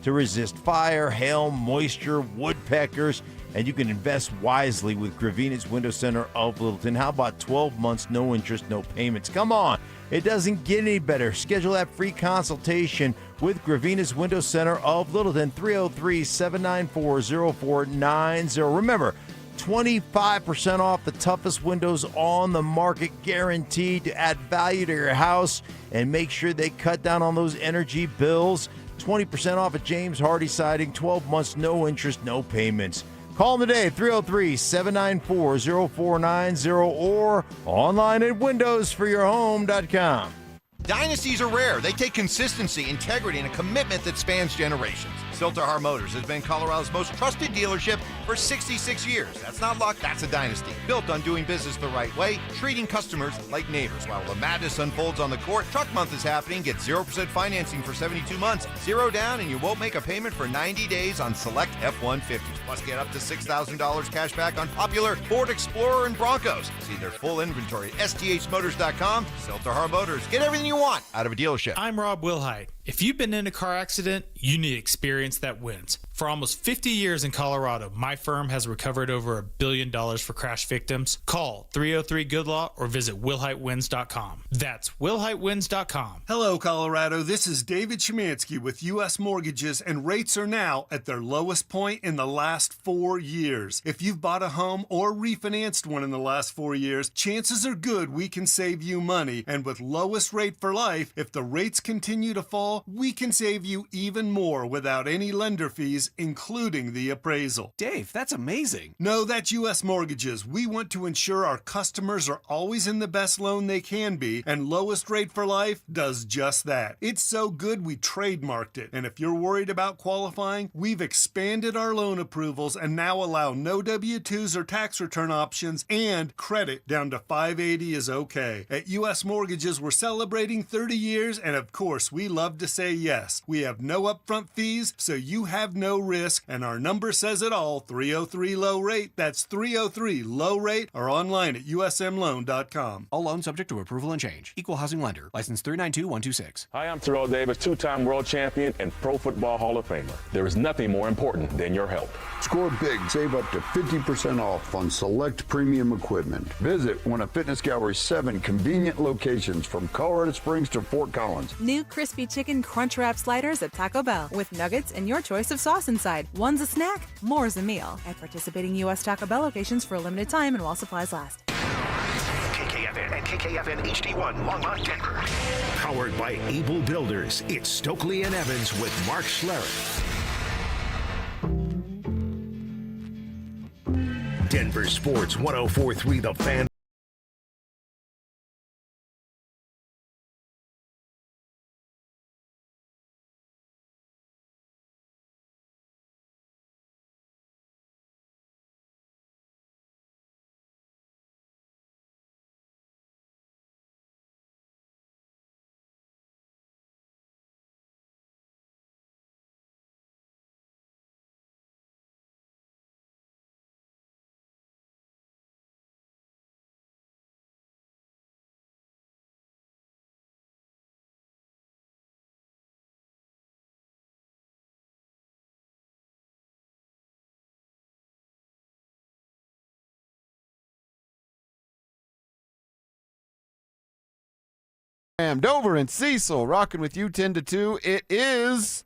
to resist fire, hail, moisture, woodpeckers, and you can invest wisely with Gravina's Window Center of Littleton. How about 12 months, no interest, no payments? Come on. It doesn't get any better. Schedule that free consultation with Gravina's Window Center of Littleton, 303-794-0490. Remember, 25% off the toughest windows on the market, guaranteed to add value to your house and make sure they cut down on those energy bills. 20% off at James Hardy Siding, 12 months, no interest, no payments. Call them today, 303-794-0490 or online at windowsforyourhome.com. Dynasties are rare. They take consistency, integrity, and a commitment that spans generations. Silterhar Motors has been Colorado's most trusted dealership for 66 years. That's not luck, that's a dynasty. Built on doing business the right way, treating customers like neighbors. While the madness unfolds on the court, Truck Month is happening. Get 0% financing for 72 months, 0 down, and you won't make a payment for 90 days on select F-150s. Plus, get up to $6,000 cash back on popular Ford Explorer and Broncos. See their full inventory at sthmotors.com. Silterhar Motors. Get everything you want out of a dealership. I'm Rob Wilhite. If you've been in a car accident, you need experience that wins. For almost 50 years in Colorado, my firm has recovered over $1 billion for crash victims. Call 303-GOOD-LAW or visit WilhiteWins.com. That's WilhiteWins.com. Hello, Colorado. This is David Szymanski with U.S. Mortgages, and rates are now at their lowest point in the last 4 years. If you've bought a home or refinanced one in the last 4 years, chances are good we can save you money. And with lowest rate for life, if the rates continue to fall, we can save you even more without any lender fees, including the appraisal. Dave, that's amazing. No, that's U.S. Mortgages. We want to ensure our customers are always in the best loan they can be, and lowest rate for life does just that. It's so good we trademarked it. And if you're worried about qualifying, we've expanded our loan approvals and now allow no W-2s or tax return options, and credit down to 580 is okay. At U.S. Mortgages, we're celebrating 30 years, and of course, we love to say yes. We have no upfront fees, so you have no risk, and our number says it all, 303-LOW-RATE. That's 303-LOW-RATE, or online at usmloan.com. All loans subject to approval and change. Equal housing lender. License 392126. Hi, I'm Terrell Davis, two-time world champion and Pro Football Hall of Famer. There is nothing more important than your health. Score big. Save up to 50% off on select premium equipment. Visit one of Fitness Gallery's 7 convenient locations from Colorado Springs to Fort Collins. New crispy chicken crunch wrap sliders at Taco Bell with nuggets and your choice of sauce inside. One's a snack, more's a meal. At participating U.S. Taco Bell locations for a limited time and while supplies last. KKFN and KKFN HD1 Longmont, Denver. Powered by Able Builders, it's Stokely and Evans with Mark Schlereth. Denver Sports 104.3 The Fan. Dover and Cecil rocking with you 10 to 2. It is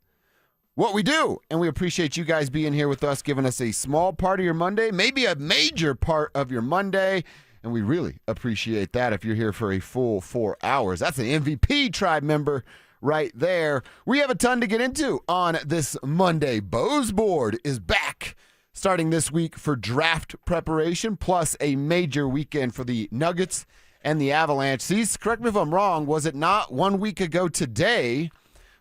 what we do, and we appreciate you guys being here with us, giving us a small part of your Monday, maybe a major part of your Monday, and we really appreciate that if you're here for a full 4 hours. That's an MVP tribe member right there. We have a ton to get into on this Monday. Bo's Board is back starting this week for draft preparation, plus a major weekend for the Nuggets and the Avalanche. See, correct me if I'm wrong, was it not 1 week ago today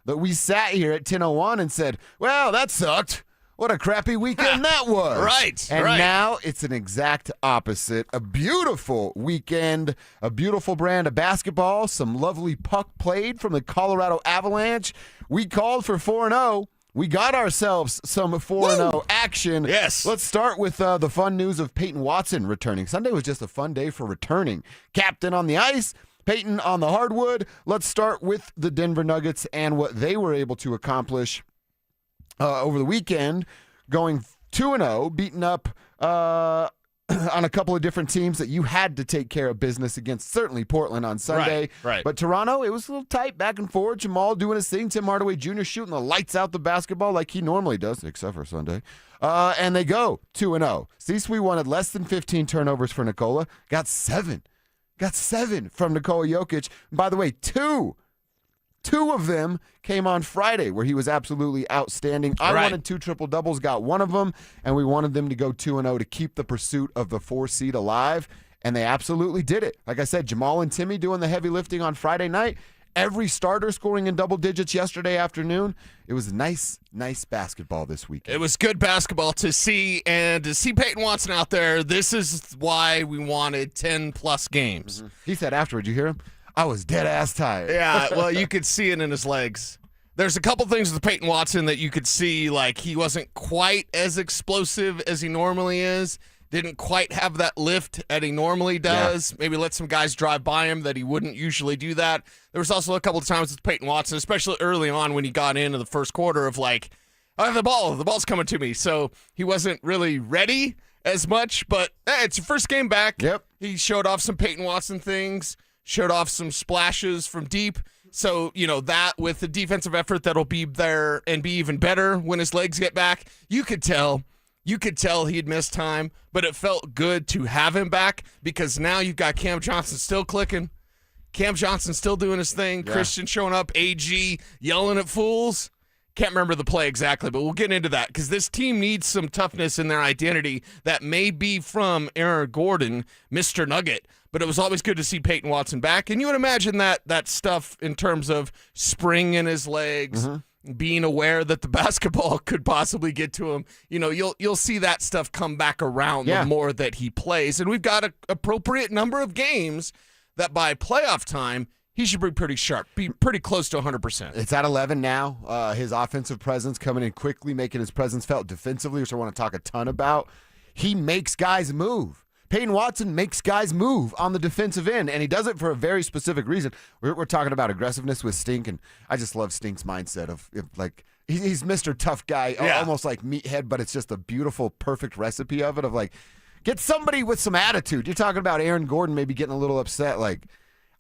that we sat here at 10:01 and said, well, that sucked. What a crappy weekend that was. Right. And now it's an exact opposite. A beautiful weekend, a beautiful brand of basketball, some lovely puck played from the Colorado Avalanche. We called for 4-0. We got ourselves some 4-0 action. Yes. Let's start with the fun news of Payton Watson returning. Sunday was just a fun day for returning. Captain on the ice, Payton on the hardwood. Let's start with the Denver Nuggets and what they were able to accomplish over the weekend, going 2-0, beating up on a couple of different teams that you had to take care of business against, certainly Portland on Sunday. Right. But Toronto, it was a little tight back and forth. Jamal doing his thing. Tim Hardaway Jr. shooting the lights out the basketball like he normally does, except for Sunday. And they go 2-0. Cecil wanted less than 15 turnovers for Nikola. Got 7. Got 7 from Nikola Jokic. And by the way, two of them came on Friday where he was absolutely outstanding. I wanted 2 triple-doubles, got one of them, and we wanted them to go 2-0 to keep the pursuit of the 4 seed alive, and they absolutely did it. Like I said, Jamal and Timmy doing the heavy lifting on Friday night. Every starter scoring in double digits yesterday afternoon. It was nice basketball this weekend. It was good basketball to see, and to see Payton Watson out there, this is why we wanted 10-plus games. Mm-hmm. He said afterwards, you hear him? I was dead-ass tired. Yeah, well, you could see it in his legs. There's a couple things with Payton Watson that you could see, like he wasn't quite as explosive as he normally is. Didn't quite have that lift that he normally does. Yeah. Maybe let some guys drive by him that he wouldn't usually do that. There was also a couple of times with Payton Watson, especially early on when he got into the first quarter of like, oh, the ball's coming to me. So he wasn't really ready as much, but hey, it's your first game back. Yep. He showed off some Payton Watson things. Showed off some splashes from deep. So, that with the defensive effort that'll be there and be even better when his legs get back, you could tell he'd missed time, but it felt good to have him back because now you've got Cam Johnson still clicking. Cam Johnson still doing his thing. Yeah. Christian showing up. AG yelling at fools. Can't remember the play exactly, but we'll get into that because this team needs some toughness in their identity that may be from Aaron Gordon, Mr. Nugget. But it was always good to see Payton Watson back. And you would imagine that stuff in terms of spring in his legs, being aware that the basketball could possibly get to him. You'll see that stuff come back around the more that he plays. And we've got an appropriate number of games that by playoff time, he should be pretty sharp, be pretty close to 100%. It's at 11 now. His offensive presence coming in quickly, making his presence felt defensively, which I want to talk a ton about. He makes guys move. Payton Watson makes guys move on the defensive end, and he does it for a very specific reason. We're talking about aggressiveness with Stink, and I just love Stink's mindset of like he's Mr. Tough Guy, almost like Meathead, but it's just a beautiful, perfect recipe of it of like get somebody with some attitude. You're talking about Aaron Gordon maybe getting a little upset. Like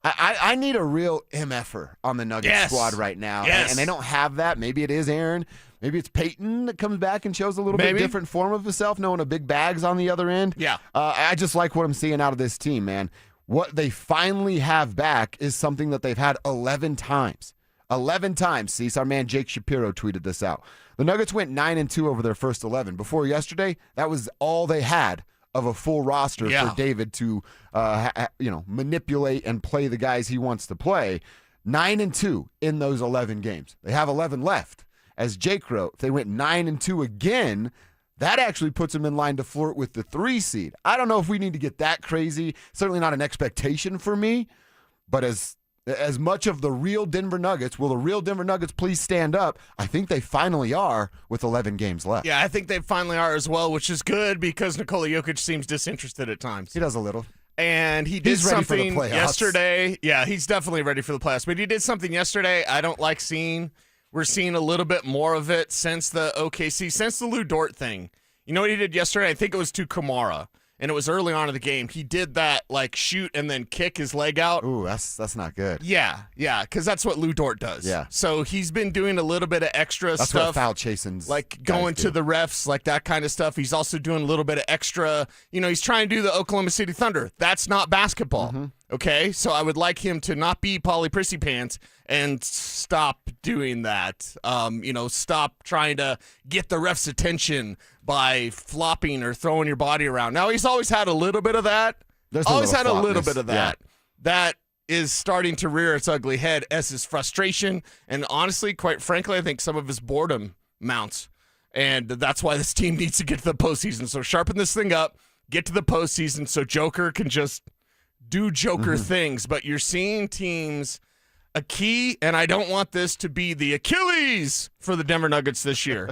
I need a real MFer on the Nuggets squad right now, and they don't have that. Maybe it is Aaron. Maybe it's Payton that comes back and shows a little bit different form of himself, knowing a big bag's on the other end. Yeah. I just like what I'm seeing out of this team, man. What they finally have back is something that they've had 11 times. 11 times. See, our man Jake Shapiro tweeted this out. The Nuggets went 9-2 over their first 11. Before yesterday, that was all they had of a full roster for David to manipulate and play the guys he wants to play. 9-2 in those 11 games. They have 11 left. As Jake wrote, if they went 9-2 again, that actually puts them in line to flirt with the 3 seed. I don't know if we need to get that crazy. Certainly not an expectation for me, but as much of the real Denver Nuggets, will the real Denver Nuggets please stand up? I think they finally are with 11 games left. Yeah, I think they finally are as well, which is good because Nikola Jokic seems disinterested at times. He does a little. And he did something for the yesterday. Yeah, he's definitely ready for the playoffs. But he did something yesterday I don't like seeing. We're seeing a little bit more of it since the OKC, since the Lou Dort thing. You know what he did yesterday? I think it was to Kamara, and it was early on in the game. He did that, like, shoot and then kick his leg out. Ooh, that's not good. Yeah, because that's what Lou Dort does. Yeah. So he's been doing a little bit of extra stuff. That's what foul chasing's like going to the refs, like that kind of stuff. He's also doing a little bit of extra. He's trying to do the Oklahoma City Thunder. That's not basketball. Mm-hmm. Okay, so I would like him to not be Pauly Prissy Pants and stop doing that. Stop trying to get the ref's attention by flopping or throwing your body around. Now, he's always had a little bit of that. Always had a little bit of that. Yeah. That is starting to rear its ugly head as his frustration. And honestly, quite frankly, I think some of his boredom mounts. And that's why this team needs to get to the postseason. So sharpen this thing up, get to the postseason so Joker can just do Joker things. But you're seeing teams, a key, and I don't want this to be the Achilles for the Denver Nuggets this year,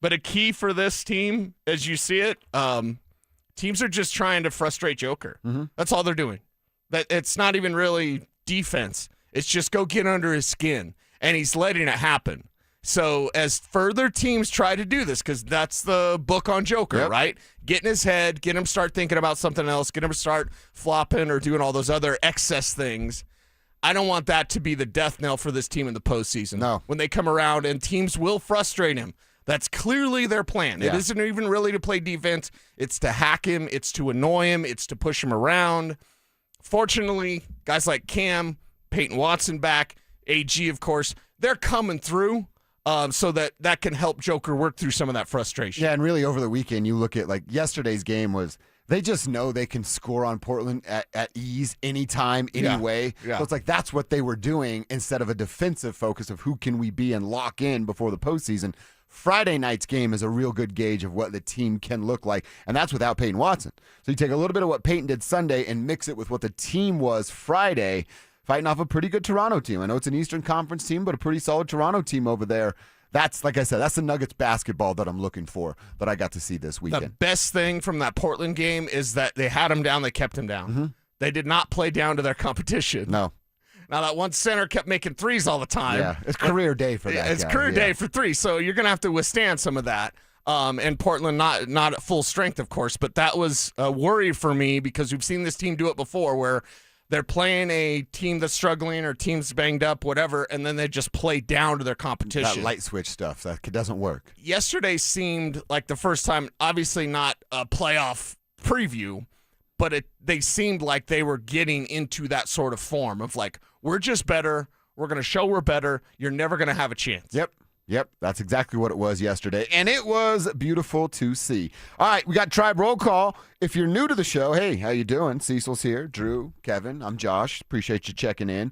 but a key for this team, as you see it, teams are just trying to frustrate Joker. That's all they're doing. That it's not even really defense. It's just go get under his skin, and he's letting it happen. So as further teams try to do this, because that's the book on Joker, right? Get in his head, get him start thinking about something else, get him start flopping or doing all those other excess things. I don't want that to be the death knell for this team in the postseason. No. When they come around and teams will frustrate him. That's clearly their plan. It isn't even really to play defense. It's to hack him. It's to annoy him. It's to push him around. Fortunately, guys like Cam, Payton Watson back, AG, of course, they're coming through. So that can help Joker work through some of that frustration. Yeah, and really over the weekend, you look at like yesterday's game was they just know they can score on Portland at ease anytime, anyway. Yeah. So it's like that's what they were doing instead of a defensive focus of who can we be and lock in before the postseason. Friday night's game is a real good gauge of what the team can look like, and that's without Payton Watson. So you take a little bit of what Payton did Sunday and mix it with what the team was Friday, fighting off a pretty good Toronto team. I know it's an Eastern Conference team, but a pretty solid Toronto team over there. That's, like I said, that's the Nuggets basketball that I'm looking for that I got to see this weekend. The best thing from that Portland game is that they had him down, they kept him down. Mm-hmm. They did not play down to their competition. No. Now, that one center kept making threes all the time. Yeah, it's career day for that It's guy. career day for three, so you're going to have to withstand some of that. And Portland not at full strength, of course, but that was a worry for me because we've seen this team do it before where they're playing a team that's struggling or team's banged up, whatever, and then they just play down to their competition. That light switch stuff, that doesn't work. Yesterday seemed like the first time, obviously not a playoff preview, but they seemed like they were getting into that sort of form of like, we're just better. We're going to show we're better. You're never going to have a chance. Yep, that's exactly what it was yesterday, and it was beautiful to see. All right, we got Tribe Roll Call. If you're new to the show, hey, how you doing? Cecil's here, Drew, Kevin, I'm Josh. Appreciate you checking in.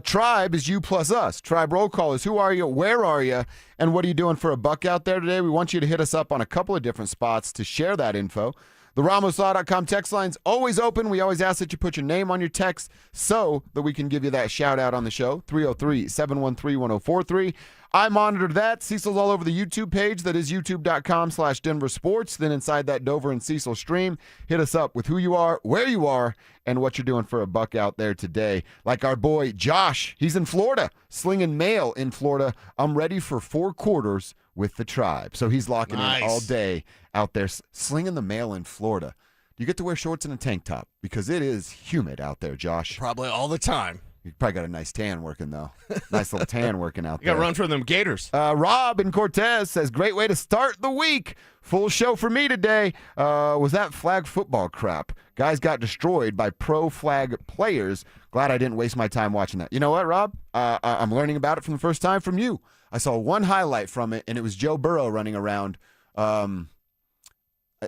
Tribe is you plus us. Tribe Roll Call is who are you, where are you, and what are you doing for a buck out there today? We want you to hit us up on a couple of different spots to share that info. The RamosLaw.com text line's always open. We always ask that you put your name on your text so that we can give you that shout out on the show. 303-713-1043. I monitor that. Cecil's all over the YouTube page. That is youtube.com/DenverSports. Then inside that Dover and Cecil stream, hit us up with who you are, where you are, and what you're doing for a buck out there today. Like our boy Josh, he's in Florida, slinging mail in Florida. I'm ready for 4 quarters with the Tribe. So he's locking in all day out there, slinging the mail in Florida. You get to wear shorts and a tank top because it is humid out there, Josh. Probably all the time. You probably got a nice tan working, though. Nice little tan working out there. You got to run for them Gators. Rob in Cortez says, great way to start the week. Full show for me today. Was that flag football crap? Guys got destroyed by pro flag players. Glad I didn't waste my time watching that. You know what, Rob? I'm learning about it from the first time from you. I saw one highlight from it, and it was Joe Burrow running around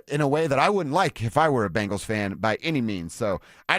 in a way that I wouldn't like if I were a Bengals fan by any means. So I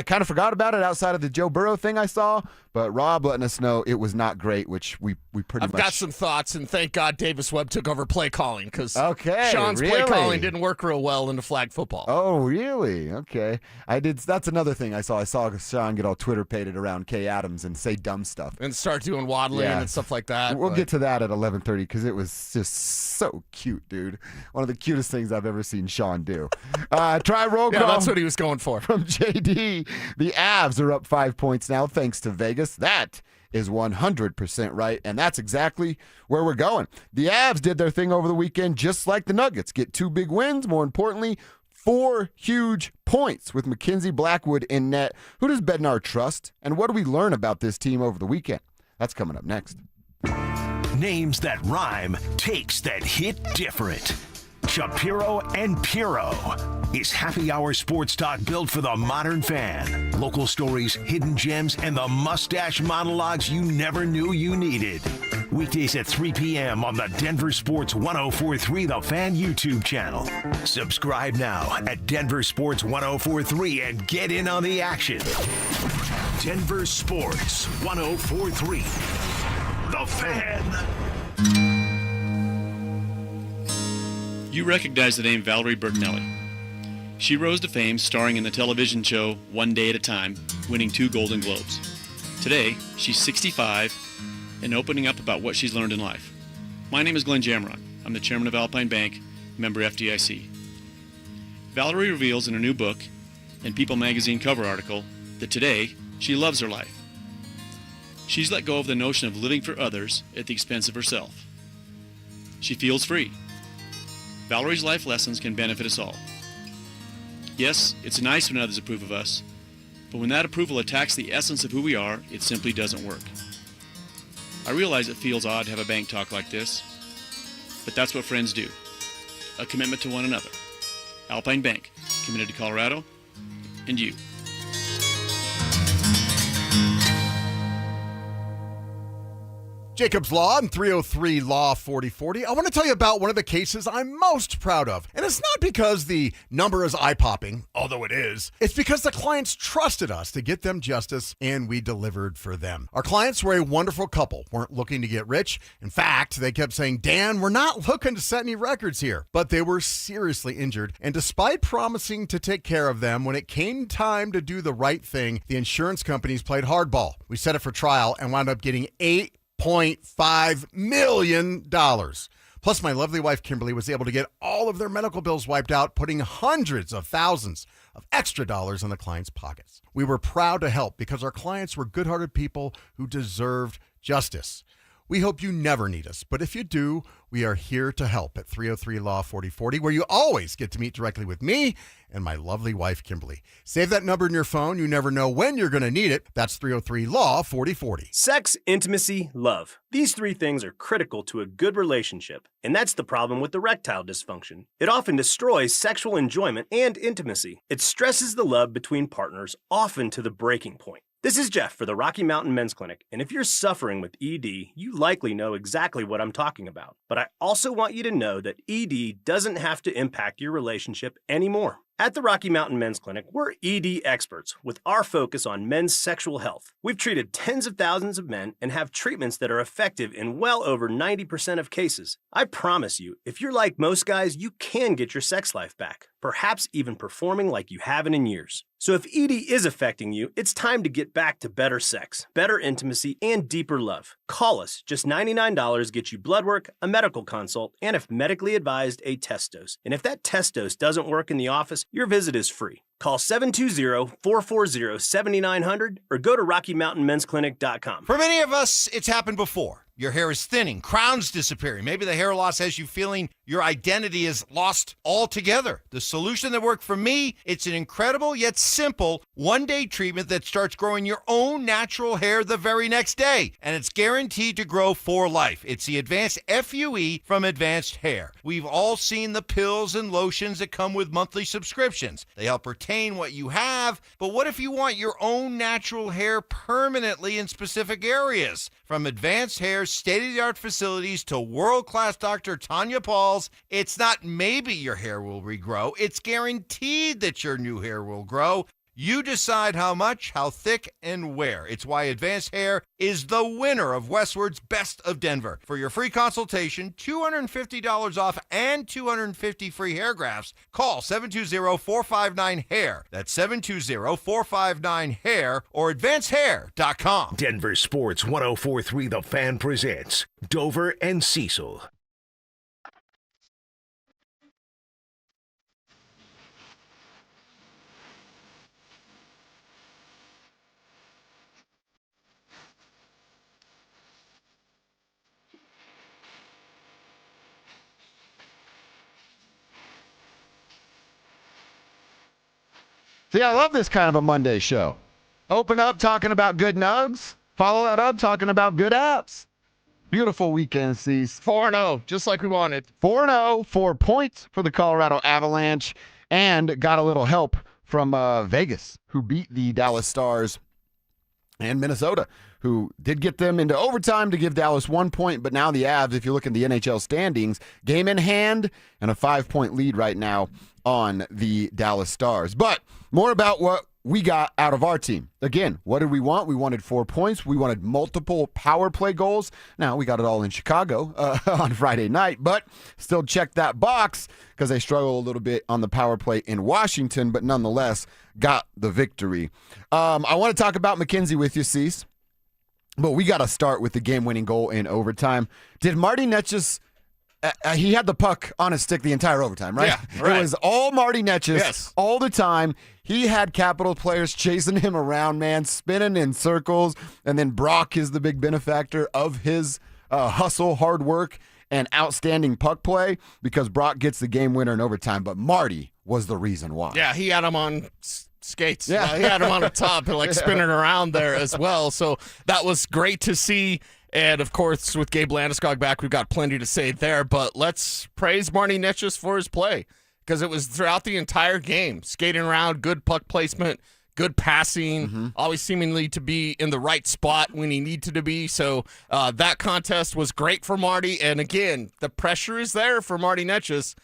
kind of forgot about it outside of the Joe Burrow thing I saw, but Rob letting us know it was not great, which we pretty much. I've got some thoughts, and thank God Davis Webb took over play calling because Sean's really? play calling didn't work real well into flag football. Oh, really? Okay. That's another thing I saw. I saw Sean get all Twitter-pated around Kay Adams and say dumb stuff. And start doing waddling and stuff like that. We'll get to that at 11:30 because it was just so cute, dude. One of the cutest things I've ever seen Sean do. Try roll call. Yeah, that's what he was going for. From JD. The Avs are up 5 points now thanks to Vegas. That is 100% right, and that's exactly where we're going. The Avs did their thing over the weekend just like the Nuggets. Get 2 big wins, more importantly, 4 huge points with Mackenzie Blackwood in net. Who does Bednar trust, and what do we learn about this team over the weekend? That's coming up next. Names that rhyme, takes that hit different. Shapiro and Piro is happy hour sports talk built for the modern fan. Local stories, hidden gems, and the mustache monologues you never knew you needed. Weekdays at 3 p.m. on the Denver Sports 1043 The Fan YouTube channel. Subscribe now at Denver Sports 1043 and get in on the action. Denver Sports 1043 The Fan. You recognize the name Valerie Bertinelli. She rose to fame starring in the television show One Day at a Time, winning 2 Golden Globes. Today, she's 65 and opening up about what she's learned in life. My name is Glenn Jamron. I'm the chairman of Alpine Bank, member FDIC. Valerie reveals in her new book and People magazine cover article that today she loves her life. She's let go of the notion of living for others at the expense of herself. She feels free. Valerie's life lessons can benefit us all. Yes, it's nice when others approve of us, but when that approval attacks the essence of who we are, it simply doesn't work. I realize it feels odd to have a bank talk like this, but that's what friends do. A commitment to one another. Alpine Bank, committed to Colorado and you. Jacob's Law and 303 Law 4040. I want to tell you about one of the cases I'm most proud of. And it's not because the number is eye-popping, although it is. It's because the clients trusted us to get them justice, and we delivered for them. Our clients were a wonderful couple, weren't looking to get rich. In fact, they kept saying, Dan, we're not looking to set any records here. But they were seriously injured, and despite promising to take care of them, when it came time to do the right thing, the insurance companies played hardball. We set it for trial and wound up getting $8.5 million. Plus, my lovely wife, Kimberly, was able to get all of their medical bills wiped out, putting hundreds of thousands of extra dollars in the clients' pockets. We were proud to help because our clients were good-hearted people who deserved justice. We hope you never need us, but if you do, we are here to help at 303 Law 4040, where you always get to meet directly with me and my lovely wife, Kimberly. Save that number in your phone. You never know when you're going to need it. That's 303 Law 4040. Sex, intimacy, love. These three things are critical to a good relationship, and that's the problem with erectile dysfunction. It often destroys sexual enjoyment and intimacy. It stresses the love between partners, often to the breaking point. This is Jeff for the Rocky Mountain Men's Clinic, and if you're suffering with ED, you likely know exactly what I'm talking about. But I also want you to know that ED doesn't have to impact your relationship anymore. At the Rocky Mountain Men's Clinic, we're ED experts with our focus on men's sexual health. We've treated tens of thousands of men and have treatments that are effective in well over 90% of cases. I promise you, if you're like most guys, you can get your sex life back, perhaps even performing like you haven't in years. So if ED is affecting you, it's time to get back to better sex, better intimacy, and deeper love. Call us. Just $99 gets you blood work, a medical consult, and if medically advised, a test dose. And if that test dose doesn't work in the office, your visit is free. Call 720-440-7900 or go to RockyMountainMen'sClinic.com. For many of us, it's happened before. Your hair is thinning, crown's disappearing. Maybe the hair loss has you feeling your identity is lost altogether. The solution that worked for me, it's an incredible yet simple one-day treatment that starts growing your own natural hair the very next day. And it's guaranteed to grow for life. It's the Advanced FUE from Advanced Hair. We've all seen the pills and lotions that come with monthly subscriptions. They help retain what you have, but what if you want your own natural hair permanently in specific areas? From Advanced Hair's state-of-the-art facilities to world-class Dr. Tanya Paul's, it's not maybe your hair will regrow, it's guaranteed that your new hair will grow. You decide how much, how thick, and where. It's why Advanced Hair is the winner of Westward's Best of Denver. For your free consultation, $250 off and 250 free hair grafts, call 720-459-HAIR. That's 720-459-HAIR or advancedhair.com. Denver Sports 104.3 The Fan presents Dover and Cecil. See, I love this kind of a Monday show. Open up talking about good nugs. Follow that up talking about good apps. Beautiful weekend, Cease. 4-0, just like we wanted. 4-0, 4 points for the Colorado Avalanche, and got a little help from Vegas, who beat the Dallas Stars, and Minnesota, who did get them into overtime to give Dallas 1 point, but now the Avs, if you look at the NHL standings, game in hand and a 5-point lead right now on the Dallas Stars. But more about what we got out of our team. Again, what did we want? We wanted 4 points. We wanted multiple power play goals. Now, we got it all in Chicago on Friday night, but still check that box because they struggle a little bit on the power play in Washington, but nonetheless got the victory. I want to talk about McKenzie with you, Cease, but we got to start with the game-winning goal in overtime. Did Marty Netjes he had the puck on his stick the entire overtime, right? Yeah, right. It was all Marty Netchus Yes. all the time. He had Capital players chasing him around, man, spinning in circles. And then Brock is the big benefactor of his hustle, hard work, and outstanding puck play because Brock gets the game winner in overtime. But Marty was the reason why. Yeah, he had him on skates. Yeah. He had him on the top and like spinning around there as well. So that was great to see. And of course, with Gabe Landeskog back, we've got plenty to say there. But let's praise Marty Netchus for his play because it was throughout the entire game, skating around, good puck placement, good passing, always seemingly to be in the right spot when he needed to be. So that contest was great for Marty. And again, the pressure is there for Marty Netchus.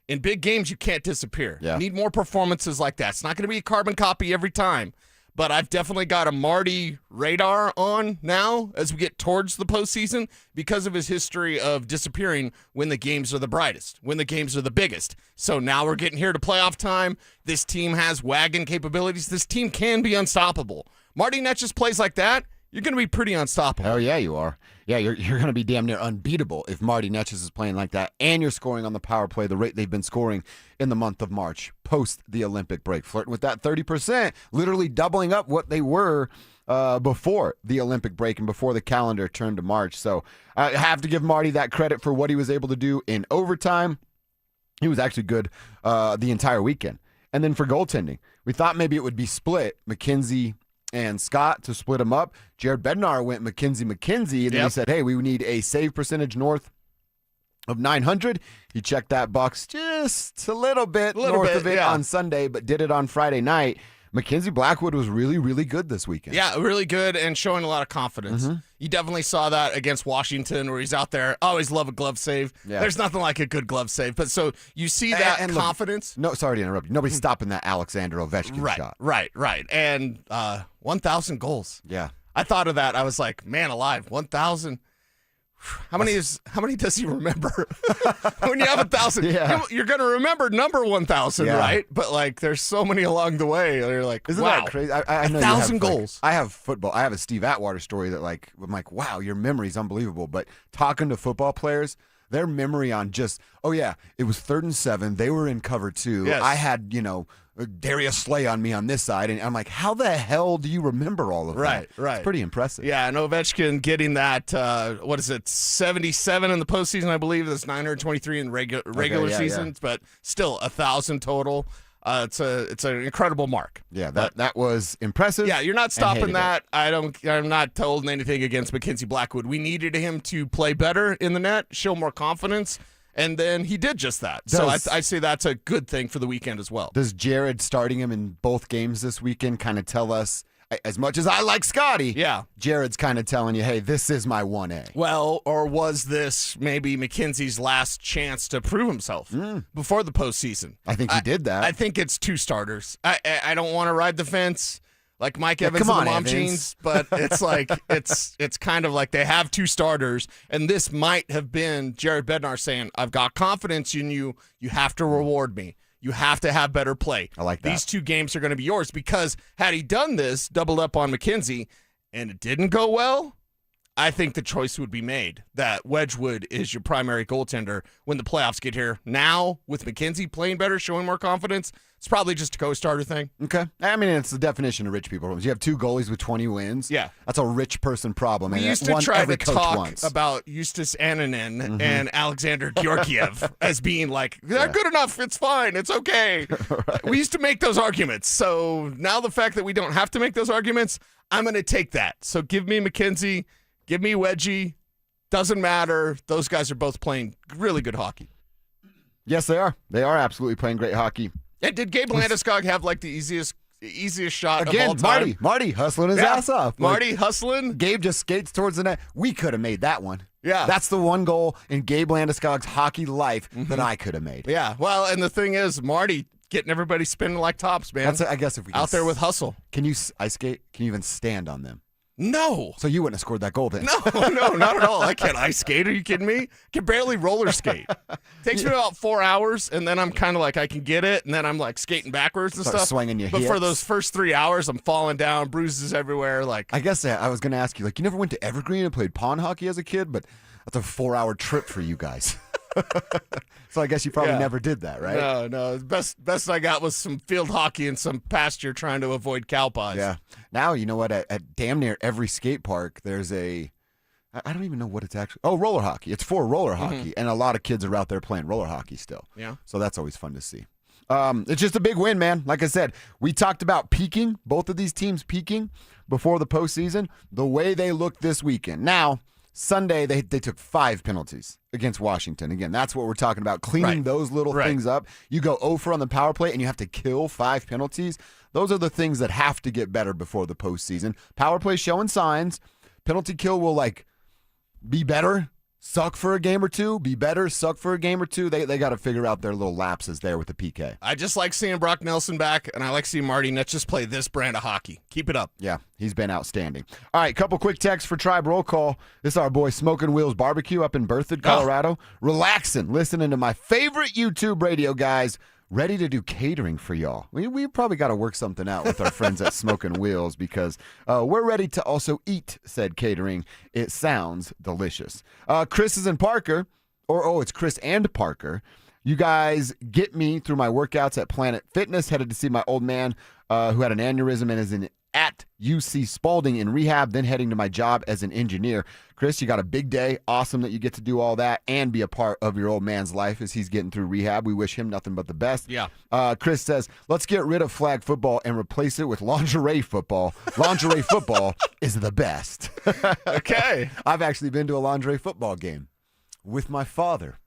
In big games, you can't disappear. Yeah. You need more performances like that. It's not going to be a carbon copy every time. But I've definitely got a Marty radar on now as we get towards the postseason because of his history of disappearing when the games are the brightest, when the games are the biggest. So now we're getting here to playoff time. This team has wagon capabilities. This team can be unstoppable. Marty Netchus plays like that, you're going to be pretty unstoppable. Hell yeah, you are. Yeah, you're going to be damn near unbeatable if Marty Netchus is playing like that and you're scoring on the power play the rate they've been scoring in the month of March post the Olympic break. Flirting with that 30%, literally doubling up what they were before the Olympic break and before the calendar turned to March. So I have to give Marty that credit for what he was able to do in overtime. He was actually good the entire weekend. And then for goaltending, we thought maybe it would be split, McKenzie and Scott to split them up. Jared Bednar went McKenzie, and then he said, hey, we need a save percentage north of 900. He checked that box just a little bit north of it on Sunday, but did it on Friday night. Mackenzie Blackwood was really, really good this weekend. Yeah, really good and showing a lot of confidence. You definitely saw that against Washington where he's out there. I always love a glove save. Yeah. There's nothing like a good glove save. But so you see that and confidence. No, sorry to interrupt you. Nobody's stopping that Alexander Ovechkin shot. Right. And 1,000 goals. Yeah. I thought of that. I was like, man alive, 1,000. How many does he remember? When you have 1,000, you're going to remember number 1,000, right? But like, there's so many along the way. You're like, isn't wow, that crazy? I know 1,000 goals. I have football. I have a Steve Atwater story that like, I'm like, wow, your memory's unbelievable. But talking to football players, their memory on just, oh yeah, it was 3rd and 7. They were in cover 2. Yes. I had, Darius Slay on me on this side, and I'm like, how the hell do you remember all of that? Right. It's pretty impressive. Yeah, and Ovechkin getting that, 77 in the postseason, I believe. That's 923 in regular seasons, but still 1,000 total. It's an incredible mark. Yeah, that was impressive. Yeah, you're not stopping that. I'm not holding anything against Mackenzie Blackwood. We needed him to play better in the net, show more confidence. And then he did just that. So I say that's a good thing for the weekend as well. Does Jared starting him in both games this weekend kind of tell us, as much as I like Scotty, Jared's kind of telling you, hey, this is my 1A. Well, or was this maybe McKenzie's last chance to prove himself before the postseason? I think he did that. I think it's 2 starters. I don't want to ride the fence like Mike Evans and the Mom Jeans, but it's like it's kind of like they have 2 starters, and this might have been Jared Bednar saying, I've got confidence in you. You have to reward me. You have to have better play. I like that. These 2 games are going to be yours, because had he done this, doubled up on McKenzie, and it didn't go well, I think the choice would be made that Wedgwood is your primary goaltender when the playoffs get here. Now, with McKenzie playing better, showing more confidence, it's probably just a co-starter thing. Okay. I mean, it's the definition of rich people problems. You have 2 goalies with 20 wins. Yeah. That's a rich person problem. We used to try to talk about Eustace Ananen and Alexander Georgiev as being like, they're good enough, it's fine, it's okay. Right. We used to make those arguments. So now the fact that we don't have to make those arguments, I'm going to take that. So give me McKenzie, give me Wedgie. Doesn't matter. Those guys are both playing really good hockey. Yes, they are. They are absolutely playing great hockey. And did Gabe Landeskog have like the easiest shot of all time? Marty hustling his ass off. Marty hustling. Gabe just skates towards the net. We could have made that one. Yeah. That's the one goal in Gabe Landeskog's hockey life that I could have made. Yeah. Well, and the thing is, Marty getting everybody spinning like tops, man. I guess if we out there with hustle. Can you ice skate? Can you even stand on them? No. So you wouldn't have scored that goal then? No, not at all. I can't ice skate. Are you kidding me? I can barely roller skate. Takes me about 4 hours, and then I'm kind of like, I can get it, and then I'm like skating backwards and Start stuff. swinging your But hips. for those first 3 hours, I'm falling down, bruises everywhere. Like, I guess I was going to ask you, like, you never went to Evergreen and played pond hockey as a kid, but that's a 4-hour trip for you guys. So I guess you probably Yeah. never did that, right? No. Best I got was some field hockey and some pasture trying to avoid cow pies. Yeah. Now, you know what? At damn near every skate park, there's I don't even know what it's actually. Oh, roller hockey. It's for roller hockey. And a lot of kids are out there playing roller hockey still. Yeah. So that's always fun to see. It's just a big win, man. Like I said, we talked about peaking, both of these teams peaking before the postseason, the way they looked this weekend. Now, Sunday, they took 5 penalties against Washington. Again, that's what we're talking about, cleaning those little things up. You go 0 on the power play, and you have to kill 5 penalties. Those are the things that have to get better before the postseason. Power play showing signs. Penalty kill will, be better, suck for a game or two, be better, suck for a game or two. They got to figure out their little lapses there with the PK. I just like seeing Brock Nelson back, and I like seeing Marty Netz just play this brand of hockey. Keep it up. Yeah, he's been outstanding. All right, couple quick texts for Tribe Roll Call. This is our boy Smoking Wheels Barbecue up in Berthoud, Colorado. Relaxing, listening to my favorite YouTube radio guys. Ready to do catering for y'all. We probably got to work something out with our friends at Smoking Wheels because we're ready to also eat said catering. It sounds delicious. Chris is in Parker, it's Chris and Parker. You guys get me through my workouts at Planet Fitness. Headed to see my old man who had an aneurysm and is at UC Spalding in rehab, then heading to my job as an engineer. Chris, you got a big day. Awesome that you get to do all that and be a part of your old man's life as he's getting through rehab. We wish him nothing but the best. Yeah. Chris says, let's get rid of flag football and replace it with lingerie football. Lingerie football is the best. Okay. I've actually been to a lingerie football game with my father,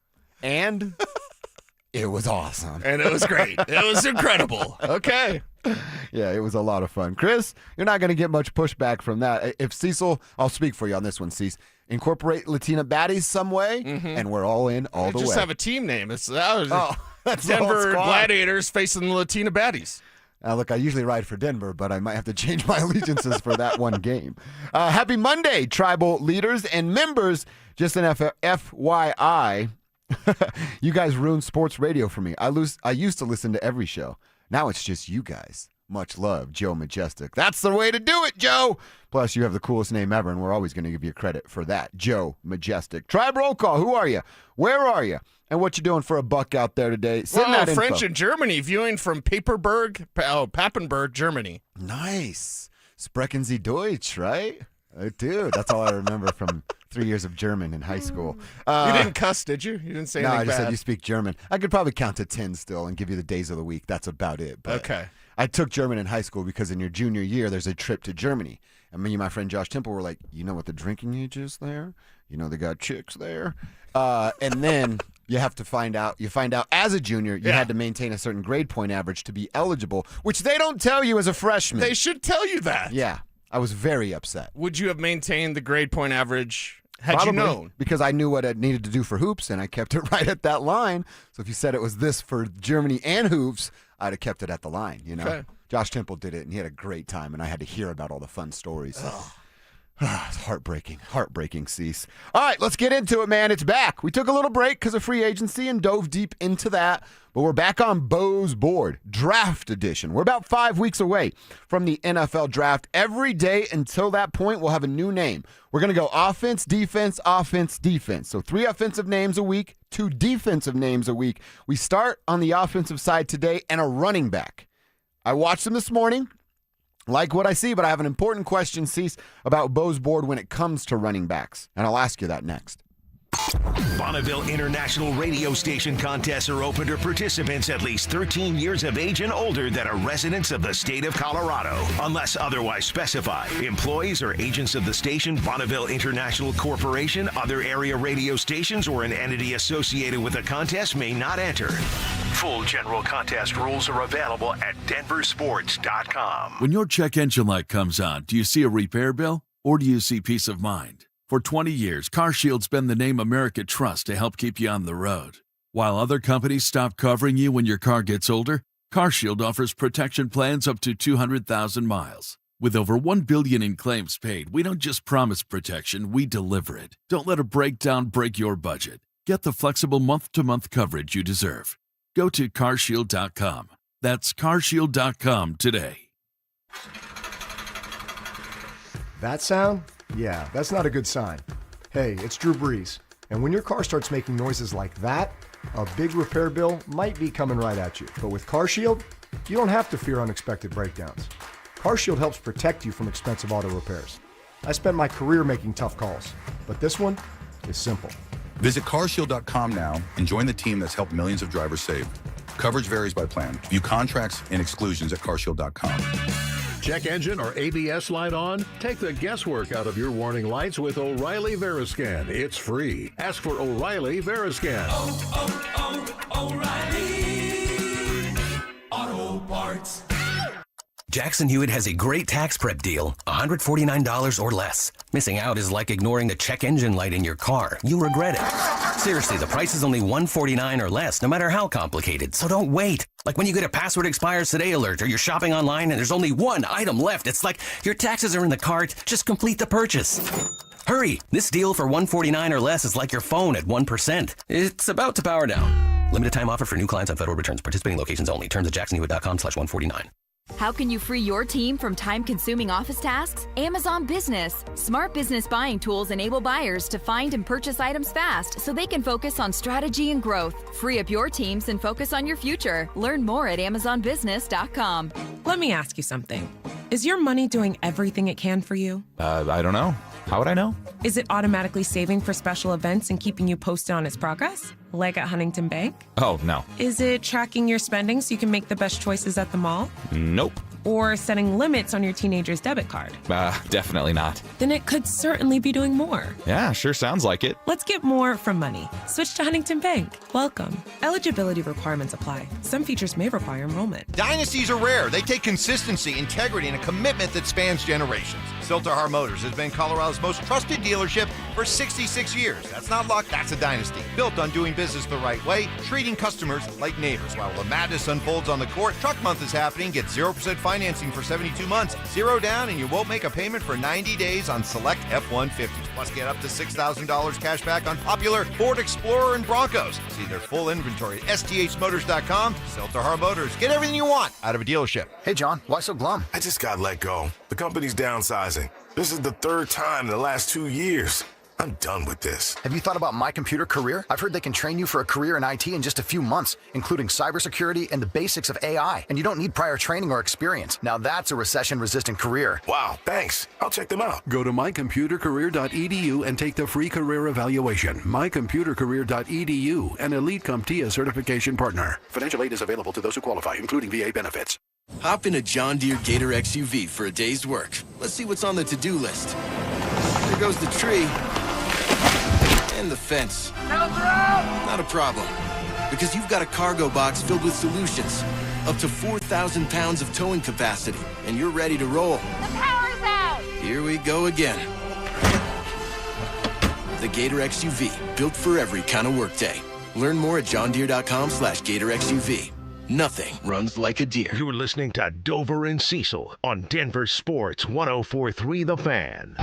and it was awesome. And it was great. It was incredible. Okay. Yeah, it was a lot of fun. Chris, you're not going to get much pushback from that. If Cecil, I'll speak for you on this one, Cecil, incorporate Latina baddies some way, and we're all in all the way. Just have a team name. That's Denver Gladiators facing the Latina baddies. Look, I usually ride for Denver, but I might have to change my allegiances for that one game. Happy Monday, tribal leaders and members. Just an FYI, you guys ruined sports radio for me. I used to listen to every show. Now it's just you guys. Much love, Joe Majestic. That's the way to do it, Joe. Plus, you have the coolest name ever, and we're always going to give you credit for that, Joe Majestic. Tribe Roll Call. Who are you? Where are you? And what you doing for a buck out there today? Send that info. French and Germany, viewing from Papenburg, Germany. Nice. Sprechen Sie Deutsch, right? Dude, that's all I remember from 3 years of German in high school. You didn't cuss, did you? You didn't say anything No, I just bad. said you speak German. I could probably count to 10 still and give you the days of the week. That's about it. But Okay. I took German in high school because in your junior year, there's a trip to Germany. And me and my friend Josh Temple were like, you know what the drinking age is there? You know they got chicks there? And then you have to find out. You find out as a junior, you had to maintain a certain grade point average to be eligible, which they don't tell you as a freshman. They should tell you that. Yeah. I was very upset. Would you have maintained the grade point average had Probably, you known? because I knew what I needed to do for hoops, and I kept it right at that line. So if you said it was this for Germany and hoops, I'd have kept it at the line, you know? Okay. Josh Temple did it, and he had a great time, and I had to hear about all the fun stories. It's heartbreaking, Cease. All right, let's get into it, man. It's back. We took a little break because of free agency and dove deep into that, but we're back on Bo's board, draft edition. We're about 5 weeks away from the NFL draft. Every day until that point, we'll have a new name. We're going to go offense, defense, offense, defense. So 3 offensive names a week, 2 defensive names a week. We start on the offensive side today and a running back. I watched them this morning. Like what I see, but I have an important question, Cease, about Bo's board when it comes to running backs, and I'll ask you that next. Bonneville International Radio Station contests are open to participants at least 13 years of age and older that are residents of the state of Colorado. Unless otherwise specified, employees or agents of the station, Bonneville International Corporation, other area radio stations, or an entity associated with the contest may not enter. Full general contest rules are available at DenverSports.com. When your check engine light comes on, do you see a repair bill or do you see peace of mind? For 20 years, CarShield's been the name America trusts to help keep you on the road. While other companies stop covering you when your car gets older, CarShield offers protection plans up to 200,000 miles. With over $1 billion in claims paid, we don't just promise protection, we deliver it. Don't let a breakdown break your budget. Get the flexible month-to-month coverage you deserve. Go to CarShield.com. That's CarShield.com today. That sound? Yeah, that's not a good sign. Hey, it's Drew Brees. And when your car starts making noises like that, a big repair bill might be coming right at you. But with CarShield, you don't have to fear unexpected breakdowns. CarShield helps protect you from expensive auto repairs. I spent my career making tough calls, but this one is simple. Visit carshield.com now and join the team that's helped millions of drivers save. Coverage varies by plan. View contracts and exclusions at carshield.com. Check engine or ABS light on? Take the guesswork out of your warning lights with O'Reilly Veriscan. It's free. Ask for O'Reilly Veriscan. O'Reilly Auto Parts. Jackson Hewitt has a great tax prep deal, $149 or less. Missing out is like ignoring the check engine light in your car. You'll regret it. Seriously, the price is only $149 or less, no matter how complicated. So don't wait. Like when you get a password expires today alert or you're shopping online and there's only one item left. It's like your taxes are in the cart. Just complete the purchase. Hurry! This deal for $149 or less is like your phone at 1%. It's about to power down. Limited time offer for new clients on federal returns. Participating locations only. Terms at jacksonhewitt.com/149. How can you free your team from time-consuming office tasks? Amazon Business. Smart business buying tools enable buyers to find and purchase items fast so they can focus on strategy and growth. Free up your teams and focus on your future. Learn more at amazonbusiness.com. Let me ask you something. Is your money doing everything it can for you? I don't know. How would I know? Is it automatically saving for special events and keeping you posted on its progress? Like at Huntington Bank? Oh, no. Is it tracking your spending so you can make the best choices at the mall? Nope. Or setting limits on your teenager's debit card? Definitely not. Then it could certainly be doing more. Yeah, sure sounds like it. Let's get more from money. Switch to Huntington Bank. Welcome. Eligibility requirements apply. Some features may require enrollment. Dynasties are rare. They take consistency, integrity, and a commitment that spans generations. Silterhar Motors has been Colorado's most trusted dealership for 66 years. That's not luck, that's a dynasty. Built on doing business the right way, treating customers like neighbors. While the madness unfolds on the court, Truck Month is happening. Get 0% financing for 72 months, 0 down, and you won't make a payment for 90 days on select F-150s. Plus, get up to $6,000 cash back on popular Ford Explorer and Broncos. See their full inventory at sthmotors.com. Silterhar Motors. Get everything you want out of a dealership. Hey, John, why so glum? I just got let go. The company's downsizing. This is the third time in the last 2 years. I'm done with this. Have you thought about My Computer Career? I've heard they can train you for a career in IT in just a few months, including cybersecurity and the basics of AI. And you don't need prior training or experience. Now that's a recession-resistant career. Wow, thanks. I'll check them out. Go to mycomputercareer.edu and take the free career evaluation. mycomputercareer.edu, an Elite CompTIA certification partner. Financial aid is available to those who qualify, including VA benefits. Hop in a John Deere Gator XUV for a day's work. Let's see what's on the to-do list. There goes the tree. And the fence. Not a problem. Because you've got a cargo box filled with solutions. Up to 4,000 pounds of towing capacity. And you're ready to roll. The power's out! Here we go again. The Gator XUV. Built for every kind of workday. Learn more at johndeere.com/Gator XUV. Nothing runs like a deer. You're listening to Dover and Cecil on Denver Sports 104.3 The Fan.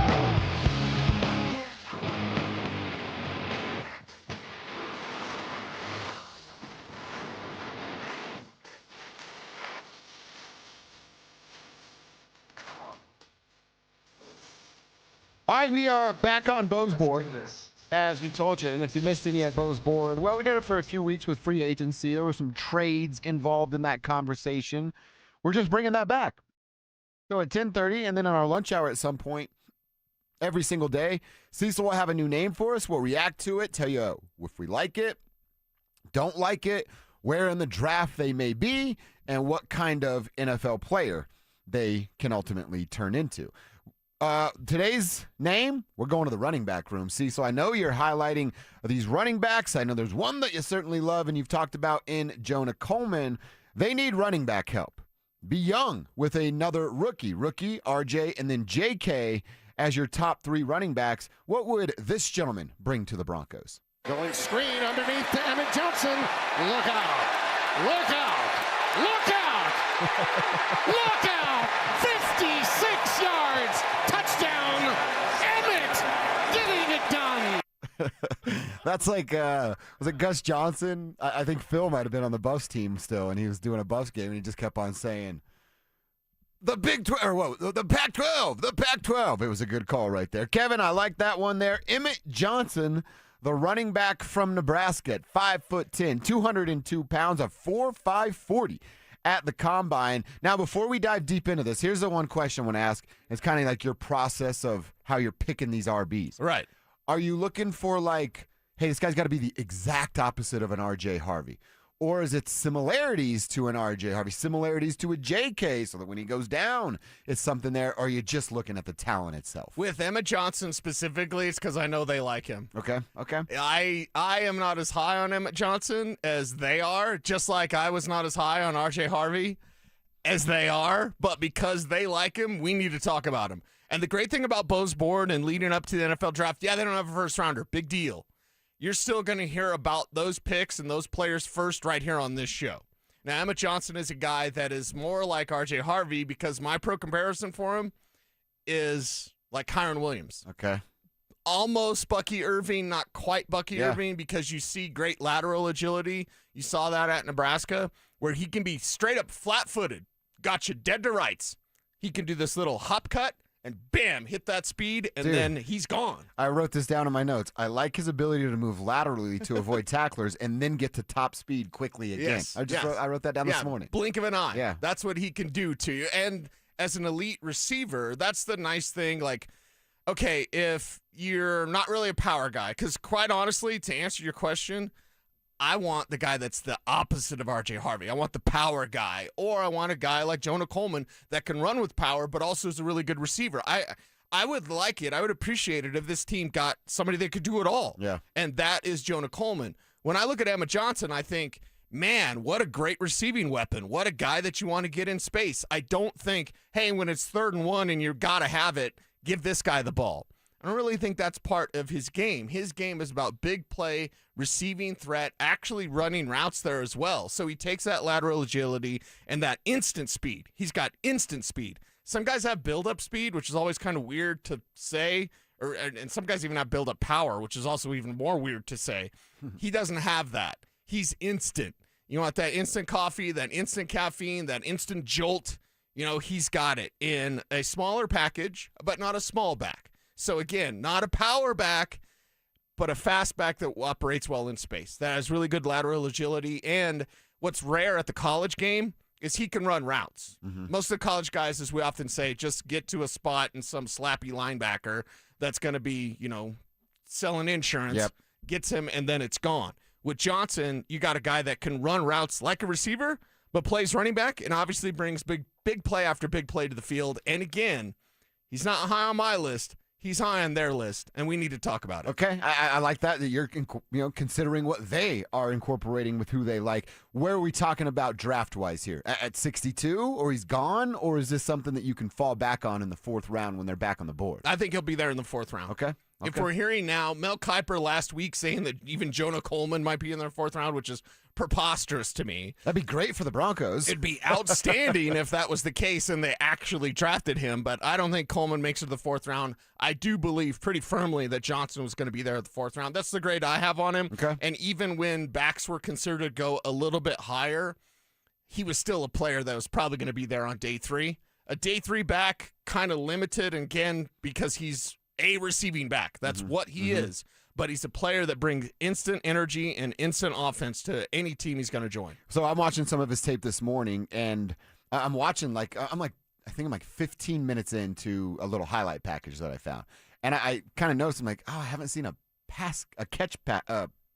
All right, we are back on Bo's board, as we told you. And if you missed any at Bo's board, well, we did it for a few weeks with free agency. There were some trades involved in that conversation. We're just bringing that back. So at 10:30, and then on our lunch hour at some point, every single day, Cecil will have a new name for us. We'll react to it, tell you if we like it, don't like it, where in the draft they may be, and what kind of NFL player they can ultimately turn into. Today's name, we're going to the running back room. See, so I know you're highlighting these running backs. I know there's one that you certainly love and you've talked about in Jonah Coleman. They need running back help. Be young with another rookie, RJ, and then JK as your top three running backs. What would this gentleman bring to the Broncos? Going screen underneath to Emmett Johnson. Look out. Look out. Look out. Look out. 56 yards. Touchdown. Emmett getting it done. That's like, was it Gus Johnson? I think Phil might have been on the Buffs team still, and he was doing a Buffs game, and he just kept on saying, the Big 12, or what, the Pac-12, the Pac-12. It was a good call right there. Kevin, I like that one there. Emmett Johnson, The running back from Nebraska at 5'10", 202 pounds, a 4.5 40 at the combine. Now, before we dive deep into this, here's the one question I want to ask. It's kind of like your process of how you're picking these RBs. Right. Are you looking for like, hey, this guy's got to be the exact opposite of an R.J. Harvey? Or is it similarities to an R.J. Harvey, similarities to a J.K., so that when he goes down, it's something there? Or are you just looking at the talent itself? With Emmett Johnson specifically, it's because I know they like him. Okay. I am not as high on Emmett Johnson as they are, just like I was not as high on R.J. Harvey as they are. But because they like him, we need to talk about him. And the great thing about Bo's board and leading up to the NFL draft, yeah, they don't have a first rounder. Big deal. You're still going to hear about those picks and those players first right here on this show. Now, Emmett Johnson is a guy that is more like R.J. Harvey because my pro comparison for him is like Kyron Williams. Okay. Almost Bucky Irving, not quite Bucky Irving, because you see great lateral agility. You saw that at Nebraska, where he can be straight up flat-footed, got you dead to rights. He can do this little hop cut, and bam, hit that speed, and then he's gone. I wrote this down in my notes. I like his ability to move laterally to avoid tacklers and then get to top speed quickly again. Yes. I wrote that down this morning. Blink of an eye. Yeah. That's what he can do to you. And as an elite receiver, that's the nice thing. Like, okay, if you're not really a power guy, because quite honestly, to answer your question, I want the guy that's the opposite of R.J. Harvey. I want the power guy, or I want a guy like Jonah Coleman that can run with power, but also is a really good receiver. I would like it. I would appreciate it if this team got somebody that could do it all. Yeah. And that is Jonah Coleman. When I look at Emmett Johnson, I think, man, what a great receiving weapon. What a guy that you want to get in space. I don't think, hey, when it's 3rd and 1 and you got to have it, give this guy the ball. I don't really think that's part of his game. His game is about big play, receiving threat, actually running routes there as well. So he takes that lateral agility and that instant speed. He's got instant speed. Some guys have build-up speed, which is always kind of weird to say, and some guys even have build-up power, which is also even more weird to say. He doesn't have that. He's instant. You want that instant coffee, that instant caffeine, that instant jolt. He's got it in a smaller package, but not a small back. So, again, not a power back, but a fast back that operates well in space. That has really good lateral agility. And what's rare at the college game is he can run routes. Mm-hmm. Most of the college guys, as we often say, just get to a spot and some slappy linebacker that's going to be, selling insurance, gets him, and then it's gone. With Johnson, you got a guy that can run routes like a receiver, but plays running back and obviously brings big play after big play to the field. And, again, he's not high on my list. He's high on their list, and we need to talk about it. Okay, I like that you're considering what they are incorporating with who they like. Where are we talking about draft-wise here? At 62, or he's gone, or is this something that you can fall back on in the 4th round when they're back on the board? I think he'll be there in the 4th round. Okay. If we're hearing now, Mel Kiper last week saying that even Jonah Coleman might be in their 4th round, which is preposterous to me. That'd be great for the Broncos. It'd be outstanding if that was the case and they actually drafted him, but I don't think Coleman makes it to the 4th round. I do believe pretty firmly that Johnson was going to be there at the 4th round. That's the grade I have on him. Okay. And even when backs were considered to go a little bit higher, he was still a player that was probably going to be there on day 3. A day 3 back, kind of limited, again, because he's a receiving back. That's what he is. But he's a player that brings instant energy and instant offense to any team he's going to join. So I'm watching some of his tape this morning, and I'm watching I think I'm like 15 minutes into a little highlight package that I found, and I kind of noticed, I'm like, I haven't seen a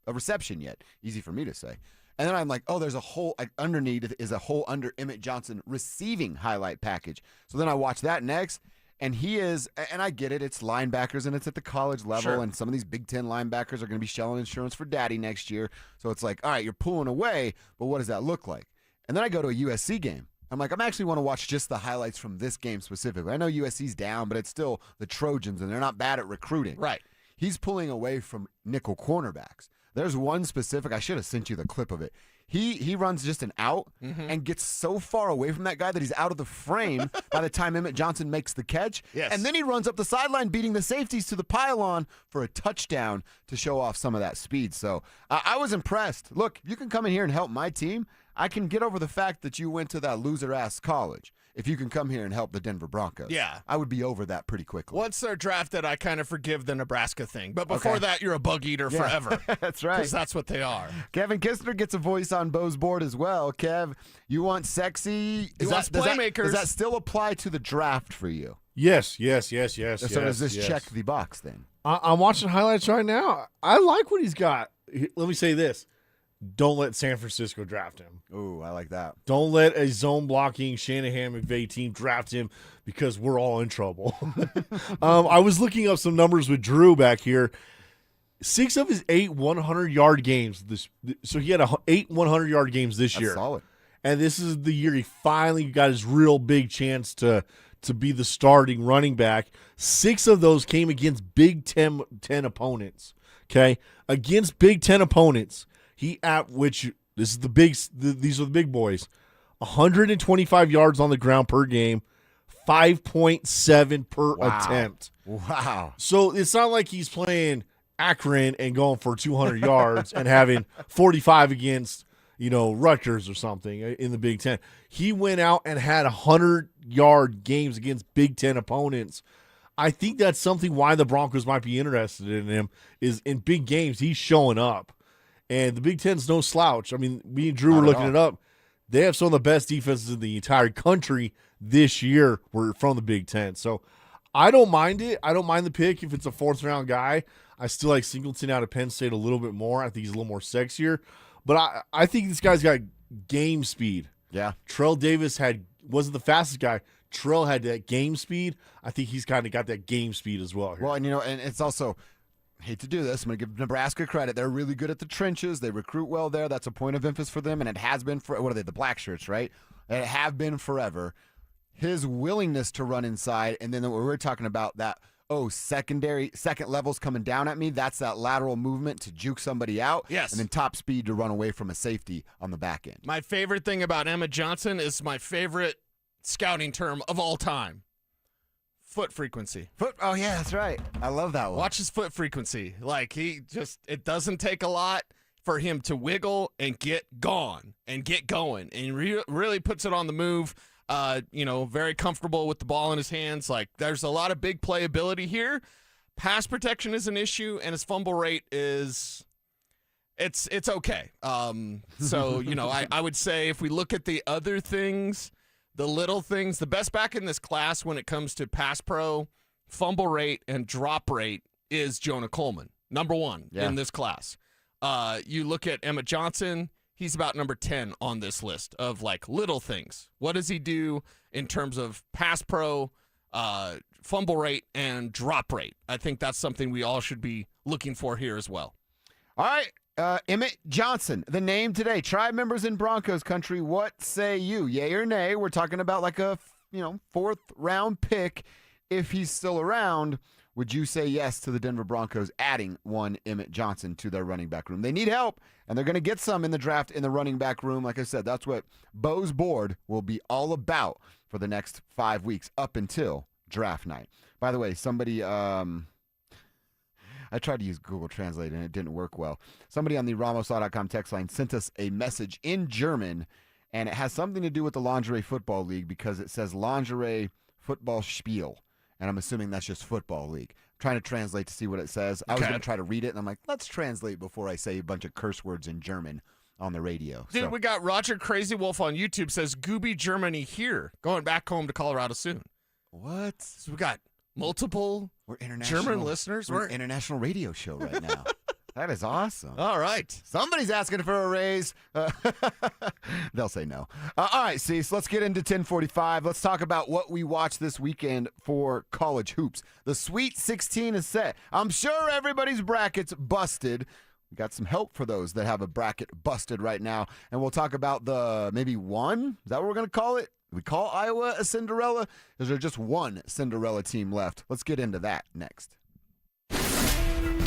reception yet. Easy for me to say. And then I'm like, there's a whole underneath is a whole under Emmett Johnson receiving highlight package. So then I watch that next. And he is, and I get it, it's linebackers and it's at the college level, and some of these Big Ten linebackers are going to be shelling insurance for daddy next year. So it's like, all right, you're pulling away, but what does that look like? And then I go to a USC game. I'm like, I actually want to watch just the highlights from this game specifically. I know USC's down, but it's still the Trojans, and they're not bad at recruiting. Right. He's pulling away from nickel cornerbacks. There's one specific, I should have sent you the clip of it. He runs just an out and gets so far away from that guy that he's out of the frame by the time Emmett Johnson makes the catch. Yes. And then he runs up the sideline, beating the safeties to the pylon for a touchdown to show off some of that speed. So I was impressed. Look, you can come in here and help my team. I can get over the fact that you went to that loser-ass college. If you can come here and help the Denver Broncos, I would be over that pretty quickly. Once they're drafted, I kind of forgive the Nebraska thing. But before that, you're a bug eater forever. That's right. Because that's what they are. Kevin Kistner gets a voice on Bo's board as well. Kev, you want sexy? He wants playmakers. Does that still apply to the draft for you? Yes. So does this check the box then? I'm watching highlights right now. I like what he's got. Let me say this. Don't let San Francisco draft him. Ooh, I like that. Don't let a zone-blocking Shanahan McVay team draft him because we're all in trouble. I was looking up some numbers with Drew back here. 6 of his 8 100-yard games. So he had 8 100-yard games this year. That's solid. And this is the year he finally got his real big chance to be the starting running back. 6 of those came against Big Ten opponents. Okay? Against Big Ten opponents. These are the big boys. 125 yards on the ground per game, 5.7 per attempt. Wow. So it's not like he's playing Akron and going for 200 yards and having 45 against, Rutgers or something in the Big Ten. He went out and had 100-yard games against Big Ten opponents. I think that's something why the Broncos might be interested in him is in big games, he's showing up. And the Big Ten's no slouch. I mean, me and Drew were looking it up. They have some of the best defenses in the entire country this year were from the Big Ten. So I don't mind it. I don't mind the pick if it's a 4th-round guy. I still like Singleton out of Penn State a little bit more. I think he's a little more sexier. But I think this guy's got game speed. Yeah. Trell Davis wasn't the fastest guy. Trell had that game speed. I think he's kind of got that game speed as well here. Well, and it's also – hate to do this. I'm going to give Nebraska credit. They're really good at the trenches. They recruit well there. That's a point of emphasis for them, and it has been for, what are they, the black shirts, right? It have been forever. His willingness to run inside, and then we're talking about that, second level's coming down at me. That's that lateral movement to juke somebody out. Yes. And then top speed to run away from a safety on the back end. My favorite thing about Emmett Johnson is my favorite scouting term of all time. Foot frequency. Oh, yeah, that's right. I love that one. Watch his foot frequency. Like, it doesn't take a lot for him to wiggle and get gone and get going. And he really puts it on the move. Very comfortable with the ball in his hands. Like, there's a lot of big playability here. Pass protection is an issue, and his fumble rate is it's okay. I would say if we look at the other things, the little things, the best back in this class when it comes to pass pro, fumble rate, and drop rate is Jonah Coleman, number 1 in this class. You look at Emmett Johnson, he's about number 10 on this list of, little things. What does he do in terms of pass pro, fumble rate, and drop rate? I think that's something we all should be looking for here as well. All right. Emmett Johnson, the name today. Tribe members in Broncos country, what say you? Yay or nay? We're talking about a 4th-round pick. If he's still around, would you say yes to the Denver Broncos adding one Emmett Johnson to their running back room? They need help, and they're going to get some in the draft in the running back room. Like I said, that's what Bo's board will be all about for the next 5 weeks up until draft night. By the way, somebody I tried to use Google Translate, and it didn't work well. Somebody on the RamosLaw.com text line sent us a message in German, and it has something to do with the Lingerie Football League because it says Lingerie Football Spiel, and I'm assuming that's just Football League. I'm trying to translate to see what it says. I was going to try to read it, and I'm like, let's translate before I say a bunch of curse words in German on the radio. Dude, we got Roger Crazy Wolf on YouTube says, Gooby Germany here, going back home to Colorado soon. What? So we got multiple German listeners. We're an international radio show right now. That is awesome. All right. Somebody's asking for a raise. They'll say no. All right, Cecil, let's get into 1045. Let's talk about what we watched this weekend for college hoops. The Sweet 16 is set. I'm sure everybody's bracket's busted. We got some help for those that have a bracket busted right now. And we'll talk about the maybe one. Is that what we're going to call it? We call Iowa a Cinderella? Is there just one Cinderella team left? Let's get into that next.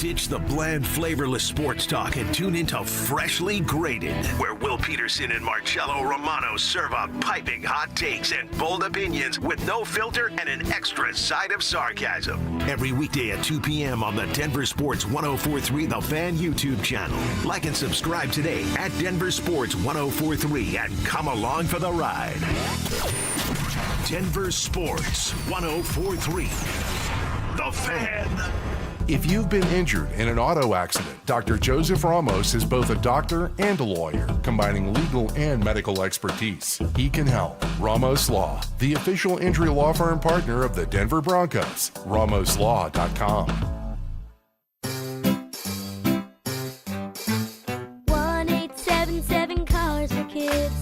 Ditch the bland, flavorless sports talk and tune into Freshly Grated, where Will Peterson and Marcello Romano serve up piping hot takes and bold opinions with no filter and an extra side of sarcasm. Every weekday at 2 p.m. on the Denver Sports 104.3 The Fan YouTube channel. Like and subscribe today at Denver Sports 104.3 and come along for the ride. Denver Sports 104.3 The Fan. If you've been injured in an auto accident, Dr. Joseph Ramos is both a doctor and a lawyer, combining legal and medical expertise. He can help. Ramos Law, the official injury law firm partner of the Denver Broncos. RamosLaw.com. 1-877 Cars for Kids.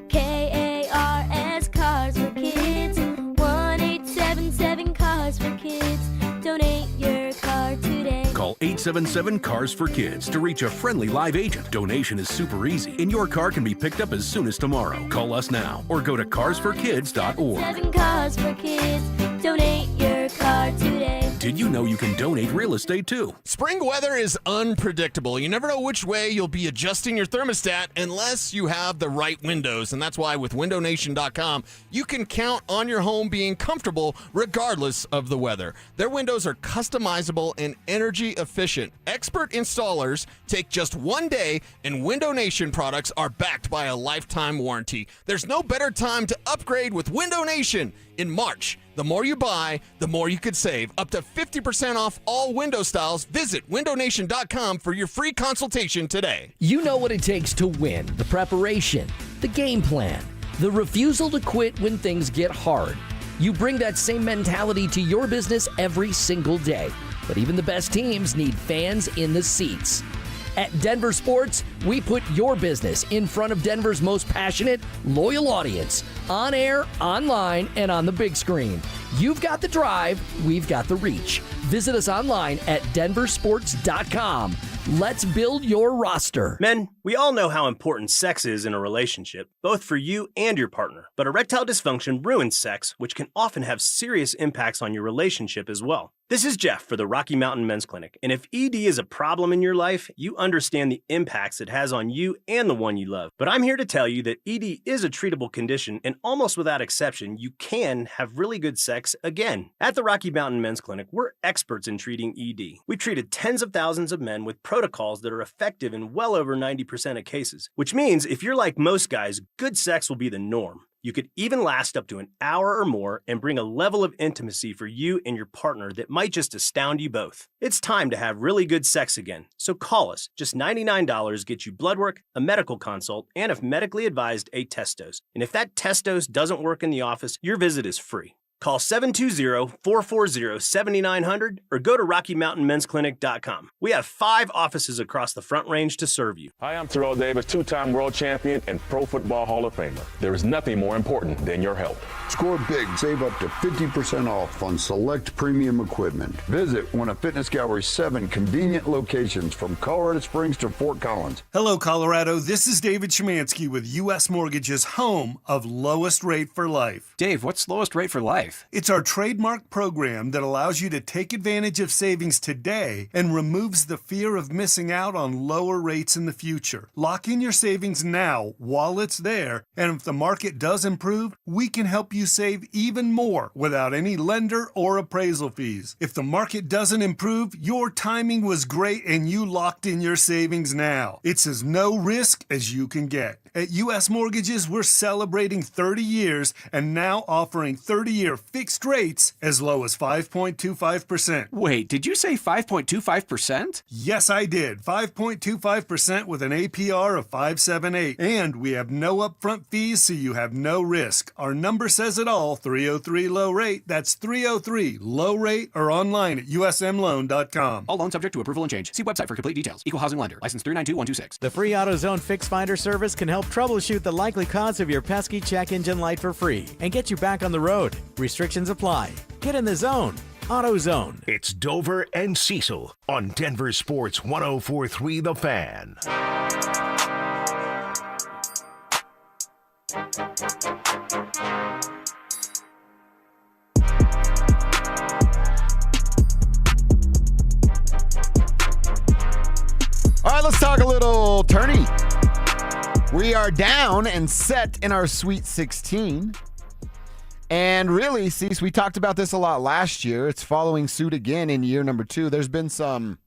KARS Cars for Kids. 1-877 Cars for Kids. Donate your car today. Call 877-CARS for Kids to reach a friendly live agent. Donation is super easy, and your car can be picked up as soon as tomorrow. Call us now or go to carsforkids.org. 7 Cars for Kids. Donate your car today. Did you know you can donate real estate too? Spring weather is unpredictable. You never know which way you'll be adjusting your thermostat unless you have the right windows. And that's why with windownation.com, you can count on your home being comfortable regardless of the weather. Their windows are customizable and energy efficient. Expert installers take just one day, and Window Nation products are backed by a lifetime warranty. There's no better time to upgrade with Window Nation. In March, the more you buy, the more you could save. Up to 50% off all window styles. Visit windownation.com for your free consultation today. You know what it takes to win: the preparation, the game plan, the refusal to quit when things get hard. You bring that same mentality to your business every single day. But even the best teams need fans in the seats. At Denver Sports, we put your business in front of Denver's most passionate, loyal audience, on air, online, and on the big screen. You've got the drive, we've got the reach. Visit us online at DenverSports.com. Let's build your roster. Men, we all know how important sex is in a relationship, both for you and your partner. But erectile dysfunction ruins sex, which can often have serious impacts on your relationship as well. This is Jeff for the Rocky Mountain Men's Clinic, and if ED is a problem in your life, you understand the impacts it has on you and the one you love. But I'm here to tell you that ED is a treatable condition, and almost without exception, you can have really good sex again. At the Rocky Mountain Men's Clinic, we're experts in treating ED. We've treated tens of thousands of men with protocols that are effective in well over 90% of cases, which means if you're like most guys, good sex will be the norm. You could even last up to an hour or more and bring a level of intimacy for you and your partner that might just astound you both. It's time to have really good sex again, so call us. Just $99 gets you blood work, a medical consult, and if medically advised, a test dose. And if that test dose doesn't work in the office, your visit is free. Call 720-440-7900 or go to RockyMountainMen'sClinic.com. We have 5 offices across the Front Range to serve you. Hi, I'm Terrell Davis, 2-time world champion and Pro Football Hall of Famer. There is nothing more important than your health. Score big. Save up to 50% off on select premium equipment. Visit one of Fitness Gallery's 7 convenient locations from Colorado Springs to Fort Collins. Hello, Colorado. This is David Szymanski with U.S. Mortgage's home of Lowest Rate for Life. Dave, what's Lowest Rate for Life? It's our trademark program that allows you to take advantage of savings today and removes the fear of missing out on lower rates in the future. Lock in your savings now while it's there, and if the market does improve, we can help you save even more without any lender or appraisal fees. If the market doesn't improve, your timing was great and you locked in your savings now. It's as no risk as you can get. At U.S. Mortgages, we're celebrating 30 years and now offering 30-year fixed rates as low as 5.25%. Wait, did you say 5.25%? Yes, I did. 5.25% with an APR of 5.78. And we have no upfront fees, so you have no risk. Our number says it all, 303 low rate. That's 303 low rate or online at usmloan.com. All loans subject to approval and change. See website for complete details. Equal housing lender. License 392126. The free AutoZone Fix Finder service can help troubleshoot the likely cause of your pesky check engine light for free and get you back on the road. Restrictions apply. Get in the zone. AutoZone. It's Dover and Cecil on Denver Sports 104.3 The Fan. let's talk a little tourney. We are down and set in our Sweet 16. And really, Cece, we talked about this a lot last year. It's following suit again in year number 2. There's been some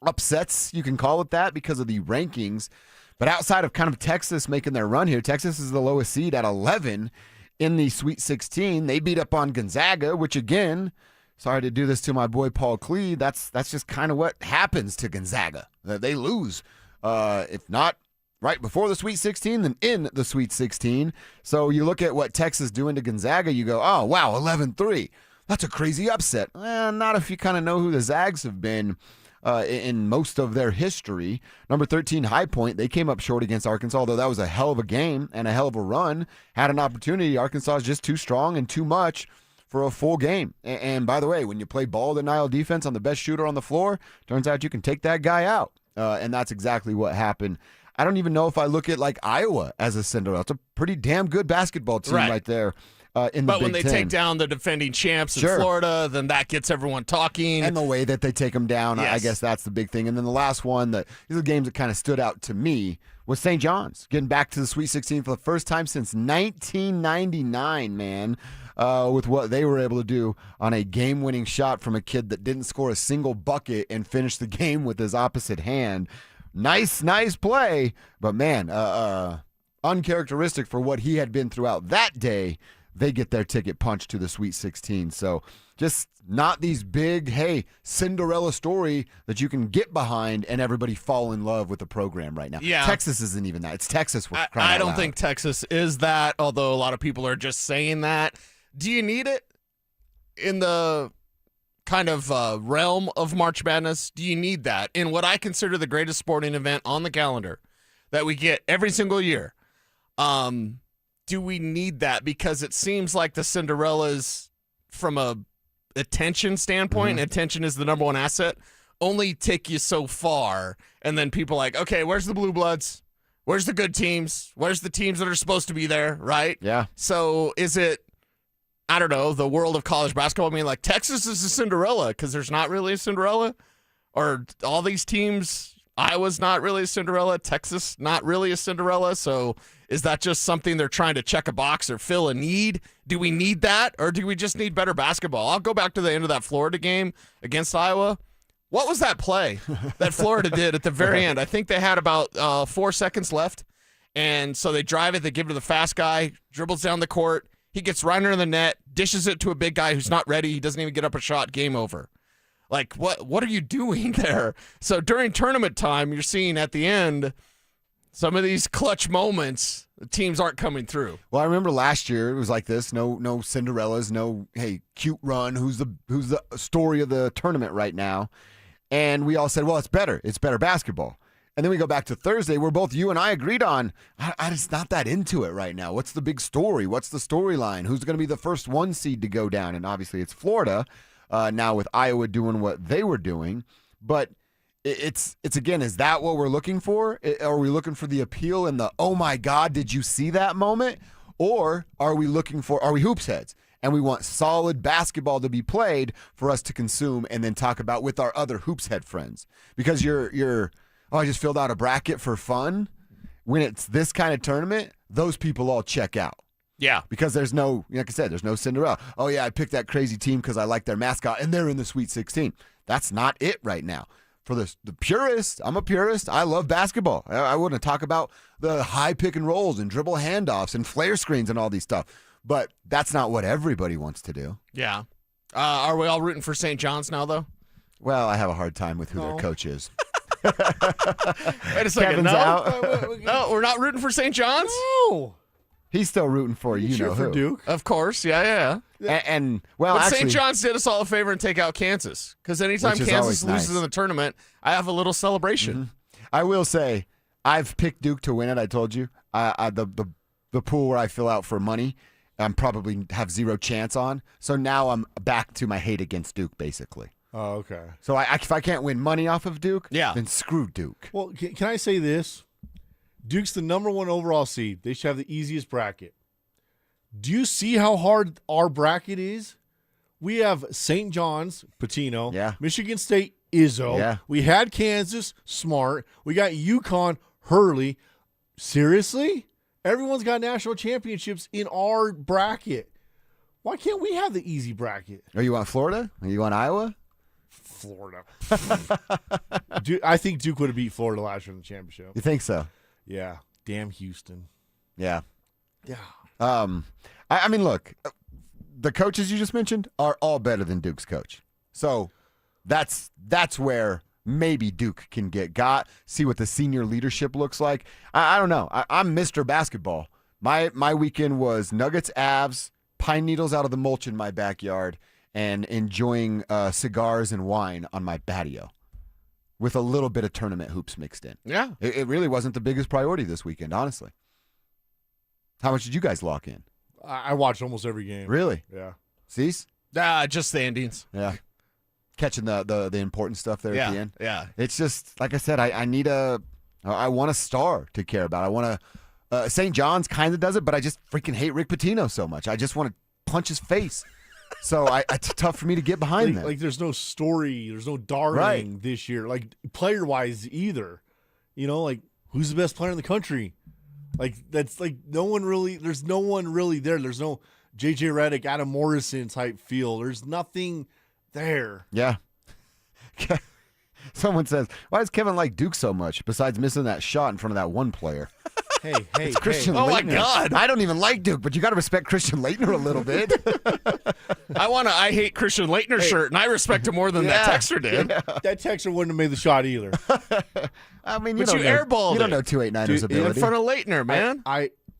upsets, you can call it that, because of the rankings. But outside of kind of Texas making their run here, Texas is the lowest seed at 11 in the Sweet 16. They beat up on Gonzaga, which again, sorry to do this to my boy Paul Clee, that's just kind of what happens to Gonzaga. They lose, if not right before the Sweet 16, then in the Sweet 16. So you look at what Texas doing to Gonzaga, you go, oh, wow, 11-3. That's a crazy upset. Not if you kind of know who the Zags have been in most of their history. Number 13, High Point, they came up short against Arkansas, although that was a hell of a game and a hell of a run. Had an opportunity. Arkansas is just too strong and too much for a full game. And by the way, when you play ball denial defense on the best shooter on the floor, turns out you can take that guy out. And that's exactly what happened. I don't even know if I look at like Iowa as a Cinderella. It's a pretty damn good basketball team right there in the Big Ten. But when they take down the defending champs in Florida, then that gets everyone talking. And the way that they take them down, Yes. I guess that's the big thing. And then the last one, these are the games that kind of stood out to me, was St. John's. Getting back to the Sweet 16 for the first time since 1999, man, with what they were able to do on a game-winning shot from a kid that didn't score a single bucket and finished the game with his opposite hand. Nice play, but man, uncharacteristic for what he had been throughout that day. They get their ticket punched to the Sweet 16. So just not these big, hey, Cinderella story that you can get behind and everybody fall in love with the program right now. Yeah. Texas isn't even that. It's Texas. I don't think Texas is that, although a lot of people are just saying that. Do you need it in the kind of realm of March Madness? Do you need that in what I consider the greatest sporting event on the calendar that we get every single year? Do we need that? Because it seems like the Cinderellas, from a attention standpoint, attention is the number one asset, only take you so far. And then people are like, okay, where's the Blue Bloods? Where's the good teams? Where's the teams that are supposed to be there, right? Yeah. So is it, I don't know, the world of college basketball? I mean, like, Texas is a Cinderella because there's not really a Cinderella? Or all these teams, Iowa's not really a Cinderella, Texas not really a Cinderella, so is that just something they're trying to check a box or fill a need? Do we need that, or do we just need better basketball? I'll go back to the end of that Florida game against Iowa. What was that play that Florida did at the very end? I think they had about 4 seconds left, and so they drive it, they give it to the fast guy, dribbles down the court, he gets right under the net, dishes it to a big guy who's not ready, he doesn't even get up a shot, game over. Like, what are you doing there? So during tournament time, you're seeing at the end some of these clutch moments, the teams aren't coming through. Well, I remember last year it was like this: no Cinderellas, no hey cute run. Who's the story of the tournament right now? And we all said, well, it's better basketball. And then we go back to Thursday, where both you and I agreed on, I'm just not that into it right now. What's the big story? What's the storyline? Who's going to be the first 1 seed to go down? And obviously it's Florida. Now with Iowa doing what they were doing, but it's again, is that what we're looking for? Are we looking for the appeal and the, oh my God, did you see that moment? Or are we hoops heads and we want solid basketball to be played for us to consume and then talk about with our other hoops head friends? Because I just filled out a bracket for fun. When it's this kind of tournament, those people all check out. Yeah. Because there's no, like I said, there's no Cinderella. Oh, yeah, I picked that crazy team because I like their mascot, and they're in the Sweet 16. That's not it right now. For the purist, I'm a purist. I love basketball. I wouldn't talk about the high pick and rolls and dribble handoffs and flare screens and all these stuff. But that's not what everybody wants to do. Yeah. Are we all rooting for St. John's now, though? Well, I have a hard time with who their coach is. Wait a second. Kevin's out. No, we're not rooting for St. John's? No. He's still rooting for you know for who. Duke. Of course, yeah. And well, but actually, St. John's did us all a favor and take out Kansas. Because anytime Which is Kansas always loses nice. in the tournament, I have a little celebration. I will say, I've picked Duke to win it. I told you. The pool where I fill out for money, I'm probably have zero chance on. So now I'm back to my hate against Duke, basically. Oh, okay. So if I can't win money off of Duke, yeah, then screw Duke. Well, can I say this? Duke's the number 1 overall seed. They should have the easiest bracket. Do you see how hard our bracket is? We have St. John's, Patino, Michigan State, Izzo. Yeah. We had Kansas, Smart. We got UConn, Hurley. Seriously? Everyone's got national championships in our bracket. Why can't we have the easy bracket? Are you on Florida? Are you on Iowa? Florida. I think Duke would have beat Florida last year in the championship. You think so? Yeah. Damn Houston. Yeah. Yeah. I mean, look, the coaches you just mentioned are all better than Duke's coach. So that's where maybe Duke can see what the senior leadership looks like. I don't know. I'm Mr. Basketball. My weekend was Nuggets, Avs, pine needles out of the mulch in my backyard, and enjoying cigars and wine on my patio with a little bit of tournament hoops mixed in. Yeah. It really wasn't the biggest priority this weekend, honestly. How much did you guys lock in? I watched almost every game. Really? Yeah. Cease? Just standings. Yeah. Catching the important stuff there at the end. Yeah. It's just, like I said, I want a star to care about. I want to St. John's kind of does it, but I just freaking hate Rick Pitino so much. I just want to punch his face. So it's tough for me to get behind them. Like there's no story, there's no darling this year, like player-wise either. You know, like who's the best player in the country? Like that's like there's no one really there. There's no J.J. Redick, Adam Morrison type feel. There's nothing there. Yeah. Someone says, why does Kevin like Duke so much besides missing that shot in front of that one player? Hey, it's Christian Oh, Laettner. my God. I don't even like Duke, but you got to respect Christian Laettner a little bit. I hate Christian Laettner shirt, and I respect him more than that texter did. Yeah. That texter wouldn't have made the shot either. I mean, you airballed You don't know 289ers ability. in front of Laettner, man.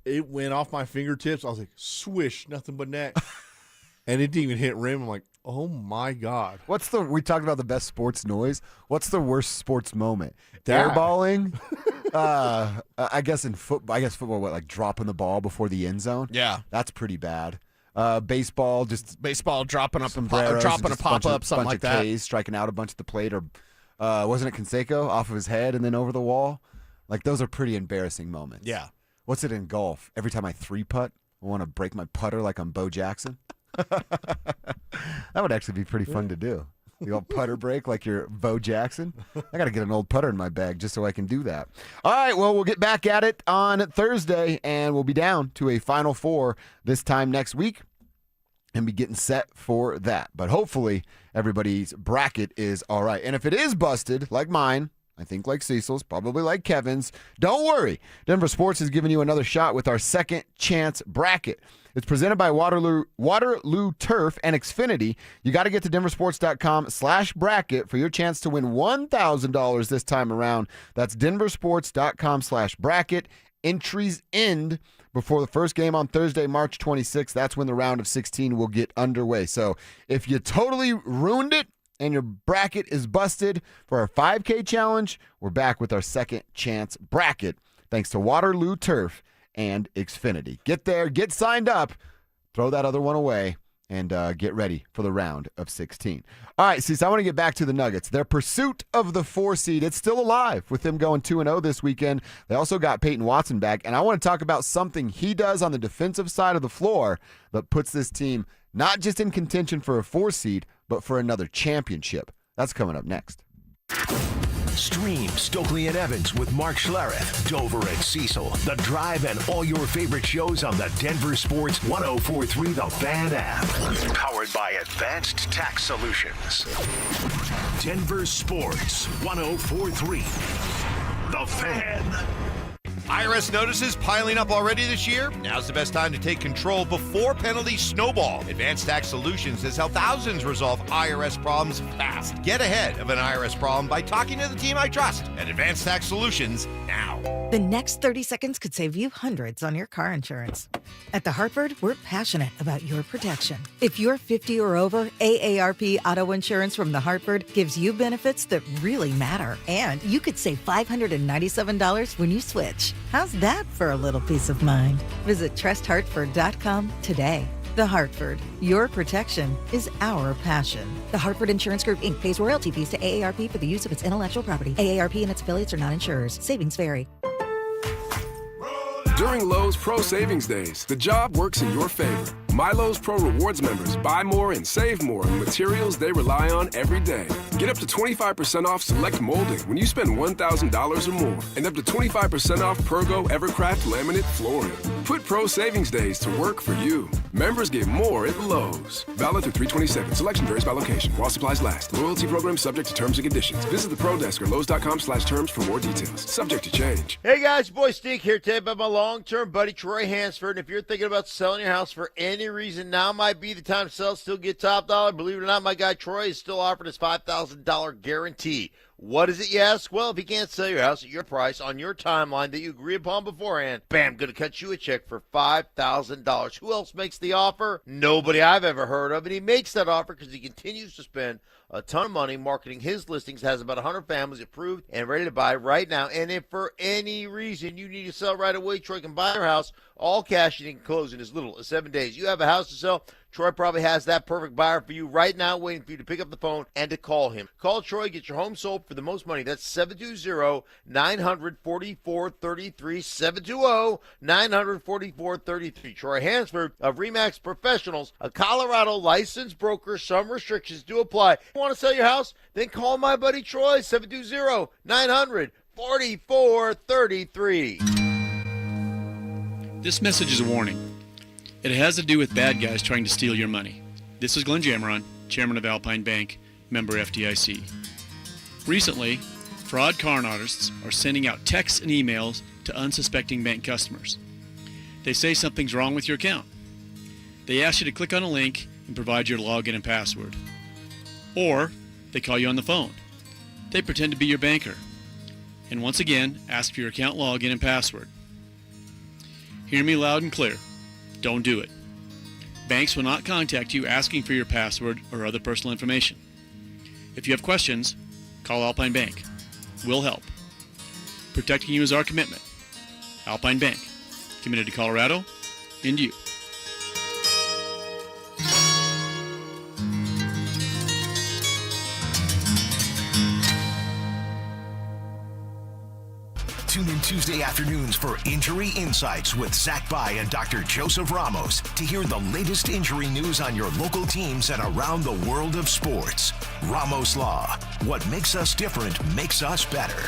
It went off my fingertips. I was like, swish, nothing but net. And it didn't even hit rim. I'm like, oh my God. We talked about the best sports noise. What's the worst sports moment? That. Airballing? I guess football, like dropping the ball before the end zone? Yeah. That's pretty bad. Baseball dropping up sombreros, dropping a pop up, something like that. K's, striking out a bunch at the plate, or wasn't it Canseco off of his head and then over the wall? Like those are pretty embarrassing moments. Yeah. What's it in golf? Every time I 3-putt, I want to break my putter like I'm Bo Jackson. That would actually be pretty fun to do. The old putter break like you're Bo Jackson. I got to get an old putter in my bag just so I can do that. All right, well, we'll get back at it on Thursday, and we'll be down to a Final Four this time next week and be getting set for that. But hopefully everybody's bracket is all right. And if it is busted, like mine, I think like Cecil's, probably like Kevin's, don't worry. Denver Sports is giving you another shot with our second chance bracket. It's presented by Waterloo Turf and Xfinity. You got to get to denversports.com/bracket for your chance to win $1,000 this time around. That's denversports.com/bracket. Entries end before the first game on Thursday, March 26th. That's when the round of 16 will get underway. So if you totally ruined it and your bracket is busted for our 5K challenge, we're back with our second chance bracket thanks to Waterloo Turf and Xfinity. Get there, get signed up, throw that other one away, and get ready for the round of 16. All right, Cecil, I want to get back to the Nuggets. Their pursuit of the 4 seed, it's still alive with them going 2-0 this weekend. They also got Payton Watson back, and I want to talk about something he does on the defensive side of the floor that puts this team not just in contention for a 4 seed, but for another championship. That's coming up next. Stream Stokely and Evans with Mark Schlereth, Dover and Cecil, The Drive, and all your favorite shows on the Denver Sports 104.3 The Fan app. Powered by Advanced Tax Solutions. Denver Sports 104.3 The Fan. IRS notices piling up already this year? Now's the best time to take control before penalties snowball. Advanced Tax Solutions has helped thousands resolve IRS problems fast. Get ahead of an IRS problem by talking to the team I trust at Advanced Tax Solutions now. The next 30 seconds could save you hundreds on your car insurance. At The Hartford, we're passionate about your protection. If you're 50 or over, AARP Auto Insurance from The Hartford gives you benefits that really matter. And you could save $597 when you switch. How's that for a little peace of mind? Visit trusthartford.com today. The Hartford, your protection is our passion. The Hartford Insurance Group, Inc. pays royalty fees to AARP for the use of its intellectual property. AARP and its affiliates are not insurers. Savings vary. During Lowe's Pro Savings Days, the job works in your favor. Milo's Pro Rewards members buy more and save more on materials they rely on every day. Get up to 25% off select molding when you spend $1,000 or more, and up to 25% off Pergo Evercraft laminate flooring. Put Pro Savings Days to work for you. Members get more at Lowe's. Valid through 3/27. Selection varies by location. While supplies last. Loyalty program subject to terms and conditions. Visit the Pro Desk or Lowes.com/terms for more details. Subject to change. Hey guys, your boy Steve here today about my long-term buddy Troy Hansford. And if you're thinking about selling your house for any reason, now might be the time to sell, still get top dollar. Believe it or not, my guy Troy is still offering his $5,000 guarantee. What is it, you ask? Well, if he can't sell your house at your price on your timeline that you agree upon beforehand, bam, going to cut you a check for $5,000. Who else makes the offer? Nobody I've ever heard of. And he makes that offer because he continues to spend a ton of money marketing his listings, has about 100 families approved and ready to buy right now. And if for any reason you need to sell right away, Troy can buy your house, all cash, and he can close in as little as 7 days. You have a house to sell, Troy probably has that perfect buyer for you right now, waiting for you to pick up the phone and to call him. Call Troy, get your home sold for the most money. That's 720-900-4433, 720-900-4433. Troy Hansford of RE/MAX Professionals, a Colorado licensed broker. Some restrictions do apply. Want to sell your house? Then call my buddy Troy, 720-900-4433. This message is a warning. It has to do with bad guys trying to steal your money. This is Glenn Jameron, chairman of Alpine Bank, member FDIC. Recently, fraud con artists are sending out texts and emails to unsuspecting bank customers. They say something's wrong with your account. They ask you to click on a link and provide your login and password. Or they call you on the phone. They pretend to be your banker. And once again, ask for your account login and password. Hear me loud and clear. Don't do it. Banks will not contact you asking for your password or other personal information. If you have questions, call Alpine Bank. We'll help. Protecting you is our commitment. Alpine Bank, committed to Colorado and you. Tune in Tuesday afternoons for Injury Insights with Zach Bai and Dr. Joseph Ramos to hear the latest injury news on your local teams and around the world of sports. Ramos Law. What makes us different makes us better.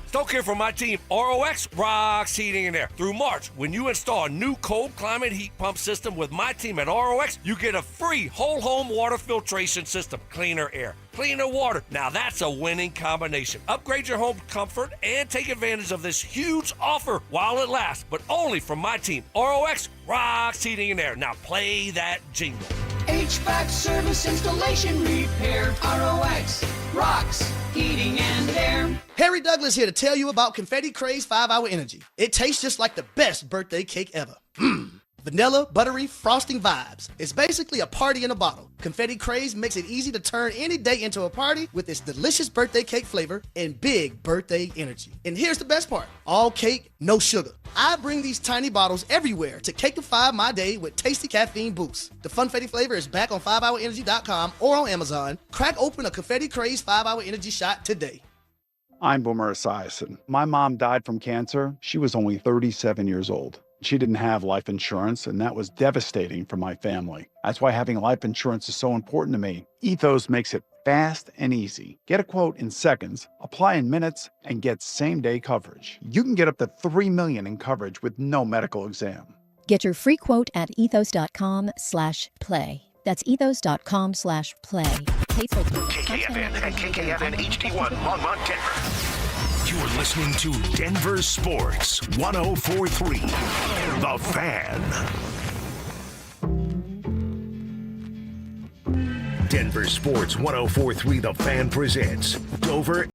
Stoke here for my team, ROX Rocks Heating and Air. Through March, when you install a new cold climate heat pump system with my team at ROX, you get a free whole home water filtration system. Cleaner air, cleaner water. Now that's a winning combination. Upgrade your home comfort and take advantage of this huge offer while it lasts, but only from my team, ROX Rocks Heating and Air. Now play that jingle. HVAC service, installation, repair. ROX Rocks Heating and Air. Harry Douglas here to tell you about Confetti Craze 5-Hour Energy. It tastes just like the best birthday cake ever. Vanilla, buttery, frosting vibes. It's basically a party in a bottle. Confetti Craze makes it easy to turn any day into a party with its delicious birthday cake flavor and big birthday energy. And here's the best part. All cake, no sugar. I bring these tiny bottles everywhere to cakeify my day with tasty caffeine boosts. The Funfetti flavor is back on 5hourenergy.com or on Amazon. Crack open a Confetti Craze 5-Hour Energy shot today. I'm Boomer Esiason. My mom died from cancer. She was only 37 years old. She didn't have life insurance, and that was devastating for my family. That's why having life insurance is so important to me. Ethos makes it fast and easy. Get a quote in seconds, apply in minutes, and get same-day coverage. You can get up to $3 million in coverage with no medical exam. Get your free quote at ethos.com/play. That's ethos.com/play. KKFN and KKFN HD1 Longmont, Denver. You're listening to Denver Sports 104.3 The Fan. Denver Sports 104.3 The Fan presents Dover.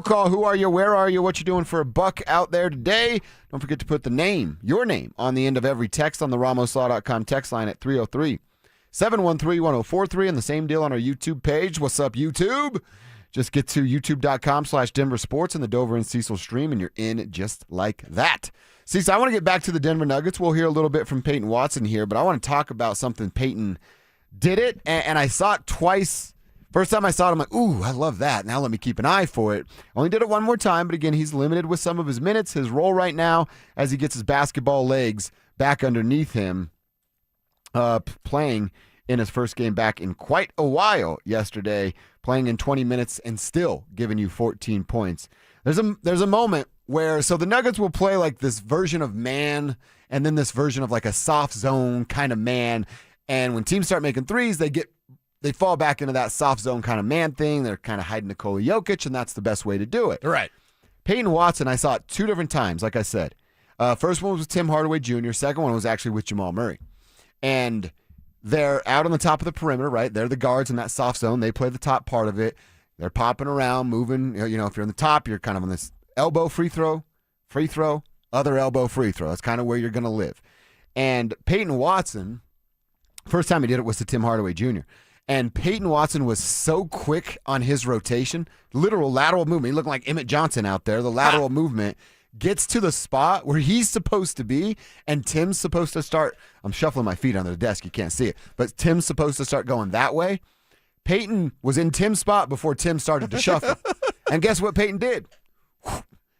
Call. Who are you? Where are you? What you doing for a buck out there today? Don't forget to put the name, your name, on the end of every text on the RamosLaw.com text line at 713-1043, and the same deal on our YouTube page. What's up, YouTube? Just get to youtube.com/DenverSports and the Dover and Cecil stream, and you're in just like that. Cecil, I want to get back to the Denver Nuggets. We'll hear a little bit from Payton Watson here, but I want to talk about something Payton did it, and I saw it twice. First time I saw it, I'm like, ooh, I love that. Now let me keep an eye for it. Only did it one more time, but again, he's limited with some of his minutes. His role right now, as he gets his basketball legs back underneath him, playing in his first game back in quite a while yesterday, playing in 20 minutes and still giving you 14 points. There's a moment where, so the Nuggets will play like this version of man and then this version of like a soft zone kind of man. And when teams start making threes, they fall back into that soft zone kind of man thing. They're kind of hiding Nikola Jokic, and that's the best way to do it. Right. Payton Watson, I saw it 2 different times, like I said. First one was with Tim Hardaway Jr., second one was actually with Jamal Murray. And they're out on the top of the perimeter, right? They're the guards in that soft zone. They play the top part of it. They're popping around, moving. If you're on the top, you're kind of on this elbow free throw, other elbow free throw. That's kind of where you're going to live. And Payton Watson, first time he did it was to Tim Hardaway Jr. And Payton Watson was so quick on his rotation, literal lateral movement. He looked like Emmett Johnson out there. The lateral movement gets to the spot where he's supposed to be, and Tim's supposed to start. I'm shuffling my feet under the desk. You can't see it. But Tim's supposed to start going that way. Payton was in Tim's spot before Tim started to shuffle. And guess what Payton did?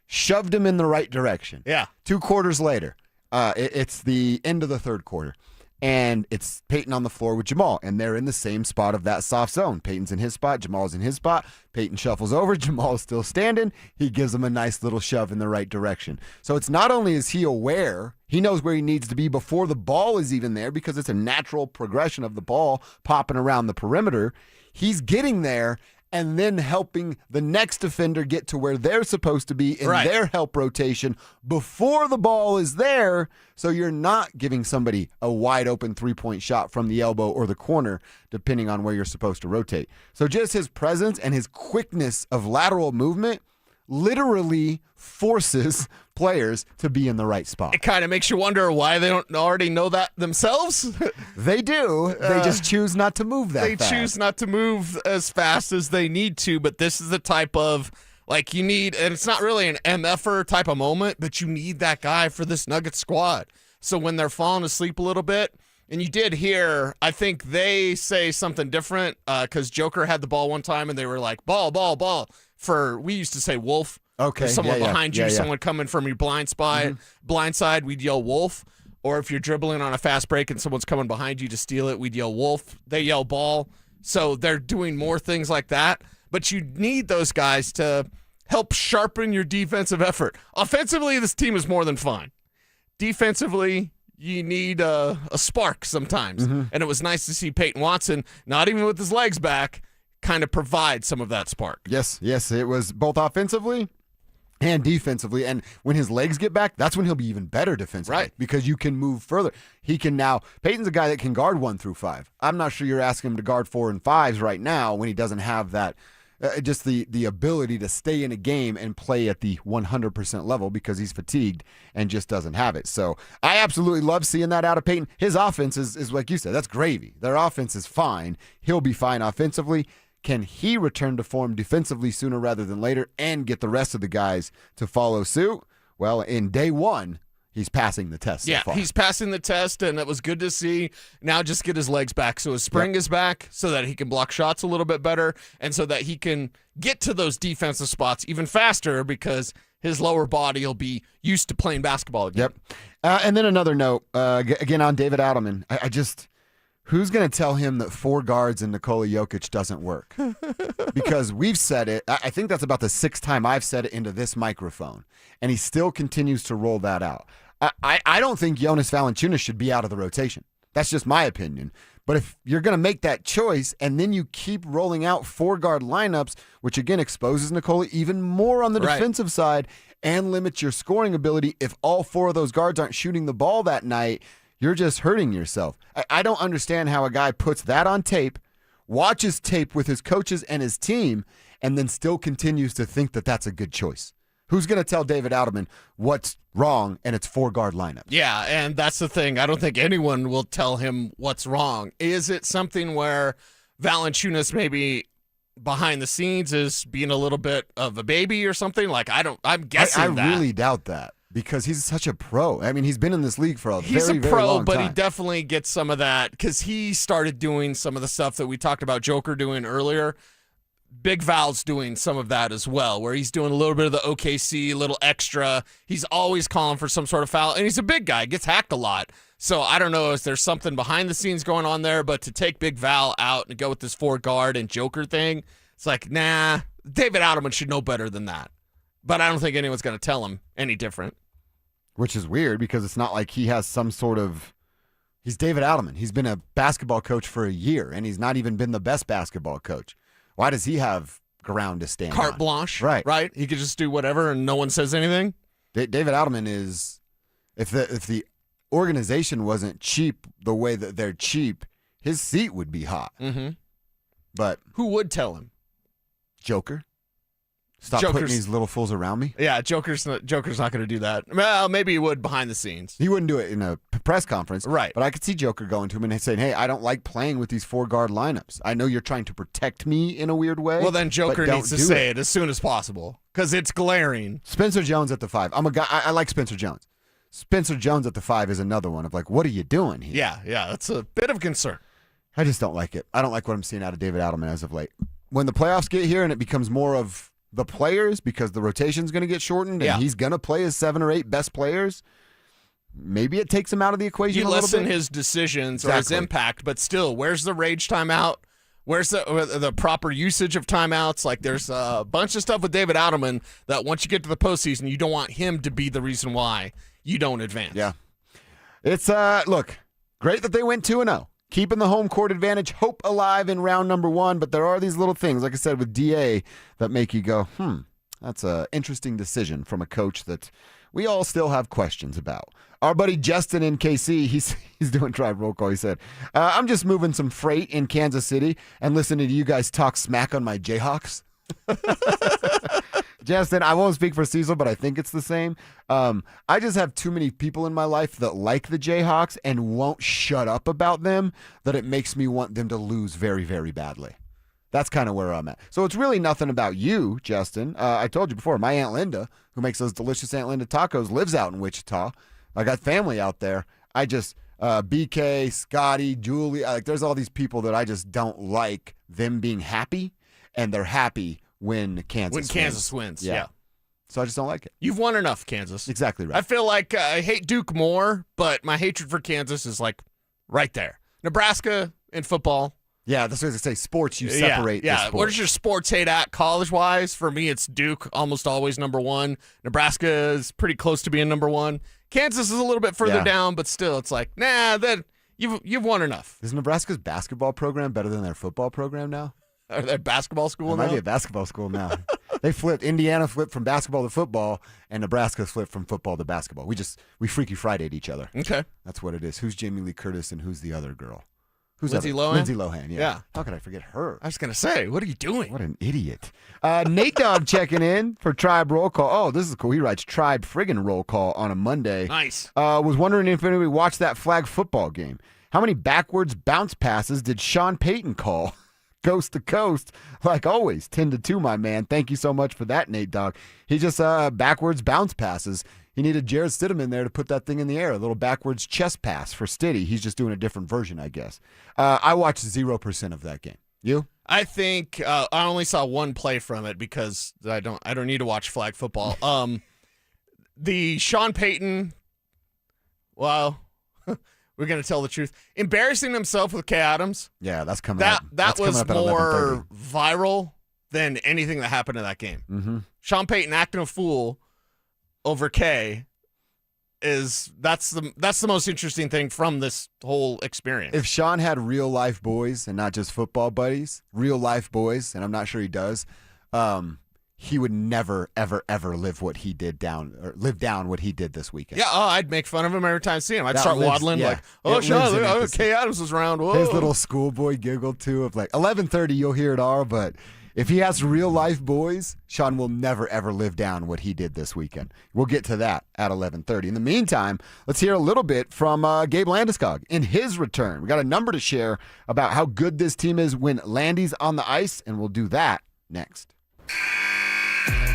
Shoved him in the right direction. Yeah. 2 quarters later, it's the end of the third quarter. And it's Payton on the floor with Jamal, and they're in the same spot of that soft zone. Payton's in his spot, Jamal's in his spot. Payton shuffles over, Jamal's still standing. He gives him a nice little shove in the right direction. So it's not only is he aware, he knows where he needs to be before the ball is even there because it's a natural progression of the ball popping around the perimeter. He's getting there and then helping the next defender get to where they're supposed to be in their help rotation before the ball is there, so you're not giving somebody a wide open three-point shot from the elbow or the corner, depending on where you're supposed to rotate. So just his presence and his quickness of lateral movement literally forces players to be in the right spot. It kind of makes you wonder why they don't already know that themselves. They do. They just choose not to move that fast. They choose not to move as fast as they need to, but this is the type of, like, you need, and it's not really an MFer type of moment, but you need that guy for this Nuggets squad. So when they're falling asleep a little bit, and you did hear, I think they say something different because Joker had the ball one time and they were like, ball, ball, ball. We used to say wolf. Okay. Someone behind you, someone coming from your blind side, we'd yell wolf. Or if you're dribbling on a fast break and someone's coming behind you to steal it, we'd yell wolf. They yell ball. So they're doing more things like that. But you need those guys to help sharpen your defensive effort. Offensively, this team is more than fine. Defensively, you need a spark sometimes. And it was nice to see Payton Watson, not even with his legs back, kind of provide some of that spark. Yes, it was both offensively and defensively. And when his legs get back, that's when he'll be even better defensively. Right. Because you can move further. He can now, Payton's a guy that can guard 1 through 5. I'm not sure you're asking him to guard 4 and 5s right now when he doesn't have that, just the ability to stay in a game and play at the 100% level because he's fatigued and just doesn't have it. So I absolutely love seeing that out of Payton. His offense is like you said, that's gravy. Their offense is fine. He'll be fine offensively. Can he return to form defensively sooner rather than later and get the rest of the guys to follow suit? Well, in day 1, he's passing the test so far. He's passing the test, and it was good to see. Now just get his legs back so his spring is back so that he can block shots a little bit better and so that he can get to those defensive spots even faster because his lower body will be used to playing basketball again. And then another note, again on David Adelman, I just... Who's going to tell him that 4 guards and Nikola Jokic doesn't work? Because we've said it. I think that's about the 6th time I've said it into this microphone, and he still continues to roll that out. I don't think Jonas Valanciunas should be out of the rotation. That's just my opinion. But if you're going to make that choice and then you keep rolling out 4-guard lineups, which again exposes Nikola even more on the defensive side and limits your scoring ability, if all 4 of those guards aren't shooting the ball that night, you're just hurting yourself. I don't understand how a guy puts that on tape, watches tape with his coaches and his team, and then still continues to think that that's a good choice. Who's going to tell David Adelman what's wrong and it's 4-guard lineup? Yeah, and that's the thing. I don't think anyone will tell him what's wrong. Is it something where Valanciunas maybe behind the scenes is being a little bit of a baby or something? Like, I'm guessing I that. really doubt that because he's such a pro. I mean, he's been in this league for He's very, a very pro, long but time. he definitely gets some of that because he started doing some of the stuff that we talked about Joker doing earlier. Big Val's doing some of that as well, where he's doing a little bit of the OKC, a little extra. He's always calling for some sort of foul, and he's a big guy, gets hacked a lot. So I don't know if there's something behind the scenes going on there, but to take Big Val out and go with this 4-guard and Joker thing, it's like, nah, David Adelman should know better than that. But I don't think anyone's going to tell him any different. Which is weird because it's not like he has some sort of... He's David Adelman. He's been a basketball coach for a year, and he's not even been the best basketball coach. Why does he have ground to stand Carte on? blanche, Right. He could just do whatever and no one says anything. David Adelman is... If the organization wasn't cheap the way that they're cheap, his seat would be hot. Mm-hmm. But... Who would tell him? Joker. Stop putting these little fools around me. Yeah, Joker's not going to do that. Well, maybe he would behind the scenes. He wouldn't do it in a press conference. Right. But I could see Joker going to him and saying, hey, I don't like playing with these 4-guard lineups. I know you're trying to protect me in a weird way. Well, then Joker but needs to don't do say it as soon as possible because it's glaring. Spencer Jones at the 5. I'm a guy. I like Spencer Jones. Spencer Jones at the 5 is another one of like, what are you doing here? Yeah, that's a bit of concern. I just don't like it. I don't like what I'm seeing out of David Adelman as of late. When the playoffs get here and it becomes more of the players because the rotation's going to get shortened and he's going to play his 7 or 8 best players, maybe it takes him out of the equation You a little lessen bit. his decisions or his impact, but still, where's the rage timeout? Where's the proper usage of timeouts? Like, there's a bunch of stuff with David Adelman that once you get to the postseason, you don't want him to be the reason why you don't advance. Yeah. It's, look, great that they went 2-0. Keeping the home court advantage, hope alive in round number 1, but there are these little things, like I said, with DA that make you go, that's an interesting decision from a coach that we all still have questions about. Our buddy Justin in KC, he's doing Tribe Roll Call. He said, I'm just moving some freight in Kansas City and listening to you guys talk smack on my Jayhawks. Justin, I won't speak for Cecil, but I think it's the same. I just have too many people in my life that like the Jayhawks and won't shut up about them that it makes me want them to lose very, very badly. That's kind of where I'm at. So it's really nothing about you, Justin. I told you before, my Aunt Linda, who makes those delicious Aunt Linda tacos, lives out in Wichita. I got family out there. I just, BK, Scotty, Julie, there's all these people that I just don't like them being happy, and they're happy when Kansas wins. Yeah. So I just don't like it. You've won enough, Kansas. Exactly right. I feel like I hate Duke more, but my hatred for Kansas is like right there. Nebraska in football. Yeah, that's what I was going to say. Sports, you separate the sports. Where's your sports hate at college-wise? For me, it's Duke, almost always number 1. Nebraska is pretty close to being number 1. Kansas is a little bit further down, but still, it's like, nah, then you've won enough. Is Nebraska's basketball program better than their football program now? Are they a basketball school It now? might be a basketball school now. They flipped. Indiana flipped from basketball to football, and Nebraska flipped from football to basketball. We Freaky Friday'd each other. Okay. That's what it is. Who's Jamie Lee Curtis and who's the other girl? Who's Lindsay that? Lohan? Lindsay Lohan, yeah. Yeah. How could I forget her? I was going to say, what are you doing? What an idiot. Nate Dogg checking in for Tribe Roll Call. Oh, this is cool. He writes Tribe friggin' Roll Call on a Monday. Nice. Was wondering if anybody watched that flag football game. How many backwards bounce passes did Sean Payton call? Coast to coast, like always. 10-2, my man. Thank you so much for that, Nate Dogg. He just backwards bounce passes. He needed Jared Stidham in there to put that thing in the air, a little backwards chest pass for Stiddy. He's just doing a different version, I guess. I watched 0% of that game. You? I think I only saw one play from it because I don't need to watch flag football. The Sean Payton, well, we're going to tell the truth. Embarrassing himself with Kay Adams. Yeah, that's coming up. That was coming up at more viral than anything that happened in that game. Mm-hmm. Sean Payton acting a fool over Kay that's the most interesting thing from this whole experience. If Sean had real life boys and not just football buddies, real life boys, and I'm not sure he does, he would never, ever, ever live what he did down what he did this weekend. Yeah, I'd make fun of him every time I see him. I'd That start lives- waddling yeah. like, oh, It Sean, lives in look, his- Kay Adams was around. Whoa. His little schoolboy giggle too of like 11:30. You'll hear it all, but If he has real life boys, Sean will never, ever live down what he did this weekend. We'll get to that at 11:30. In the meantime, let's hear a little bit from Gabe Landeskog in his return. We got a number to share about how good this team is when Landy's on the ice, and we'll do that next.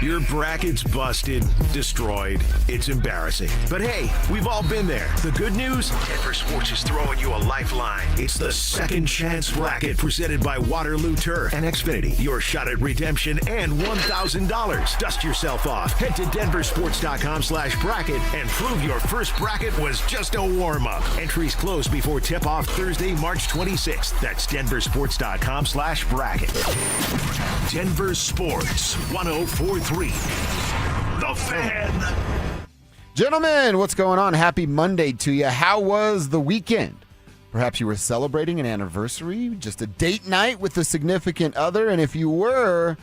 Your bracket's busted, destroyed. It's embarrassing. But hey, we've all been there. The good news? Denver Sports is throwing you a lifeline. It's the Second Chance Bracket presented by Waterloo Turf and Xfinity. Your shot at redemption and $1,000. Dust yourself off. Head to DenverSports.com/bracket and prove your first bracket was just a warm-up. Entries close before tip-off Thursday, March 26th. That's DenverSports.com/bracket. Denver Sports 104.3. The Fan. Gentlemen, what's going on? Happy Monday to you. How was the weekend? Perhaps you were celebrating an anniversary, just a date night with a significant other, and if you we're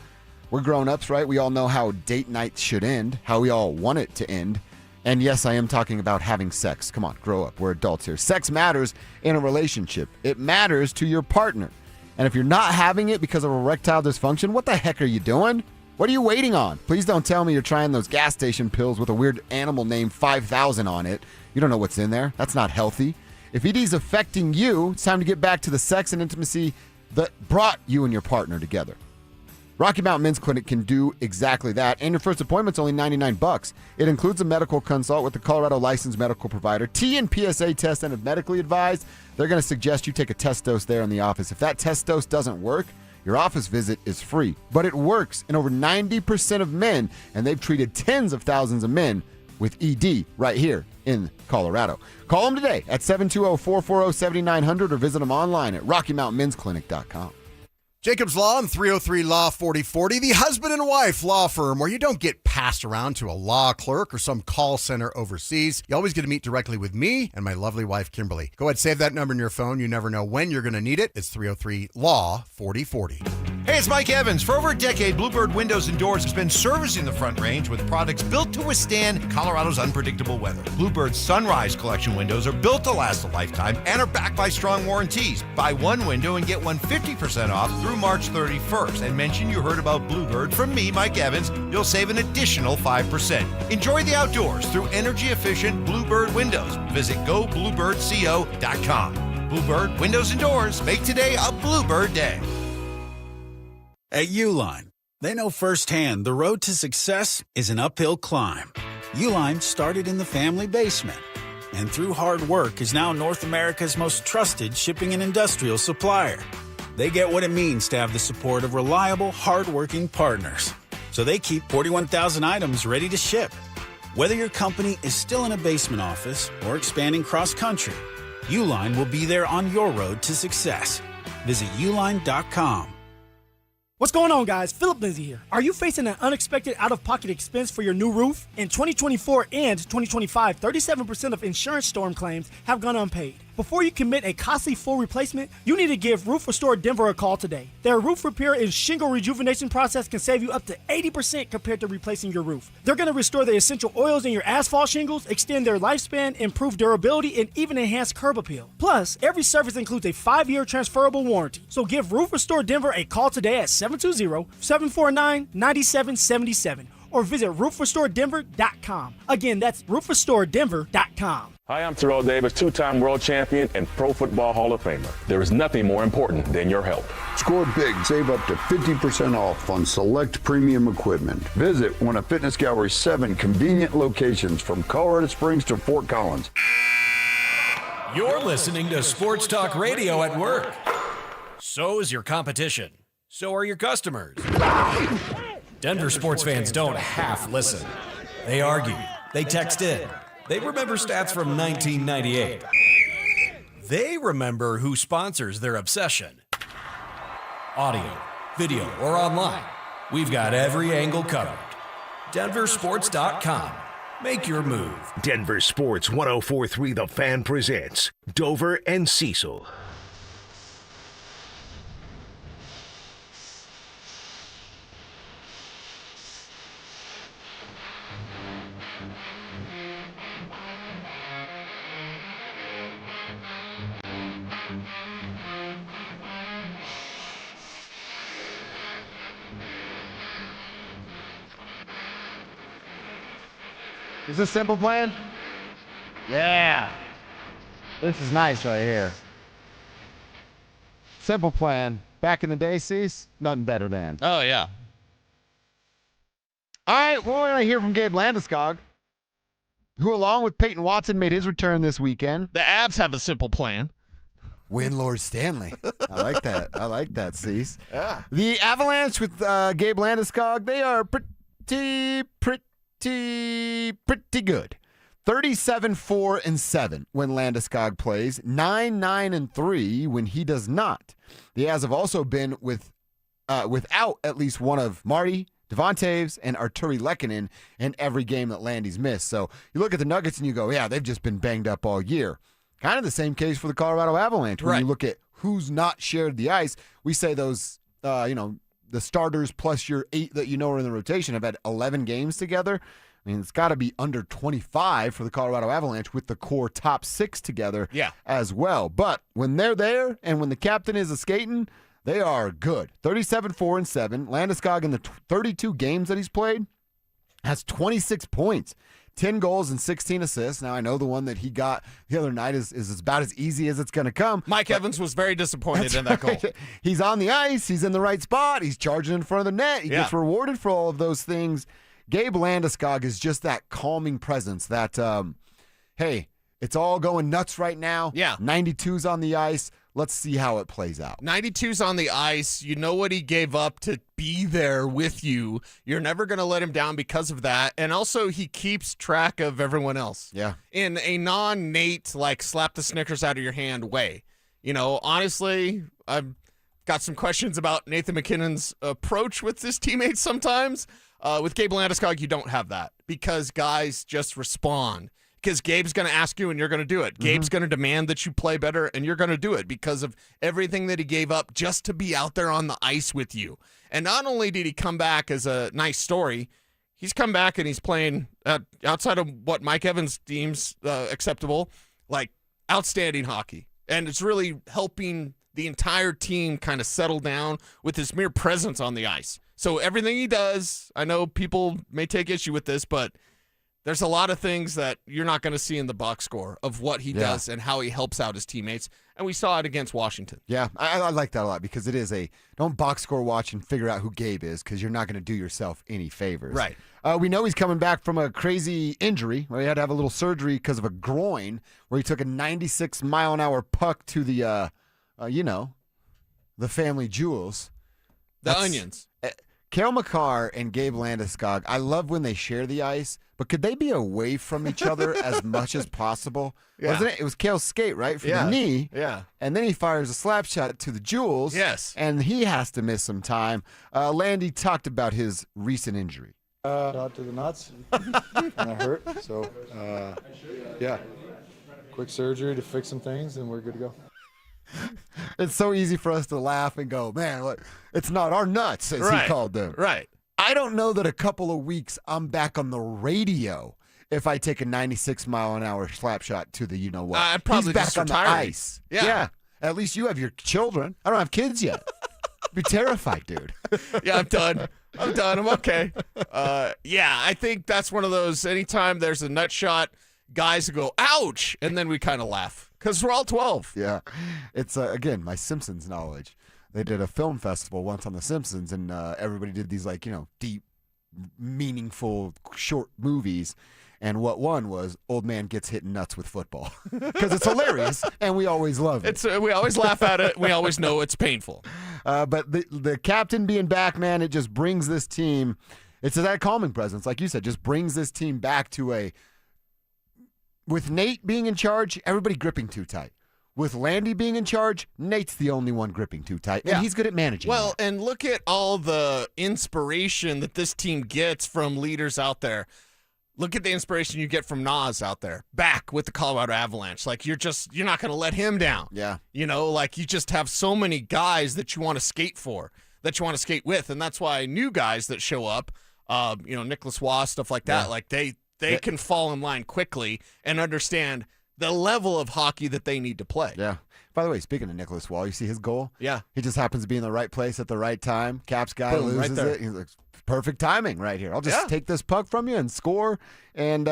grown-ups, right? We all know how date nights should end, how we all want it to end. And yes, I am talking about having sex. Come on, grow up. We're adults here. Sex matters in a relationship. It matters to your partner. And if you're not having it because of erectile dysfunction, what the heck are you doing? What are you waiting on? Please don't tell me you're trying those gas station pills with a weird animal named 5000 on it. You don't know what's in there. That's not healthy. If ED's affecting you, it's time to get back to the sex and intimacy that brought you and your partner together. Rocky Mountain Men's Clinic can do exactly that, and your first appointment's only $99. It includes a medical consult with the Colorado licensed medical provider, T and PSA test, and if medically advised, they're going to suggest you take a test dose there in the office. If that test dose doesn't work, your office visit is free, but it works in over 90% of men, and they've treated tens of thousands of men with ED right here in Colorado. Call them today at 720-440-7900 or visit them online at RockyMountainMen'sClinic.com. Jacob's Law and 303 Law 4040, the husband and wife law firm where you don't get passed around to a law clerk or some call center overseas. You always get to meet directly with me and my lovely wife, Kimberly. Go ahead, save that number in your phone. You never know when you're going to need it. It's 303 Law 4040. Hey, it's Mike Evans. For over a decade, Bluebird Windows and Doors has been servicing the Front Range with products built to withstand Colorado's unpredictable weather. Bluebird's Sunrise Collection windows are built to last a lifetime and are backed by strong warranties. Buy one window and get one 50% off through March 31st. And mention you heard about Bluebird from me, Mike Evans. You'll save an additional 5%. Enjoy the outdoors through energy-efficient Bluebird windows. Visit GoBluebirdCO.com. Bluebird Windows and Doors. Make today a Bluebird day. At Uline, they know firsthand the road to success is an uphill climb. Uline started in the family basement, and through hard work is now North America's most trusted shipping and industrial supplier. They get what it means to have the support of reliable, hard-working partners. So they keep 41,000 items ready to ship. Whether your company is still in a basement office or expanding cross-country, Uline will be there on your road to success. Visit uline.com. What's going on, guys? Philip Lindsay here. Are you facing an unexpected out-of-pocket expense for your new roof? In 2024 and 2025, 37% of insurance storm claims have gone unpaid. Before you commit a costly full replacement, you need to give Roof Restore Denver a call today. Their roof repair and shingle rejuvenation process can save you up to 80% compared to replacing your roof. They're going to restore the essential oils in your asphalt shingles, extend their lifespan, improve durability, and even enhance curb appeal. Plus, every service includes a 5-year transferable warranty. So give Roof Restore Denver a call today at 720-749-9777 or visit roofrestoredenver.com. Again, that's roofrestoredenver.com. Hi, I'm Terrell Davis, two-time world champion and Pro Football Hall of Famer. There is nothing more important than your help. Score big. Save up to 50% off on select premium equipment. Visit one of Fitness Gallery's 7 convenient locations from Colorado Springs to Fort Collins. You're listening to Sports Talk Radio at work. So is your competition. So are your customers. Denver sports fans don't half listen. They argue. They text in. They remember stats from 1998. They remember who sponsors their obsession. Audio, video, or online. We've got every angle covered. DenverSports.com. Make your move. Denver Sports 104.3 The Fan presents Dover and Cecil. Is this Simple Plan? Yeah. This is nice right here. Simple Plan. Back in the day, Cease, nothing better than. Oh, yeah. All right, well, we're going to hear from Gabe Landeskog, who, along with Peyton Watson, made his return this weekend. The Abs have a simple plan. Win Lord Stanley. I like that. I like that, Cease. Yeah. The Avalanche with Gabe Landeskog, they are pretty good. 37-4-7 when Landeskog plays, 9-9-3 when he does not. The Avs have also been without at least one of Marty, Devon Toews, and Arturi Lehkonen in every game that Landy's missed. So you look at the Nuggets and you go, yeah, they've just been banged up all year. Kind of the same case for the Colorado Avalanche. When you look at who's not shared the ice, we say those, the starters plus your 8 that you know are in the rotation have had 11 games together. I mean, it's got to be under 25 for the Colorado Avalanche with the core top 6 together as well. But when they're there and when the captain is skating, they are good. 37-4-7. Landeskog in the 32 games that he's played has 26 points, 10 goals and 16 assists. Now, I know the one that he got the other night is about as easy as it's going to come. Mike Evans was very disappointed in that goal. He's on the ice. He's in the right spot. He's charging in front of the net. He gets rewarded for all of those things. Gabe Landeskog is just that calming presence that, hey, it's all going nuts right now. Yeah. 92's on the ice. Let's see how it plays out. 92's on the ice. You know what he gave up to be there with you. You're never going to let him down because of that. And also, he keeps track of everyone else. Yeah. In a non-Nate, like, slap the Snickers out of your hand way. You know, honestly, I've got some questions about Nathan McKinnon's approach with his teammates sometimes. With Gabe Landeskog, you don't have that because guys just respond. Because Gabe's going to ask you and you're going to do it. Gabe's going to demand that you play better and you're going to do it because of everything that he gave up just to be out there on the ice with you. And not only did he come back as a nice story, he's come back and he's playing outside of what Mike Evans deems acceptable, like outstanding hockey. And it's really helping the entire team kind of settle down with his mere presence on the ice. So everything he does, I know people may take issue with this, but there's a lot of things that you're not going to see in the box score of what he does and how he helps out his teammates. And we saw it against Washington. Yeah, I like that a lot because it is don't box score watch and figure out who Gabe is because you're not going to do yourself any favors. Right. We know he's coming back from a crazy injury where he had to have a little surgery because of a groin where he took a 96-mile-an-hour puck to the, the family jewels. The onions. Cale Makar and Gabe Landeskog, I love when they share the ice, but could they be away from each other as much as possible? Yeah. Wasn't it? It was Cale's skate, right? For the knee. Yeah. And then he fires a slap shot to the jewels. Yes. And he has to miss some time. Landy talked about his recent injury. Shot to the nuts. And it hurt. So, quick surgery to fix some things, and we're good to go. It's so easy for us to laugh and go, man, look, it's not our nuts, as he called them. Right. I don't know that a couple of weeks I'm back on the radio if I take a 96-mile-an-hour slap shot to the you-know-what. I'd probably He's back just on the retire. ice. Yeah. At least you have your children. I don't have kids yet. I'd be terrified, dude. Yeah, I'm done. I'm okay. I think that's one of those, anytime there's a nut shot, guys go, ouch, and then we kind of laugh. Because we're all 12. Yeah. It's, again, my Simpsons knowledge. They did a film festival once on The Simpsons, and everybody did these, deep, meaningful, short movies. And what won was Old Man Gets Hit nuts with football. Because it's hilarious, and we always love it. We always laugh at it. We always know it's painful. But the captain being back, man, it just brings this team, it's that calming presence, like you said, just brings this team back to with Nate being in charge, everybody gripping too tight. With Landy being in charge, Nate's the only one gripping too tight, and he's good at managing. Well, and look at all the inspiration that this team gets from leaders out there. Look at the inspiration you get from Nas out there, back with the Colorado Avalanche. Like, you're not going to let him down. Yeah. You just have so many guys that you want to skate for, that you want to skate with, and that's why new guys that show up, Nicholas Waugh, stuff like that, like they can fall in line quickly and understand the level of hockey that they need to play. Yeah. By the way, speaking of Nicholas Waugh, you see his goal? Yeah. He just happens to be in the right place at the right time. Caps guy loses it. He's like, perfect timing right here. I'll just take this puck from you and score. And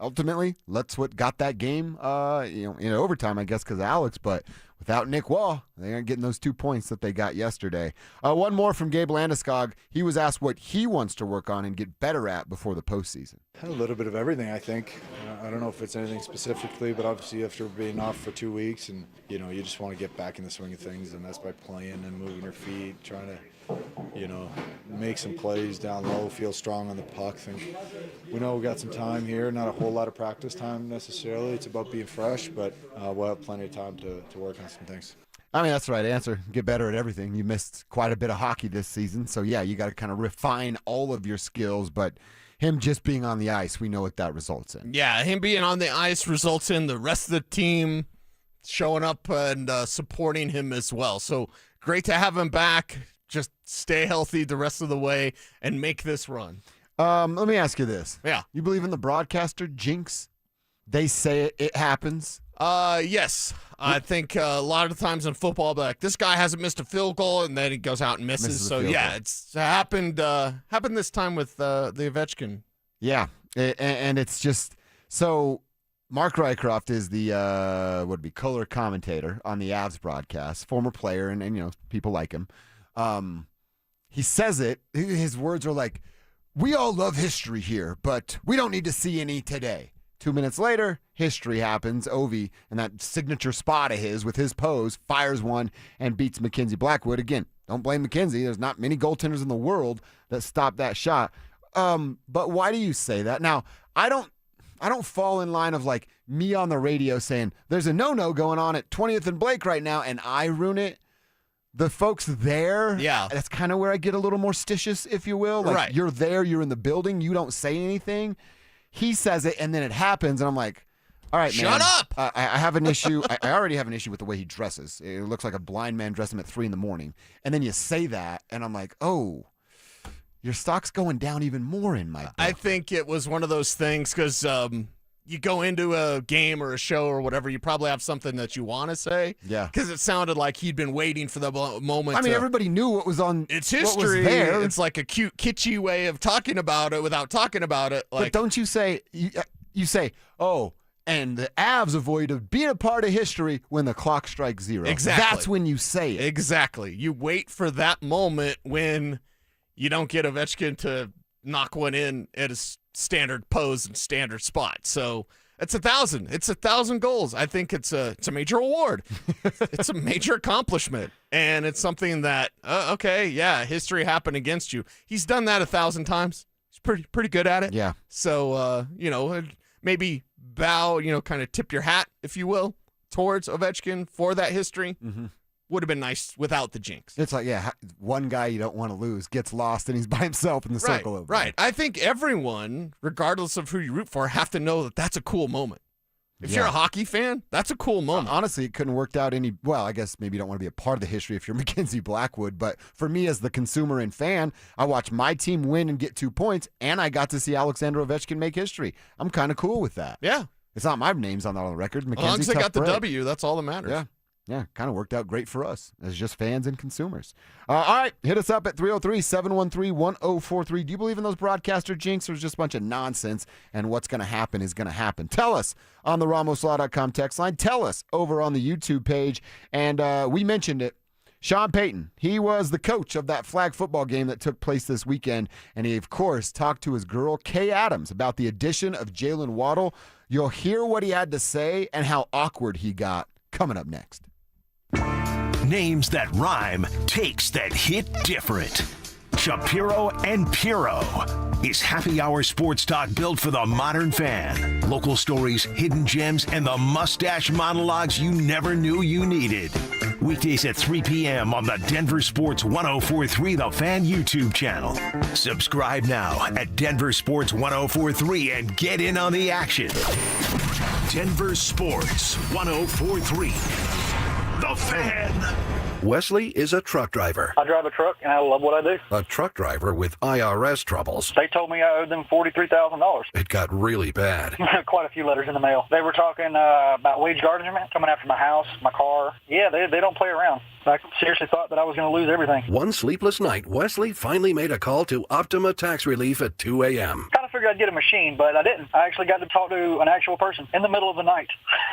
ultimately, that's what got that game in overtime, I guess, because of Alex. But without Nick Wall, they aren't getting those 2 points that they got yesterday. One more from Gabe Landeskog. He was asked what he wants to work on and get better at before the postseason. A little bit of everything, I think. I don't know if it's anything specifically, but obviously after being off for 2 weeks, and you just want to get back in the swing of things, and that's by playing and moving your feet, trying to make some plays down low, feel strong on the puck. Think we know we got some time here, not a whole lot of practice time necessarily. It's about being fresh, but we'll have plenty of time to work on some things. I mean, that's the right answer. Get better at everything. You missed quite a bit of hockey this season, so yeah, you got to kind of refine all of your skills, but him just being on the ice, we know what that results in. Yeah, him being on the ice results in the rest of the team showing up and supporting him as well. So great to have him back. Just stay healthy the rest of the way and make this run. Let me ask you this. Yeah. You believe in the broadcaster jinx? They say it happens? Yes. I think a lot of the times in football, like this guy hasn't missed a field goal, and then he goes out and misses. So yeah, it's happened this time with the Ovechkin. Yeah, and it's just so. Mark Rycroft is the color commentator on the Avs broadcast, former player, and people like him. He says it. His words are like, "We all love history here, but we don't need to see any today." 2 minutes later, history happens. Ovi, and that signature spot of his with his pose, fires one and beats Mackenzie Blackwood. Again, don't blame Mackenzie. There's not many goaltenders in the world that stop that shot. But why do you say that? Now, I don't fall in line of like me on the radio saying there's a no-no going on at 20th and Blake right now, and I ruin it. The folks there, that's kind of where I get a little more stitious, if you will. Like, right. You're there, you're in the building, you don't say anything. He says it, and then it happens, and I'm like, all right, man. Shut up! I have an issue. I already have an issue with the way he dresses. It looks like a blind man dressed him at 3 a.m. And then you say that, and I'm like, oh, your stock's going down even more in my book. I think it was one of those things because you go into a game or a show or whatever, you probably have something that you want to say. Yeah. Because it sounded like he'd been waiting for the moment. I mean, everybody knew what was on. It's history. What was there. It's like a cute, kitschy way of talking about it without talking about it. Like, but don't you say, you say, oh, and the Avs avoided being a part of history when the clock strikes 0. Exactly. That's when you say it. Exactly. You wait for that moment when you don't get Ovechkin to knock one in at his standard pose and standard spot. So it's 1,000. It's 1,000 goals. I think it's a major award. It's a major accomplishment, and it's something that history happened against you. He's done that 1,000 times. He's pretty good at it. Yeah. So maybe bow, kind of tip your hat, if you will, towards Ovechkin for that history. Mm-hmm. Would have been nice without the jinx. It's like, one guy you don't want to lose gets lost and he's by himself in the circle over Right. I think everyone, regardless of who you root for, have to know that that's a cool moment. If you're a hockey fan, that's a cool moment. Honestly, it couldn't worked out any. Well, I guess maybe you don't want to be a part of the history if you're Mackenzie Blackwood. But for me as the consumer and fan, I watched my team win and get 2 points, and I got to see Alexander Ovechkin make history. I'm kind of cool with that. Yeah. It's not my name's on the record. Mackenzie, as long as they got the break. W, that's all that matters. Yeah, kind of worked out great for us as just fans and consumers. All right, hit us up at 303-713-1043. Do you believe in those broadcaster jinx, or is just a bunch of nonsense, and what's going to happen is going to happen? Tell us on the RamosLaw.com text line. Tell us over on the YouTube page. And we mentioned it. Sean Payton, he was the coach of that flag football game that took place this weekend, and he, of course, talked to his girl, Kay Adams, about the addition of Jaylen Waddle. You'll hear what he had to say and how awkward he got coming up next. Names that rhyme, takes that hit different. Shapiro and Piro is happy hour sports talk built for the modern fan. Local stories, hidden gems, and the mustache monologues you never knew you needed. Weekdays at 3 p.m. on the Denver Sports 1043 The Fan YouTube channel. Subscribe now at Denver Sports 1043 and get in on the action. Denver Sports 1043 The Fan. Wesley is a truck driver. I drive a truck, and I love what I do. A truck driver with IRS troubles. They told me I owed them $43,000. It got really bad. Quite a few letters in the mail. They were talking about wage garnishment, coming after my house, my car. Yeah, they don't play around. I seriously thought that I was going to lose everything. One sleepless night, Wesley finally made a call to Optima Tax Relief at 2 a.m. Kind of figured I'd get a machine, but I didn't. I actually got to talk to an actual person in the middle of the night.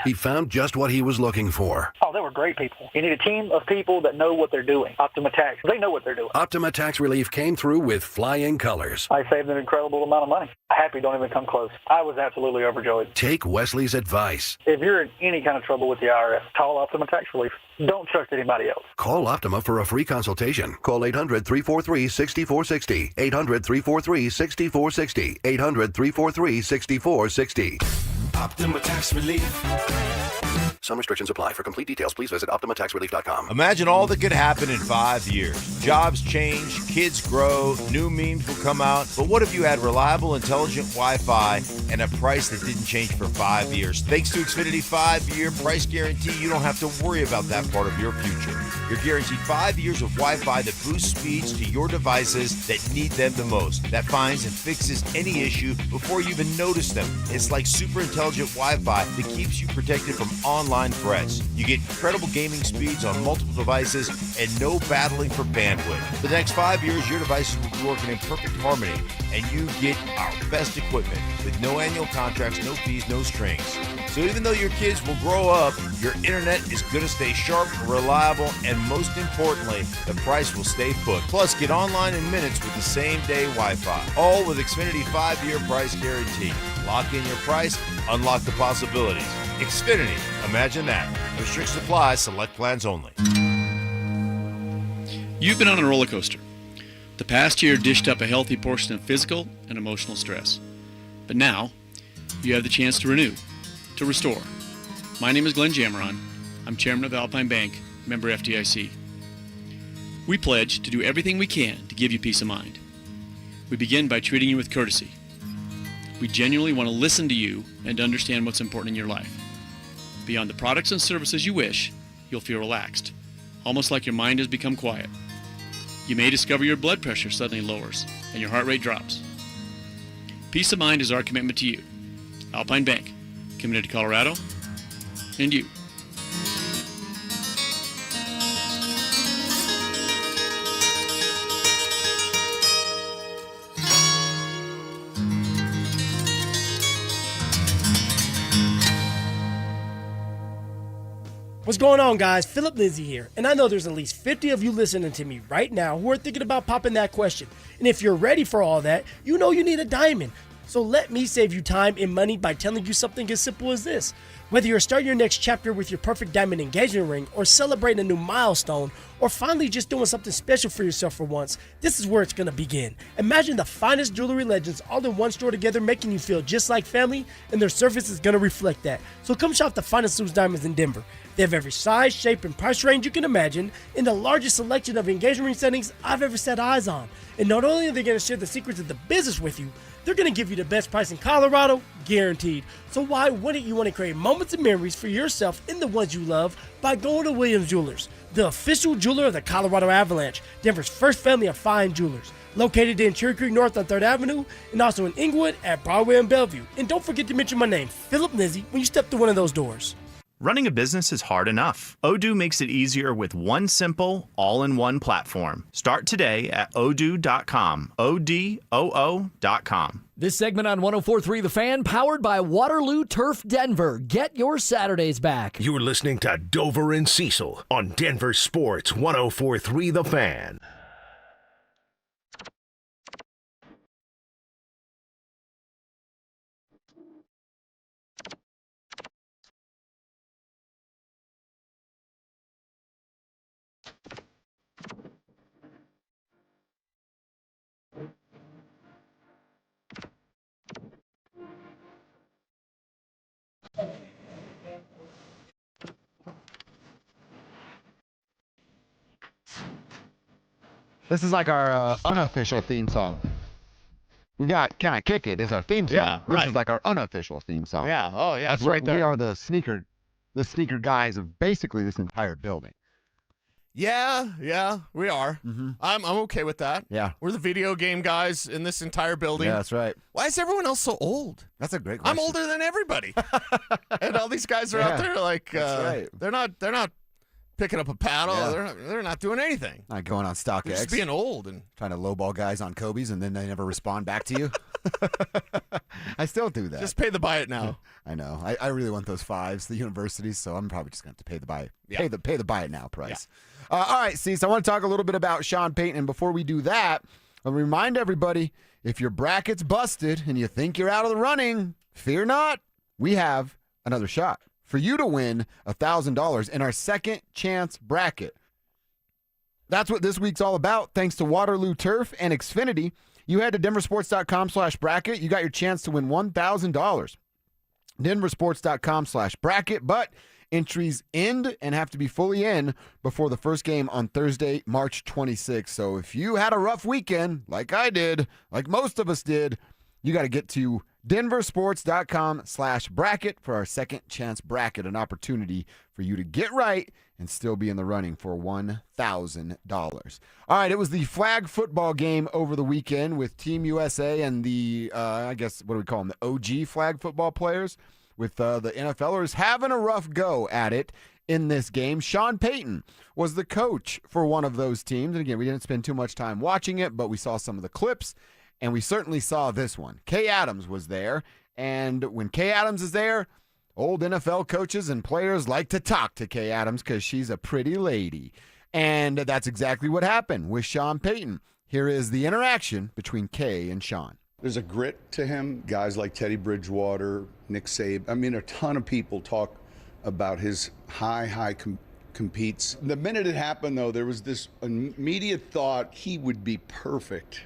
He found just what he was looking for. Oh, they were great people. You need a team of people that know what they're doing. Optima Tax, they know what they're doing. Optima Tax Relief came through with flying colors. I saved an incredible amount of money. Happy don't even come close. I was absolutely overjoyed. Take Wesley's advice. If you're in any kind of trouble with the IRS, call Optima Tax Relief. Don't trust anybody else. Call Optima for a free consultation. Call 800-343-6460. 800-343-6460. 800-343-6460. Optima Tax Relief. Some restrictions apply. For complete details, please visit OptimaTaxRelief.com. Imagine all that could happen in 5 years. Jobs change, kids grow, new memes will come out. But what if you had reliable, intelligent Wi-Fi and a price that didn't change for 5 years? Thanks to Xfinity 5-year price guarantee, you don't have to worry about that part of your future. You're guaranteed 5 years of Wi-Fi that boosts speeds to your devices that need them the most. That finds and fixes any issue before you even notice them. It's like super intelligent Wi-Fi that keeps you protected from online threats. You get incredible gaming speeds on multiple devices and no battling for bandwidth. For the next 5 years, your devices will be working in perfect harmony, and you get our best equipment with no annual contracts, no fees, no strings. So even though your kids will grow up, your internet is going to stay sharp, reliable, and most importantly, the price will stay put. Plus, get online in minutes with the same-day Wi-Fi. All with Xfinity 5-year price guarantee. Lock in your price, unlock the possibilities. Xfinity, imagine that. Restrictions apply, select plans only. You've been on a roller coaster. The past year dished up a healthy portion of physical and emotional stress. But now, you have the chance to renew, to restore. My name is Glenn Jameron. I'm chairman of Alpine Bank, member FDIC. We pledge to do everything we can to give you peace of mind. We begin by treating you with courtesy. We genuinely want to listen to you and understand what's important in your life. Beyond the products and services you wish, you'll feel relaxed, almost like your mind has become quiet. You may discover your blood pressure suddenly lowers and your heart rate drops. Peace of mind is our commitment to you. Alpine Bank, committed to Colorado and you. What's going on, guys? Philip Lindsay here, and I know there's at least 50 of you listening to me right now who are thinking about popping that question. And if you're ready for all that, you know you need a diamond. So let me save you time and money by telling you something as simple as this. Whether you're starting your next chapter with your perfect diamond engagement ring, or celebrating a new milestone, or finally just doing something special for yourself for once, this is where it's going to begin. Imagine the finest jewelry legends all in one store together, making you feel just like family, and their service is going to reflect that. So come shop the finest loose diamonds in Denver. They have every size, shape, and price range you can imagine, in the largest selection of engagement ring settings I've ever set eyes on. And not only are they going to share the secrets of the business with you, they're going to give you the best price in Colorado, guaranteed. So why wouldn't you want to create moments and memories for yourself and the ones you love by going to Williams Jewelers, the official jeweler of the Colorado Avalanche, Denver's first family of fine jewelers. Located in Cherry Creek North on 3rd Avenue, and also in Inglewood at Broadway and Bellevue. And don't forget to mention my name, Philip Lindsay, when you step through one of those doors. Running a business is hard enough. Odoo makes it easier with one simple, all-in-one platform. Start today at odoo.com. ODOO.com. This segment on 104.3 The Fan, powered by Waterloo Turf Denver. Get your Saturdays back. You're listening to Dover and Cecil on Denver Sports 104.3 The Fan. This is like our unofficial theme song. We got Can I Kick It is our theme song. Yeah, right. This is like our unofficial theme song. Yeah, oh yeah, That's it's right there. We are the sneaker guys of basically this entire building. Yeah, we are. I'm okay with that. Yeah. We're the video game guys in this entire building. Yeah, that's right. Why is everyone else so old? That's a great question. I'm older than everybody. And all these guys are out there like that's right. they're not picking up a paddle. Yeah. They're not doing anything. Not going on StockX. They're just being old and trying to lowball guys on Kobe's, and then they never respond back to you. I still do that. Just pay the buy it now. I know. I really want those 5s, the universities, so I'm probably just going to have to pay the buy it. Pay the buy it now price. All right, Cecil, I want to talk a little bit about Sean Payton. And before we do that, I'll remind everybody, if your bracket's busted and you think you're out of the running, fear not. We have another shot for you to win $1,000 in our second chance bracket. That's what this week's all about. Thanks to Waterloo Turf and Xfinity. You head to DenverSports.com/bracket. You got your chance to win $1,000. DenverSports.com/bracket. But entries end and have to be fully in before the first game on Thursday, March 26th. So if you had a rough weekend, like I did, like most of us did, you got to get to DenverSports.com/bracket for our second chance bracket, an opportunity for you to get right and still be in the running for $1,000. All right, it was the flag football game over the weekend with Team USA and the, I guess, what do we call them, the OG flag football players, with the NFLers having a rough go at it in this game. Sean Payton was the coach for one of those teams. And again, we didn't spend too much time watching it, but we saw some of the clips, and we certainly saw this one. Kay Adams was there, and when Kay Adams is there, old NFL coaches and players like to talk to Kay Adams because she's a pretty lady. And that's exactly what happened with Sean Payton. Here is the interaction between Kay and Sean. There's a grit to him. Guys like Teddy Bridgewater, Nick Saban. I mean, a ton of people talk about his high competes. The minute it happened, though, there was this immediate thought he would be perfect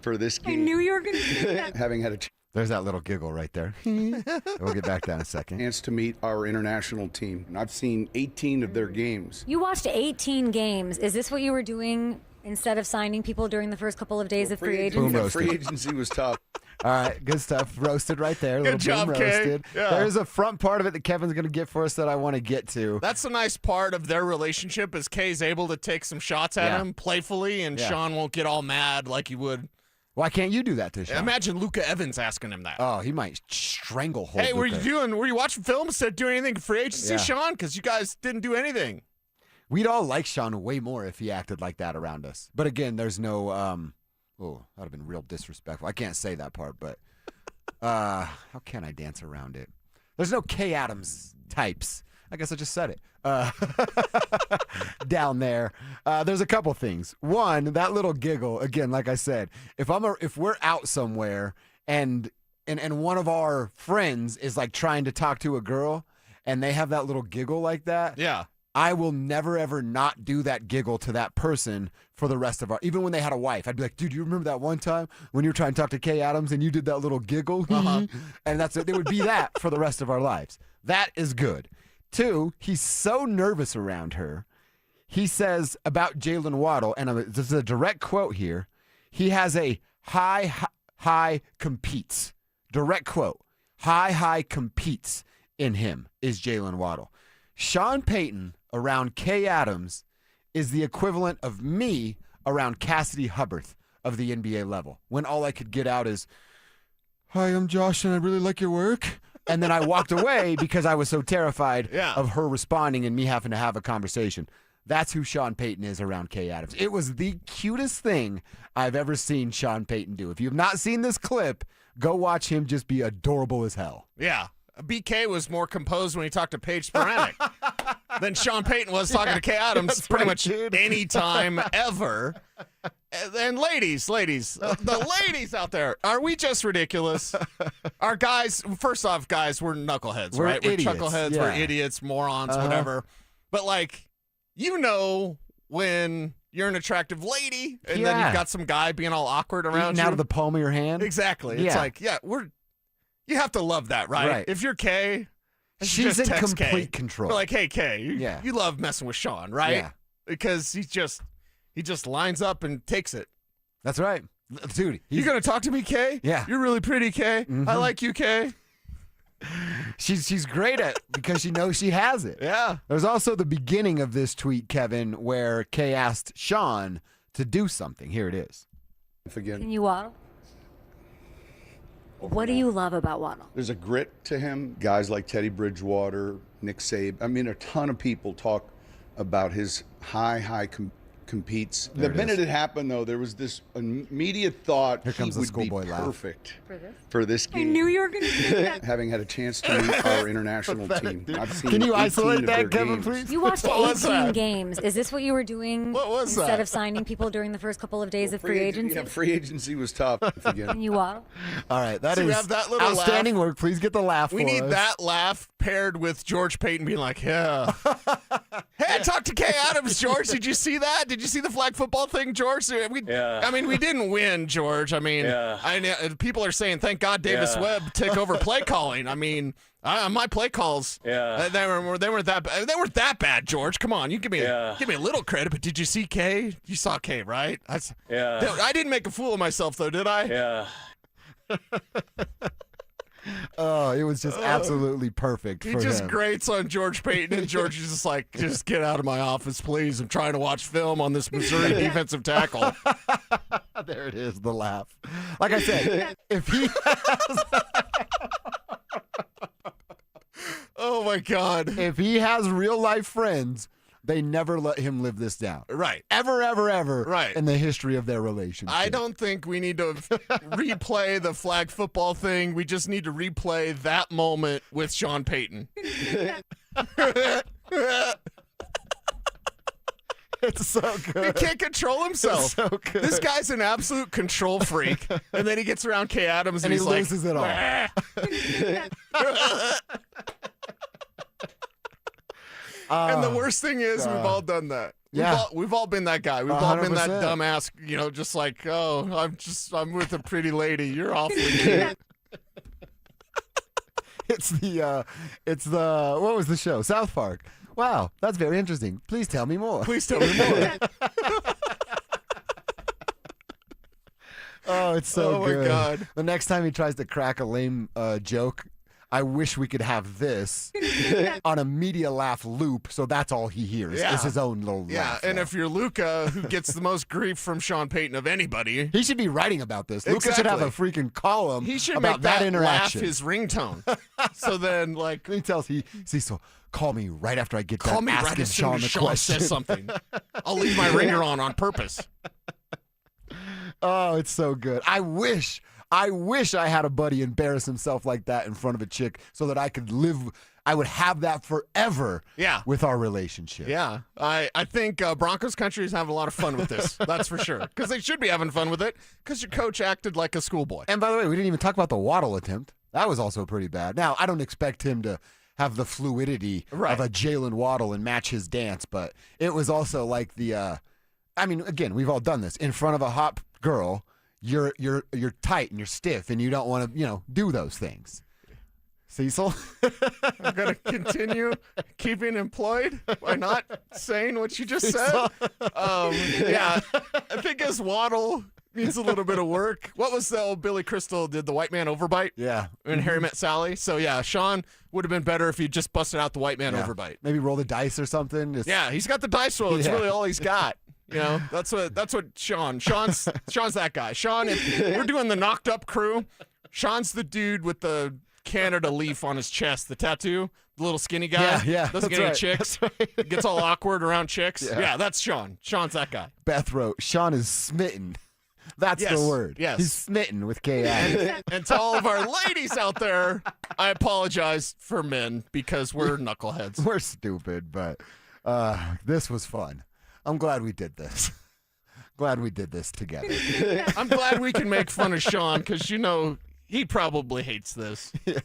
for this game. I knew you were going to say that. Having had a There's that little giggle right there. We'll get back to that in a second. chance to meet our international team. And I've seen 18 of their games. You watched 18 games. Is this what you were doing instead of signing people during the first couple of days of free agency? Free agency was tough. All right, good stuff. Roasted right there. Good job, boom Kay. roasted. Yeah. There's a front part of it that Kevin's going to get for us that I want to get to. That's the nice part of their relationship is Kay's able to take some shots at him playfully, and Sean won't get all mad like he would. Why can't you do that to Sean? Imagine Luka Evans asking him that. Oh, he might stranglehold. Hey, Luka. were you watching film instead of doing anything for free agency, Yeah. Sean? Because you guys didn't do anything. We'd all like Sean way more if he acted like that around us. But again, there's no, that would have been real disrespectful. I can't say that part, but how can I dance around it? There's no Kay Adams types. I guess I just said it. Down there. There's a couple things. One, that little giggle, again, like I said, if we're out somewhere and one of our friends is like trying to talk to a girl and they have that little giggle like that. Yeah. I will never, ever not do that giggle to that person for the rest of our, even when they had a wife. I'd be like, dude, you remember that one time when you were trying to talk to Kay Adams and you did that little giggle? And that's it. It would be that for the rest of our lives. That is good. Two, he's so nervous around her. He says about Jaylen Waddle, and this is a direct quote here, he has a high competes. Direct quote. High competes in him is Jaylen Waddle. Sean Payton around Kay Adams is the equivalent of me around Cassidy Hubbarth of the NBA level, when all I could get out is, hi, I'm Josh, and I really like your work. And then I walked away because I was so terrified of her responding and me having to have a conversation. That's who Sean Payton is around Kay Adams. It was the cutest thing I've ever seen Sean Payton do. If you've not seen this clip, go watch him just be adorable as hell. Yeah. BK was more composed when he talked to Paige Sporadic than Sean Payton was talking to Kay Adams pretty much any time ever. And ladies, the ladies out there, are we just ridiculous? Our guys, first off, guys, we're knuckleheads, We're right? idiots. We're chuckleheads, we're Yeah. idiots, morons, whatever. But like, you know when you're an attractive lady and then you've got some guy being all awkward around Eating you. out of the palm of your hand. Exactly. It's like, you have to love that, right? If you're Kay, she's in text complete Kay. control. We're like, hey, Kay, you love messing with Sean, right? Yeah. Because he just lines up and takes it. That's right. Dude. You going to talk to me, Kay? Yeah. You're really pretty, Kay. I like you, Kay. She's great at because she knows she has it. Yeah. There's also the beginning of this tweet, Kevin, where Kay asked Sean to do something. Here it is. Can you waddle? What do you love about Waddle? There's a grit to him. Guys like Teddy Bridgewater, Nick Saban. I mean, a ton of people talk about his high competes. There The it minute is. it happened, though, there was this immediate thought Here comes he the would be schoolboy laugh. perfect For this? game. I knew you were going to do that. Having had a chance to meet our international team. I've seen Can you 18 isolate of that, their Kevin, games. please? You watched What was 18 that? games. Is this what you were doing What was instead that? of signing people during the first couple of days of free agency? Yeah, free agency was tough. Can you waddle? All right, that So is we have that little outstanding laugh. work. Please get the laugh We for need us. that laugh paired with George Payton being like, yeah. Hey, I talked to Kay Adams, George. Did you see that? Did you see the flag football thing, George? I mean, we didn't win, George. I mean, I know people are saying, thank God Davis Webb took over play calling. I mean, my play calls, they weren't that bad, George. Come on, you give me a little credit. But did you see Kay? You saw Kay, right? I didn't make a fool of myself, though, did I? Yeah. Oh, it was just absolutely perfect He for just him. grates on George Payton, and George is just like, just get out of my office, please. I'm trying to watch film on this Missouri defensive tackle. There it is, the laugh. Like I said, if he has, oh my God, if he has real life friends, they never let him live this down. Right. Ever, Right. in the history of their relationship. I don't think we need to replay the flag football thing. We just need to replay that moment with Sean Payton. It's so good. He can't control himself. It's so good. This guy's an absolute control freak. And then he gets around Kay Adams and And he he's like, loses it all. And the worst thing is, we've all done that. Yeah. We've all been that guy. We've all been that 100%. dumbass, just like, oh, I'm with a pretty lady. You're awfully cute. It's the what was the show? South Park. Wow, that's very interesting. Please tell me more. Please tell me more. Oh, it's so Oh, my good. God. The next time he tries to crack a lame joke, I wish we could have this on a media laugh loop, so that's all he hears Yeah. is his own little Yeah, laugh. and if you're Luca, who gets the most grief from Sean Payton of anybody, he should be writing about this. Luca should have a freaking column he should about make that interaction. laugh his ringtone. So then, like, he tells Cecil, call me right after I get call done me right asking as soon Sean as the Sean question. says something. I'll leave my ringer on purpose. Oh, it's so good. I wish I had a buddy embarrass himself like that in front of a chick so that I would have that forever with our relationship. Yeah, I think Broncos country is having a lot of fun with this. That's for sure. Because they should be having fun with it because your coach acted like a schoolboy. And by the way, we didn't even talk about the Waddle attempt. That was also pretty bad. Now, I don't expect him to have the fluidity of a Jaylen Waddle and match his dance, but it was also like the again, we've all done this. In front of a hot girl, you're tight and you're stiff and you don't want to, do those things. Cecil? I'm going to continue keeping employed by not saying what you just said. Yeah, I think his Waddle needs a little bit of work. What was the old Billy Crystal did the white man overbite? Yeah. And Harry Met Sally. So, yeah, Sean would have been better if he just busted out the white man overbite. Maybe roll the dice or something. Yeah, he's got the dice roll. It's really all he's got. That's what Sean's that guy. Sean, if we're doing the knocked up crew, Sean's the dude with the Canada leaf on his chest, the tattoo, the little skinny guy. Yeah, doesn't get any chicks. Gets all awkward around chicks. Yeah. Yeah, that's Sean. Sean's that guy. Beth wrote, Sean is smitten. That's Yes, the word. yes. He's smitten with Kay Adams. And to all of our ladies out there, I apologize for men because we're knuckleheads. We're stupid, but this was fun. I'm glad we did this. Glad we did this together. I'm glad we can make fun of Sean because, he probably hates this. Yeah.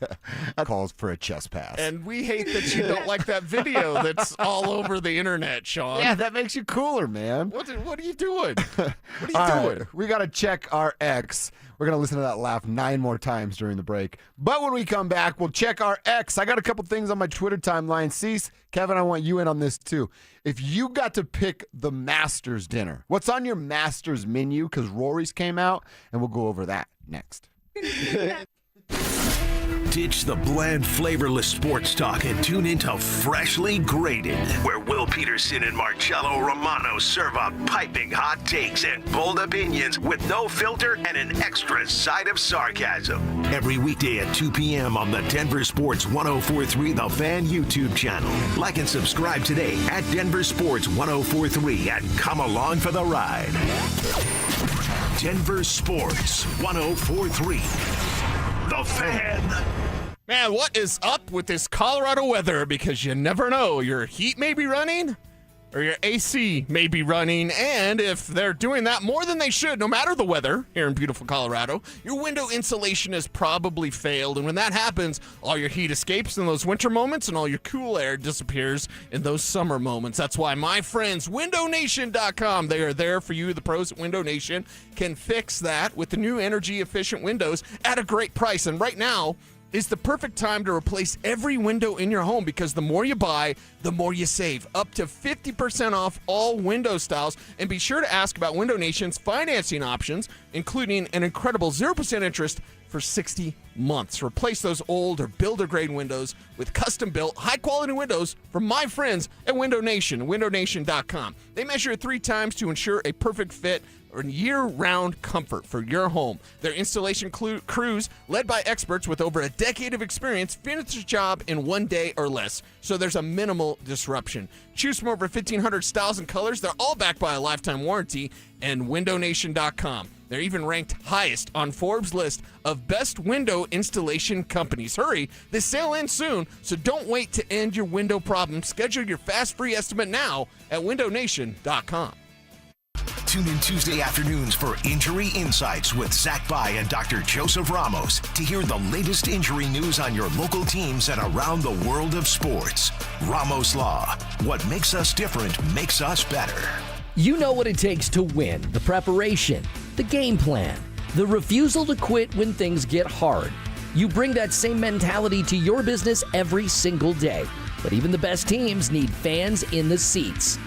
That calls for a chest pass. And we hate that you don't like that video that's all over the internet, Sean. Yeah, that makes you cooler, man. What are you doing? What are you All doing? right, we got to check our X. We're going to listen to that laugh 9 more times during the break. But when we come back, we'll check our X. I got a couple things on my Twitter timeline. Cease, Kevin, I want you in on this too. If you got to pick the Masters dinner, what's on your Masters menu? Because Rory's came out, and we'll go over that next. Ditch the bland, flavorless sports talk and tune into Freshly Grated, where Will Peterson and Marcello Romano serve up piping hot takes and bold opinions with no filter and an extra side of sarcasm. Every weekday at 2 p.m. on the Denver Sports 104.3 The Fan YouTube channel. Like and subscribe today at Denver Sports 104.3 and come along for the ride. Denver Sports 104.3 The Fan. Man, what is up with this Colorado weather? Because you never know. Your heat may be running or your AC may be running. And if they're doing that more than they should, no matter the weather here in beautiful Colorado, your window insulation has probably failed. And when that happens, all your heat escapes in those winter moments and all your cool air disappears in those summer moments. That's why my friends, WindowNation.com, they are there for you. The pros at Window Nation can fix that with the new energy-efficient windows at a great price. And right now is the perfect time to replace every window in your home, because the more you buy, the more you save. Up to 50% off all window styles. And be sure to ask about Window Nation's financing options, including an incredible 0% interest for 60 months. Replace those old or builder-grade windows with custom-built, high-quality windows from my friends at Window Nation, WindowNation.com. They measure it 3 times to ensure a perfect fit or year-round comfort for your home. Their installation crews, led by experts with over a decade of experience, finish the job in 1 day or less, so there's a minimal disruption. Choose from over 1,500 styles and colors. They're all backed by a lifetime warranty, and WindowNation.com. They're even ranked highest on Forbes' list of best window installation companies. Hurry, this sale ends soon, so don't wait to end your window problem. Schedule your fast free estimate now at WindowNation.com. Tune in Tuesday afternoons for Injury Insights with Zach Bai and Dr. Joseph Ramos to hear the latest injury news on your local teams and around the world of sports. Ramos Law. What makes us different makes us better. You know what it takes to win: the preparation, the game plan, the refusal to quit when things get hard. You bring that same mentality to your business every single day. But even the best teams need fans in the seats.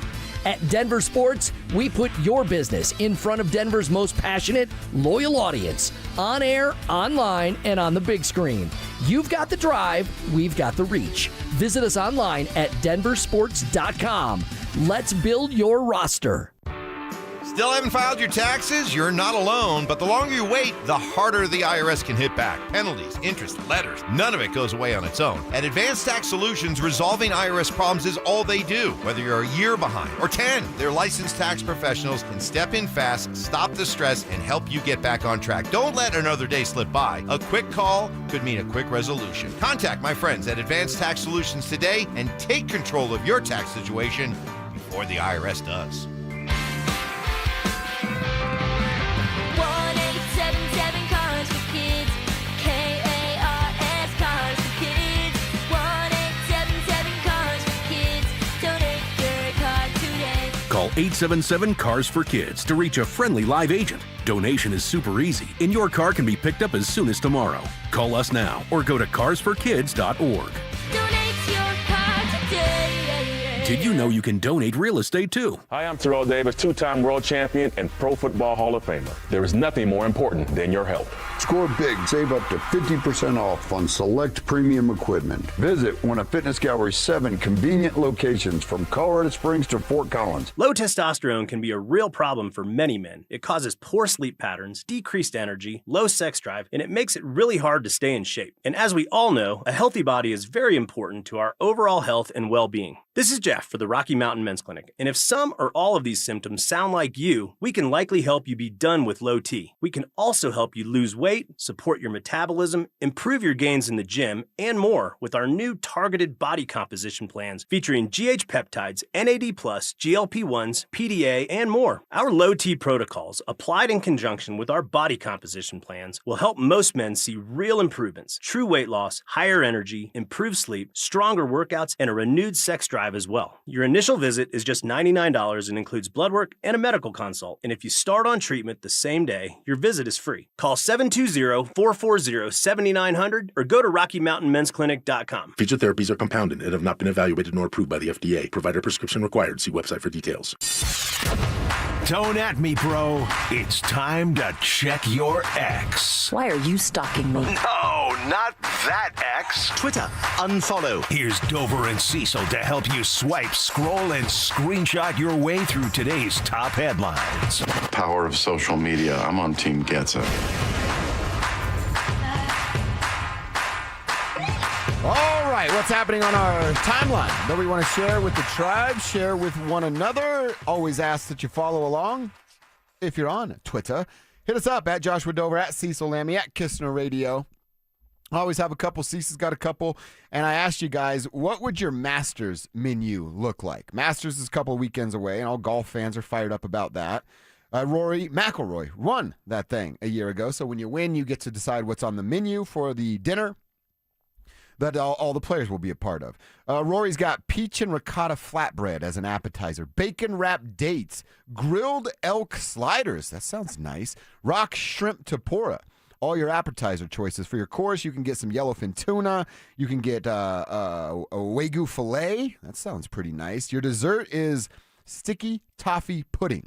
At Denver Sports, we put your business in front of Denver's most passionate, loyal audience, on air, online, and on the big screen. You've got the drive, we've got the reach. Visit us online at DenverSports.com. Let's build your roster. Still haven't filed your taxes? You're not alone, but the longer you wait, the harder the IRS can hit back. Penalties, interest, letters, none of it goes away on its own. At Advanced Tax Solutions, resolving IRS problems is all they do. Whether you're a year behind or 10, their licensed tax professionals can step in fast, stop the stress, and help you get back on track. Don't let another day slip by. A quick call could mean a quick resolution. Contact my friends at Advanced Tax Solutions today and take control of your tax situation before the IRS does. 1-877 Cars for Kids. KARS Cars for Kids. 1-877 Cars for Kids. Donate your car today. Call 877 Cars for Kids to reach a friendly live agent. Donation is super easy, and your car can be picked up as soon as tomorrow. Call us now or go to carsforkids.org. Donate your car today. Did you know you can donate real estate too? Hi, I'm Terrell Davis, 2-time world champion and Pro Football Hall of Famer. There is nothing more important than your health. Score big. Save up to 50% off on select premium equipment. Visit one of Fitness Gallery's 7 convenient locations from Colorado Springs to Fort Collins. Low testosterone can be a real problem for many men. It causes poor sleep patterns, decreased energy, low sex drive, and it makes it really hard to stay in shape. And as we all know, a healthy body is very important to our overall health and well-being. This is Jeff for the Rocky Mountain Men's Clinic, and if some or all of these symptoms sound like you, we can likely help you be done with low T. We can also help you lose weight, support your metabolism, improve your gains in the gym, and more with our new targeted body composition plans featuring GH peptides, NAD+, GLP-1s, PDA, and more. Our low T protocols, applied in conjunction with our body composition plans, will help most men see real improvements, true weight loss, higher energy, improved sleep, stronger workouts, and a renewed sex drive as well. Your initial visit is just $99 and includes blood work and a medical consult. And if you start on treatment the same day, your visit is free. Call 720-440-7900 or go to RockyMountainMen'sClinic.com. Featured therapies are compounded and have not been evaluated nor approved by the FDA. Provider prescription required. See website for details. Don't at me, bro. It's time to check your ex. Why are you stalking me? No, not that X. Twitter, unfollow. Here's Dover and Cecil to help you swipe, scroll, and screenshot your way through today's top headlines. Power of social media. I'm on Team Gets It. All right, what's happening on our timeline that we want to share with the tribe, share with one another? Always ask that you follow along if you're on Twitter. Hit us up at Joshua Dover, at Cecil Lammy, at Kistner Radio. I always have a couple. Cecil's got a couple. And I asked you guys, what would your Masters menu look like? Masters is a couple of weekends away, and all golf fans are fired up about that. Rory McIlroy won that thing a year ago. So when you win, you get to decide what's on the menu for the dinner that all the players will be a part of. Rory's got peach and ricotta flatbread as an appetizer, bacon-wrapped dates, grilled elk sliders. That sounds nice. Rock shrimp tempura. All your appetizer choices. For your course, you can get some yellowfin tuna. You can get a wagyu filet. That sounds pretty nice. Your dessert is sticky toffee pudding.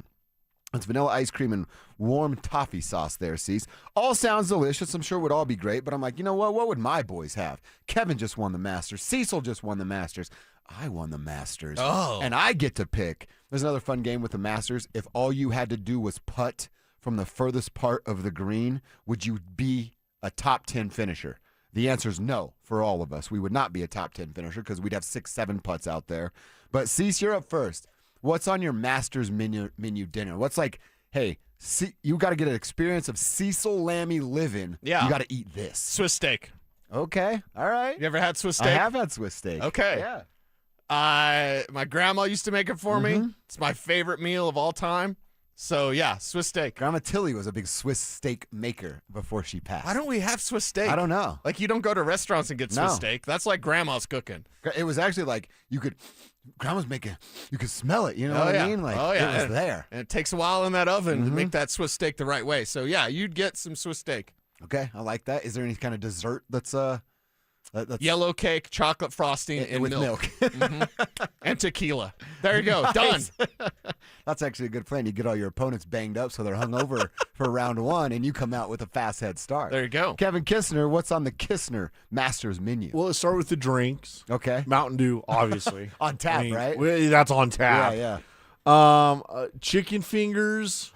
It's vanilla ice cream and warm toffee sauce there, Cease. All sounds delicious. I'm sure would all be great, but I'm like, you know what? What would my boys have? Kevin just won the Masters. Cecil just won the Masters. I won the Masters. Oh. And I get to pick. There's another fun game with the Masters. If all you had to do was putt from the furthest part of the green, would you be a top 10 finisher? The answer is no for all of us. We would not be a top 10 finisher because we'd have 6, 7 putts out there. But Cease, you're up first. What's on your Masters menu dinner? What's like, hey, you got to get an experience of Cecil Lammy living. Yeah. You got to eat this. Swiss steak. Okay. All right. You ever had Swiss steak? I have had Swiss steak. Okay. Yeah. My grandma used to make it for me. It's my favorite meal of all time. So, yeah, Swiss steak. Grandma Tilly was a big Swiss steak maker before she passed. Why don't we have Swiss steak? I don't know. Like, you don't go to restaurants and get Swiss steak. That's like grandma's cooking. It was actually like grandma's making, you could smell it. You know what I mean? Like, it was there. And it takes a while in that oven to make that Swiss steak the right way. So, yeah, you'd get some Swiss steak. Okay, I like that. Is there any kind of dessert that's yellow cake, chocolate frosting, and with milk. And tequila. There you go. Done. That's actually a good plan. You get all your opponents banged up so they're hungover for round one, and you come out with a fast head start. There you go. Kevin Kistner, what's on the Kistner Masters menu? Well, let's start with the drinks. Okay. Mountain Dew, obviously. On tap, right? That's on tap. Yeah. Chicken fingers,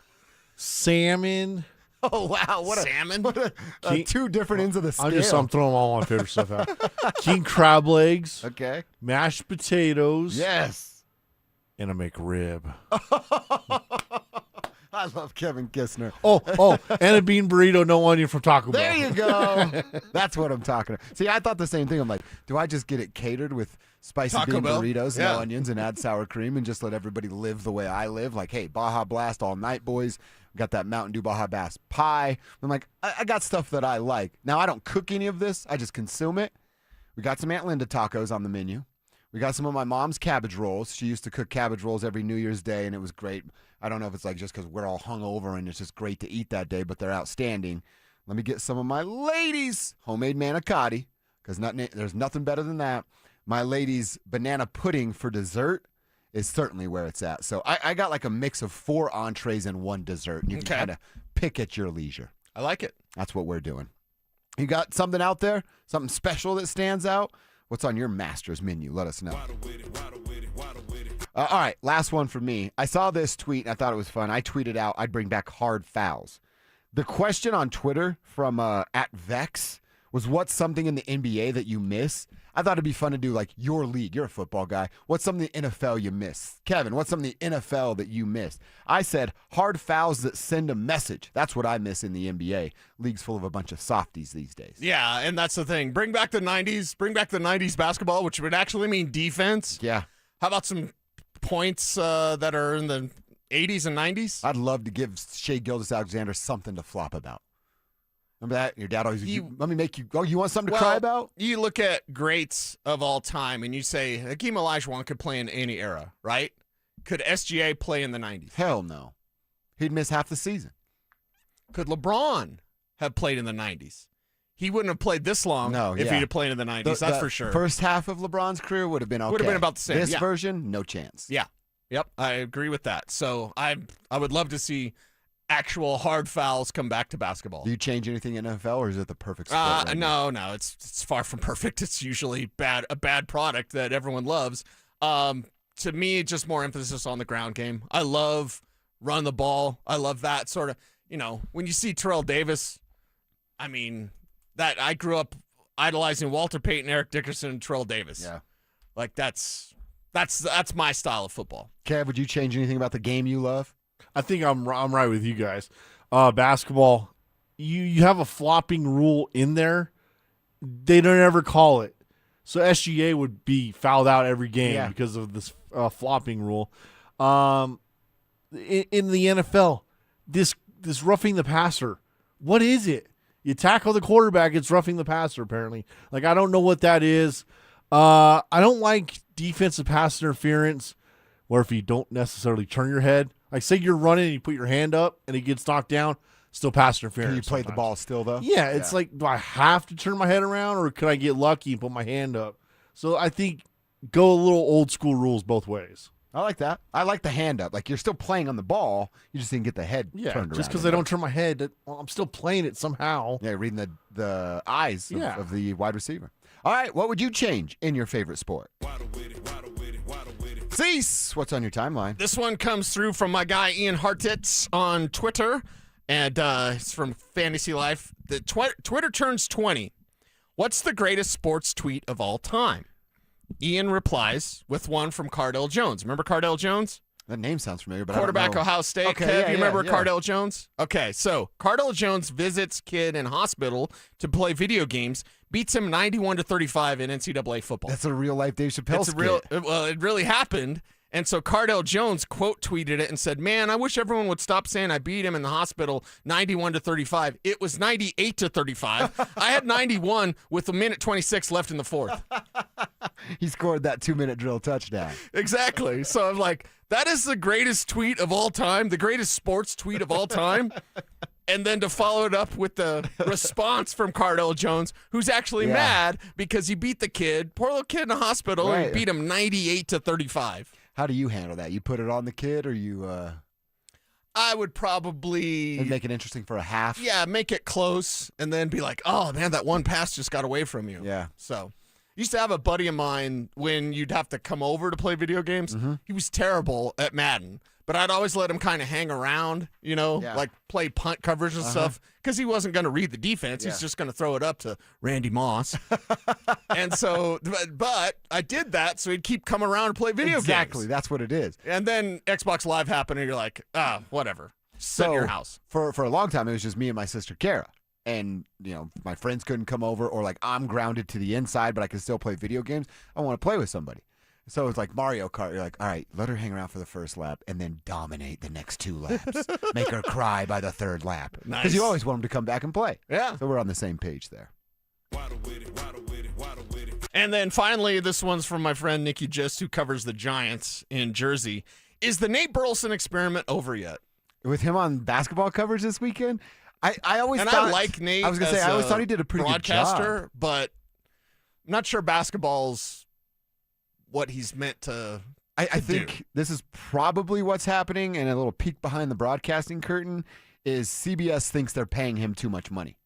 salmon. Oh, wow. Salmon? Two different ends of the scale. I'm throwing all my favorite stuff out. King crab legs. Okay. Mashed potatoes. Yes. And a McRib. I love Kevin Kistner. Oh, and a bean burrito, no onion from Taco Bell. There you go. That's what I'm talking about. See, I thought the same thing. I'm like, do I just get it catered with spicy Taco bean Bell? burritos, Yeah. no onions, and add sour cream and just let everybody live the way I live? Like, hey, Baja Blast all night, boys. Got that Mountain Dew Baja Blast pie. I'm like, I got stuff that I like. Now, I don't cook any of this. I just consume it. We got some Aunt Linda tacos on the menu. We got some of my mom's cabbage rolls. She used to cook cabbage rolls every New Year's Day, and it was great. I don't know if it's like just because we're all hungover and it's just great to eat that day, but they're outstanding. Let me get some of my ladies' homemade manicotti, because there's nothing better than that. My ladies' banana pudding for dessert is certainly where it's at. So I got like a mix of 4 entrees and 1 dessert, and you can kind of pick at your leisure. I like it. That's what we're doing. You got something out there? Something special that stands out? What's on your Masters menu? Let us know. All right, last one for me. I saw this tweet, and I thought it was fun. I tweeted out, I'd bring back hard fouls. The question on Twitter from @Vex was, what's something in the NBA that you miss? I thought it'd be fun to do like your league. You're a football guy. What's something in the NFL you miss? Kevin, what's something in the NFL that you missed? I said hard fouls that send a message. That's what I miss in the NBA. League's full of a bunch of softies these days. Yeah, and that's the thing. Bring back the 90s. Bring back the 90s basketball, which would actually mean defense. Yeah. How about some points that are in the 80s and 90s? I'd love to give Shea Gilgeous-Alexander something to flop about. Remember that? Your dad always, let me make you, you want something to cry about? You look at greats of all time and you say, Hakeem Olajuwon could play in any era, right? Could SGA play in the 90s? Hell no. He'd miss half the season. Could LeBron have played in the 90s? He wouldn't have played this long if he'd have played in the 90s, that's for sure. First half of LeBron's career would have been okay. Would have been about the same. This version, no chance. Yeah. Yep, I agree with that. So I would love to see actual hard fouls come back to basketball. Do you change anything in NFL, or is it the perfect sport? Right no, it's far from perfect. It's usually a bad product that everyone loves. To me, just more emphasis on the ground game. I love run the ball. I love that sort of, when you see Terrell Davis, I mean, that I grew up idolizing Walter Payton, Eric Dickerson, and Terrell Davis. Yeah. Like that's my style of football. Kev, would you change anything about the game you love? I think I'm right with you guys. Basketball, you have a flopping rule in there. They don't ever call it. So SGA would be fouled out every game because of this flopping rule. In the NFL, this roughing the passer, what is it? You tackle the quarterback, it's roughing the passer, apparently. Like, I don't know what that is. I don't like defensive pass interference where if you don't necessarily turn your head. Like, say you're running and you put your hand up and it gets knocked down, still pass interference. Can you play the ball still, though? Yeah, it's like, do I have to turn my head around or could I get lucky and put my hand up? So I think go a little old school rules both ways. I like that. I like the hand up. Like, you're still playing on the ball. You just didn't get the head turned around. Just because I don't turn my head, I'm still playing it somehow. Yeah, reading the eyes of the wide receiver. All right, what would you change in your favorite sport? Cease, what's on your timeline? This one comes through from my guy Ian Hartitz on Twitter, and it's from Fantasy Life. The Twitter turns 20. What's the greatest sports tweet of all time? Ian replies with one from Cardell Jones. Remember Cardell Jones? That name sounds familiar, but quarterback I don't know. Ohio State. Okay, Kev, you remember yeah. Cardell Jones? Okay, so Cardell Jones visits kid in hospital to play video games, beats him 91-35 in NCAA football. That's a real life Dave Chappelle skit. Well, it really happened. And so Cardell Jones quote tweeted it and said, "Man, I wish everyone would stop saying I beat him in the hospital 91-35. It was 98-35. I had 91 with a minute 26 left in the fourth." He scored that 2-minute drill touchdown. Exactly. So I'm like, that is the greatest tweet of all time, the greatest sports tweet of all time. And then to follow it up with the response from Cardell Jones, who's actually mad because he beat the kid, poor little kid in the hospital, and beat him 98-35. How do you handle that? You put it on the kid, or you? I would probably make it interesting for a half. Yeah, make it close, and then be like, "Oh man, that one pass just got away from you." Yeah. So, used to have a buddy of mine when you'd have to come over to play video games. Mm-hmm. He was terrible at Madden, but I'd always let him kind of hang around, like play punt coverage and stuff, because he wasn't going to read the defense. He's just going to throw it up to Randy Moss. And so, but I did that so he'd keep coming around and play video games. Exactly, that's what it is. And then Xbox Live happened, and you're like, whatever. Sit in your house. For a long time, it was just me and my sister Kara. And, my friends couldn't come over, or like I'm grounded to the inside, but I can still play video games. I want to play with somebody. So it's like Mario Kart. You're like, all right, let her hang around for the first lap and then dominate the next 2 laps. Make her cry by the 3rd lap. Nice. Because you always want them to come back and play. Yeah. So we're on the same page there. And then finally, this one's from my friend Nikki Gist, who covers the Giants in Jersey. Is the Nate Burleson experiment over yet? With him on basketball coverage this weekend? I always thought, I like Nate. I was going to say, I always thought he did a pretty good broadcaster, job. But I'm not sure basketball's what he's meant to I think this is probably what's happening, and a little peek behind the broadcasting curtain is CBS thinks they're paying him too much money.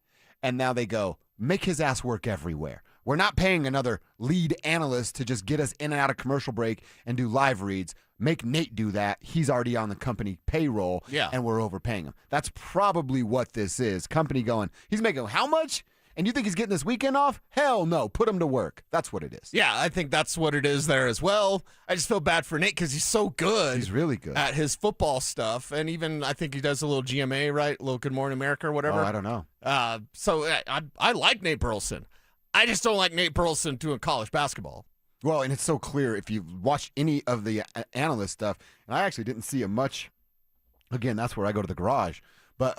And now they go, make his ass work everywhere. We're not paying another lead analyst to just get us in and out of commercial break and do live reads. Make Nate do that. He's already on the company payroll, and we're overpaying him. That's probably what this is. Company going, he's making how much? And you think he's getting this weekend off? Hell no. Put him to work. That's what it is. Yeah, I think that's what it is there as well. I just feel bad for Nate because he's so good. He's really good at his football stuff. And even I think he does a little GMA, right? A little Good Morning America or whatever. Oh, I don't know. So I like Nate Burleson. I just don't like Nate Burleson doing college basketball. Well, and it's so clear if you watch any of the analyst stuff, and I actually didn't see him much. Again, that's where I go to the garage. But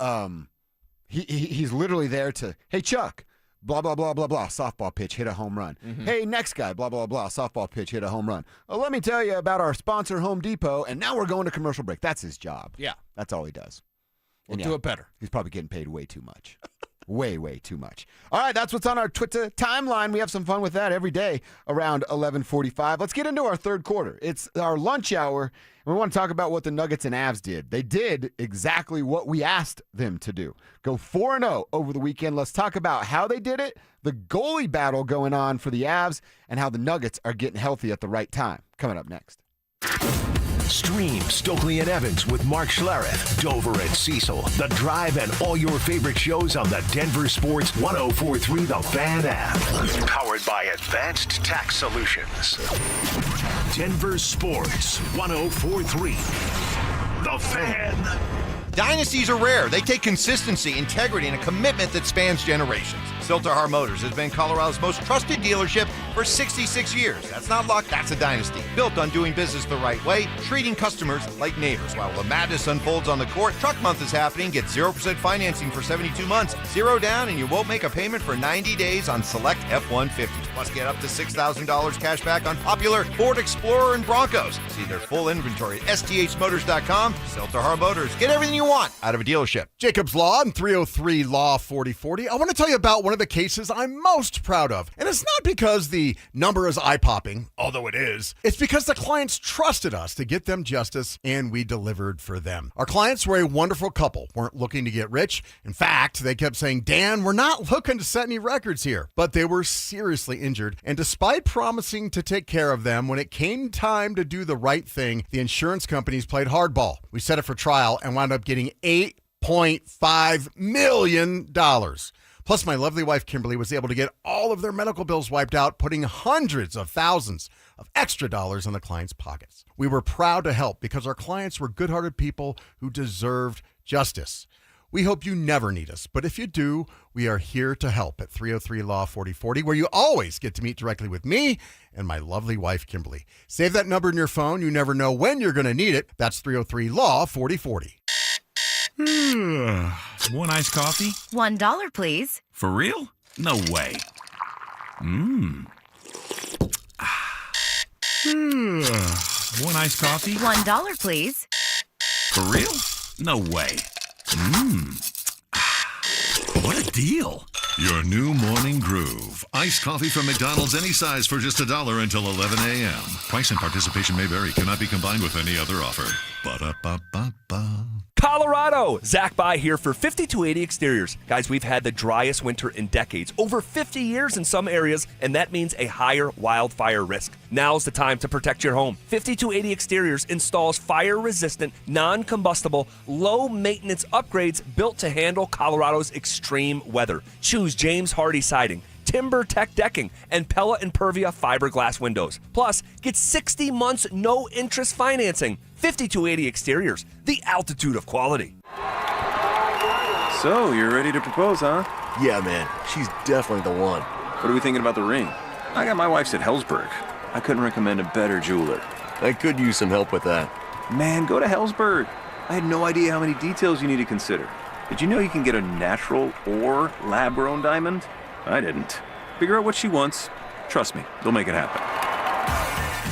he's literally there to, hey, Chuck, blah, blah, blah, blah, blah, softball pitch, hit a home run. Mm-hmm. Hey, next guy, blah, blah, blah, softball pitch, hit a home run. Oh, let me tell you about our sponsor, Home Depot, and now we're going to commercial break. That's his job. Yeah. That's all he does. We'll do it better. He's probably getting paid way too much. Way, way too much. All right, that's what's on our Twitter timeline. We have some fun with that every day around 11:45. Let's get into our third quarter. It's our lunch hour. We want to talk about what the Nuggets and Avs did. They did exactly what we asked them to do. Go 4-0 over the weekend. Let's talk about how they did it, the goalie battle going on for the Avs, and how the Nuggets are getting healthy at the right time. Coming up next. Stream Stokely and Evans with Mark Schlereth, Dover and Cecil, The Drive, and all your favorite shows on the Denver Sports 104.3 The Fan app. Powered by Advanced Tax Solutions. Denver Sports 104.3 The Fan. Dynasties are rare. They take consistency, integrity, and a commitment that spans generations. Silterhar Motors has been Colorado's most trusted dealership for 66 years. That's not luck, that's a dynasty. Built on doing business the right way, treating customers like neighbors. While the madness unfolds on the court, Truck Month is happening. Get 0% financing for 72 months, 0 down, and you won't make a payment for 90 days on select F-150s. Plus, get up to $6,000 cash back on popular Ford Explorer and Broncos. See their full inventory at sthmotors.com. Silterhar Motors. Get everything you want out of a dealership. Jacob's Law and 303 Law 4040. I want to tell you about one of the cases I'm most proud of. And it's not because the number is eye-popping, although it is. It's because the clients trusted us to get them justice, and we delivered for them. Our clients were a wonderful couple, weren't looking to get rich. In fact, they kept saying, Dan, we're not looking to set any records here. But they were seriously injured, and despite promising to take care of them, when it came time to do the right thing, the insurance companies played hardball. We set it for trial and wound up getting $8.5 million. Plus, my lovely wife, Kimberly, was able to get all of their medical bills wiped out, putting hundreds of thousands of extra dollars in the clients' pockets. We were proud to help because our clients were good-hearted people who deserved justice. We hope you never need us, but if you do, we are here to help at 303 Law 4040, where you always get to meet directly with me and my lovely wife, Kimberly. Save that number in your phone. You never know when you're going to need it. That's 303 Law 4040. One iced coffee? $1, please. For real? No way. One iced coffee? $1, please. For real? No way. What a deal. Your new morning groove. Iced coffee from McDonald's, any size for just $1 until 11 a.m. Price and participation may vary. Cannot be combined with any other offer. Ba-da-ba-ba-ba. Colorado! Zach By here for 5280 Exteriors. Guys, we've had the driest winter in decades, over 50 years in some areas, and that means a higher wildfire risk. Now's the time to protect your home. 5280 Exteriors installs fire-resistant, non-combustible, low-maintenance upgrades built to handle Colorado's extreme weather. Choose James Hardy siding, Timber Tech decking, and Pella Impervia fiberglass windows. Plus, get 60 months no-interest financing. 5280 Exteriors, the altitude of quality. So, you're ready to propose, huh? Yeah, man. She's definitely the one. What are we thinking about the ring? I got my wife's at Hellsberg. I couldn't recommend a better jeweler. I could use some help with that. Man, go to Hellsberg. I had no idea how many details you need to consider. Did you know you can get a natural or lab-grown diamond? I didn't. Figure out what she wants. Trust me, they'll make it happen.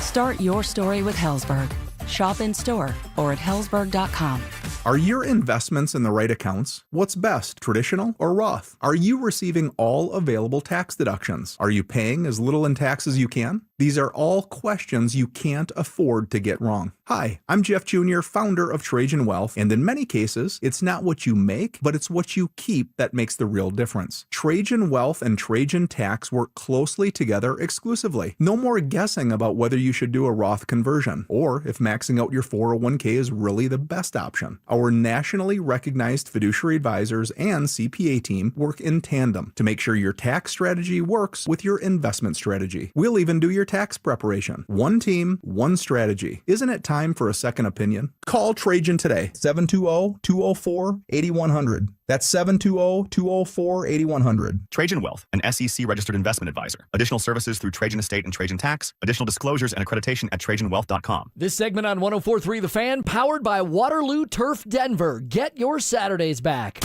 Start your story with Hellsberg. Shop in store or at hellsberg.com. Are your investments in the right accounts? What's best, traditional or Roth? Are you receiving all available tax deductions? Are you paying as little in tax as you can? These are all questions you can't afford to get wrong. Hi, I'm Jeff Jr., founder of Trajan Wealth, and in many cases, it's not what you make, but it's what you keep that makes the real difference. Trajan Wealth and Trajan Tax work closely together exclusively. No more guessing about whether you should do a Roth conversion, or if maxing out your 401k is really the best option. Our nationally recognized fiduciary advisors and CPA team work in tandem to make sure your tax strategy works with your investment strategy. We'll even do your tax preparation. One team, one strategy. Isn't it time for a second opinion? Call Trajan today, 720-204-8100. That's 720-204-8100. Trajan Wealth, an SEC-registered investment advisor. Additional services through Trajan Estate and Trajan Tax. Additional disclosures and accreditation at TrajanWealth.com. This segment on 104.3 The Fan, powered by Waterloo Turf Denver. Get your Saturdays back.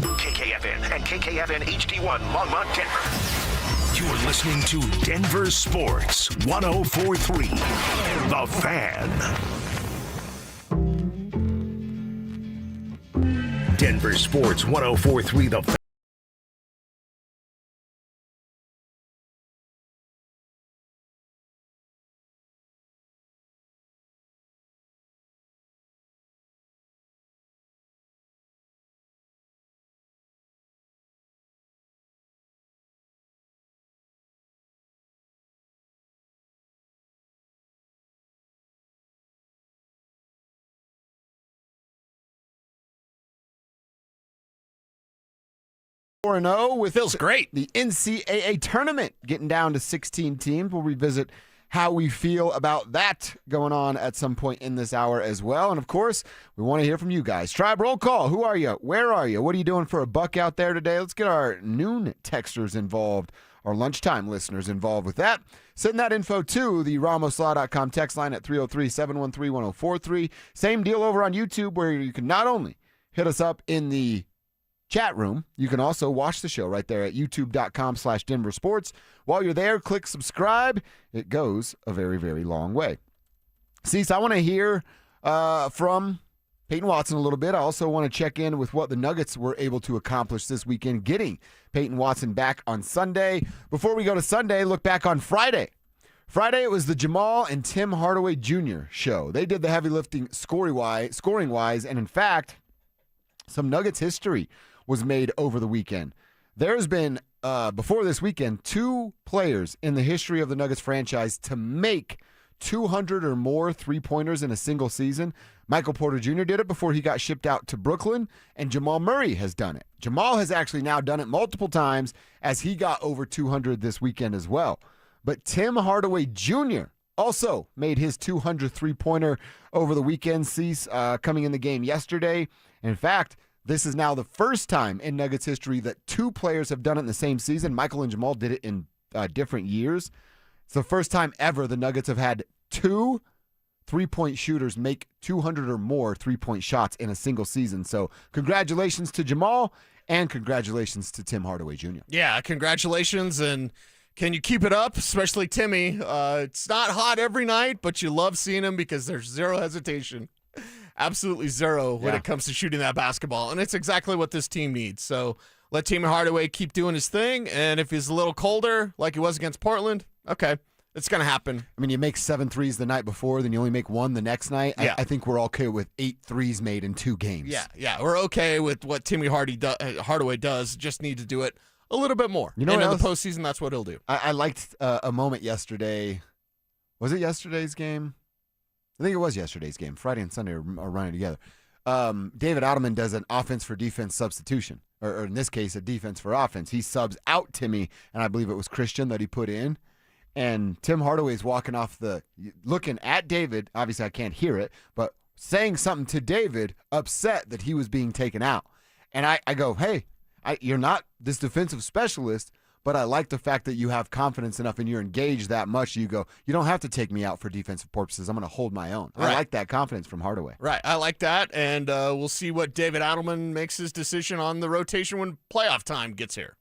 KKFN and KKFN HD1 Longmont, Denver. You're listening to Denver Sports 104.3 The Fan. Denver Sports 104.3 The Fan. 4-0 with feels great. The NCAA tournament getting down to 16 teams. We'll revisit how we feel about that going on at some point in this hour as well. And of course, we want to hear from you guys. Tribe roll call. Who are you? Where are you? What are you doing for a buck out there today? Let's get our noon texters involved, our lunchtime listeners involved with that. Send that info to the RamosLaw.com text line at 303-713-1043. Same deal over on YouTube, where you can not only hit us up in the chat room, you can also watch the show right there at youtube.com/DenverSports. While you're there, click subscribe. It goes a very, very long way. Cecil, I want to hear from Payton Watson a little bit. I also want to check in with what the Nuggets were able to accomplish this weekend, getting Payton Watson back on Sunday. Before we go to Sunday, look back on Friday. Friday, it was the Jamal and Tim Hardaway Jr. show. They did the heavy lifting scoring-wise, and in fact, some Nuggets history was made over the weekend. There's been, before this weekend, 2 players in the history of the Nuggets franchise to make 200 or more three-pointers in a single season. Michael Porter Jr. did it before he got shipped out to Brooklyn, and Jamal Murray has done it. Jamal has actually now done it multiple times as he got over 200 this weekend as well. But Tim Hardaway Jr. also made his 200th three-pointer over the weekend, coming in the game yesterday. In fact, this is now the first time in Nuggets history that 2 players have done it in the same season. Michael and Jamal did it in different years. It's the first time ever the Nuggets have had 2 three-point shooters make 200 or more three-point shots in a single season. So congratulations to Jamal, and congratulations to Tim Hardaway Jr. Yeah, congratulations, and can you keep it up, especially Timmy? It's not hot every night, but you love seeing him because there's zero hesitation. Absolutely zero when it comes to shooting that basketball, and it's exactly what this team needs. So let Tim Hardaway keep doing his thing, and if he's a little colder like he was against Portland, okay, it's going to happen. I mean, you make 7 threes the night before, then you only make 1 the next night. Yeah. I think we're okay with 8 threes made in 2 games. Yeah, we're okay with what Timmy Hardaway does. Just need to do it a little bit more. You know, and in in the postseason, that's what he'll do. I liked a moment yesterday. Was it yesterday's game? I think it was yesterday's game. Friday and Sunday are running together. David Adelman does an offense for defense substitution, or in this case, a defense for offense. He subs out Timmy, and I believe it was Christian that he put in. And Tim Hardaway's walking off looking at David. Obviously, I can't hear it, but saying something to David, upset that he was being taken out. And I go, hey, you're not this defensive specialist, but I like the fact that you have confidence enough and you're engaged that much. You go, you don't have to take me out for defensive purposes. I'm going to hold my own. Right. I like that confidence from Hardaway. Right. I like that. And we'll see what David Adelman makes his decision on the rotation when playoff time gets here.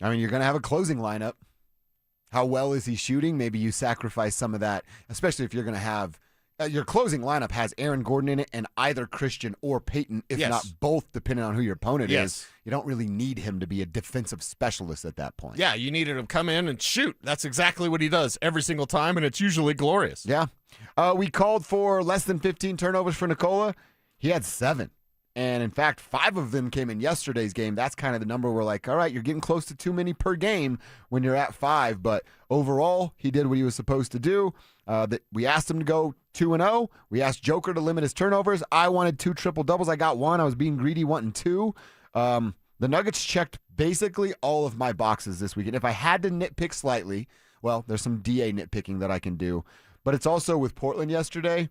I mean, you're going to have a closing lineup. How well is he shooting? Maybe you sacrifice some of that, especially if you're going to have your closing lineup has Aaron Gordon in it and either Christian or Payton, if not both, depending on who your opponent is. You don't really need him to be a defensive specialist at that point. Yeah, you needed him to come in and shoot. That's exactly what he does every single time, and it's usually glorious. Yeah. We called for less than 15 turnovers for Nikola. He had 7. And, in fact, 5 of them came in yesterday's game. That's kind of the number we're like, all right, you're getting close to too many per game when you're at 5. But overall, he did what he was supposed to do. We asked him to go 2-0. We asked Joker to limit his turnovers. I wanted 2 triple-doubles. I got 1. I was being greedy, wanting 2. The Nuggets checked basically all of my boxes this weekend. If I had to nitpick slightly, well, there's some DA nitpicking that I can do. But it's also with Portland yesterday.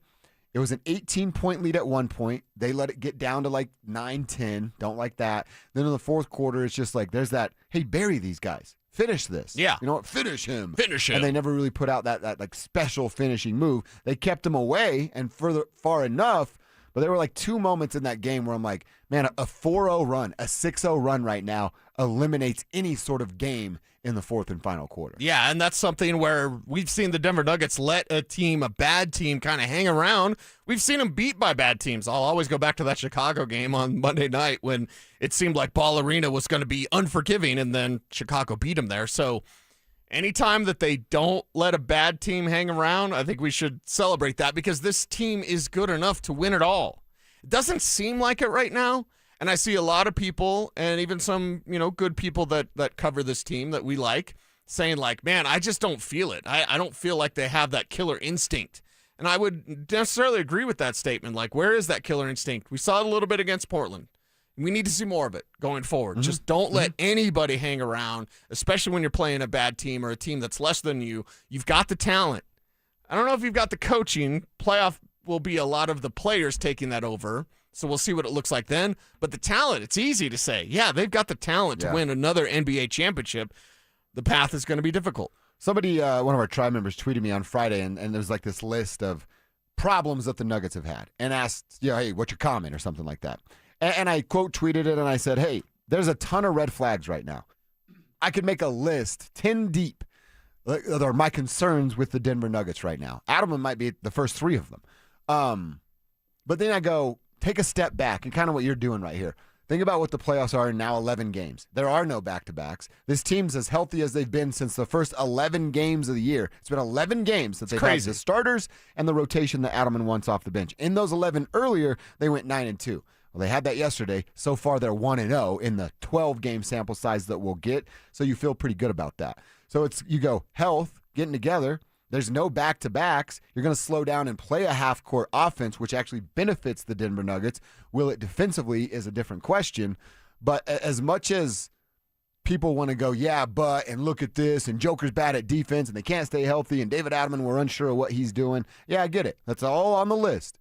It was an 18-point lead at one point. They let it get down to like 9-10. Don't like that. Then in the fourth quarter, it's just like there's that, hey, bury these guys. Finish this. Yeah. You know what? Finish him. Finish him. And they never really put out that like special finishing move. They kept him away and far enough, but there were like 2 moments in that game where I'm like, man, a 4-0 run, a 6-0 run right now eliminates any sort of game in the fourth and final quarter. Yeah, and that's something where we've seen the Denver Nuggets let a bad team, kind of hang around. We've seen them beat by bad teams. I'll always go back to that Chicago game on Monday night when it seemed like Ball Arena was going to be unforgiving, and then Chicago beat them there. So anytime that they don't let a bad team hang around, I think we should celebrate that because this team is good enough to win it all. It doesn't seem like it right now. And I see a lot of people and even some, good people that cover this team that we like saying like, man, I just don't feel it. I don't feel like they have that killer instinct. And I would necessarily agree with that statement. Like, where is that killer instinct? We saw it a little bit against Portland. We need to see more of it going forward. Just don't let anybody hang around, especially when you're playing a bad team or a team that's less than you. You've got the talent. I don't know if you've got the coaching. Playoff will be a lot of the players taking that over, so we'll see what it looks like then. But the talent, it's easy to say, yeah, they've got the talent to win another NBA championship. The path is going to be difficult. Somebody, one of our tribe members, tweeted me on Friday, and there was like this list of problems that the Nuggets have had, and asked, hey, what's your comment or something like that. And I quote tweeted it, and I said, hey, there's a ton of red flags right now. I could make a list 10 deep. Are my concerns with the Denver Nuggets right now. Adam might be the first 3 of them. But then I go, take a step back, and kind of what you're doing right here. Think about what the playoffs are in now 11 games. There are no back-to-backs. This team's as healthy as they've been since the first 11 games of the year. It's been 11 games that they've had the starters and the rotation that Adelman wants off the bench. In those 11 earlier, they went 9-2. Well, they had that yesterday. So far, they're 1-0 in the 12-game sample size that we'll get, so you feel pretty good about that. So you go health, getting together. There's no back-to-backs. You're going to slow down and play a half-court offense, which actually benefits the Denver Nuggets. Will it defensively is a different question. But as much as people want to go, and look at this, and Joker's bad at defense, and they can't stay healthy, and David Adelman, we're unsure of what he's doing. Yeah, I get it. That's all on the list.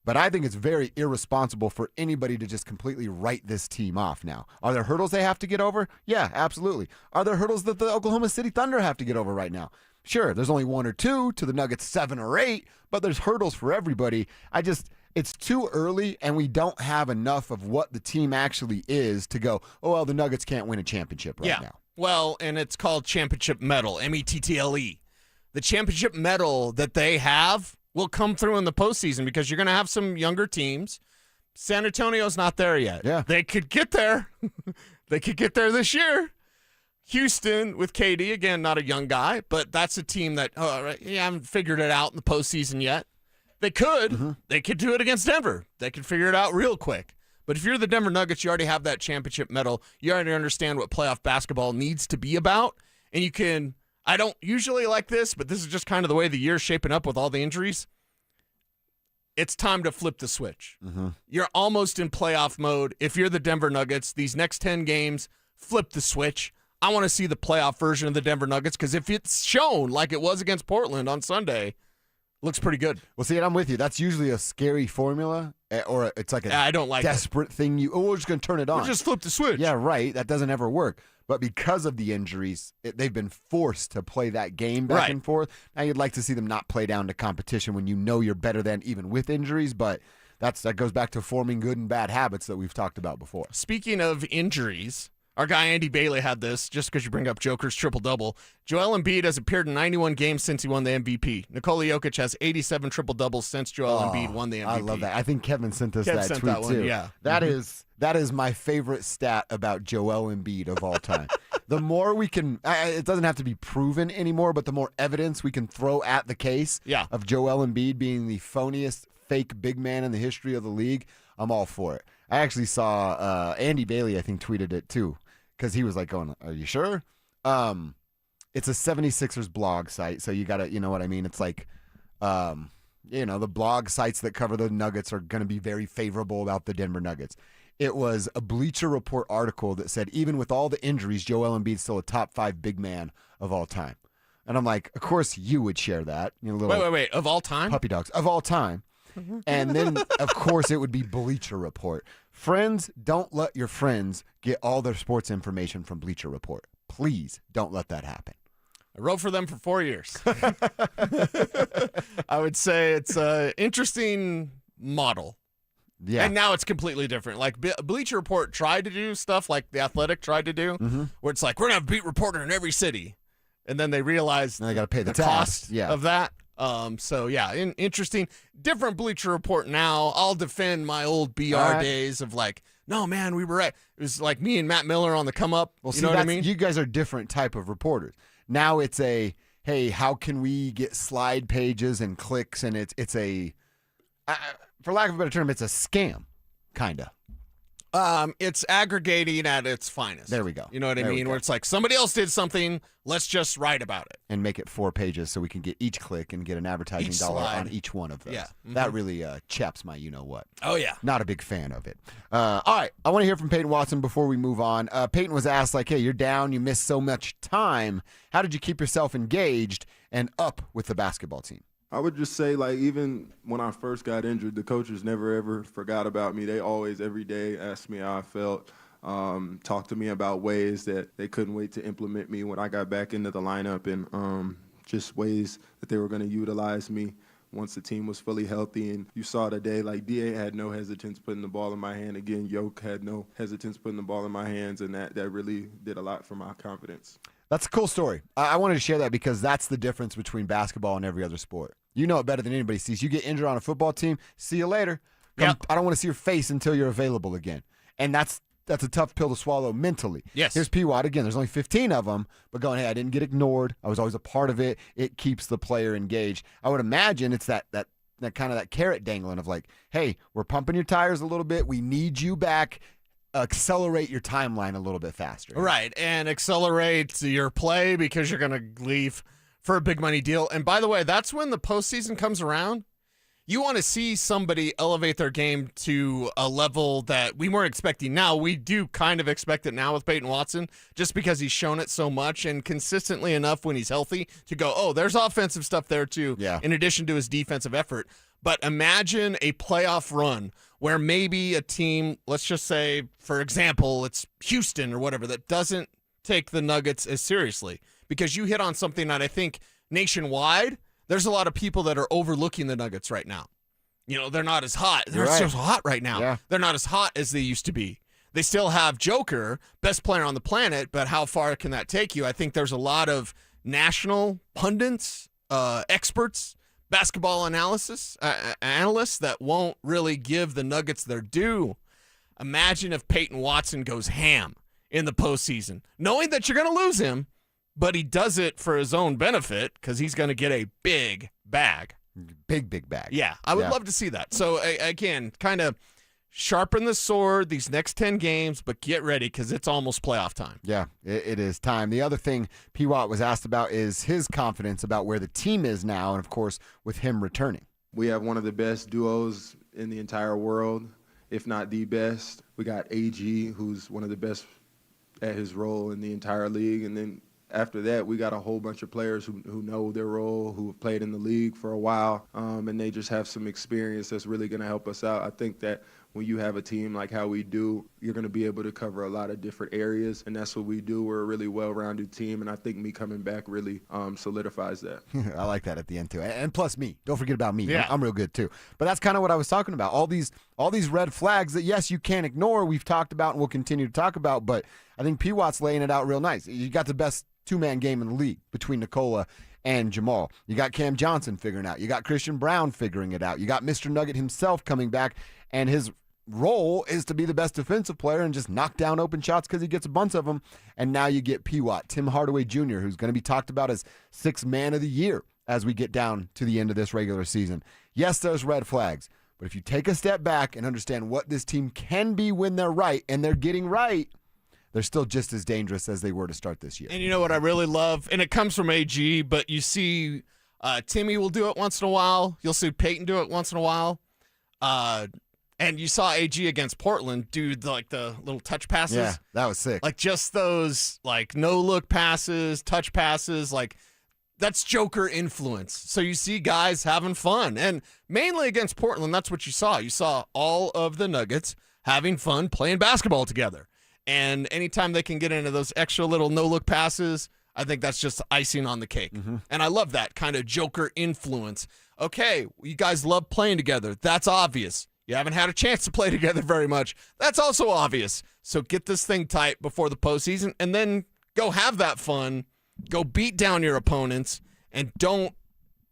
But I think it's very irresponsible for anybody to just completely write this team off now. Are there hurdles they have to get over? Yeah, absolutely. Are there hurdles that the Oklahoma City Thunder have to get over right now? Sure, there's only 1 or 2 to the Nuggets 7 or 8, but there's hurdles for everybody. It's too early, and we don't have enough of what the team actually is to go, the Nuggets can't win a championship right now. Well, and it's called championship medal, METTLE. The championship medal that they have will come through in the postseason because you're going to have some younger teams. San Antonio's not there yet. Yeah. They could get there. They could get there this year. Houston with KD, again, not a young guy, but that's a team that haven't figured it out in the postseason yet. They could. They could do it against Denver. They could figure it out real quick. But if you're the Denver Nuggets, you already have that championship medal. You already understand what playoff basketball needs to be about. And you can, I don't usually like this, but this is just kind of the way the year's shaping up with all the injuries. It's time to flip the switch. You're almost in playoff mode. If you're the Denver Nuggets, these next 10 games, flip the switch. I want to see the playoff version of the Denver Nuggets because if it's shown like it was against Portland on Sunday, looks pretty good. Well, see, and I'm with you. That's usually a scary formula, or it's like I don't like desperate thing. We're just going to turn it on. We'll just flip the switch. Yeah, right. That doesn't ever work. But because of the injuries, they've been forced to play that game back and forth. Now you'd like to see them not play down to competition when you know you're better than even with injuries, but that goes back to forming good and bad habits that we've talked about before. Speaking of injuries, our guy Andy Bailey had this, just because you bring up Joker's triple-double. Joel Embiid has appeared in 91 games since he won the MVP. Nikola Jokic has 87 triple-doubles since Joel Embiid won the MVP. I love that. I think Kevin sent us that tweet, too. Yeah. That is my favorite stat about Joel Embiid of all time. The more we can, it doesn't have to be proven anymore, but the more evidence we can throw at the case of Joel Embiid being the phoniest fake big man in the history of the league, I'm all for it. I actually saw Andy Bailey, I think, tweeted it, too. Because he was like going, are you sure? It's a 76ers blog site, so you got to, you know what I mean? It's like, the blog sites that cover the Nuggets are going to be very favorable about the Denver Nuggets. It was a Bleacher Report article that said, even with all the injuries, Joel Embiid's still a top 5 big man of all time. And I'm like, of course you would share that. Wait, of all time? Puppy dogs, of all time. And then, of course, it would be Bleacher Report. Friends, don't let your friends get all their sports information from Bleacher Report. Please don't let that happen. I wrote for them for 4 years. I would say it's an interesting model. Yeah. And now it's completely different. Like Bleacher Report tried to do stuff like The Athletic tried to do, where it's like, we're going to have a beat reporter in every city. And then they realized they got to pay the cost tax of that. Interesting. Different Bleacher Report now. I'll defend my old BR days of like, no, man, we were right. It was like me and Matt Miller on the come up. Well, you know what I mean? You guys are different type of reporters. Now it's hey, how can we get slide pages and clicks? And it's a, for lack of a better term, it's a scam, kind of. It's aggregating at its finest. There we go. You know what I There we mean? go. Where it's like somebody else did something, let's just write about it. And make it 4 pages so we can get each click and get an advertising Each dollar slide. on each one of those. Yeah. That really chaps my you-know-what. Oh, yeah. Not a big fan of it. All right, I want to hear from Payton Watson before we move on. Payton was asked, like, hey, you're down, you missed so much time. How did you keep yourself engaged and up with the basketball team? I would just say, like, even when I first got injured, the coaches never, ever forgot about me. They always, every day, asked me how I felt, talked to me about ways that they couldn't wait to implement me when I got back into the lineup, and just ways that they were going to utilize me once the team was fully healthy. And you saw today, like, D.A. had no hesitance putting the ball in my hand. Again, Yoke had no hesitance putting the ball in my hands, and that really did a lot for my confidence. That's a cool story. I wanted to share that because that's the difference between basketball and every other sport. You know it better than anybody sees. You get injured on a football team, see you later. I don't want to see your face until you're available again. And that's a tough pill to swallow mentally. Yes. Here's P-Watt. Again, there's only 15 of them, but going, hey, I didn't get ignored. I was always a part of it. It keeps the player engaged. I would imagine it's that kind of that carrot dangling of like, hey, we're pumping your tires a little bit. We need you back. Accelerate your timeline a little bit faster. Right, and accelerate your play because you're going to leave for a big money deal. And by the way, that's when the postseason comes around. You want to see somebody elevate their game to a level that we weren't expecting now. We do kind of expect it now with Payton Watson just because he's shown it so much and consistently enough when he's healthy to go, oh, there's offensive stuff there too, in addition to his defensive effort. But imagine a playoff run where maybe a team, let's just say, for example, it's Houston or whatever, that doesn't take the Nuggets as seriously. Because you hit on something that I think nationwide, there's a lot of people that are overlooking the Nuggets right now. You know, they're not as hot. They're so hot right now. Yeah. They're not as hot as they used to be. They still have Joker, best player on the planet, but how far can that take you? I think there's a lot of national pundits, experts, basketball analysts that won't really give the Nuggets their due. Imagine if Payton Watson goes ham in the postseason, knowing that you're going to lose him, but he does it for his own benefit because he's going to get a big bag. Big bag. Yeah, I would love to see that. So, again, kind of sharpen the sword these next 10 games, but get ready because it's almost playoff time. Yeah, it is time. The other thing P. Watt was asked about is his confidence about where the team is now, and, of course, with him returning. We have one of the best duos in the entire world, if not the best. We got AG, who's one of the best at his role in the entire league, and then after that, we got a whole bunch of players who know their role, who have played in the league for a while, and they just have some experience that's really going to help us out. I think that when you have a team like how we do, you're going to be able to cover a lot of different areas, and that's what we do. We're a really well-rounded team, and I think me coming back really solidifies that. I like that at the end, too. And plus me. Don't forget about me. Yeah. I'm real good, too. But that's kind of what I was talking about. All these red flags that, yes, you can't ignore, we've talked about and we'll continue to talk about, but I think P. Watt's laying it out real nice. You got the best two-man game in the league between Nikola and Jamal. You got Cam Johnson figuring it out. You got Christian Brown figuring it out. You got Mr. Nugget himself coming back, and his role is to be the best defensive player and just knock down open shots because he gets a bunch of them. And now you get P-Watt, Tim Hardaway Jr., who's going to be talked about as sixth man of the year as we get down to the end of this regular season. Yes, there's red flags, but if you take a step back and understand what this team can be when they're right, and they're getting right, they're still just as dangerous as they were to start this year. And you know what I really love? And it comes from AG, but you see Timmy will do it once in a while. You'll see Payton do it once in a while. And you saw AG against Portland do the little touch passes. Yeah, that was sick. Like just those no-look passes, touch passes, that's Joker influence. So you see guys having fun. And mainly against Portland, that's what you saw. You saw all of the Nuggets having fun playing basketball together. And anytime they can get into those extra little no-look passes, I think that's just icing on the cake. Mm-hmm. And I love that kind of Joker influence. Okay, you guys love playing together. That's obvious. You haven't had a chance to play together very much. That's also obvious. So get this thing tight before the postseason and then go have that fun. Go beat down your opponents and don't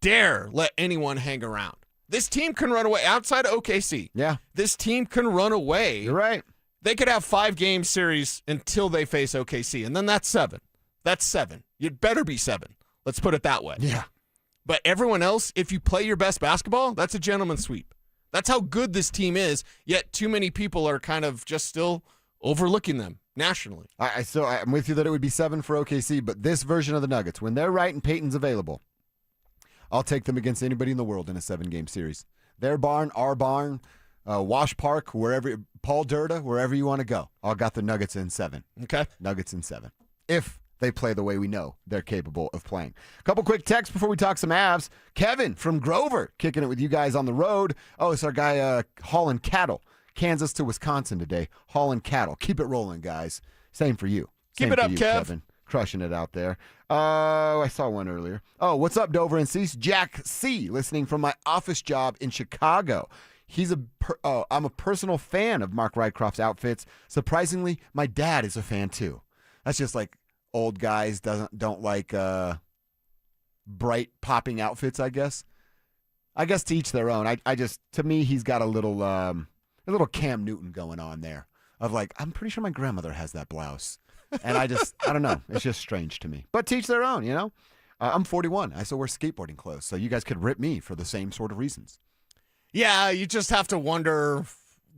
dare let anyone hang around. This team can run away outside of OKC. Yeah. This team can run away. You're right. They could have 5-game series until they face OKC, and then that's 7. That's 7. You'd better be 7. Let's put it that way. Yeah. But everyone else, if you play your best basketball, that's a gentleman's sweep. That's how good this team is, yet too many people are kind of just still overlooking them nationally. I'm with you that it would be 7 for OKC, but this version of the Nuggets, when they're right and Payton's available, I'll take them against anybody in the world in a 7-game series. Their barn, our barn, Wash Park, wherever, Paul Durda, wherever you want to go. I'll got the Nuggets in 7. Okay. Nuggets in 7. If they play the way we know they're capable of playing. A couple quick texts before we talk some Avs. Kevin from Grover kicking it with you guys on the road. Oh, it's our guy hauling cattle. Kansas to Wisconsin today. Hauling cattle. Keep it rolling, guys. Same for you. Keep Same it for up, you, Kev. Kevin. Crushing it out there. I saw one earlier. Oh, what's up, Dover and Cease? Jack C. listening from my office job in Chicago. I'm a personal fan of Mark Rycroft's outfits. Surprisingly, my dad is a fan too. That's just like old guys don't like bright popping outfits, I guess. I guess to each their own. I just, to me, he's got a little Cam Newton going on there of like, I'm pretty sure my grandmother has that blouse. And I don't know. It's just strange to me. But to each their own, you know? I'm 41. I still wear skateboarding clothes. So you guys could rip me for the same sort of reasons. Yeah, you just have to wonder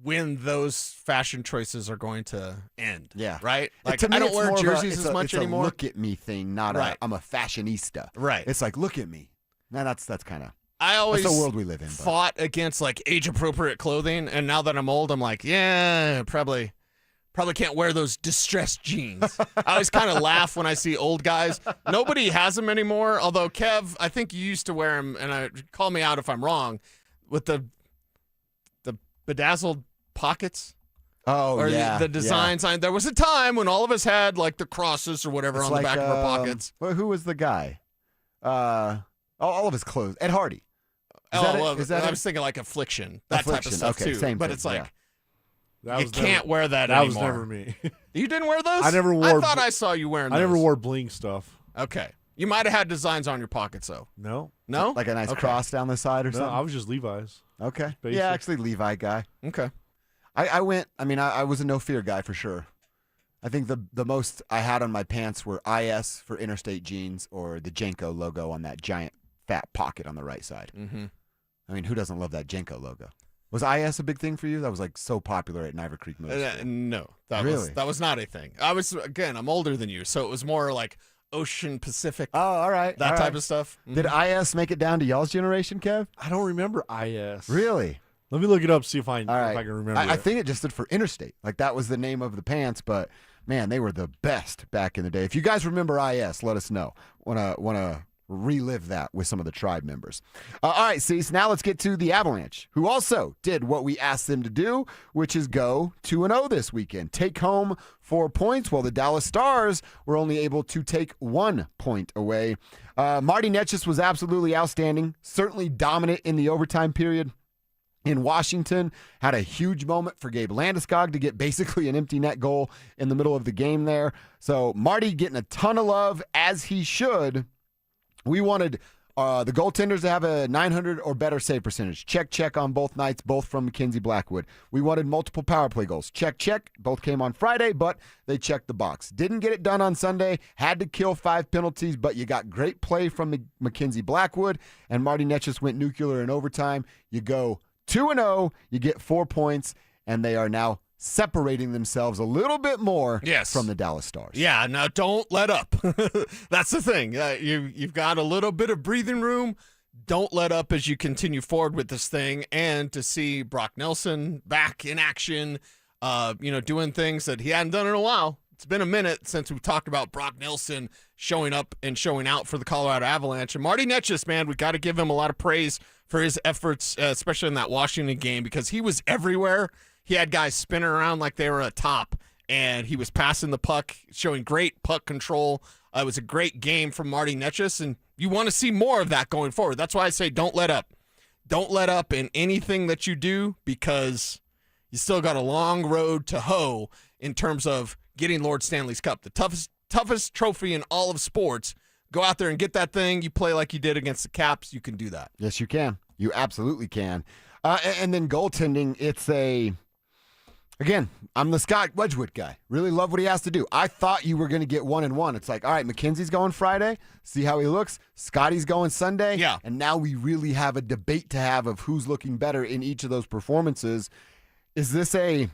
when those fashion choices are going to end. Yeah. Right? Like, To me, I don't it's wear more of jerseys it's as much a anymore. Look at me thing, not Right. I'm a fashionista. Right. It's like, look at me. Now that's kind of, I always that's the world we live in. But. fought against like age-appropriate clothing, and now that I'm old, I'm like, yeah, probably can't wear those distressed jeans. I always kind of laugh when I see old guys. Nobody has them anymore, although, Kev, I think you used to wear them, and call me out if I'm wrong, with the bedazzled pockets. Oh, or yeah. the design sign. There was a time when all of us had like the crosses or whatever It's on the back of our pockets. Well, who was the guy? All of his clothes. Ed Hardy. I was thinking like Affliction, that type of stuff okay, too. Same but thing, it's like That you was can't wear that That anymore. was never me. You didn't wear those? I never wore. I thought I saw you wearing those. I never wore bling stuff. Okay. You might have had designs on your pockets though. No. No? Like a nice Okay. cross down the side or No, something? I was just Levi's. Okay. Basic. Yeah, actually, Levi guy. Okay. I was a no fear guy for sure. I think the most I had on my pants were IS for Interstate Jeans or the Jenko logo on that giant fat pocket on the right side. Mm-hmm. I mean, who doesn't love that Jenko logo? Was IS a big thing for you? That was like so popular at Niver Creek Middle School. No. That was not a thing. I'm older than you, so it was more like Ocean Pacific. Oh, all right. That all type right. of stuff. Did IS make it down to y'all's generation, Kev? I don't remember IS. Really? Let me look it up, see if I All right. can remember. I it. think it just stood for Interstate. Like that was the name of the pants, but man, they were the best back in the day. If you guys remember IS, let us know. Wanna relive that with some of the tribe members. All right, Cease, now let's get to the Avalanche, who also did what we asked them to do, which is go 2-0 this weekend. Take home 4 points, while the Dallas Stars were only able to take 1 point away. Marty Netchis was absolutely outstanding, certainly dominant in the overtime period. In Washington, had a huge moment for Gabe Landeskog to get basically an empty net goal in the middle of the game there. So Marty getting a ton of love, as he should. We wanted the goaltenders to have a 900 or better save percentage. Check on both nights, both from Mackenzie Blackwood. We wanted multiple power play goals. Check. Both came on Friday, but they checked the box. Didn't get it done on Sunday. Had to kill 5 penalties, but you got great play from Mackenzie Blackwood, and Marty Netchis went nuclear in overtime. You go 2-0, you get 4 points, and they are now separating themselves a little bit more from the Dallas Stars. Yeah, now don't let up. That's the thing. You've got a little bit of breathing room. Don't let up as you continue forward with this thing, and to see Brock Nelson back in action, doing things that he hadn't done in a while. It's been a minute since we talked about Brock Nelson showing up and showing out for the Colorado Avalanche. And Marty Netchis, man, we got to give him a lot of praise for his efforts, especially in that Washington game, because he was everywhere. He had guys spinning around like they were a top, and he was passing the puck, showing great puck control. It was a great game from Marty Netchis, and you want to see more of that going forward. That's why I say don't let up. Don't let up in anything that you do, because you still got a long road to hoe in terms of getting Lord Stanley's Cup, the toughest trophy in all of sports. Go out there and get that thing. You play like you did against the Caps. You can do that. Yes, you can. You absolutely can. And then goaltending, it's a Again, I'm the Scott Wedgwood guy. Really love what he has to do. I thought you were going to get 1-1. It's like, all right, McKenzie's going Friday. See how he looks. Scotty's going Sunday. Yeah. And now we really have a debate to have of who's looking better in each of those performances. Is this a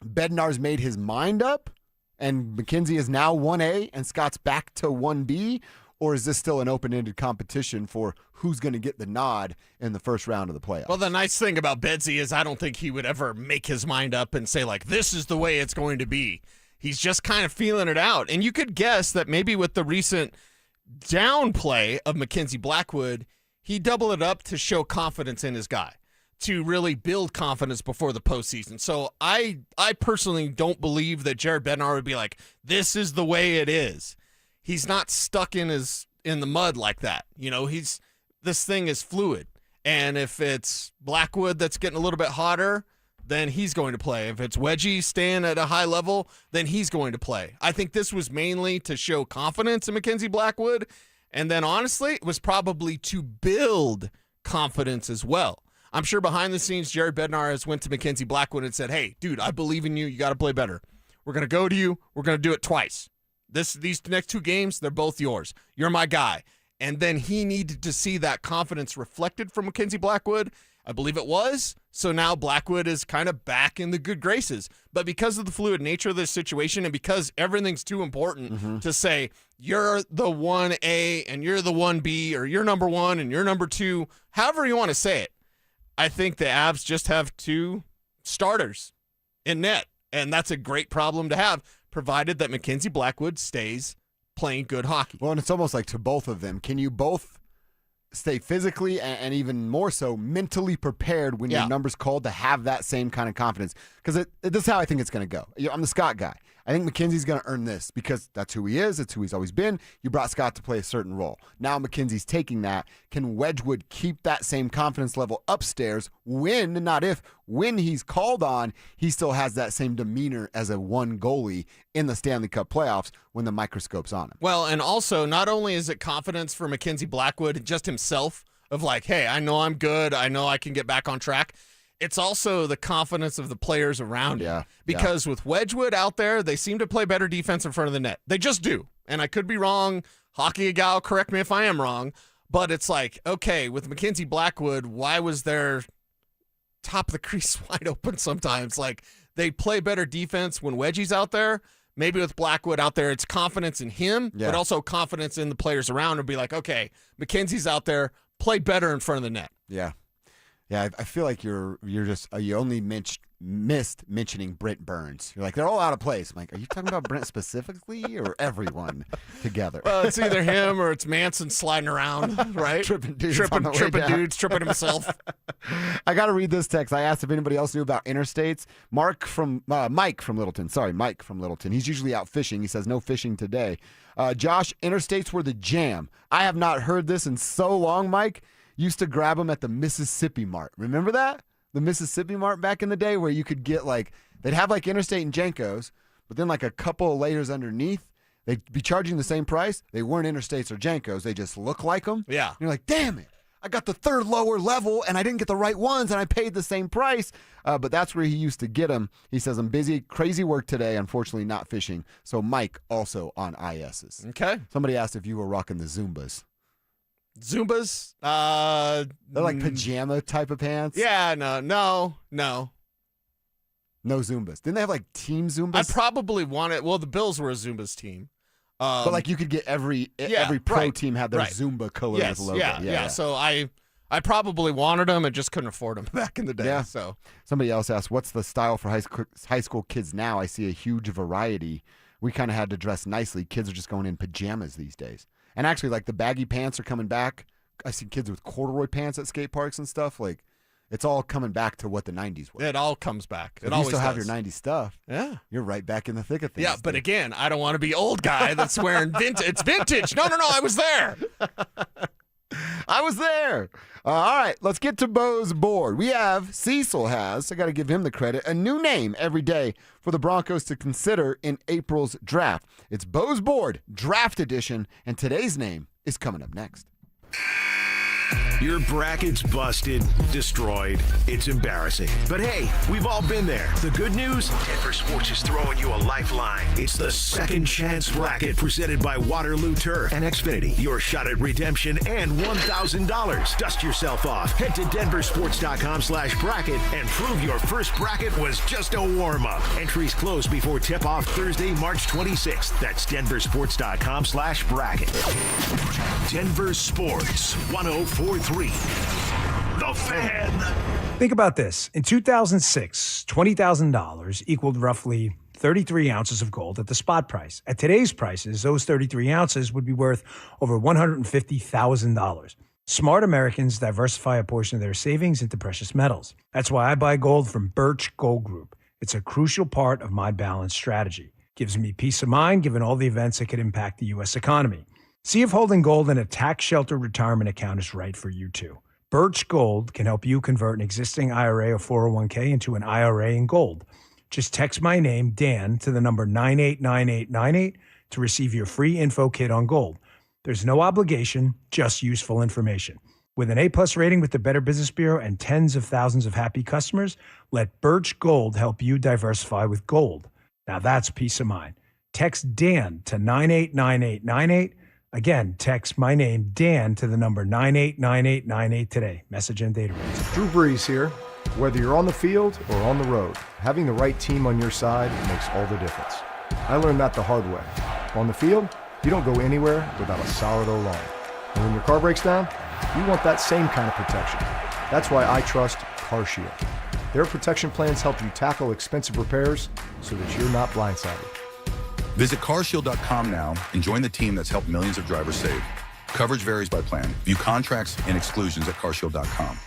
Bednar's made his mind up and McKenzie is now 1A and Scott's back to 1B? Or is this still an open-ended competition for who's going to get the nod in the first round of the playoffs? Well, the nice thing about Bedsy is I don't think he would ever make his mind up and say, like, this is the way it's going to be. He's just kind of feeling it out. And you could guess that maybe with the recent downplay of Mackenzie Blackwood, he doubled it up to show confidence in his guy, to really build confidence before the postseason. So I personally don't believe that Jared Bednar would be like, this is the way it is. He's not stuck in the mud like that. You know, this thing is fluid. And if it's Blackwood that's getting a little bit hotter, then he's going to play. If it's Wedgie staying at a high level, then he's going to play. I think this was mainly to show confidence in Mackenzie Blackwood. And then honestly, it was probably to build confidence as well. I'm sure behind the scenes, Jared Bednar has went to Mackenzie Blackwood and said, hey, dude, I believe in you. You got to play better. We're going to go to you. We're going to do it twice. These next two games, they're both yours. You're my guy. And then he needed to see that confidence reflected from Mackenzie Blackwood. I believe it was. So now Blackwood is kind of back in the good graces. But because of the fluid nature of this situation and because everything's too important to say you're the 1A and you're the 1B or you're number 1 and you're number 2, however you want to say it, I think the Avs just have 2 starters in net. And that's a great problem to have, provided that Mackenzie Blackwood stays playing good hockey. Well, and it's almost like to both of them. Can you both stay physically and even more so mentally prepared when your number's called to have that same kind of confidence? Because this is how I think it's going to go. I'm the Scott guy. I think McKenzie's going to earn this because that's who he is. It's who he's always been. You brought Scott to play a certain role. Now McKenzie's taking that. Can Wedgwood keep that same confidence level upstairs when, not if, when he's called on, he still has that same demeanor as a one goalie in the Stanley Cup playoffs when the microscope's on him? Well, and also, not only is it confidence for Mackenzie Blackwood, just himself, of like, hey, I know I'm good. I know I can get back on track. It's also the confidence of the players around him. Because with Wedgwood out there, they seem to play better defense in front of the net. They just do. And I could be wrong. Hockey gal, correct me if I am wrong. But it's like, okay, with Mackenzie Blackwood, why was their top of the crease wide open sometimes? Like, they play better defense when Wedgie's out there. Maybe with Blackwood out there, it's confidence in him, but also confidence in the players around him. Be like, okay, Mackenzie's out there, play better in front of the net. Yeah. Yeah, I feel like you only missed mentioning Brent Burns. You're like, they're all out of place. I'm like, are you talking about Brent specifically or everyone together? Well, it's either him or it's Manson sliding around, right? tripping dudes tripping himself. I got to read this text. I asked if anybody else knew about interstates. Mike from Littleton. Sorry, Mike from Littleton. He's usually out fishing. He says no fishing today. Josh, interstates were the jam. I have not heard this in so long, Mike. Used to grab them at the Mississippi Mart. Remember that? The Mississippi Mart back in the day where you could get they'd have Interstate and Jenkos, but then a couple of layers underneath, they'd be charging the same price. They weren't Interstates or Jenkos. They just look like them. Yeah. And you're like, damn it. I got the third lower level and I didn't get the right ones and I paid the same price. But that's where he used to get them. He says, I'm busy, crazy work today, unfortunately not fishing. So Mike also on ISs. Okay. Somebody asked if you were rocking the Zumbas. Zumbas? They're like pajama type of pants. Yeah, no. No Zumbas. Didn't they have team Zumbas? I probably want it. Well, the Bills were a Zumbas team. But you could get every pro team had their Zumba color with logo. Yeah. So I probably wanted them and just couldn't afford them back in the day. Yeah. So somebody else asked, what's the style for high school kids now? I see a huge variety. We kind of had to dress nicely. Kids are just going in pajamas these days. And actually, the baggy pants are coming back. I see kids with corduroy pants at skate parks and stuff. It's all coming back to what the 90s were. It all comes back. If you still have your 90s stuff, you're right back in the thick of things. Yeah, but again, I don't want to be old guy that's wearing vintage. It's vintage. No, I was there. I was there. All right, let's get to Bo's board. Cecil has, I got to give him the credit, a new name every day for the Broncos to consider in April's draft. It's Bo's board, draft edition, and today's name is coming up next. Your bracket's busted, destroyed. It's embarrassing. But hey, we've all been there. The good news? Denver Sports is throwing you a lifeline. It's the Second Chance Bracket presented by Waterloo Turf and Xfinity. Your shot at redemption and $1,000. Dust yourself off. Head to DenverSports.com/bracket and prove your first bracket was just a warm-up. Entries close before tip-off Thursday, March 26th. That's DenverSports.com/bracket. Denver Sports 104.3. The Fan. Think about this. In 2006, $20,000 equaled roughly 33 ounces of gold at the spot price. At today's prices, those 33 ounces would be worth over $150,000. Smart Americans diversify a portion of their savings into precious metals. That's why I buy gold from Birch Gold Group. It's a crucial part of my balanced strategy. Gives me peace of mind given all the events that could impact the U.S. economy. See if holding gold in a tax-sheltered retirement account is right for you too. Birch Gold can help you convert an existing IRA or 401k into an IRA in gold. Just text my name, Dan, to the number 989898 to receive your free info kit on gold. There's no obligation, just useful information. With an A-plus rating with the Better Business Bureau and tens of thousands of happy customers, let Birch Gold help you diversify with gold. Now that's peace of mind. Text Dan to 989898. Again, text my name, Dan, to the number 989898 today. Message and data rates. Drew Brees here. Whether you're on the field or on the road, having the right team on your side makes all the difference. I learned that the hard way. On the field, you don't go anywhere without a solid O-line. And when your car breaks down, you want that same kind of protection. That's why I trust CarShield. Their protection plans help you tackle expensive repairs so that you're not blindsided. Visit carshield.com now and join the team that's helped millions of drivers save. Coverage varies by plan. View contracts and exclusions at carshield.com.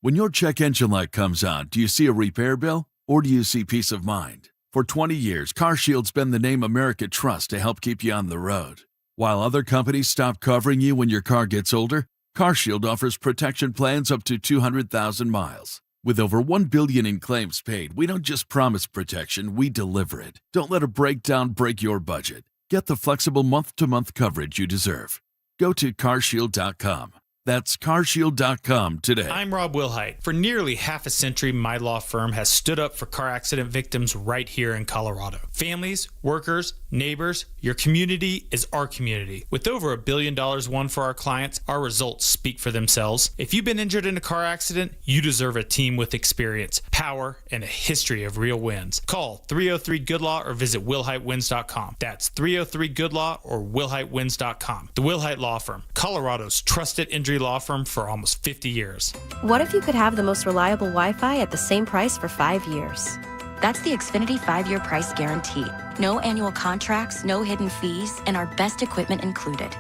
When your check engine light comes on, do you see a repair bill or do you see peace of mind? For 20 years, CarShield's been the name America trusts to help keep you on the road. While other companies stop covering you when your car gets older, CarShield offers protection plans up to 200,000 miles. With over $1 billion in claims paid, we don't just promise protection, we deliver it. Don't let a breakdown break your budget. Get the flexible month-to-month coverage you deserve. Go to carshield.com. That's carshield.com today. I'm Rob Wilhite. For nearly half a century, my law firm has stood up for car accident victims right here in Colorado. Families, workers, neighbors, your community is our community. With over $1 billion won for our clients, our results speak for themselves. If you've been injured in a car accident, you deserve a team with experience, power, and a history of real wins. Call 303-GOOD-LAW or visit WilhiteWins.com. That's 303-GOOD-LAW or WilhiteWins.com. The Wilhite Law Firm, Colorado's trusted injury law firm for almost 50 years. What if you could have the most reliable Wi-Fi at the same price for 5 years? That's the Xfinity 5-year price guarantee. No annual contracts, no hidden fees, and our best equipment included.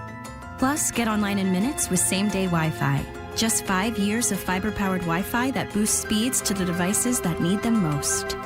Plus, get online in minutes with same-day Wi-Fi. Just 5 years of fiber-powered Wi-Fi that boosts speeds to the devices that need them most.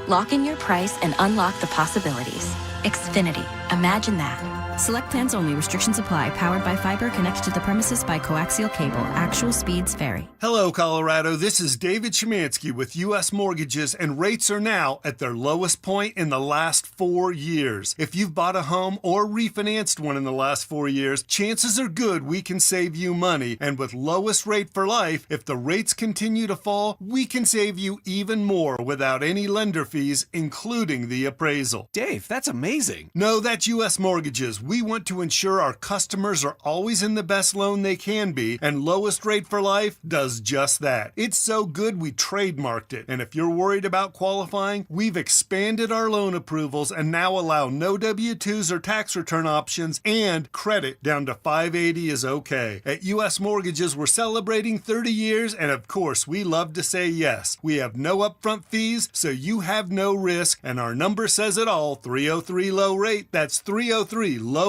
Lock in your price and unlock the possibilities. Xfinity. Imagine that. Select plans only. Restrictions apply. Powered by fiber connected to the premises by coaxial cable. Actual speeds vary. Hello, Colorado. This is David Szymanski with U.S. Mortgages, and rates are now at their lowest point in the last 4 years. If you've bought a home or refinanced one in the last 4 years, chances are good we can save you money. And with lowest rate for life, if the rates continue to fall, we can save you even more without any lender fees, including the appraisal. Dave, that's amazing. No, that's U.S. Mortgages. We want to ensure our customers are always in the best loan they can be, and lowest rate for life does just that. It's so good we trademarked it. And if you're worried about qualifying, we've expanded our loan approvals and now allow no W-2s or tax return options, and credit down to 580 is okay. At U.S. Mortgages, we're celebrating 30 years, and of course, we love to say yes. We have no upfront fees, so you have no risk, and our number says it all, 303-LOW-RATE. That's 303-LOW-RATE,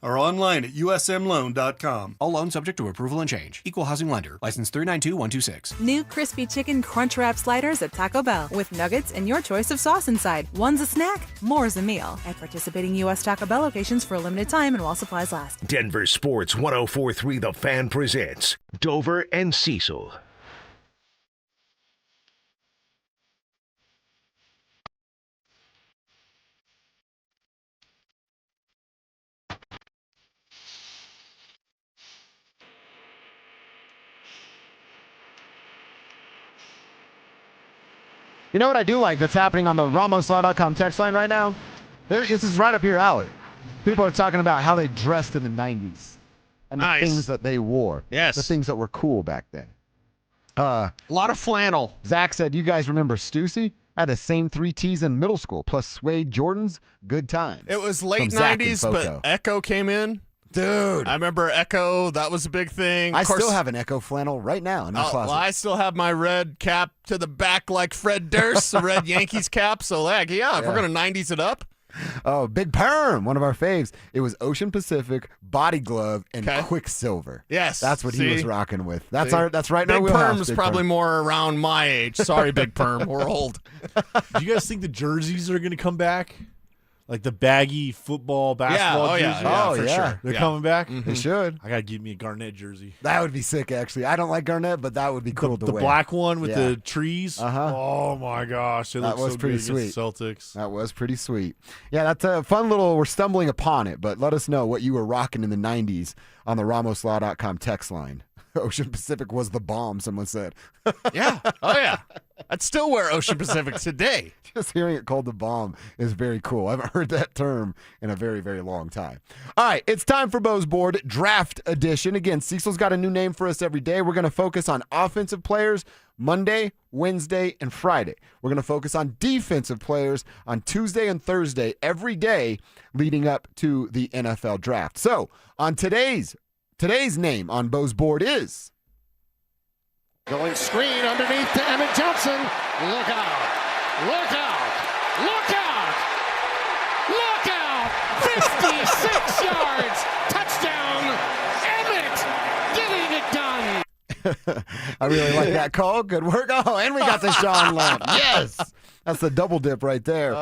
or online at usmloan.com. All loans subject to approval and change. Equal housing lender. License 392126. New crispy chicken crunch wrap sliders at Taco Bell with nuggets and your choice of sauce inside. One's a snack, more's a meal. At participating U.S. Taco Bell locations for a limited time and while supplies last. Denver Sports 104.3 The Fan presents Dover and Cecil. You know what I do like that's happening on the RamosLaw.com text line right now? This is right up your alley. People are talking about how they dressed in the 90s and the things that they wore. Yes. The things that were cool back then. A lot of flannel. Zach said, you guys remember Stussy? I had the same 3 T's in middle school, plus suede Jordans. Good times. It was late From Zach and 90s, but Foco. Echo came in. Dude. I remember Echo. That was a big thing. I still have an Echo flannel right now in my closet. Well, I still have my red cap to the back like Fred Durst, the red Yankees cap. So, if we're going to 90s it up. Oh, Big Perm, one of our faves. It was Ocean Pacific, Body Glove, and Quicksilver. Yes. That's what he was rocking with. That's right Big in our wheelhouse. Perm is probably more around my age. Sorry, Big Perm. We're old. Do you guys think the jerseys are going to come back? Like the baggy football, basketball jerseys? Oh, for yeah. sure. They're coming back? They should. I got to give me a Garnett jersey. That would be sick, actually. I don't like Garnett, but that would be cool to The wear. black one with the trees? Uh-huh. Oh, my gosh. It That looks was so pretty good against sweet. the Celtics. That was pretty sweet. Yeah, that's a fun little, we're stumbling upon it, but let us know what you were rocking in the 90s on the RamosLaw.com text line. Ocean Pacific was the bomb, someone said. Yeah. Oh, yeah. I'd still wear Ocean Pacific today. Just hearing it called the bomb is very cool. I haven't heard that term in a very, very long time. All right, it's time for Bo's Board Draft Edition. Again, Cecil's got a new name for us every day. We're going to focus on offensive players Monday, Wednesday, and Friday. We're going to focus on defensive players on Tuesday and Thursday every day leading up to the NFL draft. So, on today's name on Bo's Board is... Going screen underneath to Emmett Johnson. Look out. Look out. Look out. Look out. 56 yards. Touchdown. Emmett getting it done. I really like that call. Good work. Oh, and we got the Sean Lamb. Yes. That's the double dip right there.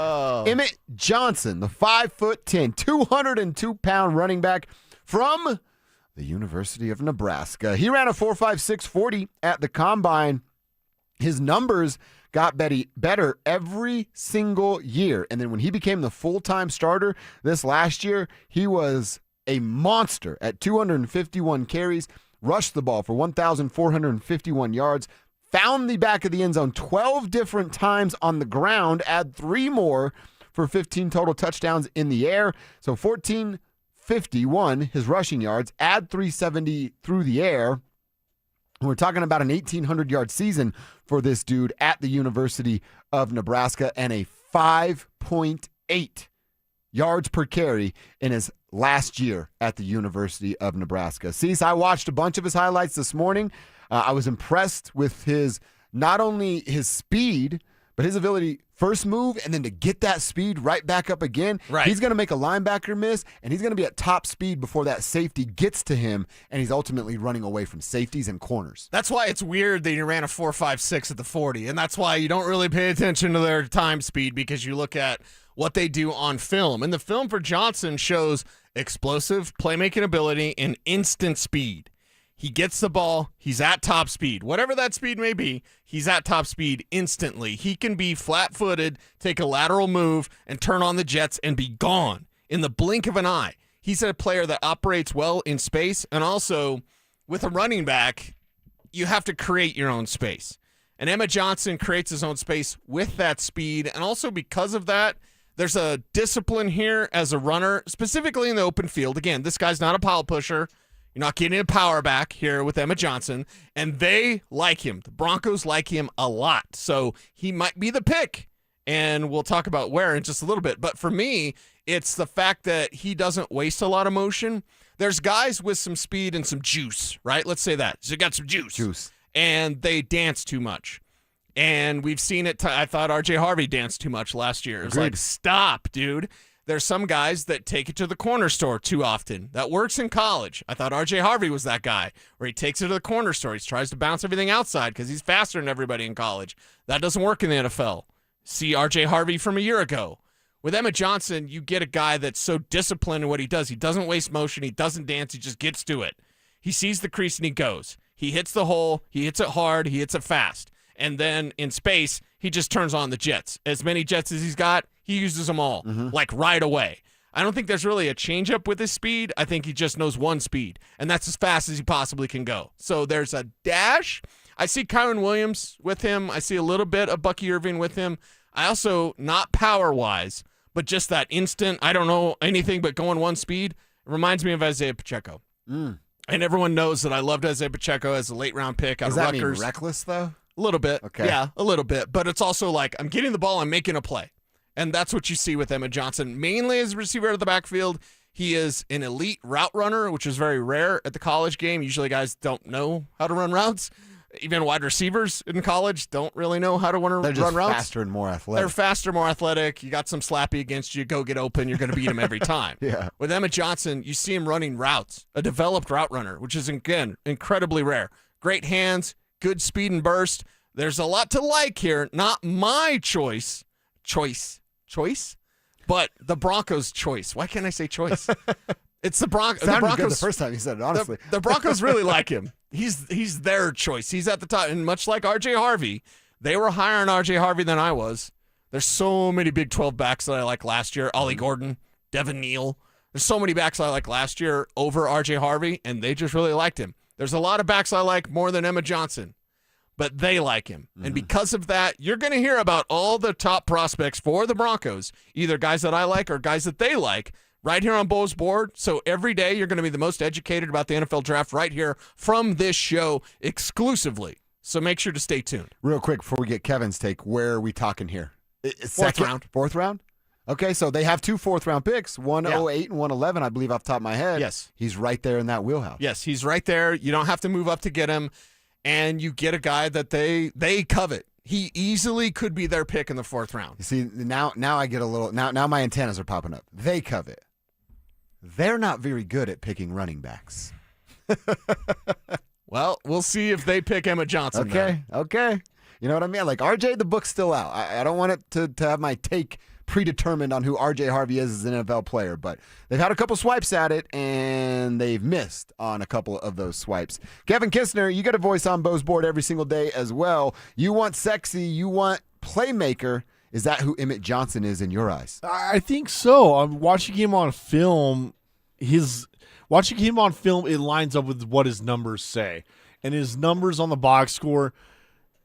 Emmett Johnson, the 5'10", 202-pound running back from the University of Nebraska. He ran a 4.56 40 at the combine. His numbers got better every single year. And then when he became the full-time starter this last year, he was a monster at 251 carries, rushed the ball for 1,451 yards, found the back of the end zone 12 different times on the ground, add 3 more for 15 total touchdowns in the air. So 1,451, his rushing yards, add 370 through the air. We're talking about an 1,800-yard season for this dude at the University of Nebraska and a 5.8 yards per carry in his last year at the University of Nebraska. Cease, I watched a bunch of his highlights this morning. I was impressed with not only his speed, but his ability first move and then to get that speed right back up again. Right. He's going to make a linebacker miss, and he's going to be at top speed before that safety gets to him, and he's ultimately running away from safeties and corners. That's why it's weird that he ran a 4.56 at the 40, and that's why you don't really pay attention to their time speed because you look at what they do on film. And the film for Johnson shows explosive playmaking ability and instant speed. He gets the ball, he's at top speed. Whatever that speed may be, he's at top speed instantly. He can be flat-footed, take a lateral move, and turn on the jets and be gone in the blink of an eye. He's a player that operates well in space, and also with a running back, you have to create your own space. And Emmett Johnson creates his own space with that speed, and also because of that, there's a discipline here as a runner, specifically in the open field. Again, this guy's not a pile pusher. You're not getting a power back here with Emmett Johnson, and they like him. The Broncos like him a lot, so he might be the pick, and we'll talk about where in just a little bit. But for me, it's the fact that he doesn't waste a lot of motion. There's guys with some speed and some juice, right? Let's say that. So you got some juice. And they dance too much. And we've seen it. I thought R.J. Harvey danced too much last year. It's like, stop, dude. There's some guys that take it to the corner store too often. That works in college. I thought R.J. Harvey was that guy where he takes it to the corner store. He tries to bounce everything outside because he's faster than everybody in college. That doesn't work in the NFL. See R.J. Harvey from a year ago. With Emmett Johnson, you get a guy that's so disciplined in what he does. He doesn't waste motion. He doesn't dance. He just gets to it. He sees the crease and he goes. He hits the hole. He hits it hard. He hits it fast. And then in space, he just turns on the jets. As many jets as he's got, he uses them all, like right away. I don't think there's really a changeup with his speed. I think he just knows one speed, and that's as fast as he possibly can go. So there's a dash. I see Kyron Williams with him. I see a little bit of Bucky Irving with him. I also, not power-wise, but just that instant, I don't know anything but going one speed, it reminds me of Isaiah Pacheco. And everyone knows that I loved Isaiah Pacheco as a late-round pick out Does of that Rutgers. mean reckless, though? A little bit. Okay. Yeah, a little bit. But it's also like, I'm getting the ball, I'm making a play. And that's what you see with Emmett Johnson. Mainly as a receiver out of the backfield, he is an elite route runner, which is very rare at the college game. Usually guys don't know how to run routes. Even wide receivers in college don't really know how to run routes. They're just faster and more athletic. They're faster, more athletic. You got some slappy against you, go get open, you're going to beat him every time. Yeah. With Emmett Johnson, you see him running routes, a developed route runner, which is, again, incredibly rare. Great hands, good speed and burst. There's a lot to like here. Not my choice, but the Broncos' choice. Why can't I say choice? It's the Broncos. Sounded good the first time you said it, honestly. The Broncos really like him. He's their choice. He's at the top. And much like R.J. Harvey, they were higher on R.J. Harvey than I was. There's so many Big 12 backs that I like last year. Ollie Gordon, Devin Neal. There's so many backs I like last year over R.J. Harvey, and they just really liked him. There's a lot of backs I like more than Emmett Johnson, but they like him. And because of that, you're going to hear about all the top prospects for the Broncos, either guys that I like or guys that they like, right here on Bo's Board. So every day you're going to be the most educated about the NFL draft right here from this show exclusively. So make sure to stay tuned. Real quick before we get Kevin's take, where are we talking here? Fourth round. Fourth round? Okay, so they have 2 fourth-round picks, 108 and 111, I believe, off the top of my head. Yes. He's right there in that wheelhouse. Yes, he's right there. You don't have to move up to get him, and you get a guy that they covet. He easily could be their pick in the 4th round. You see, now I get a little, now my antennas are popping up. They covet. They're not very good at picking running backs. Well, we'll see if they pick Emmett Johnson. Okay. You know what I mean? Like, RJ, the book's still out. I don't want it to have my take predetermined on who RJ Harvey is as an NFL player, but they've had a couple swipes at it, and they've missed on a couple of those swipes. Kevin Kistner, you got a voice on Bo's Board every single day as well. You want sexy, you want playmaker. Is that who Emmett Johnson is in your eyes? I think so. I'm watching him on film. It lines up with what his numbers say. And his numbers on the box score,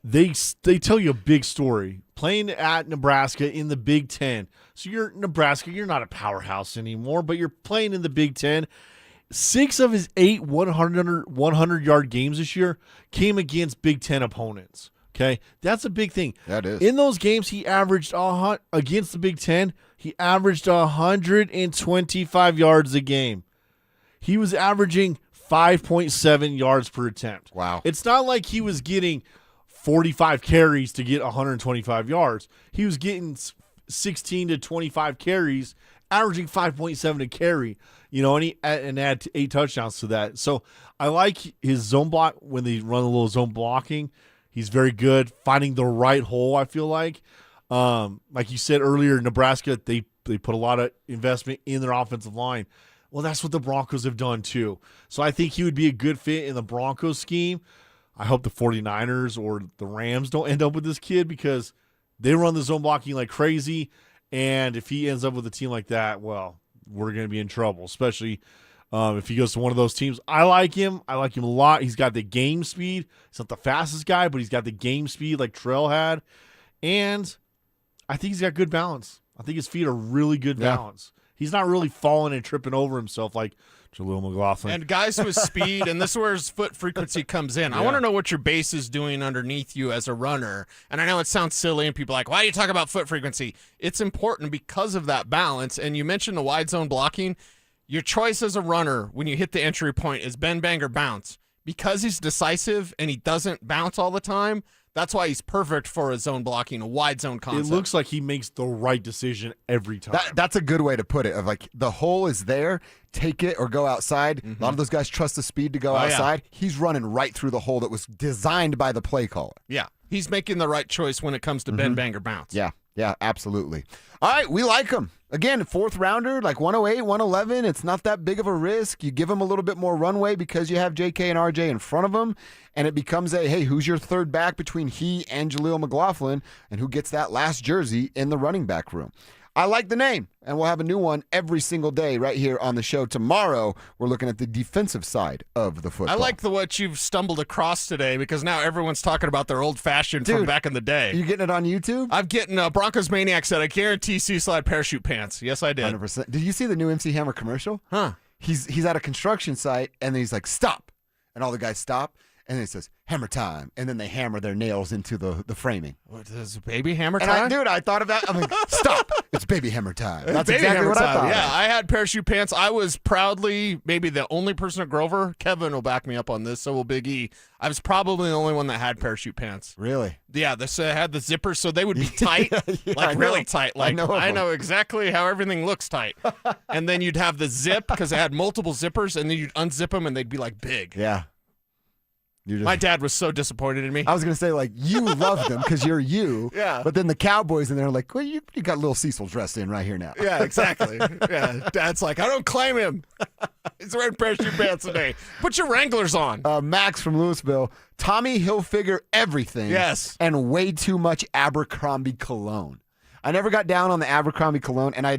they tell you a big story. Playing at Nebraska in the Big Ten. So you're Nebraska, you're not a powerhouse anymore, but you're playing in the Big Ten. 6 of his 8 100-yard games this year came against Big Ten opponents. Okay, that's a big thing. That is. In those games, he averaged against the Big Ten. He averaged 125 yards a game. He was averaging 5.7 yards per attempt. Wow. It's not like he was getting 45 carries to get 125 yards. He was getting 16 to 25 carries, averaging 5.7 a carry. And add 8 touchdowns to that. So I like his zone block when they run a little zone blocking. He's very good finding the right hole, I feel like. Like you said earlier, Nebraska, they put a lot of investment in their offensive line. Well, that's what the Broncos have done too. So I think he would be a good fit in the Broncos scheme. I hope the 49ers or the Rams don't end up with this kid because they run the zone blocking like crazy. And if he ends up with a team like that, well, we're going to be in trouble, especially if he goes to one of those teams. I like him. I like him a lot. He's got the game speed. He's not the fastest guy, but he's got the game speed like Terrell had. And I think he's got good balance. I think his feet are really good balance. He's not really falling and tripping over himself like Jaleel McLaughlin. And guys with speed, and this is where his foot frequency comes in. I want to know what your base is doing underneath you as a runner. And I know it sounds silly, and people are like, why do you talk about foot frequency? It's important because of that balance. And you mentioned the wide zone blocking. Your choice as a runner when you hit the entry point is bend, bang, or bounce. Because he's decisive and he doesn't bounce all the time, that's why he's perfect for a zone blocking, a wide zone concept. It looks like he makes the right decision every time. That's a good way to put it. Of like, the hole is there, take it or go outside. A lot of those guys trust the speed to go outside. Yeah. He's running right through the hole that was designed by the play caller. Yeah, he's making the right choice when it comes to bend, bang, or bounce. Yeah, absolutely. All right, we like him. Again, 4th rounder, like 108, 111. It's not that big of a risk. You give him a little bit more runway because you have JK and RJ in front of him, and it becomes hey, who's your third back between he and Jaleel McLaughlin, and who gets that last jersey in the running back room? I like the name, and we'll have a new one every single day right here on the show. Tomorrow, we're looking at the defensive side of the football. I like what you've stumbled across today because now everyone's talking about their old-fashioned from back in the day. You getting it on YouTube? I'm getting Broncos Maniac said, I guarantee Cecil had parachute pants. Yes, I did. 100%. Did you see the new MC Hammer commercial? Huh. He's at a construction site, and then he's like, stop. And all the guys stop, and then he says, hammer time. And then they hammer their nails into the framing. What is baby hammer and time? I thought of that. I'm like, stop. It's baby hammer time. That's baby exactly hammer what I time. thought. Yeah, I had parachute pants. I was proudly maybe the only person at Grover. Kevin will back me up on this, so will Big E. I was probably the only one that had parachute pants. Really? Yeah, they had the zippers, so they would be tight, like really tight. Like I know exactly how everything looks tight. And then you'd have the zip because it had multiple zippers, and then you'd unzip them, and they'd be like big. Yeah. My dad was so disappointed in me. I was going to say, like, you love them because you're you. Yeah. But then the Cowboys in there are like, well, you got little Cecil dressed in right here now. Yeah, exactly. Yeah, Dad's like, I don't claim him. He's wearing parachute pants today. Put your Wranglers on. Max from Louisville, Tommy Hilfiger everything. Yes. And way too much Abercrombie cologne. I never got down on the Abercrombie cologne, and I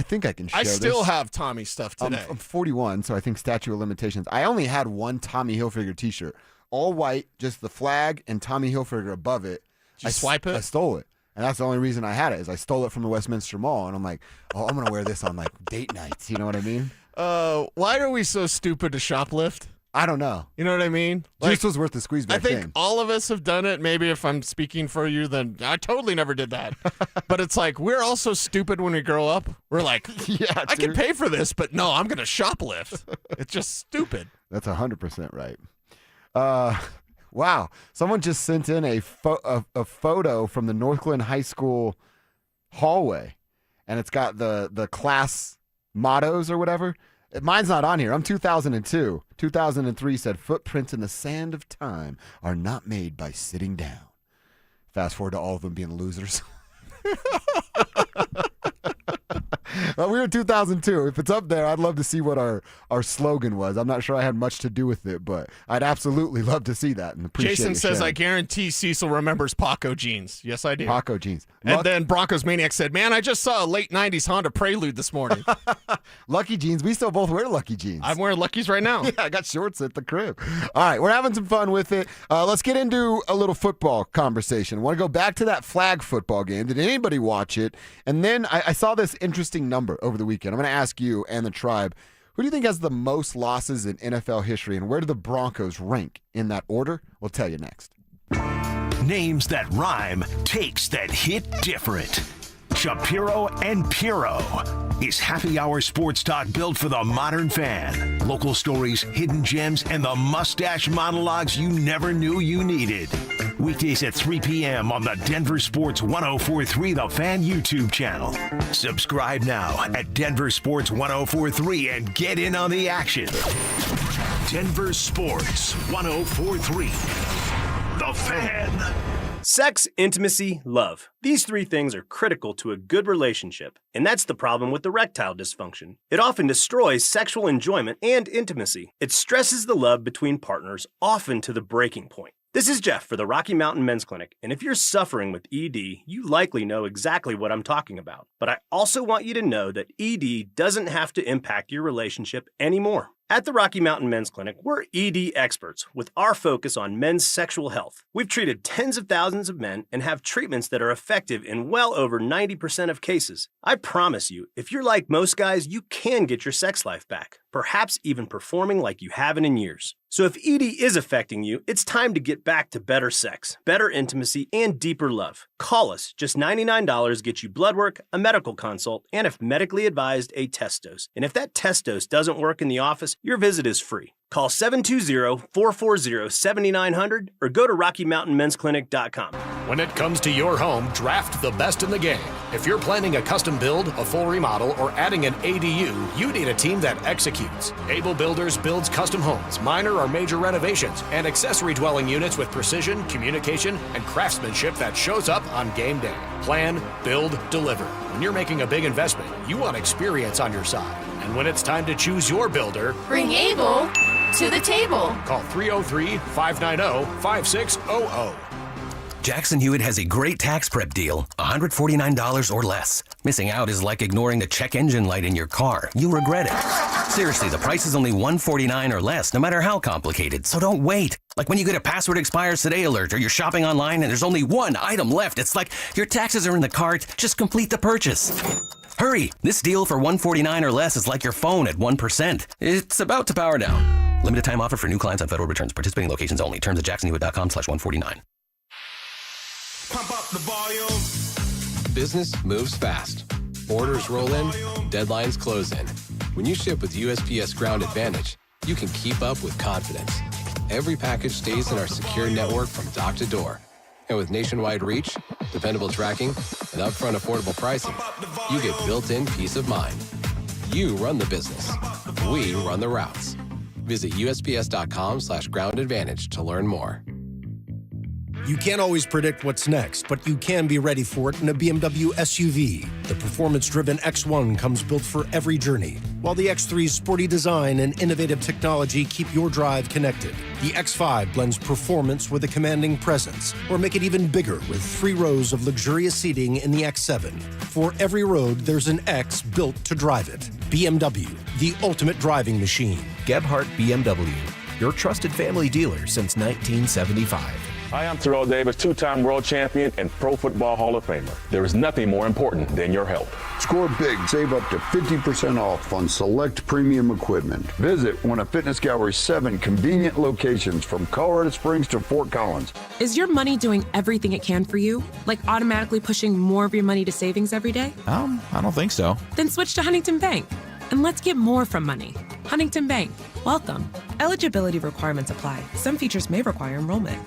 think I can show this. I still have Tommy stuff today. I'm 41, so I think statute of limitations. I only had one Tommy Hilfiger t-shirt. All white, just the flag and Tommy Hilfiger above it. Did you swipe it? I stole it. And that's the only reason I had it, is I stole it from the Westminster Mall. And I'm like, oh, I'm going to wear this on, like, date nights. You know what I mean? Why are we so stupid to shoplift? I don't know. You know what I mean? Juice was worth the squeeze back I think then. all of us have done it. Maybe if I'm speaking for you, then I totally never did that. But it's like we're all so stupid when we grow up. We're like, yeah, I can pay for this, but no, I'm going to shoplift. It's just stupid. That's 100% right. Wow. Someone just sent in a photo from the Northland High School hallway, and it's got the class mottos or whatever. Mine's not on here. I'm 2002. 2003 said, footprints in the sand of time are not made by sitting down. Fast forward to all of them being losers. Well, we were 2002. If it's up there, I'd love to see what our slogan was. I'm not sure I had much to do with it, but I'd absolutely love to see that and appreciate Jason says, sharing. I guarantee Cecil remembers Paco jeans. Yes, I do. Paco jeans. And then Broncos Maniac said, man, I just saw a late 90s Honda Prelude this morning. Lucky jeans. We still both wear Lucky jeans. I'm wearing Luckies right now. Yeah, I got shorts at the crib. All right, we're having some fun with it. Let's get into a little football conversation. I want to go back to that flag football game. Did anybody watch it? And then I saw this interesting number over the weekend. I'm going to ask you and the tribe, who do you think has the most losses in NFL history, and where do the Broncos rank in that order? We'll tell you next. Names that rhyme, takes that hit different. Shapiro and Piro is happy hour sports talk built for the modern fan. Local stories, hidden gems, and the mustache monologues you never knew you needed. Weekdays at 3 p.m. on the Denver Sports 1043 The Fan YouTube channel. Subscribe now at Denver Sports 1043 and get in on the action. Denver Sports 1043 The Fan. Sex, intimacy, love. These three things are critical to a good relationship, and that's the problem with erectile dysfunction. It often destroys sexual enjoyment and intimacy. It stresses the love between partners, often to the breaking point. This is Jeff for the Rocky Mountain Men's Clinic, and if you're suffering with ED, you likely know exactly what I'm talking about. But I also want you to know that ED doesn't have to impact your relationship anymore. At the Rocky Mountain Men's Clinic, we're ED experts with our focus on men's sexual health. We've treated tens of thousands of men and have treatments that are effective in well over 90% of cases. I promise you, if you're like most guys, you can get your sex life back, perhaps even performing like you haven't in years. So if ED is affecting you, it's time to get back to better sex, better intimacy, and deeper love. Call us. Just $99 gets you blood work, a medical consult, and if medically advised, a test dose. And if that test dose doesn't work in the office, your visit is free. Call 720-440-7900 or go to RockyMountainMen'sClinic.com. When it comes to your home, draft the best in the game. If you're planning a custom build, a full remodel, or adding an ADU, you need a team that executes. Able Builders builds custom homes, minor or major renovations, and accessory dwelling units with precision, communication, and craftsmanship that shows up on game day. Plan, build, deliver. When you're making a big investment, you want experience on your side. And when it's time to choose your builder, bring Able to the table. Call 303-590-5600. Jackson Hewitt has a great tax prep deal, $149 or less. Missing out is like ignoring the check engine light in your car. You'll regret it. Seriously, the price is only $149 or less, no matter how complicated, so don't wait. Like when you get a password expires today alert or you're shopping online and there's only one item left. It's like your taxes are in the cart, just complete the purchase. Hurry! This deal for $149 or less is like your phone at 1%. It's about to power down. Limited time offer for new clients on federal returns. Participating locations only. Terms at jacksonhewitt.com/149. Pump up the volume. Business moves fast. Orders roll in, deadlines close in. When you ship with USPS Ground Advantage, you can keep up with confidence. Every package stays in our secure network from dock to door. And with nationwide reach, dependable tracking, and upfront affordable pricing, you get built-in peace of mind. You run the business. We run the routes. Visit USPS.com/Ground Advantage to learn more. You can't always predict what's next, but you can be ready for it in a BMW SUV. The performance-driven X1 comes built for every journey, while the X3's sporty design and innovative technology keep your drive connected. The X5 blends performance with a commanding presence, or make it even bigger with 3 rows of luxurious seating in the X7. For every road, there's an X built to drive it. BMW, the ultimate driving machine. Gebhardt BMW, your trusted family dealer since 1975. Hi, I'm Terrell Davis, 2-time world champion and Pro Football Hall of Famer. There is nothing more important than your health. Score big, save up to 50% off on select premium equipment. Visit one of Fitness Gallery's 7 convenient locations from Colorado Springs to Fort Collins. Is your money doing everything it can for you? Like automatically pushing more of your money to savings every day? I don't think so. Then switch to Huntington Bank. And let's get more from money. Huntington Bank. Welcome. Eligibility requirements apply. Some features may require enrollment.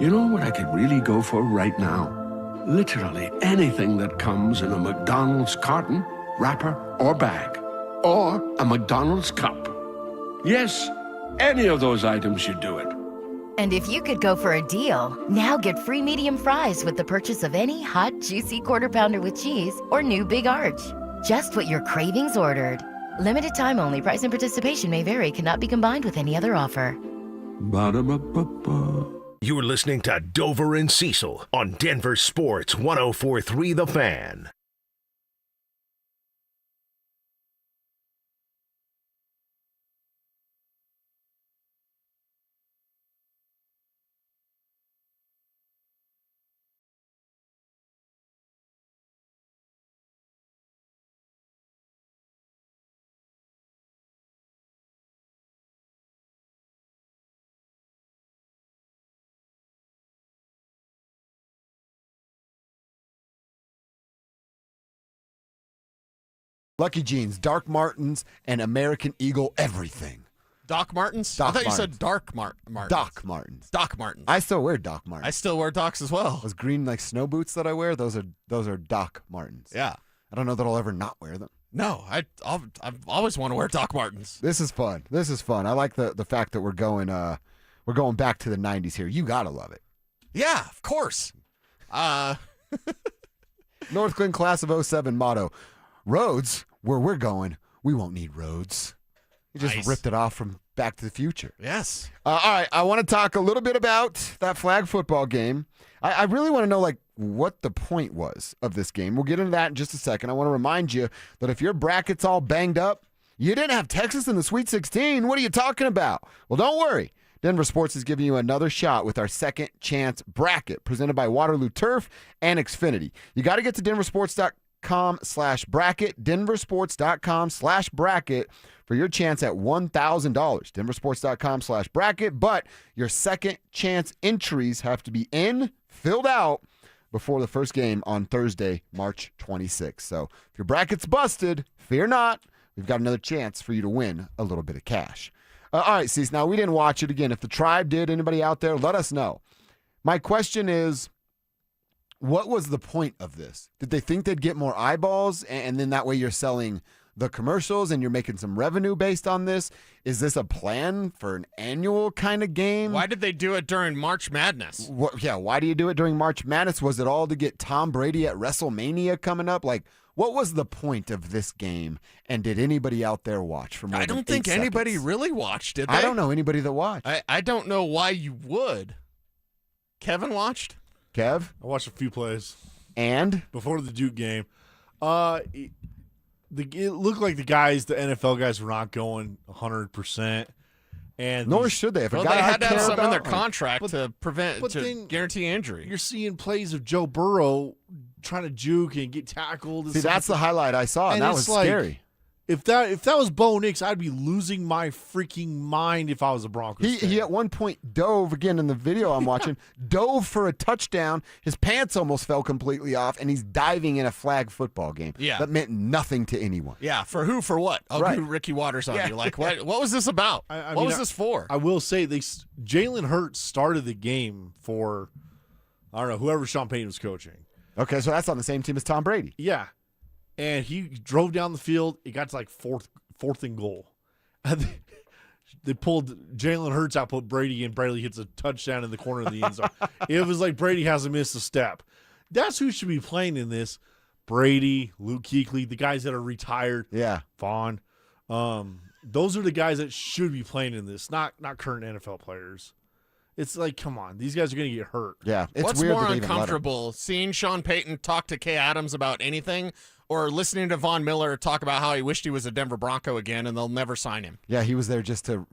You know what I could really go for right now? Literally anything that comes in a McDonald's carton, wrapper, or bag. Or a McDonald's cup. Yes, any of those items should do it. And if you could go for a deal, now get free medium fries with the purchase of any hot, juicy Quarter Pounder with cheese or new Big Arch. Just what your cravings ordered. Limited time only. Price and participation may vary. Cannot be combined with any other offer. Ba-da-ba-ba-ba. You're listening to Dover and Cecil on Denver Sports 104.3 The Fan. Lucky Jeans, Dark Martens, and American Eagle everything. Doc Martens? Doc I thought Martens. you said Dark Martens. Doc Martens. Doc Martens. I still wear Doc Martens. I still wear Docs as well. Those green like snow boots that I wear, those are Doc Martens. Yeah. I don't know that I'll ever not wear them. No, I always want to wear Doc Martens. This is fun. I like the fact that we're going back to the 90s here. You gotta love it. Yeah, of course. North Glen class of 07 motto: roads, where we're going, we won't need roads. You just ripped it off from Back to the Future. Yes. All right, I want to talk a little bit about that flag football game. I really want to know what the point was of this game. We'll get into that in just a second. I want to remind you that if your bracket's all banged up, you didn't have Texas in the Sweet 16. What are you talking about? Well, don't worry. Denver Sports is giving you another shot with our second chance bracket presented by Waterloo Turf and Xfinity. You got to get to denversports.com/bracket, denversports.com/bracket for your chance at $1,000. denversports.com/bracket, but your second chance entries have to be filled out before the first game on Thursday, March 26th. So if your bracket's busted, fear not. We've got another chance for you to win a little bit of cash. All right, Cecil, now we didn't watch it. Again, if the tribe did, anybody out there, let us know. My question is, what was the point of this? Did they think they'd get more eyeballs, and then that way you're selling the commercials and you're making some revenue based on this? Is this a plan for an annual kind of game? Why did they do it during March Madness? Why do you do it during March Madness? Was it all to get Tom Brady at WrestleMania coming up? What was the point of this game, and did anybody out there watch for more I don't think anybody really watched, did they? I don't know anybody that watched. I don't know why you would. Kevin watched? Kev? I watched a few plays. And? Before the Duke game. It looked like the NFL guys were not going 100%. And nor should they. If a well, guy they had to have something in their about, contract to guarantee injury. You're seeing plays of Joe Burrow trying to juke and get tackled. See, that's the highlight I saw, and that was scary. If that was Bo Nix, I'd be losing my freaking mind if I was a Broncos fan. He at one point dove, again in the video I'm watching, dove for a touchdown. His pants almost fell completely off, and he's diving in a flag football game. Yeah. That meant nothing to anyone. Yeah, for who, for what? I'll Right. do Ricky Waters on Yeah. you. Like, what was this about? What was this for? I will say, Jaylen Hurts started the game for, I don't know, whoever Sean Payton was coaching. Okay, so that's on the same team as Tom Brady. Yeah. And he drove down the field. It got to like fourth and goal. And they pulled Jaylen Hurts out, put Brady in. Brady hits a touchdown in the corner of the end zone. It was like Brady hasn't missed a step. That's who should be playing in this. Brady, Luke Kuechly, the guys that are retired. Yeah. Vaughn. Those are the guys that should be playing in this, not current NFL players. It's like, come on, these guys are going to get hurt. Yeah, it's What's weird more that they even let him. uncomfortable, seeing Sean Payton talk to Kay Adams about anything, or listening to Von Miller talk about how he wished he was a Denver Bronco again and they'll never sign him? Yeah, he was there just to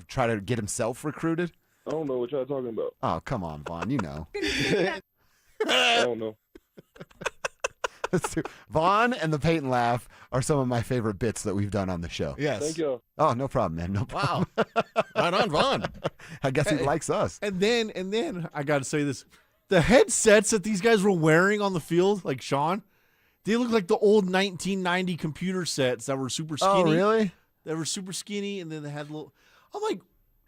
try to get himself recruited. I don't know what y'all talking about. Oh, come on, Vaughn, you know. I don't know. Vaughn and the Peyton laugh are some of my favorite bits that we've done on the show. Yes. Thank you. Oh, no problem, man. No problem. Wow. Right on, Vaughn. I guess he likes us. And then I got to say this. The headsets that these guys were wearing on the field, like Sean, they look like the old 1990 computer sets that were super skinny. Oh, really? That were super skinny, and then they had little. I'm like,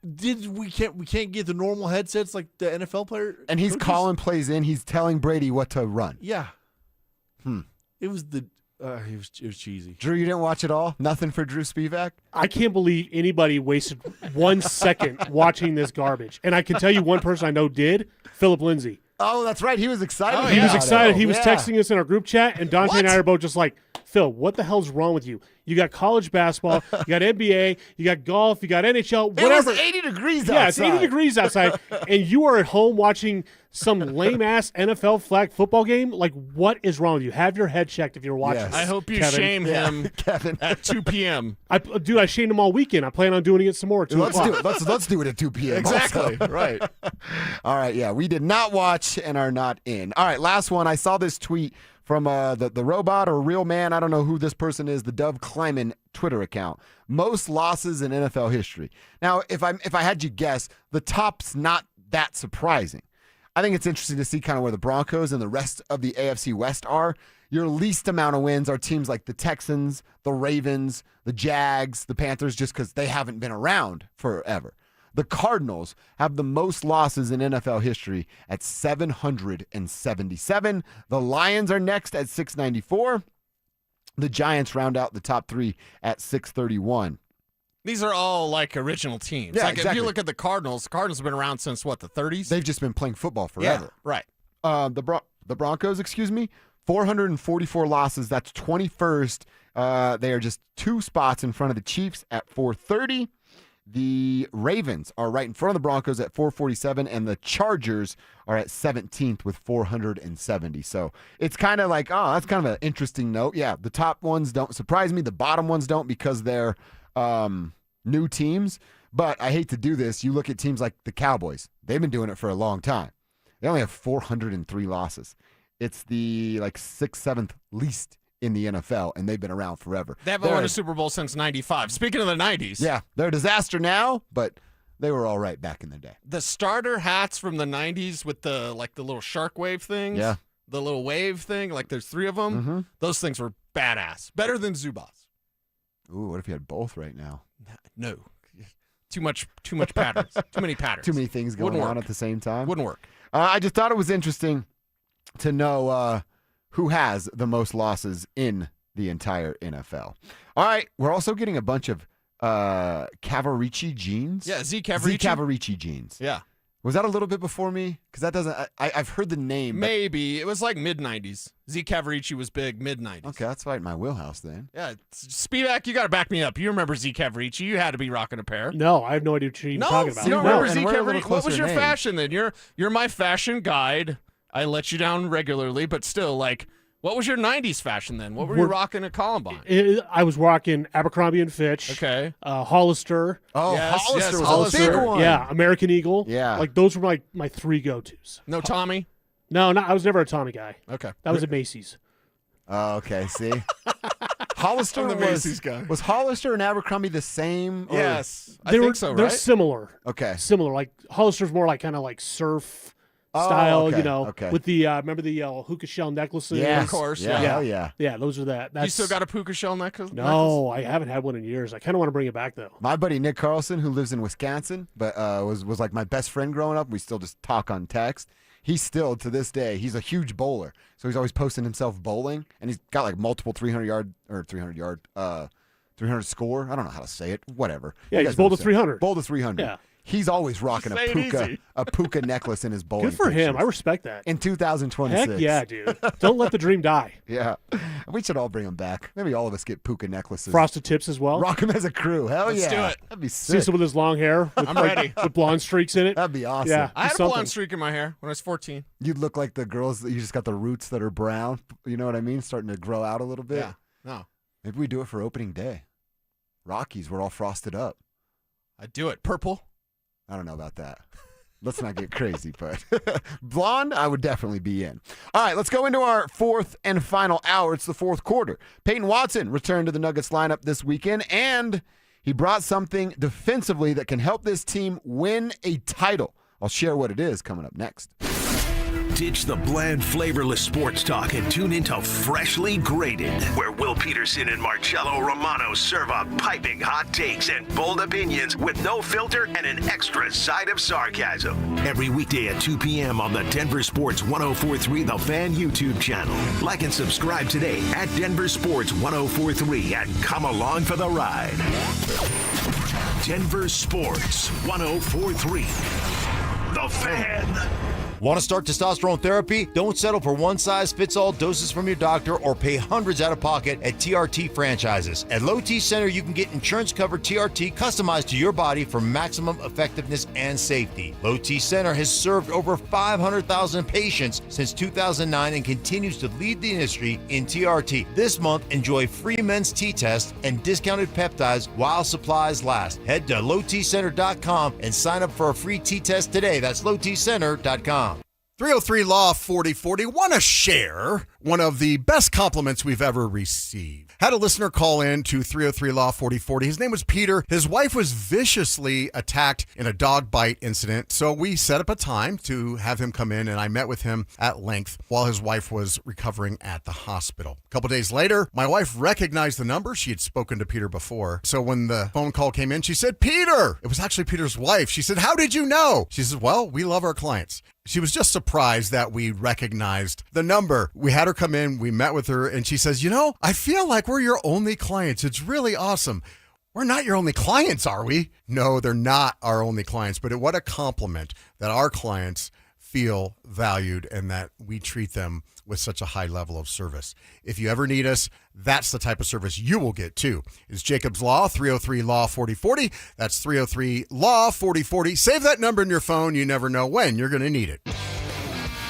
we can't get the normal headsets like the NFL player. And he's coaches? calling plays in. He's telling Brady what to run. Yeah. It was it was cheesy. Drew, you didn't watch it all? Nothing for Drew Spivak? I can't believe anybody wasted 1 second watching this garbage. And I can tell you one person I know did, Philip Lindsay. Oh, that's right. He was excited. He was excited. He was Yeah. texting us in our group chat, and Dante and I are both just like, Phil, what the hell's wrong with you? You got college basketball, you got NBA, you got golf, you got NHL, whatever. It was 80 degrees outside. Yeah, it's 80 degrees outside, and you are at home watching some lame-ass NFL flag football game? Like, what is wrong with you? Have your head checked if you're watching. Yes. I hope you Kevin. shame him Kevin. at 2 p.m. Dude, I shamed him all weekend. I plan on doing it some more. At 2 Let's o'clock. do it. Let's do it at 2 p.m. Exactly. also. Right. All right. Yeah, we did not watch and are not in. All right. Last one. I saw this tweet from the robot or real man. I don't know who this person is. The Dove Kleiman Twitter account. Most losses in NFL history. Now, if I had you guess, the top's not that surprising. I think it's interesting to see kind of where the Broncos and the rest of the AFC West are. Your least amount of wins are teams like the Texans, the Ravens, the Jags, the Panthers, just because they haven't been around forever. The Cardinals have the most losses in NFL history at 777. The Lions are next at 694. The Giants round out the top three at 631. These are all like original teams. Yeah, like exactly. if you look at the Cardinals have been around since what, the 30s? They've just been playing football forever. Yeah, right. The Broncos, 444 losses. That's 21st. They are just 2 spots in front of the Chiefs at 430. The Ravens are right in front of the Broncos at 447, and the Chargers are at 17th with 470. So it's kind of like, oh, that's kind of an interesting note. Yeah, the top ones don't surprise me. The bottom ones don't because they're new teams. But I hate to do this. You look at teams like the Cowboys. They've been doing it for a long time. They only have 403 losses. It's the 6th, 7th least in the NFL, and they've been around forever. They haven't won a Super Bowl since 95. Speaking of the 90s. Yeah, they're a disaster now, but they were all right back in the day. The starter hats from the 90s with the little shark wave things. Yeah. The little wave thing, like there's 3 of them. Mm-hmm. Those things were badass. Better than Zubaz. Ooh, what if you had both right now? No. Too much patterns. Too many patterns. Too many things going on at the same time. Wouldn't work. I just thought it was interesting to know who has the most losses in the entire NFL. All right, we're also getting a bunch of Cavaricci jeans. Yeah, Z Cavaricci. Z Cavaricci jeans. Yeah. Was that a little bit before me? Because that doesn't. I've heard the name. Maybe. It was like mid-90s. Z Cavaricci was big mid-90s. Okay, that's right in my wheelhouse then. Yeah. Spivak, you got to back me up. You remember Z Cavaricci. You had to be rocking a pair. No, I have no idea what you're even talking about. You don't remember Z and we're a little Cavaricci? What was closer your name. fashion then? You're my fashion guide. I let you down regularly, but still, like, what was your 90s fashion then? What were you rocking at Columbine? I was rocking Abercrombie and Fitch. Okay. Hollister. Oh, Yes, Hollister yes, was Hollister. a big one. Yeah, American Eagle. Yeah. Like, those were my 3 go-tos. No Tommy? No, I was never a Tommy guy. Okay. That was at Macy's. Oh, okay. See, Hollister I'm the Macy's guy. Was Hollister and Abercrombie the same? or- Yes. I think so, They're right? similar. Okay. Similar. Like, Hollister's more like kind of like surf Oh, style, okay, you know, okay. with the, remember the hookah shell necklaces? Yes. Of course, Yeah. yeah. Hell yeah. Yeah, those are that. That's, You still got a puka shell necklace? No, I haven't had one in years. I kind of want to bring it back, though. My buddy Nick Carlson, who lives in Wisconsin, but was like my best friend growing up. We still just talk on text. He's still, to this day, he's a huge bowler. So he's always posting himself bowling, and he's got like multiple 300 score. I don't know how to say it. Whatever. Yeah, You he's guys know bowled what a I'm saying. 300. Bowled a 300. Yeah. He's always rocking Say it a puka necklace in his bowling. Good for him. I pictures. respect that. In 2026. Heck yeah, dude. Don't let the dream die. Yeah. We should all bring him back. Maybe all of us get puka necklaces. Frosted tips as well. Rock him as a crew. Hell Let's yeah. do it. That'd be sick. Cecil with his long hair. With, I'm ready. With blonde streaks in it. That'd be awesome. Yeah. I had a something. blonde streak in my hair when I was 14. You'd look like the girls that you just got the roots that are brown. You know what I mean? Starting to grow out a little bit. Yeah. No. Maybe we do it for opening day. Rockies, we're all frosted up. I'd do it. Purple. I don't know about that. Let's not get crazy, but blonde, I would definitely be in. All right, let's go into our fourth and final hour. It's the fourth quarter. Payton Watson returned to the Nuggets lineup this weekend, and he brought something defensively that can help this team win a title. I'll share what it is coming up next. Ditch the bland, flavorless sports talk and tune into Freshly Grated, where Will Peterson and Marcello Romano serve up piping hot takes and bold opinions with no filter and an extra side of sarcasm. Every weekday at 2 p.m. on the Denver Sports 1043 The Fan YouTube channel. Like and subscribe today at Denver Sports 1043 and come along for the ride. Denver Sports 1043 The Fan. Want to start testosterone therapy? Don't settle for one-size-fits-all doses from your doctor or pay hundreds out of pocket at TRT franchises. At Low T Center, you can get insurance-covered TRT customized to your body for maximum effectiveness and safety. Low T Center has served over 500,000 patients since 2009 and continues to lead the industry in TRT. This month, enjoy free men's T-test and discounted peptides while supplies last. Head to lowtcenter.com and sign up for a free T-test today. That's lowtcenter.com. 303 Law 4040. Want to share one of the best compliments we've ever received. Had a listener call in to 303 Law 4040. His name was Peter. His wife was viciously attacked in a dog bite incident. So we set up a time to have him come in, and I met with him at length while his wife was recovering at the hospital. A couple days later, my wife recognized the number. She had spoken to Peter before. So when the phone call came in, she said, "Peter!" It was actually Peter's wife. She said, "How did you know?" She said, "Well, we love our clients." She was just surprised that we recognized the number. We had her come in, we met with her, and she says, I feel like we're your only clients. It's really awesome. We're not your only clients, are we? No, they're not our only clients, but what a compliment that our clients feel valued and that we treat them with such a high level of service. If you ever need us, that's the type of service you will get too. It's Jacob's Law, 303 Law 4040. That's 303 Law 4040. Save that number in your phone. You never know when you're going to need it.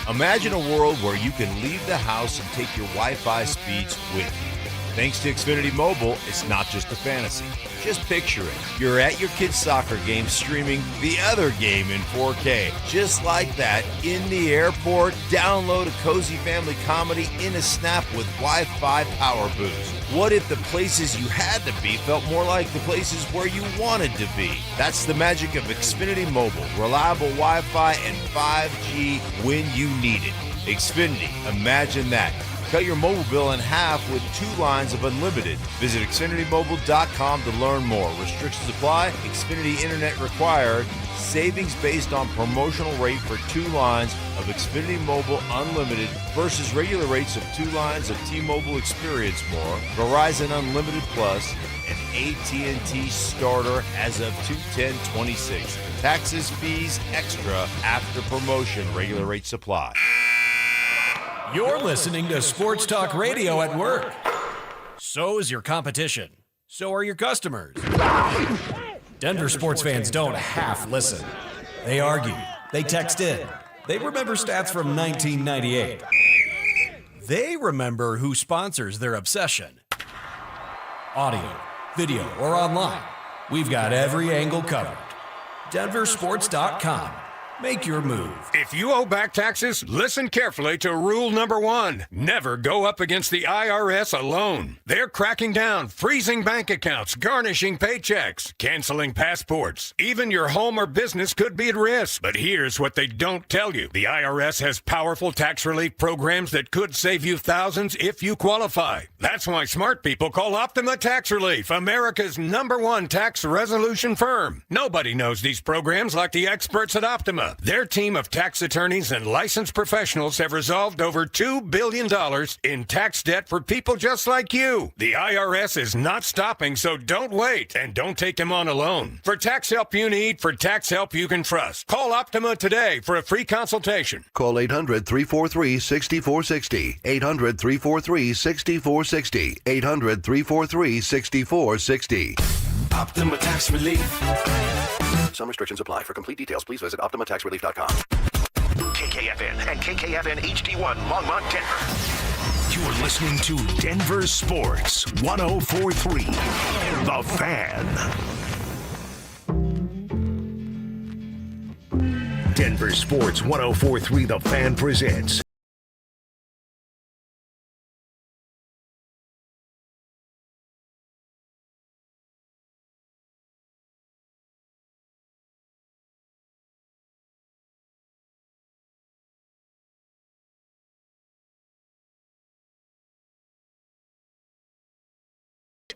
Imagine a world where you can leave the house and take your Wi-Fi speeds with you. Thanks to Xfinity Mobile, it's not just a fantasy. Just picture it. You're at your kid's soccer game streaming the other game in 4K. Just like that, in the airport, download a cozy family comedy in a snap with Wi-Fi Power Boost. What if the places you had to be felt more like the places where you wanted to be? That's the magic of Xfinity Mobile. Reliable Wi-Fi and 5G when you need it. Xfinity, imagine that. Cut your mobile bill in half with 2 lines of unlimited. Visit XfinityMobile.com to learn more. Restrictions apply. Xfinity Internet required. Savings based on promotional rate for 2 lines of Xfinity Mobile Unlimited versus regular rates of 2 lines of T-Mobile Experience More, Verizon Unlimited Plus, and AT&T Starter as of 2/10/26. Taxes, fees, extra after promotion. Regular rates apply. You're listening to Sports Talk Radio at work. So is your competition. So are your customers. Denver sports fans don't half listen. They argue. They text in. They remember stats from 1998. They remember who sponsors their obsession. Audio, video, or online. We've got every angle covered. DenverSports.com. Make your move. If you owe back taxes, listen carefully to rule number 1. Never go up against the IRS alone. They're cracking down, freezing bank accounts, garnishing paychecks, canceling passports. Even your home or business could be at risk. But here's what they don't tell you. The IRS has powerful tax relief programs that could save you thousands if you qualify. That's why smart people call Optima Tax Relief, America's #1 tax resolution firm. Nobody knows these programs like the experts at Optima. Their team of tax attorneys and licensed professionals have resolved over $2 billion in tax debt for people just like you. The IRS is not stopping, so don't wait and don't take them on alone. For tax help you need, for tax help you can trust, call Optima today for a free consultation. Call 800-343-6460. 800-343-6460. 800-343-6460. Optima Tax Relief. Some restrictions apply. For complete details, please visit OptimaTaxRelief.com. KKFN and KKFN HD1 Longmont, Denver. You're listening to Denver Sports 104.3. The Fan. Denver Sports 104.3 The Fan presents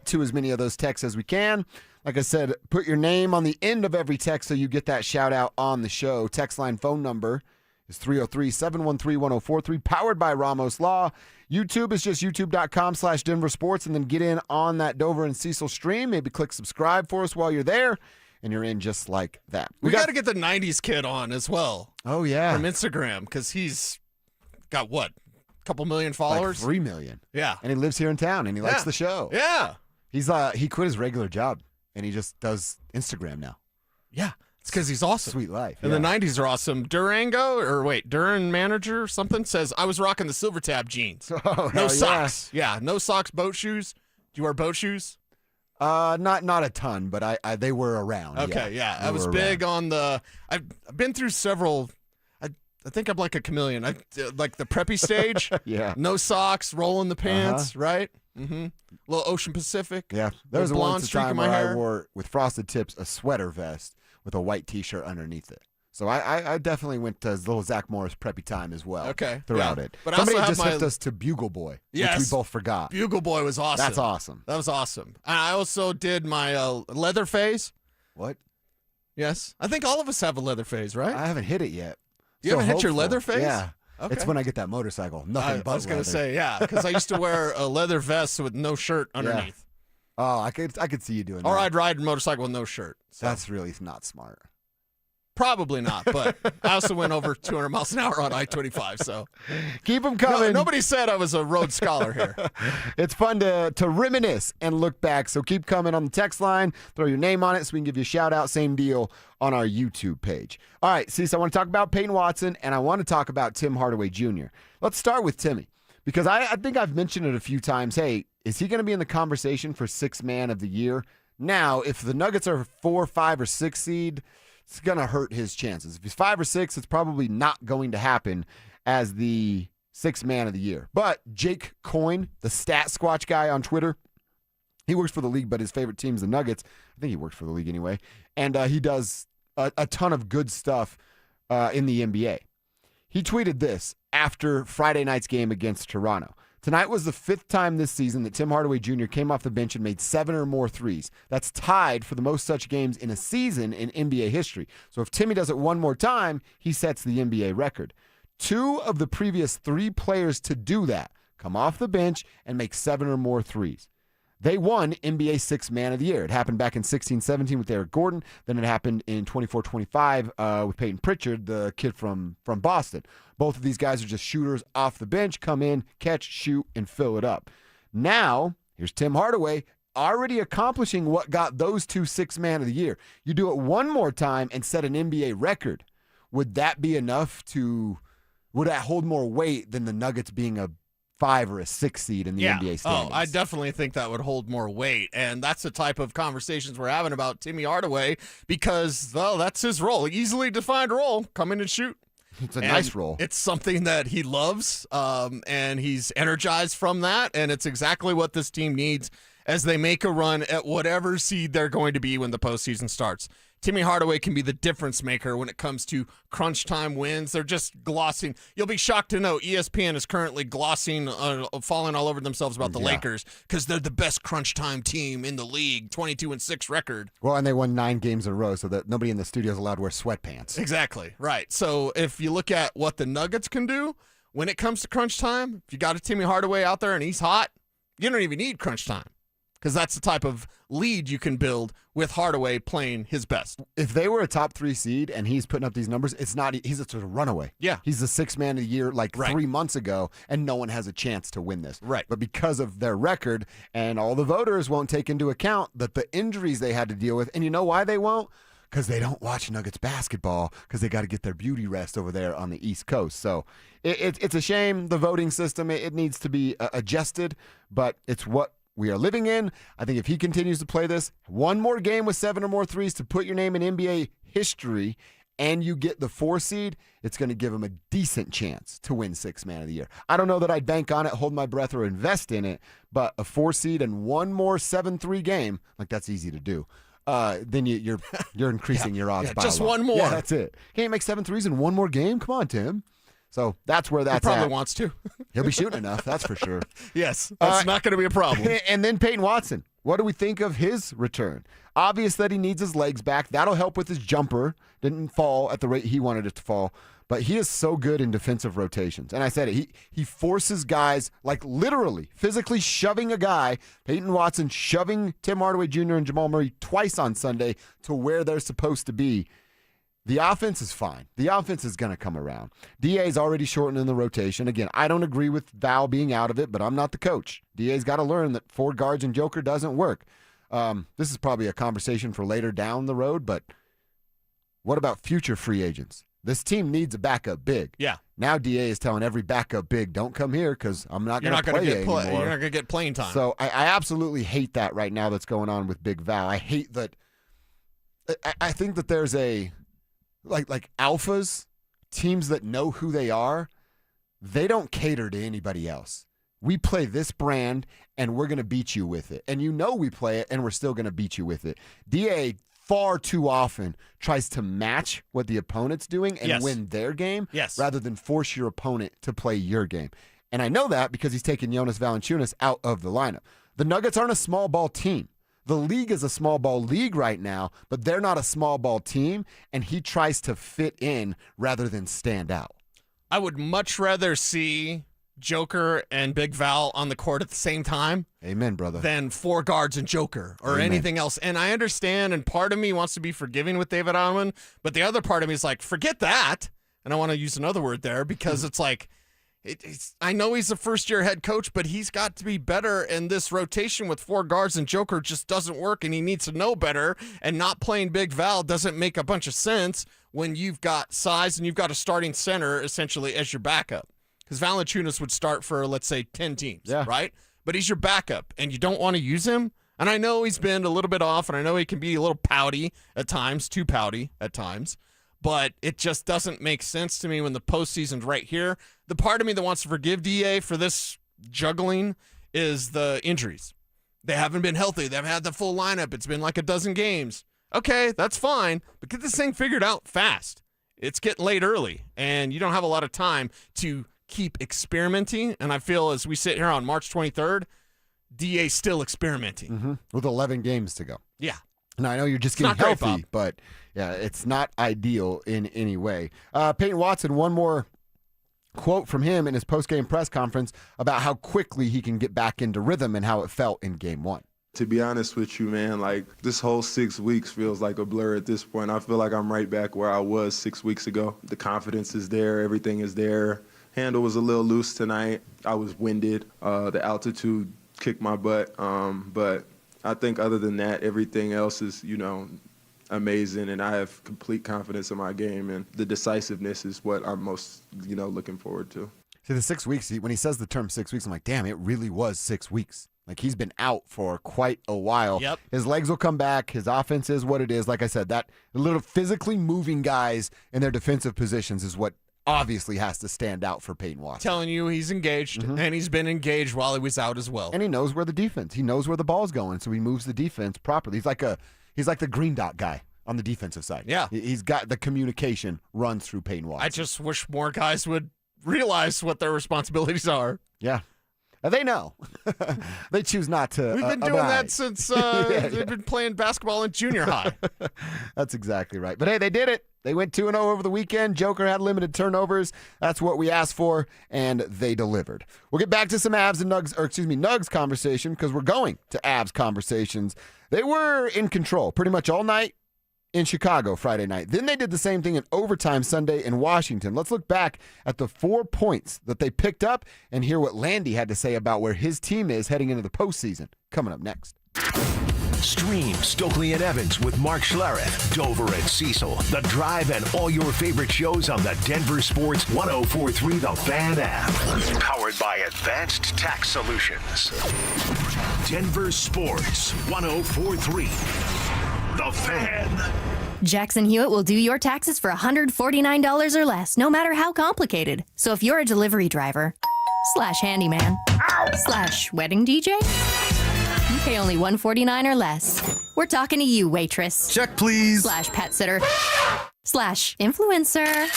to as many of those texts as we can. Like I said, put your name on the end of every text so you get that shout out on the show. Text line phone number is 303-713-1043, powered by Ramos Law. YouTube is just youtube.com/DenverSports, and then get in on that Dover and Cecil stream. Maybe click subscribe for us while you're there, and you're in just like that. We got to get the 90s kid on as well. Oh, yeah. From Instagram, because he's got what? A couple million followers? Like 3 million. Yeah. And he lives here in town, and he likes the show. Yeah. He quit his regular job, and he just does Instagram now. Yeah. It's because he's awesome. Sweet life. And the 90s are awesome. Duran Manager or something says, I was rocking the Silver Tab jeans. Oh, no hell socks. Yeah, no socks, boat shoes. Do you wear boat shoes? Not a ton, but I they were around. Okay, yeah. I was big on the I've been through several. I think I'm like a chameleon. Like the preppy stage. Yeah. No socks, rolling the pants, right? Mm-hmm. Little Ocean Pacific. Yeah. There was blonde once a streak in time my where hair. I wore, with frosted tips, a sweater vest with a white T-shirt underneath it. So I definitely went to little Zach Morris preppy time as well. Okay. Throughout Yeah. it. But I Somebody also have just my- hooked us to Bugle Boy, Yes. which we both forgot. Bugle Boy was awesome. That's awesome. That was awesome. And I also did my leather phase. What? Yes. I think all of us have a leather phase, right? I haven't hit it yet. You Still haven't hit your hopeful. letter phase? Yeah. Okay. It's when I get that motorcycle. Nothing but I was going leather. to say, yeah, because I used to wear a leather vest with no shirt underneath. Oh, I could see you doing that. Or I'd ride a motorcycle with no shirt. So. That's really not smart. Probably not, but I also went over 200 miles an hour on I-25, so. Keep them coming. Nobody said I was a road scholar here. It's fun to reminisce and look back, so keep coming on the text line. Throw your name on it so we can give you a shout-out. Same deal on our YouTube page. All right, Cecil, I want to talk about Payton Watson, and I want to talk about Tim Hardaway Jr. Let's start with Timmy, because I think I've mentioned it a few times. Hey, is he going to be in the conversation for Sixth Man of the Year? Now, if the Nuggets are 4, 5, or 6 seed, it's going to hurt his chances. If he's 5 or 6, it's probably not going to happen as the Sixth Man of the Year. But Jake Coyne, the Stat Squatch guy on Twitter, he works for the league, but his favorite team is the Nuggets. I think he works for the league anyway. And he does a ton of good stuff in the NBA. He tweeted this after Friday night's game against Toronto. Tonight was the 5th time this season that Tim Hardaway Jr. came off the bench and made 7 or more threes. That's tied for the most such games in a season in NBA history. So if Timmy does it one more time, he sets the NBA record. 2 of the previous 3 players to do that come off the bench and make 7 or more threes. They won NBA Sixth Man of the Year. It happened back in 16-17 with Eric Gordon. Then it happened in 24-25 with Payton Pritchard, the kid from Boston. Both of these guys are just shooters off the bench, come in, catch, shoot, and fill it up. Now, here's Tim Hardaway already accomplishing what got those 2 Sixth Man of the Year. You do it one more time and set an NBA record would that be enough would that hold more weight than the Nuggets being a 5 or a 6 seed in the NBA standings? I definitely think that would hold more weight. And that's the type of conversations we're having about Timmy Hardaway because, well, that's his role. Easily defined role. Come in and shoot. It's a nice role. It's something that he loves, and he's energized from that. And it's exactly what this team needs as they make a run at whatever seed they're going to be when the postseason starts. Timmy Hardaway can be the difference maker when it comes to crunch time wins. They're just glossing. You'll be shocked to know ESPN is currently glossing, falling all over themselves about the Lakers because they're the best crunch time team in the league, 22-6 record. Well, and they won 9 games in a row, so that nobody in the studio is allowed to wear sweatpants. Exactly, right. So if you look at what the Nuggets can do when it comes to crunch time, if you got a Timmy Hardaway out there and he's hot, you don't even need crunch time. Because that's the type of lead you can build with Hardaway playing his best. If they were a top 3 seed and he's putting up these numbers, he's a sort of runaway. Yeah. He's the 6th man of the year 3 months ago, and no one has a chance to win this. Right. But because of their record, and all the voters won't take into account that the injuries they had to deal with, and you know why they won't? Because they don't watch Nuggets basketball because they got to get their beauty rest over there on the East Coast. So it's a shame, the voting system. It needs to be adjusted, but it's what we are living in. I think if he continues to play this, one more game with 7 or more threes to put your name in NBA history, and you get the 4 seed, it's going to give him a decent chance to win 6th man of the year. I don't know that I'd bank on it, hold my breath, or invest in it, but a 4 seed and one more 7-3 game, that's easy to do. Then you're increasing your odds by just a lot. one more. Yeah, that's it. Can't make 7 threes in one more game? Come on, Tim. So that's where that's he probably at. wants to. He'll be shooting enough, that's for sure. Yes, that's not going to be a problem. And then Payton Watson. What do we think of his return? Obvious that he needs his legs back. That'll help with his jumper. Didn't fall at the rate he wanted it to fall. But he is so good in defensive rotations. And I said it. He forces guys, literally, physically shoving a guy, Payton Watson shoving Tim Hardaway Jr. and Jamal Murray twice on Sunday to where they're supposed to be. The offense is fine. The offense is going to come around. DA's already shortening the rotation. Again, I don't agree with Val being out of it, but I'm not the coach. DA's got to learn that 4 guards and Joker doesn't work. This is probably a conversation for later down the road, but what about future free agents? This team needs a backup big. Yeah. Now DA is telling every backup big, don't come here because I'm not going to play you anymore. You're not going to get playing time. So I absolutely hate that right now that's going on with Big Val. I hate that. I think that there's a like alphas, teams that know who they are, they don't cater to anybody else. We play this brand, and we're going to beat you with it. And you know we play it, and we're still going to beat you with it. DA far too often tries to match what the opponent's doing and win their game rather than force your opponent to play your game. And I know that because he's taken Jonas Valanciunas out of the lineup. The Nuggets aren't a small ball team. The league is a small ball league right now, but they're not a small ball team, and he tries to fit in rather than stand out. I would much rather see Joker and Big Val on the court at the same time. Amen, brother. Than 4 guards and Joker or anything else. And I understand, and part of me wants to be forgiving with David Allen, but the other part of me is like, forget that. And I want to use another word there because it's like, I know he's a first-year head coach, but he's got to be better, and this rotation with 4 guards and Joker just doesn't work, and he needs to know better, and not playing Big Val doesn't make a bunch of sense when you've got size and you've got a starting center essentially as your backup. Because Valanciunas would start for, let's say, 10 teams, right? But he's your backup, and you don't want to use him. And I know he's been a little bit off, and I know he can be a little pouty at times, too pouty at times. But it just doesn't make sense to me when the postseason's right here. The part of me that wants to forgive DA for this juggling is the injuries. They haven't been healthy. They've had the full lineup. It's been like a dozen games. Okay, that's fine, but get this thing figured out fast. It's getting late early, and you don't have a lot of time to keep experimenting. And I feel as we sit here on March 23rd, DA's still experimenting. With 11 games to go. Yeah. Now, I know you're just getting healthy, but yeah, it's not ideal in any way. Payton Watson, one more quote from him in his post-game press conference about how quickly he can get back into rhythm and how it felt in Game 1. To be honest with you, man, this whole 6 weeks feels like a blur at this point. I feel like I'm right back where I was 6 weeks ago. The confidence is there. Everything is there. Handle was a little loose tonight. I was winded. The altitude kicked my butt. But I think other than that, everything else is, amazing, and I have complete confidence in my game, and the decisiveness is what I'm most, looking forward to. See, the 6 weeks, when he says the term 6 weeks, I'm like, damn, it really was 6 weeks. Like, he's been out for quite a while. Yep. His legs will come back. His offense is what it is. Like I said, that little physically moving guys in their defensive positions is what obviously has to stand out for Payton Watson. Telling you he's engaged, and he's been engaged while he was out as well. And he knows where he knows where the ball's going, so he moves the defense properly. He's like the green dot guy on the defensive side. Yeah. He's got the communication runs through Payton Watson. I just wish more guys would realize what their responsibilities are. Yeah. They know. They choose not to. We've been doing that since they've been playing basketball in junior high. That's exactly right. But hey, they did it. They went 2-0 over the weekend. Joker had limited turnovers. That's what we asked for, and they delivered. We'll get back to some Nugs conversation because we're going to Avs conversations. They were in control pretty much all night in Chicago Friday night. Then they did the same thing in overtime Sunday in Washington. Let's look back at the 4 points that they picked up and hear what Landy had to say about where his team is heading into the postseason. Coming up next. Stream Stokely and Evans with Mark Schlereth, Dover and Cecil, The Drive, and all your favorite shows on the Denver Sports 104.3 The Fan app. Powered by Advanced Tax Solutions. Denver Sports 104.3 The Fan. Jackson Hewitt will do your taxes for $149 or less, no matter how complicated. So if you're a delivery driver, / handyman, / wedding DJ, you pay only $149 or less. We're talking to you, waitress. Check, please. / pet sitter, / influencer.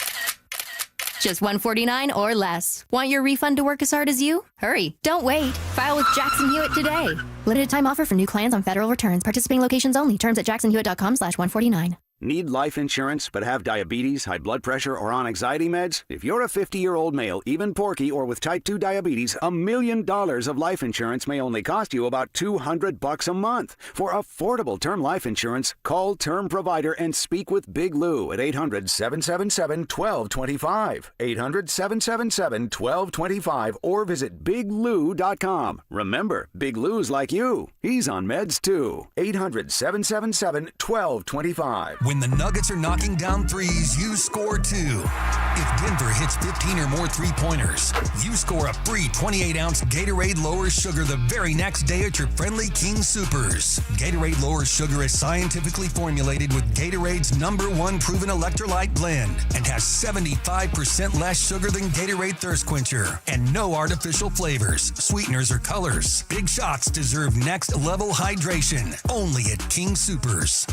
Just $149 or less. Want your refund to work as hard as you? Hurry. Don't wait. File with Jackson Hewitt today. Limited time offer for new clients on federal returns. Participating locations only. Terms at jacksonhewitt.com /149. Need life insurance but have diabetes, high blood pressure, or on anxiety meds? If you're a 50-year-old male, even porky, or with type 2 diabetes, $1 million of life insurance may only cost you about $200 a month. For affordable term life insurance, call Term Provider and speak with Big Lou at 800-777-1225. 800-777-1225 or visit biglou.com. Remember, Big Lou's like you. He's on meds too. 800-777-1225. When the Nuggets are knocking down threes, you score too. If Denver hits 15 or more three-pointers, you score a free 28-ounce Gatorade Lower Sugar the very next day at your friendly King Supers. Gatorade Lower Sugar is scientifically formulated with Gatorade's #1 proven electrolyte blend and has 75% less sugar than Gatorade Thirst Quencher and no artificial flavors, sweeteners, or colors. Big shots deserve next-level hydration. Only at King Supers.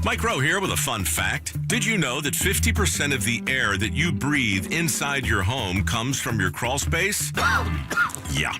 Mike Rowe here with a fun fact. Did you know that 50% of the air that you breathe inside your home comes from your crawl space? Yeah.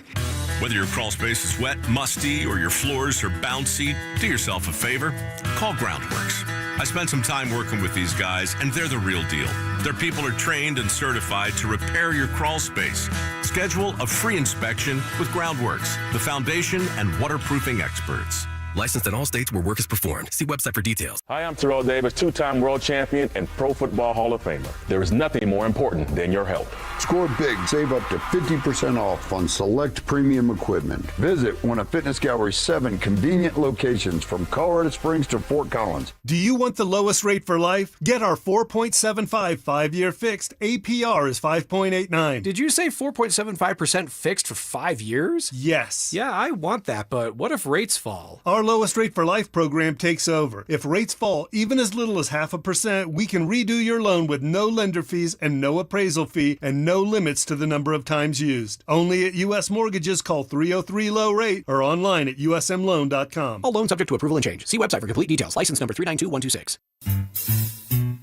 Whether your crawl space is wet, musty, or your floors are bouncy, do yourself a favor. Call Groundworks. I spent some time working with these guys, and they're the real deal. Their people are trained and certified to repair your crawl space. Schedule a free inspection with Groundworks, the foundation and waterproofing experts. Licensed in all states where work is performed. See website for details. Hi, I'm Terrell Davis, two-time world champion and Pro Football Hall of Famer. There is nothing more important than your health. Score big. Save up to 50% off on select premium equipment. Visit one of Fitness Gallery's 7 convenient locations from Colorado Springs to Fort Collins. Do you want the lowest rate for life? Get our 4.75 5-year fixed. APR is 5.89. Did you say 4.75% fixed for 5 years? Yes. Yeah, I want that, but what if rates fall? Our lowest rate for life program takes over. If rates fall even as little as 0.5%, we can redo your loan with no lender fees and no appraisal fee and no limits to the number of times used. Only at U.S. Mortgages. Call 303-LOW-RATE or online at usmloan.com. All loans subject to approval and change. See website for complete details. License number 392126.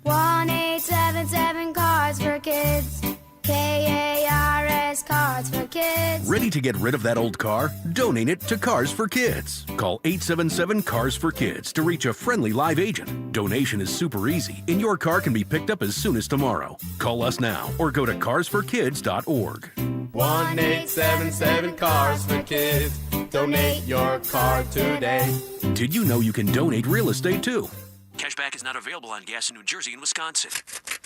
1-877 Cards for Kids. KARS Cards for Kids. Ready to get rid of that old car? Donate it to Cars for Kids. Call 877 Cars for Kids to reach a friendly live agent. Donation is super easy, and your car can be picked up as soon as tomorrow. Call us now or go to carsforkids.org. 1-877 Cars for Kids. Donate your car today. Did you know you can donate real estate too? Cashback is not available on gas in New Jersey and Wisconsin.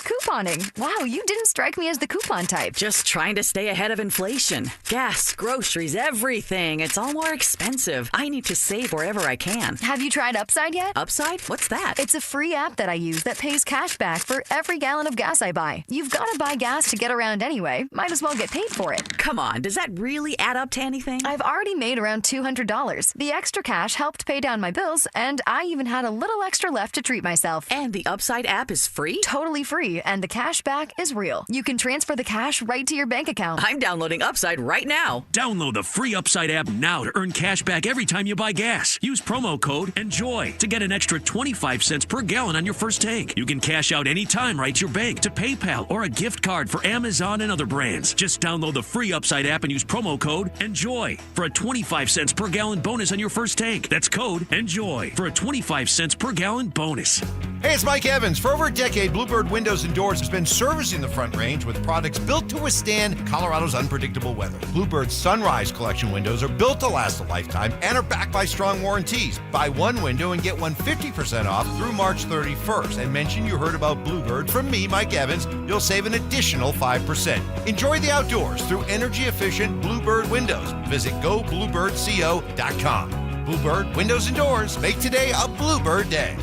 Couponing. Wow, you didn't strike me as the coupon type. Just trying to stay ahead of inflation. Gas, groceries, everything. It's all more expensive. I need to save wherever I can. Have you tried Upside yet? Upside? What's that? It's a free app that I use that pays cash back for every gallon of gas I buy. You've got to buy gas to get around anyway. Might as well get paid for it. Come on, does that really add up to anything? I've already made around $200. The extra cash helped pay down my bills, and I even had a little extra left to treat myself. And the Upside app is free? Totally free, and the cash back is real. You can transfer the cash right to your bank account. I'm downloading Upside right now. Download the free Upside app now to earn cash back every time you buy gas. Use promo code ENJOY to get an extra 25 cents per gallon on your first tank. You can cash out anytime right to your bank, to PayPal, or a gift card for Amazon and other brands. Just download the free Upside app and use promo code ENJOY for a 25 cents per gallon bonus on your first tank. That's code ENJOY for a 25 cents per gallon bonus. Hey, it's Mike Evans. For over a decade, Bluebird Windows and Doors has been servicing the Front Range with products built to withstand Colorado's unpredictable weather. Bluebird's Sunrise Collection windows are built to last a lifetime and are backed by strong warranties. Buy one window and get one 50% off through March 31st. And mention you heard about Bluebird from me, Mike Evans. You'll save an additional 5%. Enjoy the outdoors through energy-efficient Bluebird windows. Visit gobluebirdco.com. Bluebird Windows and Doors. Make today a Bluebird day.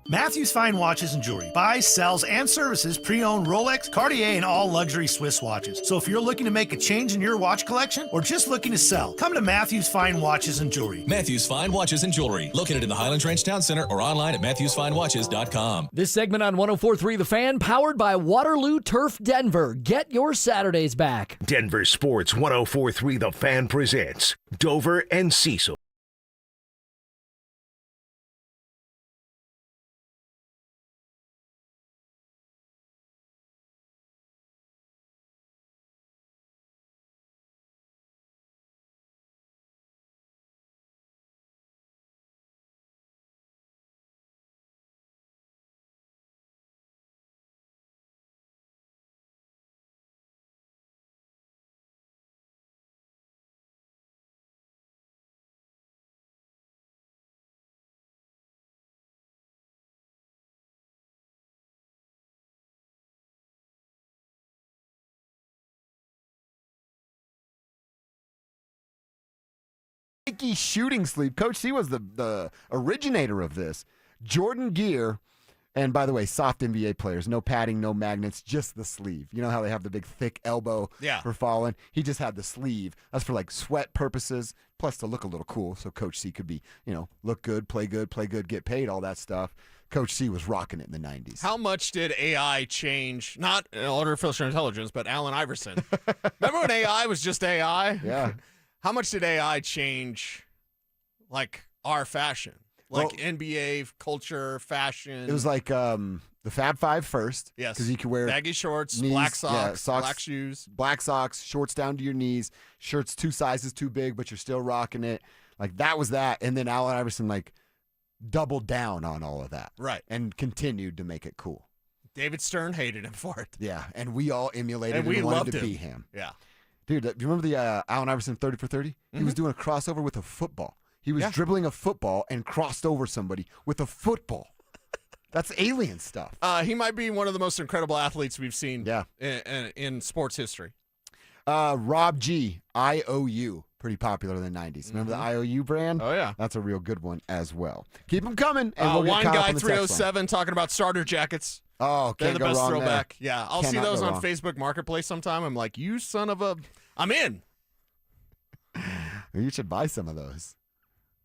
Matthews Fine Watches and Jewelry buys, sells, and services pre-owned Rolex, Cartier, and all luxury Swiss watches. So if you're looking to make a change in your watch collection or just looking to sell, come to Matthews Fine Watches and Jewelry. Matthews Fine Watches and Jewelry, located in the Highlands Ranch Town Center or online at MatthewsFineWatches.com. This segment on 104.3 The Fan, powered by Waterloo Turf Denver. Get your Saturdays back. Denver Sports 104.3 The Fan presents Dover and Cecil. Nike shooting sleeve. Coach C was the originator of this. Jordan gear, and by the way, soft NBA players, no padding, no magnets, just the sleeve. You know how they have the big thick elbow for falling? He just had the sleeve. That's for like sweat purposes, plus to look a little cool, so Coach C could be, look good, play good, get paid, all that stuff. Coach C was rocking it in the 90s. How much did AI change, not artificial intelligence, but Allen Iverson? Remember when AI was just AI? Yeah. How much did AI change, like, our fashion? Like NBA culture, fashion? It was like the Fab Five first. Yes. Because you could wear baggy shorts, knees, black socks, socks, black shoes. Black socks, shorts down to your knees, shirts 2 sizes too big, but you're still rocking it. Like, that was that. And then Allen Iverson, like, doubled down on all of that. Right. And continued to make it cool. David Stern hated him for it. Yeah, and we all emulated and we wanted loved to him. be him. Yeah. Dude, do you remember the Allen Iverson 30 for 30? He was doing a crossover with a football. He was dribbling a football and crossed over somebody with a football. That's alien stuff. He might be one of the most incredible athletes we've seen in sports history. Rob G, IOU, pretty popular in the 90s. Remember the IOU brand? Oh, yeah. That's a real good one as well. Keep them coming. And we'll Wine get Guy caught up on the text line. 307 talking about starter jackets. Oh, they're can't the go best wrong throwback. there. Yeah, I'll Cannot see those go on wrong. Facebook Marketplace sometime. I'm like, you son of a... I'm in. You should buy some of those.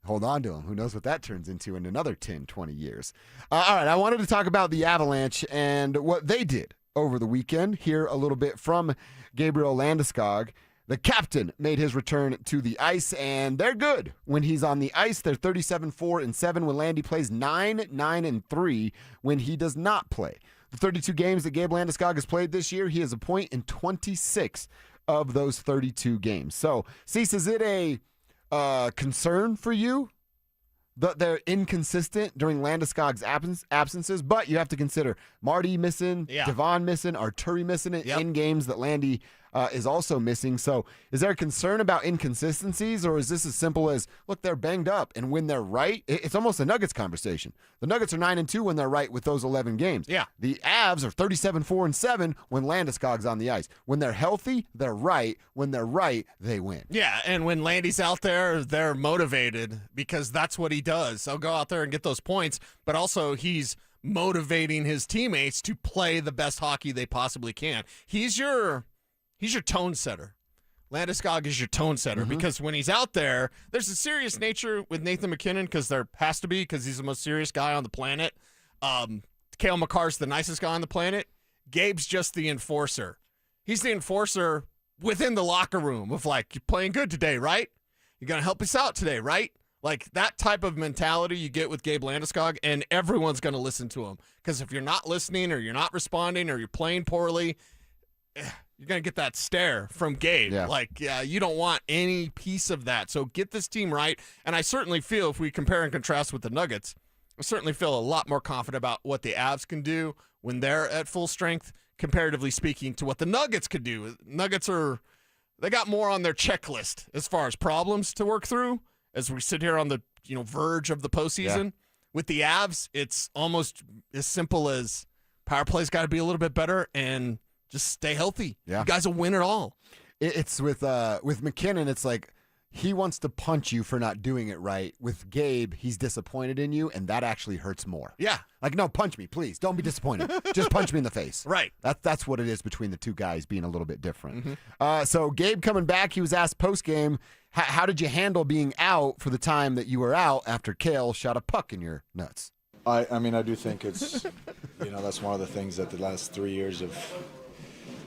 Hold on to them. Who knows what that turns into in another 10, 20 years. All right, I wanted to talk about the Avalanche and what they did over the weekend. Hear a little bit from Gabriel Landeskog. The captain made his return to the ice, and they're good when he's on the ice. They're 37-4-7 when Landy plays, 9-9-3 when he does not play. The 32 games that Gabe Landeskog has played this year, he has a point in 26 of those 32 games. So, Cease, is it a concern for you that they're inconsistent during Landeskog's absences? But you have to consider Marty missing, Devon missing, Arturi missing it in games that Landy is also missing. So is there a concern about inconsistencies, or is this as simple as, look, they're banged up, and when they're right, it's almost a Nuggets conversation. The Nuggets are 9-2 when they're right with those 11 games. Yeah. The Avs are 37-4-7 when Landeskog's on the ice. When they're healthy, they're right. When they're right, they win. Yeah, and when Landy's out there, they're motivated because that's what he does. He'll go out there and get those points, but also he's motivating his teammates to play the best hockey they possibly can. He's your tone setter. Landeskog is your tone setter because when he's out there, there's a serious nature with Nathan MacKinnon because there has to be because he's the most serious guy on the planet. Cale Makar's the nicest guy on the planet. Gabe's just the enforcer. He's the enforcer within the locker room of like, you're playing good today, right? You're going to help us out today, right? Like that type of mentality you get with Gabe Landeskog, and everyone's going to listen to him. Because if you're not listening or you're not responding or you're playing poorly, you're going to get that stare from Gabe. Yeah. Like, you don't want any piece of that. So get this team right. And I certainly feel, if we compare and contrast with the Nuggets, I certainly feel a lot more confident about what the Avs can do when they're at full strength, comparatively speaking, to what the Nuggets could do. Nuggets they got more on their checklist as far as problems to work through as we sit here on the verge of the postseason. Yeah. With the Avs, it's almost as simple as power play's got to be a little bit better and just stay healthy. Yeah. You guys will win it all. It's with MacKinnon, it's like he wants to punch you for not doing it right. With Gabe, he's disappointed in you, and that actually hurts more. Yeah. Like, no, punch me, please. Don't be disappointed. Just punch me in the face. Right. That's what it is between the two guys being a little bit different. So Gabe coming back, he was asked post-game, how did you handle being out for the time that you were out after Cale shot a puck in your nuts? I mean, I do think it's, that's one of the things that the last 3 years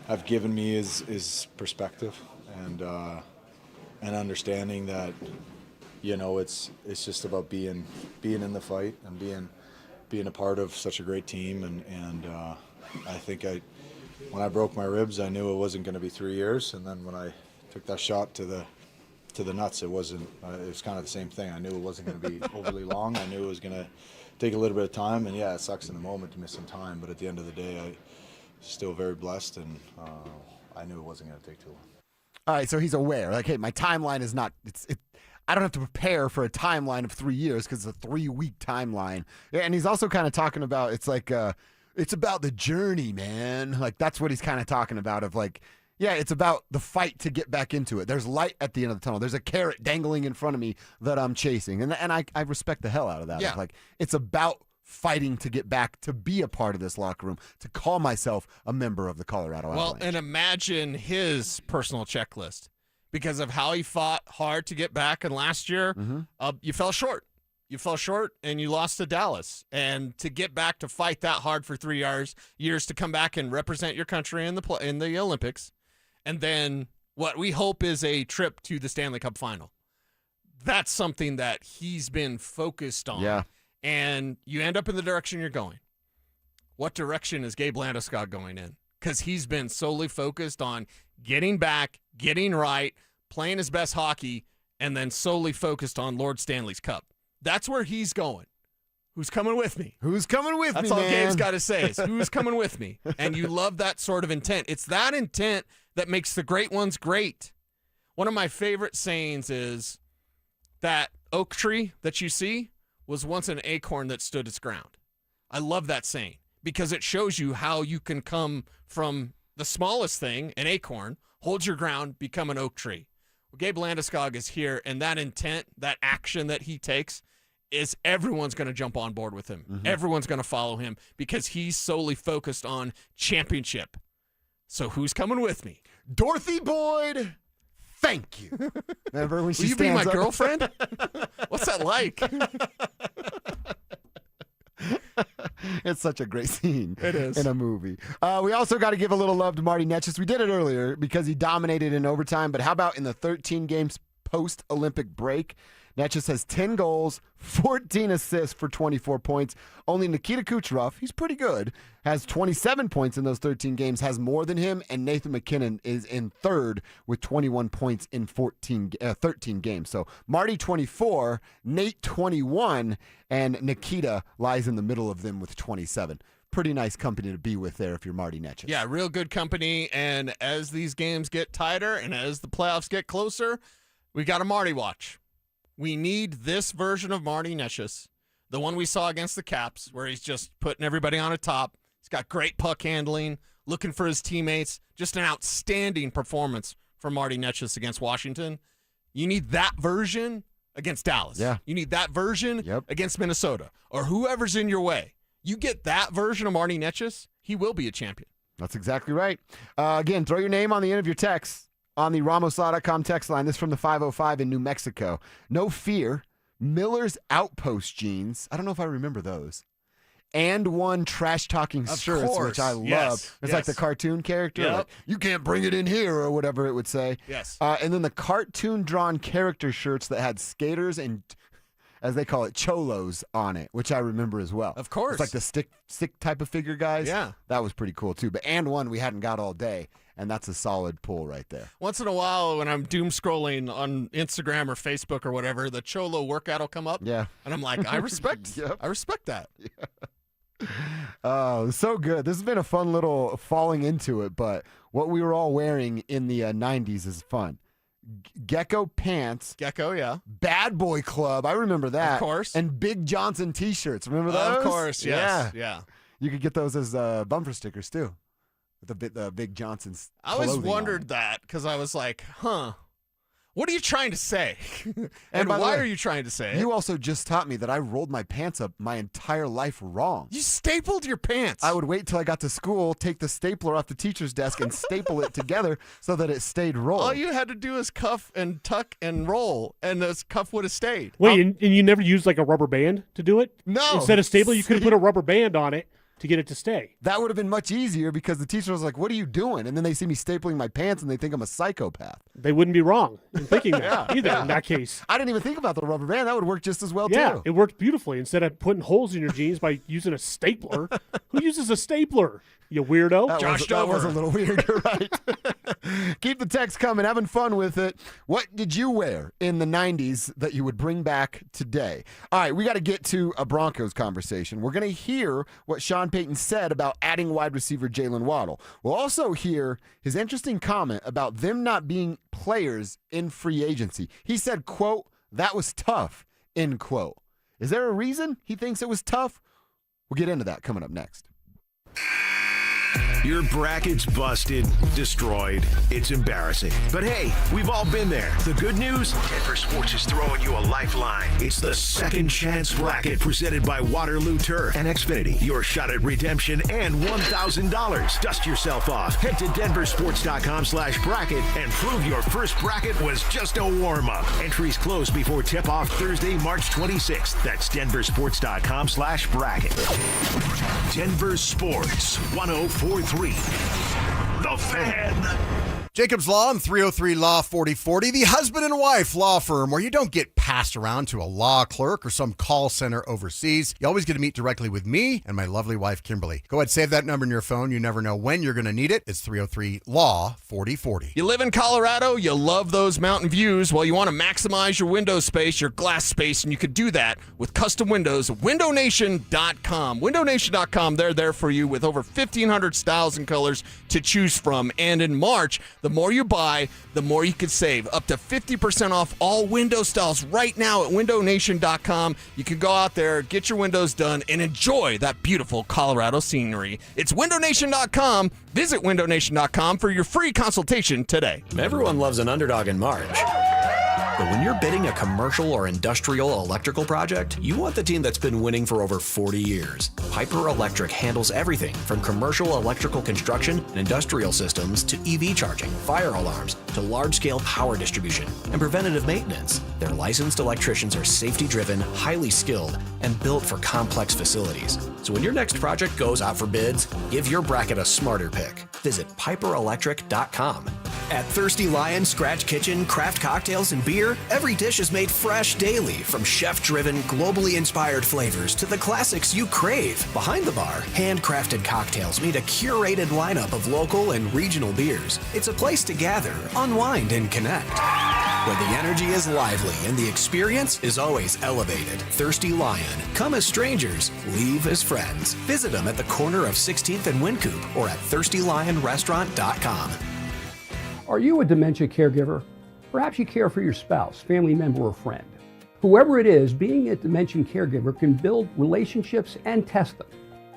have given me is perspective and understanding that, it's just about being in the fight and being a part of such a great team. And I think when I broke my ribs, I knew it wasn't going to be 3 years. And then when I took that shot to the nuts, it wasn't. It was kind of the same thing. I knew it wasn't going to be overly long. I knew it was going to take a little bit of time. And yeah, it sucks in the moment to miss some time. But at the end of the day, I'm still very blessed, and I knew it wasn't going to take too long. All right, so he's aware. Like, hey, my timeline is not. I don't have to prepare for a timeline of 3 years because it's a 3-week timeline. And he's also kind of talking about it's like it's about the journey, man. Like that's what he's kind of talking about. Of like, yeah, it's about the fight to get back into it. There's light at the end of the tunnel. There's a carrot dangling in front of me that I'm chasing, and I respect the hell out of that. Yeah. Like it's about fighting to get back to be a part of this locker room, to call myself a member of the Colorado Avalanche. Well, and imagine his personal checklist because of how he fought hard to get back. And last year, you fell short. You fell short and you lost to Dallas. And to get back to fight that hard for 3 years to come back and represent your country in the Olympics, and then what we hope is a trip to the Stanley Cup final. That's something that he's been focused on. Yeah. And you end up in the direction you're going. What direction is Gabe Landeskog going in? Because he's been solely focused on getting back, getting right, playing his best hockey, and then solely focused on Lord Stanley's Cup. That's where he's going. Who's coming with me? Who's coming with That's me, all man? Gabe's got to say is, who's coming with me? And you love that sort of intent. It's that intent that makes the great ones great. One of my favorite sayings is that oak tree that you see was once an acorn that stood its ground. I love that saying because it shows you how you can come from the smallest thing, an acorn, hold your ground, become an oak tree. Well, Gabe Landeskog is here, and that intent, that action that he takes, is everyone's going to jump on board with him. Everyone's going to follow him because he's solely focused on championship. So who's coming with me? Dorothy Boyd. Thank you. Remember when she Will you be my stands up? girlfriend? What's that like? It's such a great scene. It is. In a movie. We also got to give a little love to Marty Netchis. We did it earlier because he dominated in overtime, but how about in the 13 games post-Olympic break? Netchis has 10 goals, 14 assists for 24 points. Only Nikita Kucherov, he's pretty good, has 27 points in those 13 games, has more than him, and Nathan MacKinnon is in third with 21 points in 13 games. So Marty 24, Nate 21, and Nikita lies in the middle of them with 27. pretty nice company to be with there if you're Marty Netchess. Yeah, real good company. And as these games get tighter and as the playoffs get closer, we got a Marty watch. We need this version of Marty Netchess, the one we saw against the Caps, where he's just putting everybody on a top. He's got great puck handling, looking for his teammates. Just an outstanding performance from Marty Netchess against Washington. You need that version against Dallas. Yeah. You need that version against Minnesota or whoever's in your way. You get that version of Marty Netchess, he will be a champion. That's exactly right. Again, throw your name on the end of your text on the RamosLaw.com text line. This is from the 505 in New Mexico. No fear. Miller's Outpost jeans. I don't know if I remember those. And one trash-talking shirts, which I love. It's like the cartoon character. Like, you can't bring it in here or whatever it would say. Yes. And then the cartoon-drawn character shirts that had skaters and, as they call it, cholos on it, which I remember as well. Of course. It's like the stick type of figure guys. Yeah. That was pretty cool, too. But and one we hadn't got all day, and that's a solid pull right there. Once in a while, when I'm doom scrolling on Instagram or Facebook or whatever, the Cholo workout will come up. Yeah. And I'm like, I respect I respect that. Yeah. Oh, so good. This has been a fun little falling into it, but what we were all wearing in the 90s is fun. Gecko pants. Gecko, yeah. Bad Boy Club. I remember that. Of course. And Big Johnson t-shirts. Remember those? Of course, yes. Yeah. You could get those as bumper stickers, too. With the Big Johnson's I always wondered that because I was like, what are you trying to say? And why are you trying to say it? You also just taught me that I rolled my pants up my entire life wrong. You stapled your pants. I would wait till I got to school, take the stapler off the teacher's desk, and staple it together so that it stayed rolled. All you had to do is cuff and tuck and roll, and this cuff would have stayed. Wait, and you never used like a rubber band to do it? No. Instead of stapler, you could have put a rubber band on it to get it to stay. That would have been much easier because the teacher was like, what are you doing? And then they see me stapling my pants and they think I'm a psychopath. They wouldn't be wrong in thinking that either in that case. I didn't even think about the rubber band. That would work just as well, too. Yeah, it worked beautifully. Instead of putting holes in your jeans by using a stapler. Who uses a stapler? You weirdo. That was a little weird. You're right. Keep the text coming. Having fun with it. What did you wear in the 90s that you would bring back today? All right, we got to get to a Broncos conversation. We're going to hear what Sean Payton said about adding wide receiver Jaylen Waddle. We'll also hear his interesting comment about them not being players in free agency. He said, quote, that was tough, end quote. Is there a reason he thinks it was tough? We'll get into that coming up next. Your bracket's busted, destroyed. It's embarrassing. But hey, we've all been there. The good news? Denver Sports is throwing you a lifeline. It's the Second Chance Bracket presented by Waterloo Turf and Xfinity. Your shot at redemption and $1,000. Dust yourself off. Head to DenverSports.com/bracket and prove your first bracket was just a warm-up. Entries close before tip-off Thursday, March 26th. That's DenverSports.com/bracket. Denver Sports 104.3. The Fan. Jacob's Law and 303 Law 4040, the husband and wife law firm where you don't get passed around to a law clerk or some call center overseas. You always get to meet directly with me and my lovely wife, Kimberly. Go ahead, save that number in your phone. You never know when you're going to need it. It's 303 Law 4040. You live in Colorado, you love those mountain views. Well, you want to maximize your window space, your glass space, and you can do that with custom windows at WindowNation.com. WindowNation.com, they're there for you with over 1,500 styles and colors to choose from. And in March, the more you buy, the more you can save. Up to 50% off all window styles right now at WindowNation.com. You can go out there, get your windows done, and enjoy that beautiful Colorado scenery. It's WindowNation.com. Visit WindowNation.com for your free consultation today. Everyone loves an underdog in March. But when you're bidding a commercial or industrial electrical project, you want the team that's been winning for over 40 years. Piper Electric handles everything from commercial electrical construction and industrial systems to EV charging, fire alarms, to large-scale power distribution and preventative maintenance. Their licensed electricians are safety-driven, highly skilled, and built for complex facilities. So when your next project goes out for bids, give your bracket a smarter pick. Visit PiperElectric.com. At Thirsty Lion Scratch Kitchen, craft cocktails and beer, every dish is made fresh daily, from chef-driven, globally inspired flavors to the classics you crave. Behind the bar, handcrafted cocktails meet a curated lineup of local and regional beers. It's a place to gather, unwind, and connect. where the energy is lively and the experience is always elevated. Thirsty Lion. Come as strangers, leave as friends. Visit them at the corner of 16th and Wynkoop or at thirstylionrestaurant.com. Are you a dementia caregiver? Perhaps you care for your spouse, family member, or friend. Whoever it is, being a dementia caregiver can build relationships and test them.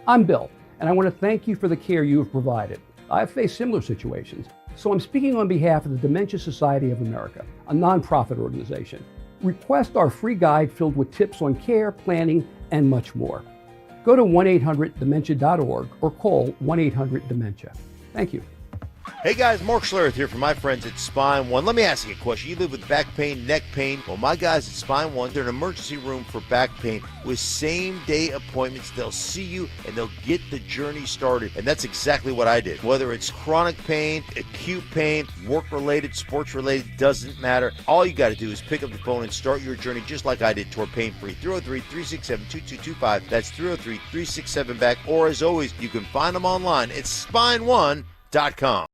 I'm Bill, and I want to thank you for the care you have provided. I've faced similar situations, so I'm speaking on behalf of the Dementia Society of America, a nonprofit organization. Request our free guide filled with tips on care, planning, and much more. Go to 1-800-DEMENTIA.org or call 1-800-DEMENTIA. Thank you. Hey guys, Mark Schlereth here from my friends at Spine One. Let me ask you a question. You live with back pain, neck pain. Well, my guys at Spine One, they're an emergency room for back pain with same-day appointments. They'll see you and they'll get the journey started. And that's exactly what I did. Whether it's chronic pain, acute pain, work-related, sports-related, doesn't matter. All you got to do is pick up the phone and start your journey just like I did toward pain-free. 303-367-2225. That's 303-367-BACK. Or as always, you can find them online at spineone.com.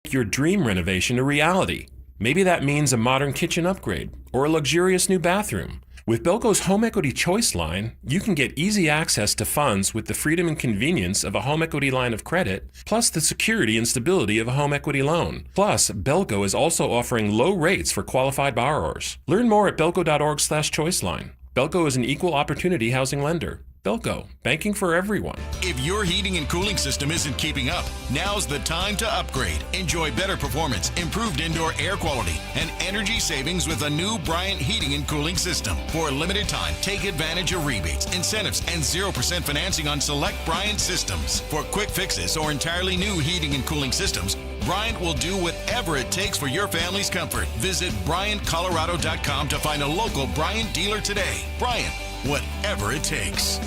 Your dream renovation a reality. Maybe that means a modern kitchen upgrade or a luxurious new bathroom. With Belco's Home Equity Choice line, you can get easy access to funds with the freedom and convenience of a home equity line of credit, plus the security and stability of a home equity loan. Plus, Belco is also offering low rates for qualified borrowers. Learn more at belco.org/choiceline. Belco is an equal opportunity housing lender. Belco, banking for everyone. If your heating and cooling system isn't keeping up, now's the time to upgrade. Enjoy better performance, improved indoor air quality, and energy savings with a new Bryant heating and cooling system. For a limited time, take advantage of rebates, incentives, and 0% financing on select Bryant systems. For quick fixes or entirely new heating and cooling systems, Bryant will do whatever it takes for your family's comfort. Visit BryantColorado.com to find a local Bryant dealer today. Bryant, whatever it takes.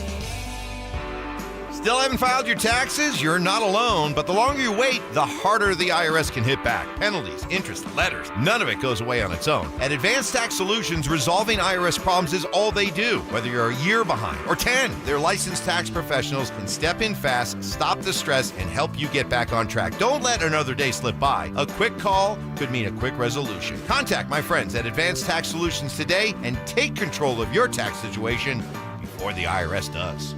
Still haven't filed your taxes? You're not alone, but the longer you wait, the harder the IRS can hit back. Penalties, interest, letters, none of it goes away on its own. At Advanced Tax Solutions, resolving IRS problems is all they do. Whether you're a year behind or 10, their licensed tax professionals can step in fast, stop the stress, and help you get back on track. Don't let another day slip by. A quick call could mean a quick resolution. Contact my friends at Advanced Tax Solutions today and take control of your tax situation before the IRS does.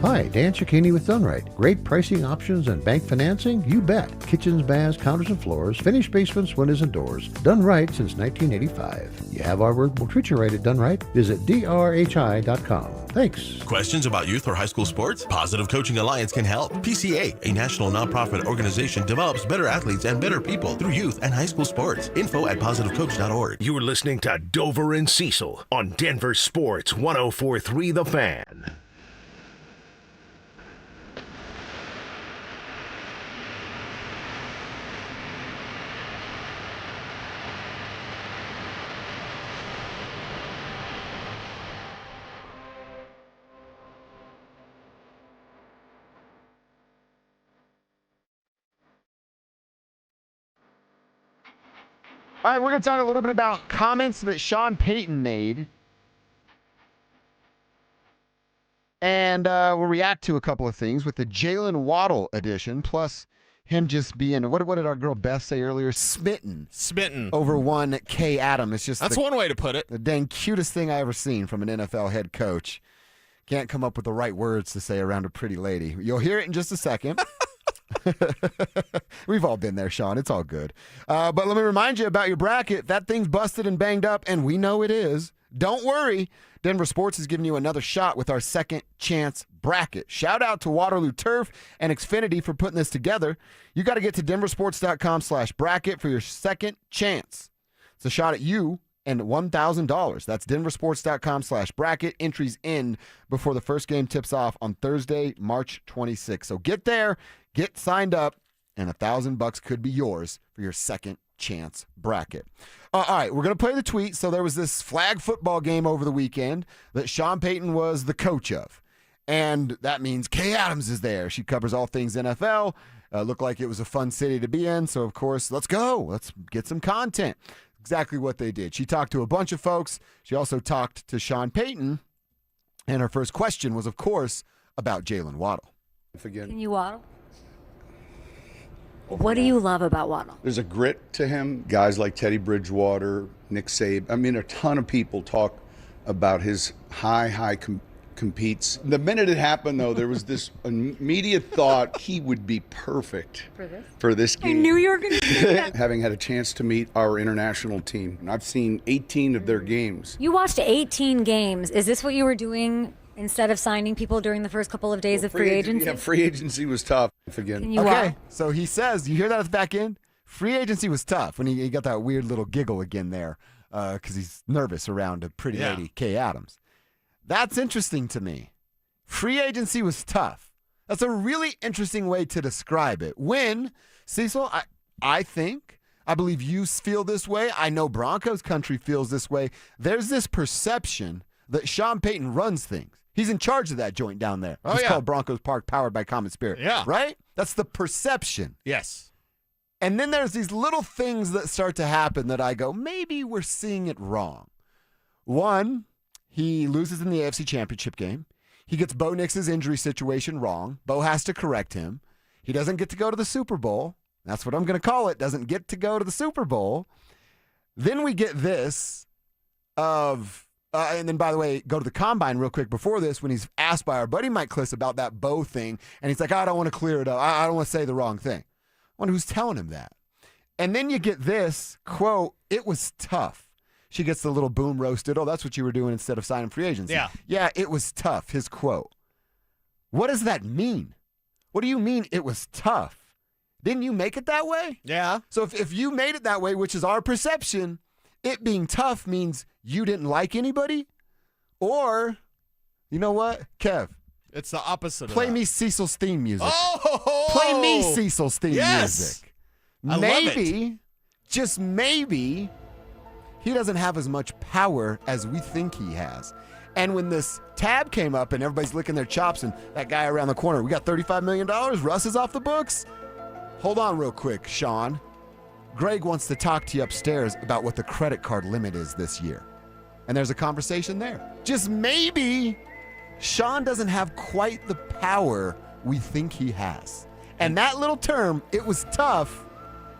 Hi, Dan Cicchini with Done Right. Great pricing options and bank financing? You bet. Kitchens, baths, counters and floors, finished basements, windows and doors. Done Right since 1985. You have our word, we'll treat you right at Done Right. Visit drhi.com. Thanks. Questions about youth or high school sports? Positive Coaching Alliance can help. PCA, a national nonprofit organization, develops better athletes and better people through youth and high school sports. Info at positivecoach.org. You're listening to Dover and Cecil on Denver Sports 104.3 The Fan. All right, we're going to talk a little bit about comments that Sean Payton made. And we'll react to a couple of things with the Jaylen Waddle edition, plus him just being, what did our girl Beth say earlier? Smitten. Over one K. Adam. It's just That's one way to put it. The dang cutest thing I ever seen from an NFL head coach. Can't come up with the right words to say around a pretty lady. You'll hear it in just a second. We've all been there, Sean. It's all good. But let me remind you about your bracket. That thing's busted and banged up, and we know it is. Don't worry. Denver Sports is giving you another shot with our second chance bracket. Shout out to Waterloo Turf and Xfinity for putting this together. You got to get to denversports.com/bracket for your second chance. It's a shot at you and $1,000. That's denversports.com/bracket. Entries in before the first game tips off on Thursday, March 26th. So get there, get signed up, and $1,000 could be yours for your second chance bracket. All right, we're going to play the tweet. So there was this flag football game over the weekend that Sean Payton was the coach of. And that means Kay Adams is there. She covers all things NFL. Looked like it was a fun city to be in. So, of course, let's go. Let's get some content. Exactly what they did. She talked to a bunch of folks. She also talked to Sean Payton. And her first question was, of course, about Jaylen Waddle. Can you waddle? What do you love about Waddle? There's a grit to him. Guys like Teddy Bridgewater, Nick Saban. I mean, a ton of people talk about his high competes. The minute it happened, though, there was this immediate thought he would be perfect for this game. I knew you were going to say that. Having had a chance to meet our international team, and I've seen 18 of their games. You watched 18 games. Is this what you were doing instead of signing people during the first couple of days of free agency? Yeah, free agency was tough. Again. Okay, so he says, you hear that at the back end? Free agency was tough when he got that weird little giggle again there because he's nervous around a pretty lady, Kay Adams. That's interesting to me. Free agency was tough. That's a really interesting way to describe it. When, Cecil, I believe you feel this way. I know Broncos country feels this way. There's this perception that Sean Payton runs things. He's in charge of that joint down there. It's called Broncos Park, powered by Common Spirit. Yeah. Right? That's the perception. Yes. And then there's these little things that start to happen that I go, maybe we're seeing it wrong. One, he loses in the AFC Championship game. He gets Bo Nix's injury situation wrong. Bo has to correct him. He doesn't get to go to the Super Bowl. That's what I'm going to call it. Doesn't get to go to the Super Bowl. Then we get this of... and then, by the way, go to the Combine real quick before this when he's asked by our buddy Mike Kliss about that Bo thing. And he's like, I don't want to clear it up. I don't want to say the wrong thing. I wonder who's telling him that. And then you get this, quote, it was tough. She gets the little boom roasted. Oh, that's what you were doing instead of signing free agency. Yeah, it was tough, his quote. What does that mean? What do you mean it was tough? Didn't you make it that way? Yeah. So if you made it that way, which is our perception, it being tough means you didn't like anybody? Or, you know what, Kev? It's the opposite Play of that. me Cecil's theme music. Oh! Play me Cecil's theme music. I love it. Just maybe, he doesn't have as much power as we think he has. And when this tab came up and everybody's licking their chops and that guy around the corner, we got $35 million, Russ is off the books. Hold on real quick, Sean. Greg wants to talk to you upstairs about what the credit card limit is this year. And there's a conversation there. Just maybe Sean doesn't have quite the power we think he has. And that little term, it was tough,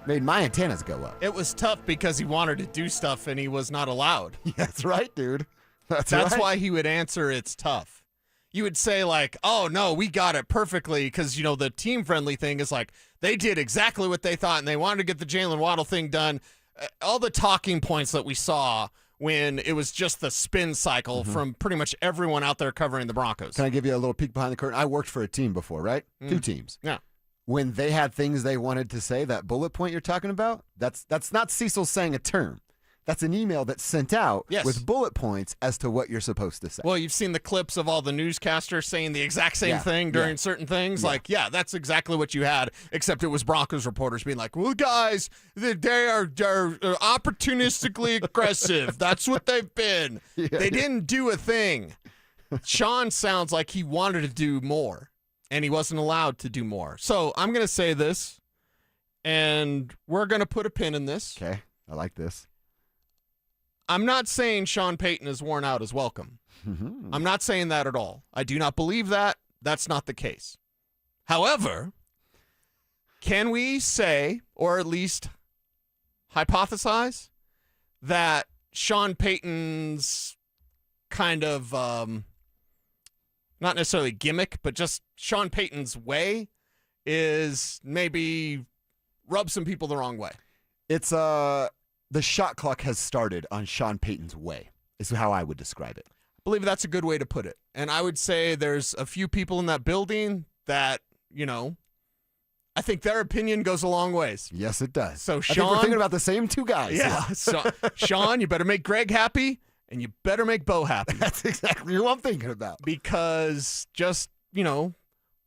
made my antennas go up. It was tough because he wanted to do stuff and he was not allowed. That's right, dude. That's right. Why he would answer it's tough. You would say like, oh, no, we got it perfectly because, you know, the team-friendly thing is like they did exactly what they thought and they wanted to get the Jaylen Waddle thing done. All the talking points that we saw when it was just the spin cycle from pretty much everyone out there covering the Broncos. Can I give you a little peek behind the curtain? I worked for a team before, right? 2 teams. Yeah. When they had things they wanted to say, that bullet point you're talking about, that's not Cecil saying a term. That's an email that's sent out with bullet points as to what you're supposed to say. Well, you've seen the clips of all the newscasters saying the exact same thing during certain things. Yeah. Like, that's exactly what you had, except it was Broncos reporters being like, well, guys, they are opportunistically aggressive. That's what they've been. They didn't do a thing. Sean sounds like he wanted to do more, and he wasn't allowed to do more. So I'm going to say this, and we're going to put a pin in this. Okay, I like this. I'm not saying Sean Payton is worn out his welcome. I'm not saying that at all. I do not believe that. That's not the case. However, can we say, or at least hypothesize, that Sean Payton's kind of, not necessarily gimmick, but just Sean Payton's way is maybe rub some people the wrong way? It's the shot clock has started on Sean Payton's way, is how I would describe it. I believe that's a good way to put it. And I would say there's a few people in that building that, you know, I think their opinion goes a long ways. Yes, it does. So, I think Sean, we're thinking about the same 2 guys. Yeah. So, Sean, you better make Greg happy, and you better make Bo happy. That's exactly what I'm thinking about. Because just, you know,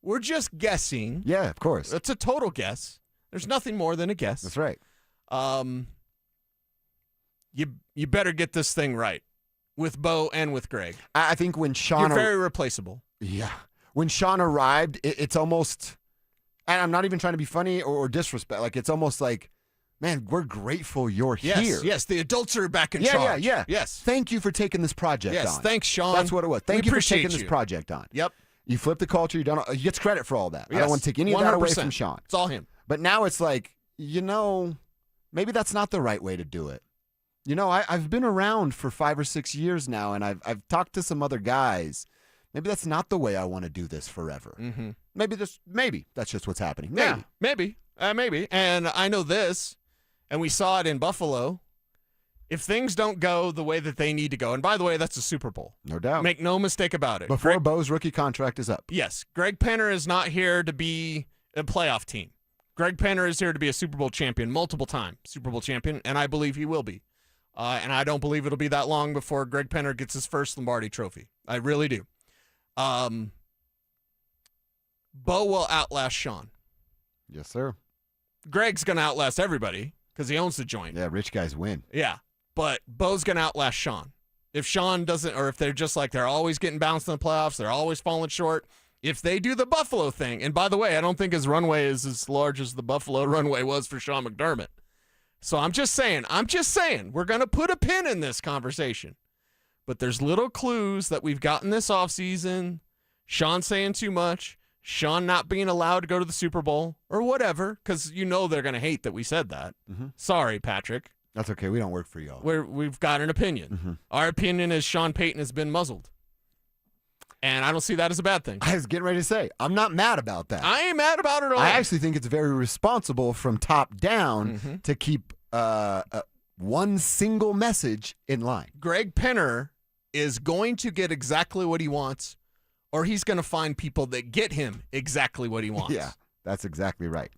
we're just guessing. Yeah, of course. It's a total guess There's nothing more than a guess. That's right. You better get this thing right with Bo and with Greg. I think when Sean... You're very replaceable. Yeah. When Sean arrived, it's almost... And I'm not even trying to be funny or disrespect. Like, it's almost like, man, we're grateful you're here. Yes, the adults are back in charge. Yeah. Yes. Thank you for taking this project on. Yes, thanks, Sean. That's what it was. Thank you for taking this you. project on. Yep. You flipped the culture. He gets credit for all that. Yes, I don't want to take any of that away 100%. from Sean. It's all him. But now it's like, maybe that's not the right way to do it. I've been around for 5 or 6 years now, and I've talked to some other guys. Maybe that's not the way I want to do this forever. Mm-hmm. Maybe that's just what's happening. Maybe. And I know this, and we saw it in Buffalo. If things don't go the way that they need to go, and by the way, that's a Super Bowl. No doubt. Make no mistake about it. Before Bo's rookie contract is up. Yes. Greg Penner is not here to be a playoff team. Greg Penner is here to be a Super Bowl champion, multiple time Super Bowl champion, and I believe he will be. And I don't believe it'll be that long before Greg Penner gets his first Lombardi trophy. I really do. Bo will outlast Sean. Yes, sir. Greg's going to outlast everybody because he owns the joint. Yeah, rich guys win. Yeah, but Bo's going to outlast Sean. If Sean doesn't, or if they're just like they're always getting bounced in the playoffs, they're always falling short. If they do the Buffalo thing, and by the way, I don't think his runway is as large as the Buffalo runway was for Sean McDermott. So I'm just saying, we're going to put a pin in this conversation. But there's little clues that we've gotten this offseason. Sean saying too much. Sean not being allowed to go to the Super Bowl or whatever, because they're going to hate that we said that. Mm-hmm. Sorry, Patrick. That's okay. We don't work for y'all. We've got an opinion. Mm-hmm. Our opinion is Sean Payton has been muzzled. And I don't see that as a bad thing. I was getting ready to say, I'm not mad about that. I ain't mad about it at all. I actually think it's very responsible from top down to keep one single message in line. Greg Penner is going to get exactly what he wants, or he's going to find people that get him exactly what he wants. Yeah, that's exactly right.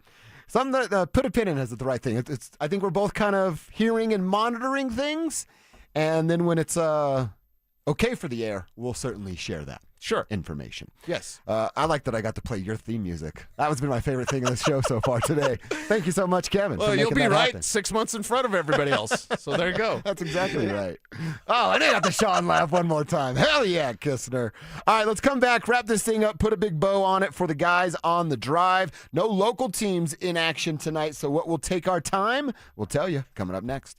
Something that put a pin in is the right thing. I think we're both kind of hearing and monitoring things, and then when it's okay for the air, we'll certainly share that. Sure. Information. Yes. I like that I got to play your theme music. That has been my favorite thing in the show so far today. Thank you so much, Kevin. Well, for you'll making be that right happen. 6 months in front of everybody else. So there you go. That's exactly right. Oh, and I got the Sean laugh one more time. Hell yeah, Kistner. All right, let's come back, wrap this thing up, put a big bow on it for the guys on the drive. No local teams in action tonight, so what will take our time, we'll tell you coming up next.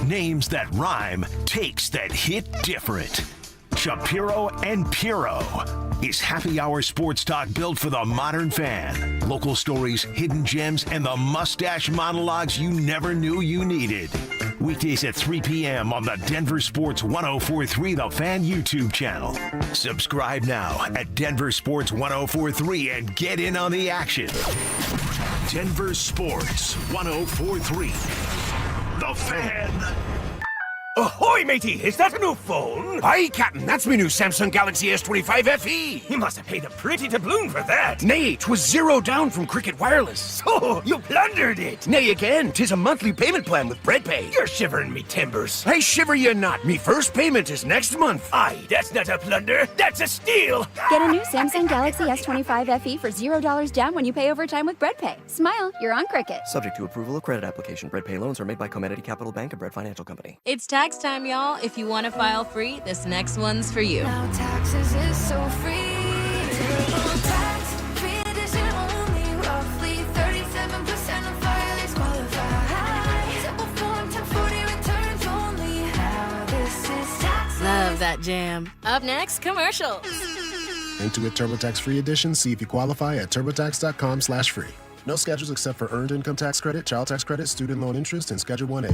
Names that rhyme, takes that hit different. Shapiro and Piro is happy hour sports talk built for the modern fan. Local stories, hidden gems, and the mustache monologues you never knew you needed. Weekdays at 3 p.m. on the Denver Sports 104.3 The Fan YouTube channel. Subscribe now at Denver Sports 104.3 and get in on the action. Denver Sports 104.3 The Fan. Ahoy, matey! Is that a new phone? Aye, Captain, that's my new Samsung Galaxy S25 FE. You must have paid a pretty doubloon for that. Nay, 'twas zero down from Cricket Wireless. So, you plundered it. Nay, again, 'tis a monthly payment plan with BreadPay. You're shivering me timbers. I shiver you not. Me first payment is next month. Aye, that's not a plunder. That's a steal. Get a new Samsung Galaxy S25 FE for $0 down when you pay over time with BreadPay. Smile, you're on Cricket. Subject to approval of credit application. BreadPay loans are made by Comenity Capital Bank and Bread Financial Company. It's tax time, y'all. If you want to file free, this next one's for you. Now taxes is so free. Tax-free edition only. Roughly 37% of filers qualify. Simple form 1040 returns only. Now this is taxes. Love that jam. Up next, commercials. Intuit TurboTax Free Edition. See if you qualify at turbotax.com/free. No schedules except for earned income tax credit, child tax credit, student loan interest, and Schedule 1A.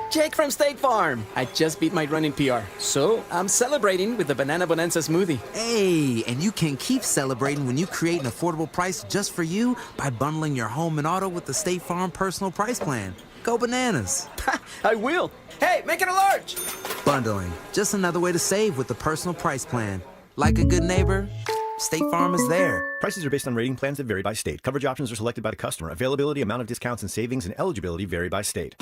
Jake from State Farm. I just beat my running PR, so I'm celebrating with the Banana Bonanza smoothie. Hey, and you can keep celebrating when you create an affordable price just for you by bundling your home and auto with the State Farm Personal Price Plan. Go bananas. I will. Hey, make it a large. Bundling, just another way to save with the Personal Price Plan. Like a good neighbor, State Farm is there. Prices are based on rating plans that vary by state. Coverage options are selected by the customer. Availability, amount of discounts and savings, and eligibility vary by state.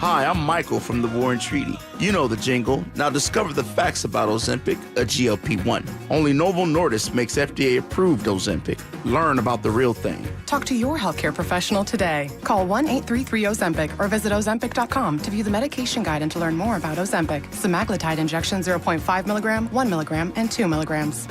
Hi, I'm Michael from the War and Treaty. You know the jingle. Now discover the facts about Ozempic, a GLP-1. Only Novo Nordisk makes FDA-approved Ozempic. Learn about the real thing. Talk to your healthcare professional today. Call 1-833-OZEMPIC or visit Ozempic.com to view the medication guide and to learn more about Ozempic. Semaglutide injection 0.5 milligram, 1 milligram, and 2 milligrams.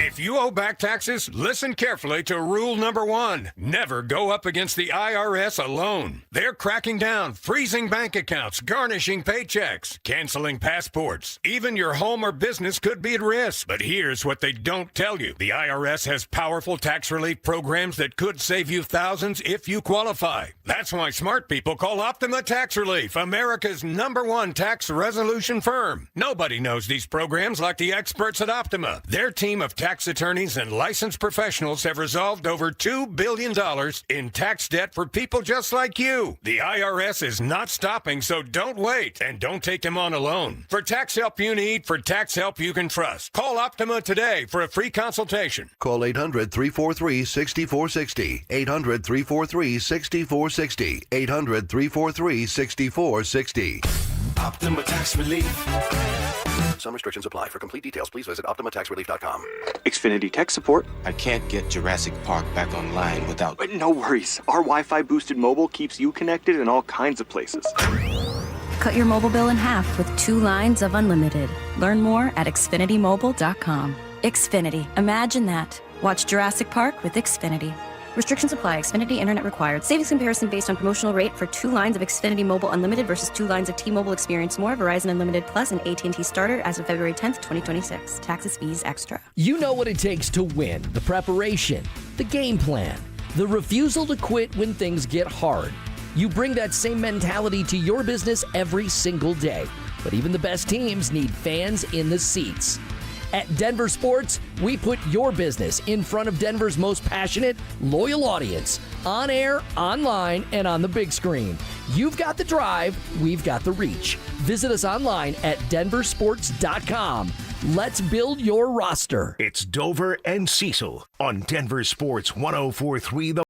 If you owe back taxes, listen carefully to rule number 1. Never go up against the IRS alone. They're cracking down, freezing bank accounts, garnishing paychecks, canceling passports. Even your home or business could be at risk. But here's what they don't tell you. The IRS has powerful tax relief programs that could save you thousands if you qualify. That's why smart people call Optima Tax Relief, America's #1 tax resolution firm. Nobody knows these programs like the experts at Optima. Their team of tax attorneys and licensed professionals have resolved over $2 billion in tax debt for people just like you. The IRS is not stopping, so don't wait and don't take them on alone. For tax help you need, for tax help you can trust, call Optima today for a free consultation. Call 800-343-6460. 800-343-6460. 800-343-6460. Optima Tax Relief. Some restrictions apply. For complete details, please visit OptimaTaxRelief.com. Xfinity Tech Support. I can't get Jurassic Park back online without... But no worries. Our Wi-Fi boosted mobile keeps you connected in all kinds of places. Cut your mobile bill in half with 2 lines of unlimited. Learn more at XfinityMobile.com. Xfinity. Imagine that. Watch Jurassic Park with Xfinity. Restrictions apply. Xfinity Internet required. Savings comparison based on promotional rate for 2 lines of Xfinity Mobile Unlimited versus 2 lines of T-Mobile Experience More, Verizon Unlimited Plus, and AT&T Starter as of February 10th, 2026. Taxes, fees, extra. You know what it takes to win. The preparation, the game plan, the refusal to quit when things get hard. You bring that same mentality to your business every single day. But even the best teams need fans in the seats. At Denver Sports, we put your business in front of Denver's most passionate, loyal audience, on air, online, and on the big screen. You've got the drive, we've got the reach. Visit us online at DenverSports.com. Let's build your roster. It's Dover and Cecil on Denver Sports 104.3 The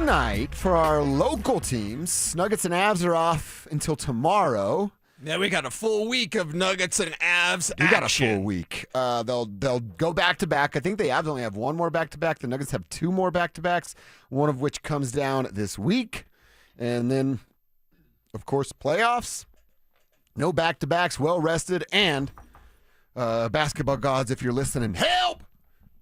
Night for our local teams. Nuggets and Avs are off until tomorrow. Yeah, we got a full week of Nuggets and Avs action. We got a full week. They'll go back-to-back. I think the Avs only have 1 more back-to-back. The Nuggets have 2 more back-to-backs, one of which comes down this week. And then, of course, playoffs. No back-to-backs, well-rested, and basketball gods, if you're listening, help!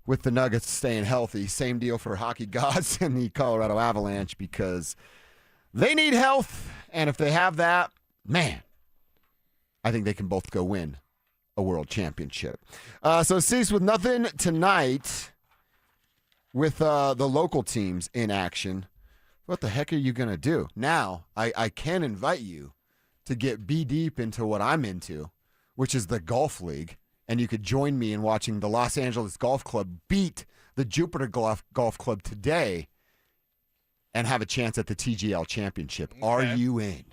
With the Nuggets staying healthy. Same deal for hockey gods and the Colorado Avalanche because they need health. And if they have that, man, I think they can both go win a world championship. So Cease with nothing tonight with the local teams in action. What the heck are you going to do? Now, I can invite you to get deep into what I'm into, which is the golf league. And you could join me in watching the Los Angeles Golf Club beat the Jupiter Golf Club today and have a chance at the TGL Championship. Okay. Are you in?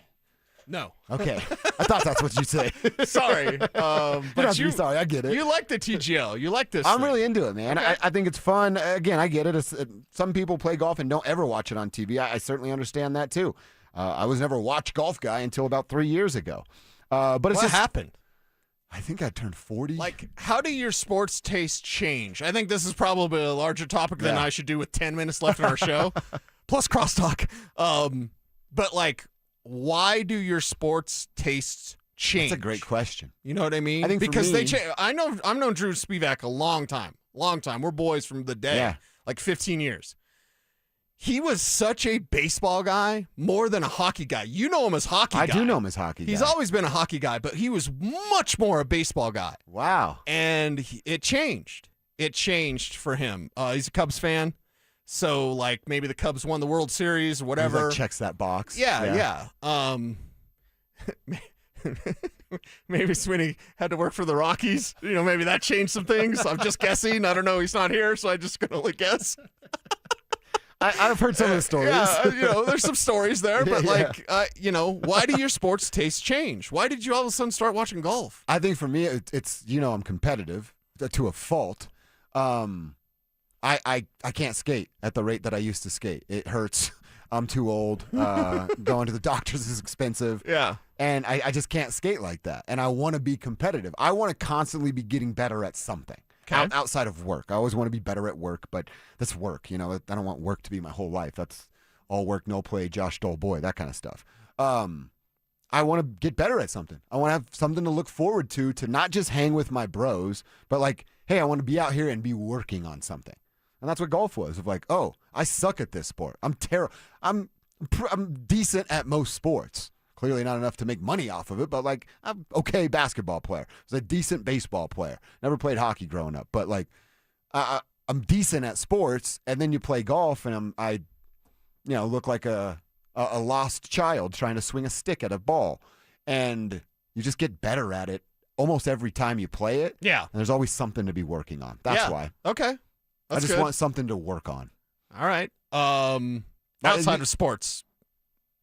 No. Okay. I thought that's what you'd say. Sorry. But you sorry. I get it. You like the TGL. You like this I'm thing. really into it, man. Okay. I think it's fun. Again, I get it. Some people play golf and don't ever watch it on TV. I certainly understand that, too. I was never a watch golf guy until about 3 years ago. But it's what just happened? I think I turned 40. Like, how do your sports tastes change? I think this is probably a larger topic than I should do with 10 minutes left in our show, plus crosstalk. But, like, why do your sports tastes change? That's a great question. You know what I mean? I think because for me, they change. I've known Drew Spivak a long time. We're boys from the day, like 15 years. He was such a baseball guy more than a hockey guy. You know him as hockey guy. I do know him as hockey guy. He's always been a hockey guy, but he was much more a baseball guy. Wow. And it changed. it changed for him. He's a Cubs fan, so like maybe the Cubs won the World Series or whatever. He, like, checks that box. Yeah. Maybe Sweeney had to work for the Rockies. Maybe that changed some things. I'm just guessing. I don't know. He's not here, so I just can only guess. I've heard some of the stories. Yeah, there's some stories there, but why do your sports tastes change? Why did you all of a sudden start watching golf? I think for me, it's I'm competitive to a fault. I can't skate at the rate that I used to skate. It hurts. I'm too old. Going to the doctors is expensive. Yeah. And I just can't skate like that. And I want to be competitive. I want to constantly be getting better at something. Okay. Outside of work. I always want to be better at work, but that's work. I don't want work to be my whole life. That's all work, no play, Josh Stoll boy, that kind of stuff. I want to get better at something. I want to have something to look forward to not just hang with my bros, but like, hey, I want to be out here and be working on something. And that's what golf was. Of like, oh, I suck at this sport. I'm terrible. I'm decent at most sports. Clearly not enough to make money off of it, but like I'm okay basketball player. I was a decent baseball player. Never played hockey growing up, but like I'm decent at sports. And then you play golf, and I look like a lost child trying to swing a stick at a ball, and you just get better at it almost every time you play it. Yeah, and there's always something to be working on. That's why. Okay, I just want something to work on. All right. Outside of sports.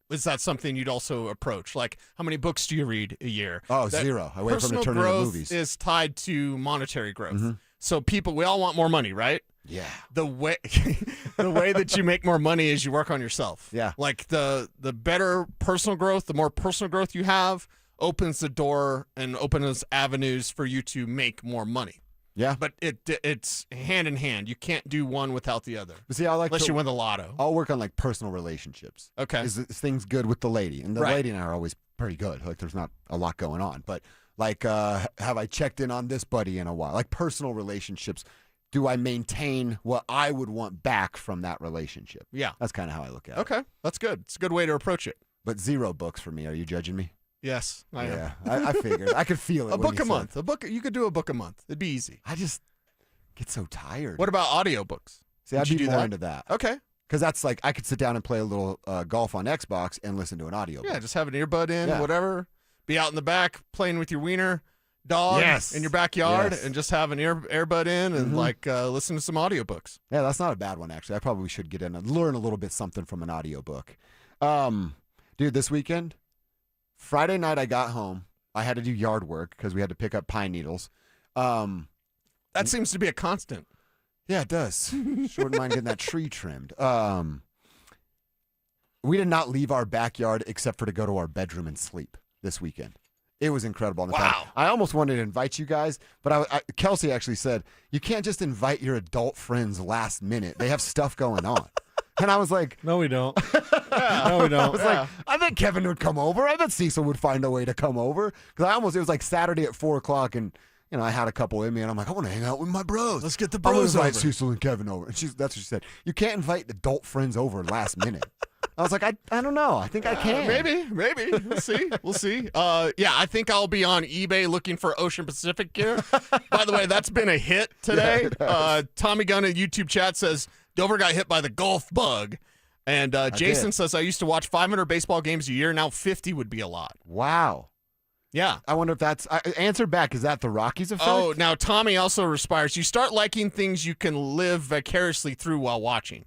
Is that something you'd also approach? Like, how many books do you read a year? Oh, zero. I wait for them to turn into movies. Personal growth is tied to monetary growth. Mm-hmm. So we all want more money, right? Yeah. The way that you make more money is you work on yourself. Yeah. Like the better personal growth, the more personal growth you have, opens the door and opens avenues for you to make more money. Yeah. But it's hand in hand. You can't do one without the other. But see, unless you win the lotto. I'll work on like personal relationships. Okay. Is things good with the lady? And the lady and I are always pretty good. Like there's not a lot going on. But like have I checked in on this buddy in a while? Like personal relationships. Do I maintain what I would want back from that relationship? Yeah. That's kind of how I look at it. Okay. That's good. It's a good way to approach it. But zero books for me. Are you judging me? Yes, I am. I figured. I could feel it. A book a month. You could do a book a month. It'd be easy. I just get so tired. What about audiobooks? See, I'd be more into that. Okay. Because that's like I could sit down and play a little golf on Xbox and listen to an audiobook. Yeah, just have an earbud in, whatever. Be out in the back playing with your wiener dog in your backyard and just have an earbud in and listen to some audiobooks. Yeah, that's not a bad one, actually. I probably should get in and learn a little bit something from an audiobook. Dude, this weekend, Friday night I got home. I had to do yard work because we had to pick up pine needles. That seems to be a constant. Yeah, it does. Short mind getting that tree trimmed. We did not leave our backyard except for to go to our bedroom and sleep this weekend. It was incredible. Wow. I almost wanted to invite you guys, but Kelsey actually said, you can't just invite your adult friends last minute. They have stuff going on. And I was like, no, we don't. No, we don't. I was like, I bet Kevin would come over. I bet Cecil would find a way to come over. Because it was like Saturday at 4:00 and I had a couple in me and I'm like, I want to hang out with my bros. Let's get the I'm bros gonna over. invite Cecil and Kevin over. And that's what she said. You can't invite adult friends over last minute. I was like, I don't know. I think I can. Maybe. We'll see. I think I'll be on eBay looking for Ocean Pacific gear. By the way, that's been a hit today. Tommy Gunn in YouTube chat says, Dover got hit by the golf bug. And Jason says, I used to watch 500 baseball games a year. Now 50 would be a lot. Wow. Yeah. I wonder if that's answer back. Is that the Rockies effect? Oh, now Tommy also respires. You start liking things you can live vicariously through while watching.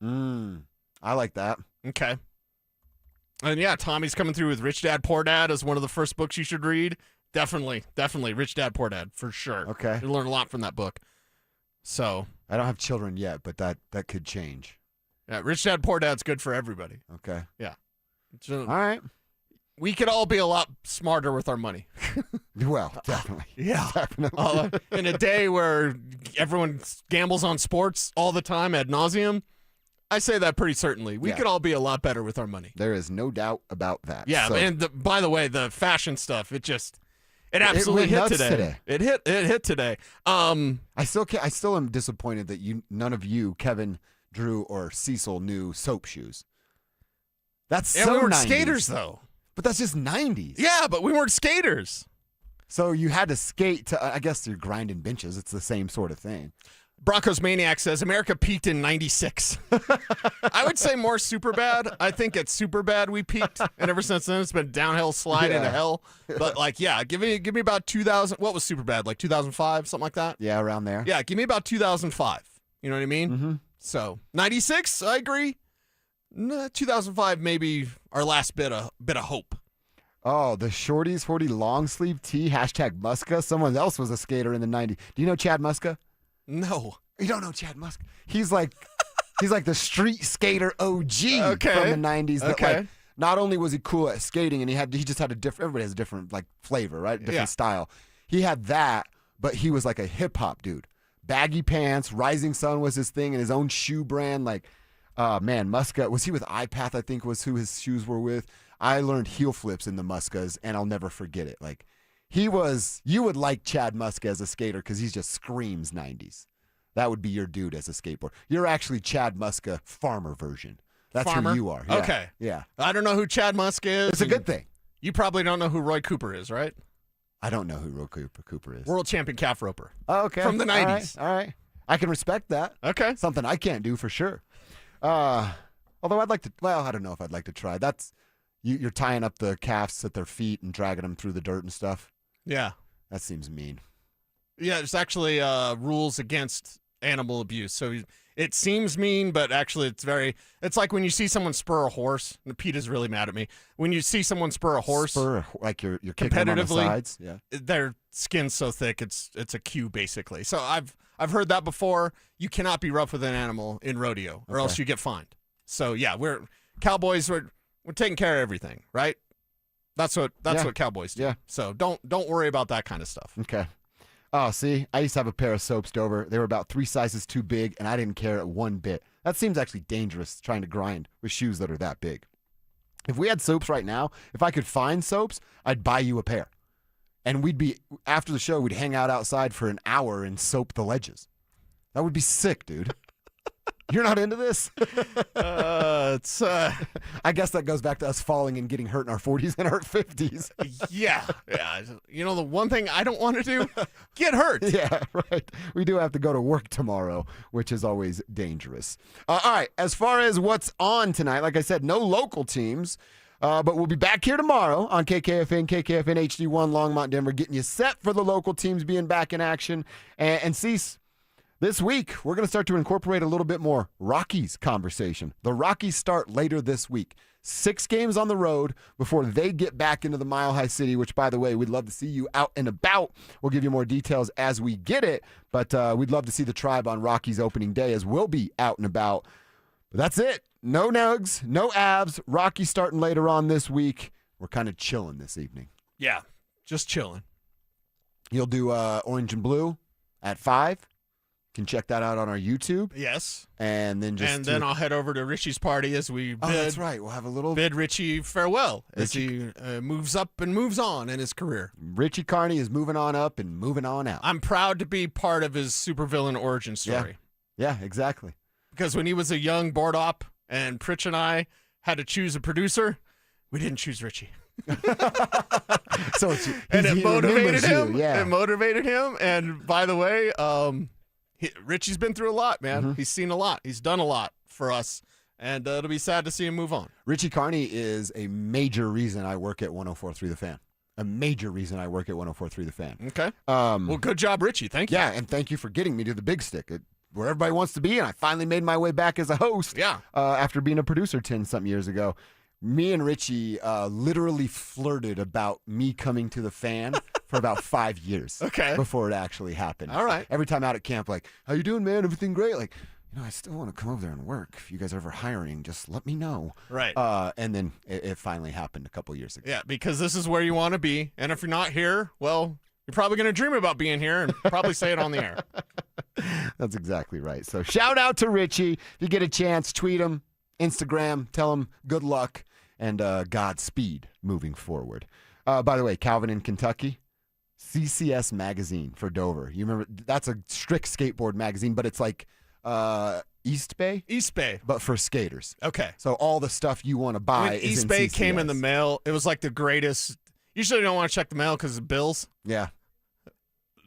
I like that. Okay. And yeah, Tommy's coming through with Rich Dad, Poor Dad as one of the first books you should read. Definitely. Rich Dad, Poor Dad, for sure. Okay. You'll learn a lot from that book. So. I don't have children yet, but that could change. Yeah, Rich Dad, Poor Dad's good for everybody. Okay. Yeah. All right. We could all be a lot smarter with our money. Well, definitely. Yeah. Definitely. In a day where everyone gambles on sports all the time ad nauseum, I say that pretty certainly. We could all be a lot better with our money. There is no doubt about that. Yeah, and by the way, the fashion stuff, it absolutely hit today. It hit today. I still am disappointed that none of you, Kevin, Drew, or Cecil knew soap shoes. That's so we weren't 90s. skaters though. But that's just 90s. Yeah, but we weren't skaters. So you had to skate to, I guess you're grinding benches. It's the same sort of thing. Broncos Maniac says America peaked in 96. I would say more super bad. I think it's super bad we peaked, and ever since then it's been downhill slide into hell. But give me about 2000. What was super bad? Like 2005, something like that? Yeah, around there. Yeah, give me about 2005. You know what I mean? Mm-hmm. So 96, I agree. 2005 maybe our last bit of hope. Oh, the Shorties 40 long sleeve tee, hashtag Muska. Someone else was a skater in the 90s. Do you know Chad Muska? No. You don't know Chad Muska? He's like the street skater OG from the 90s. That, like, not only was he cool at skating, and he just had a different, everybody has a different like flavor, right? Different style. He had that, but he was like a hip hop dude. Baggy pants, Rising Sun was his thing, and his own shoe brand. Like, Muska, was he with iPath, I think was who his shoes were with. I learned heel flips in the Muskas, and I'll never forget it. Like, you would like Chad Muska as a skater because he just screams 90s. That would be your dude as a skateboarder. You're actually Chad Muska farmer version. That's Farmer? who you are. Yeah. Okay. Yeah. I don't know who Chad Muska is. It's a good thing. You probably don't know who Roy Cooper is, right? I don't know who Roy Cooper is. World champion calf roper. Oh, okay. From the 90s. All right. I can respect that. Okay. Something I can't do for sure. Although I'd like to, I don't know if I'd like to try. That's, you're tying up the calves at their feet and dragging them through the dirt and stuff. Yeah. That seems mean. Yeah, there's actually rules against animal abuse. So it seems mean, but actually it's like when you see someone spur a horse. And Pete is really mad at me. When you see someone spur a horse. Like you're kicking them on the sides. Yeah. Their skin's so thick, it's a cue, basically. So I've heard that before. You cannot be rough with an animal in rodeo, or else you get fined. So yeah, we're cowboys. We're taking care of everything, right? That's what cowboys do. Yeah. So don't worry about that kind of stuff. Okay. Oh, see, I used to have a pair of soaps, Dover. They were about 3 sizes too big, and I didn't care one bit. That seems actually dangerous, trying to grind with shoes that are that big. If we had soaps right now, if I could find soaps, I'd buy you a pair. And after the show, we'd hang out outside for an hour and soap the ledges. That would be sick, dude. You're not into this? I guess that goes back to us falling and getting hurt in our 40s and our 50s. Yeah. You know, the one thing I don't want to do, get hurt. Yeah, right. We do have to go to work tomorrow, which is always dangerous. All right, as far as what's on tonight, like I said, no local teams, but we'll be back here tomorrow on KKFN HD1 Longmont, Denver, getting you set for the local teams being back in action. And Cecil, this week, we're going to start to incorporate a little bit more Rockies conversation. The Rockies start later this week. 6 games on the road before they get back into the Mile High City, which, by the way, we'd love to see you out and about. We'll give you more details as we get it, but we'd love to see the Tribe on Rockies opening day, as we'll be out and about. But that's it. No Nugs, no Avs. Rockies starting later on this week. We're kind of chilling this evening. Yeah, just chilling. You'll do Orange and Blue at 5. Can check that out on our YouTube. Yes. And then I'll head over to Richie's party as we bid. Oh, that's right. We'll have a little bid Richie farewell as he moves up and moves on in his career. Richie Carney is moving on up and moving on out. I'm proud to be part of his supervillain origin story. Yeah, exactly. Because when he was a young board op and Pritch and I had to choose a producer, we didn't choose Richie. So it motivated him. Yeah. It motivated him. And by the way, Richie's been through a lot, man. Mm-hmm. He's seen a lot. He's done a lot for us. And it'll be sad to see him move on. Richie Carney is a major reason I work at 104.3 The Fan. A major reason I work at 104.3 The Fan. Okay. Well, good job, Richie. Thank you. Yeah, and thank you for getting me to the big stick. Where everybody wants to be, and I finally made my way back as a host. Yeah. After being a producer 10-something years ago. Me and Richie literally flirted about me coming to the Fan for about 5 years. Okay. Before it actually happened. All right. Every time out at camp, like, how you doing, man? Everything great? Like, I still want to come over there and work. If you guys are ever hiring, just let me know. Right. And then it finally happened a couple years ago. Yeah, because this is where you want to be. And if you're not here, well, you're probably going to dream about being here and probably say it on the air. That's exactly right. So shout out to Richie. If you get a chance, tweet him, Instagram, tell him good luck and Godspeed moving forward. By the way, Calvin in Kentucky, CCS magazine for Dover. You remember, that's a strict skateboard magazine, but it's like East Bay? East Bay. But for skaters. Okay. So all the stuff you want to buy is East in Bay CCS. came in the mail. It was like the greatest. Usually, you don't want to check the mail because of bills. Yeah.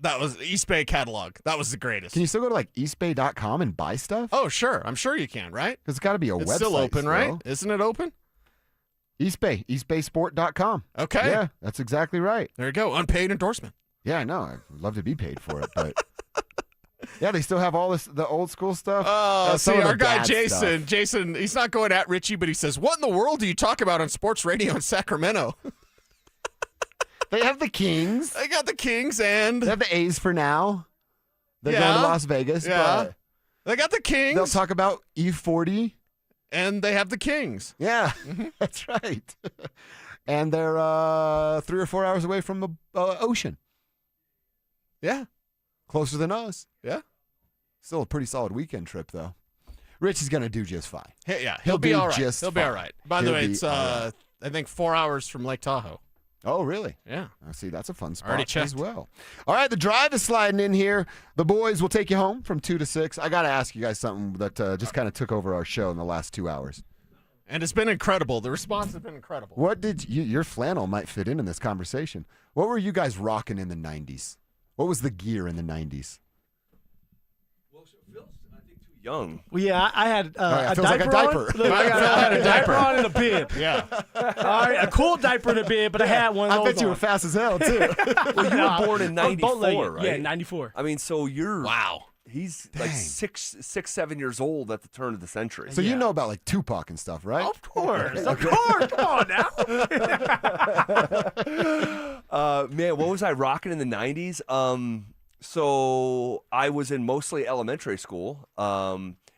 That was East Bay catalog. That was the greatest. Can you still go to like eastbay.com and buy stuff? Oh, sure. I'm sure you can, right? Because it's got to be a website. It's still open, still. right? Isn't it open? East Bay, eastbaysport.com. Okay. Yeah, that's exactly right. There you go. Unpaid endorsement. Yeah, I know. I'd love to be paid for it, but yeah, they still have all the old school stuff. Oh, some see, of the our guy dad Jason. stuff. Jason, he's not going at Richie, but he says, "What in the world do you talk about on sports radio in Sacramento?" They have the Kings. They got the Kings and they have the A's for now. They're going to Las Vegas, but they got the Kings. they'll talk about E40. And they have the Kings. Yeah, that's right. And they're 3 or 4 hours away from the ocean. Yeah. Closer than us. Yeah. Still a pretty solid weekend trip, though. Rich is going to do just fine. He'll be do all right. just He'll be all fine. right. By the He'll way, be it's, all right. I think 4 hours from Lake Tahoe. Oh, really? Yeah. I see. That's a fun spot Already as checked. well. All right, the drive is sliding in here. The boys will take you home from 2 to 6. I got to ask you guys something that just kind of took over our show in the last 2 hours. And it's been incredible. The response has been incredible. What did your flannel might fit in this conversation? What were you guys rocking in the 90s? What was the gear in the 90s? Young. Well, yeah, I had it a feels like diaper. a diaper. On. Look, I had a diaper on and a bib. Yeah. All right, a cool diaper and a bib, but I had one of those I bet you were fast as hell, too. Well, you were born in '94, right? Yeah, 94. I mean, so you're wow. He's like 7 years old at the turn of the century. So you know about like Tupac and stuff, right? Of course. Of course. Come on now. Man, what was I rocking in the '90s? So I was in mostly elementary school,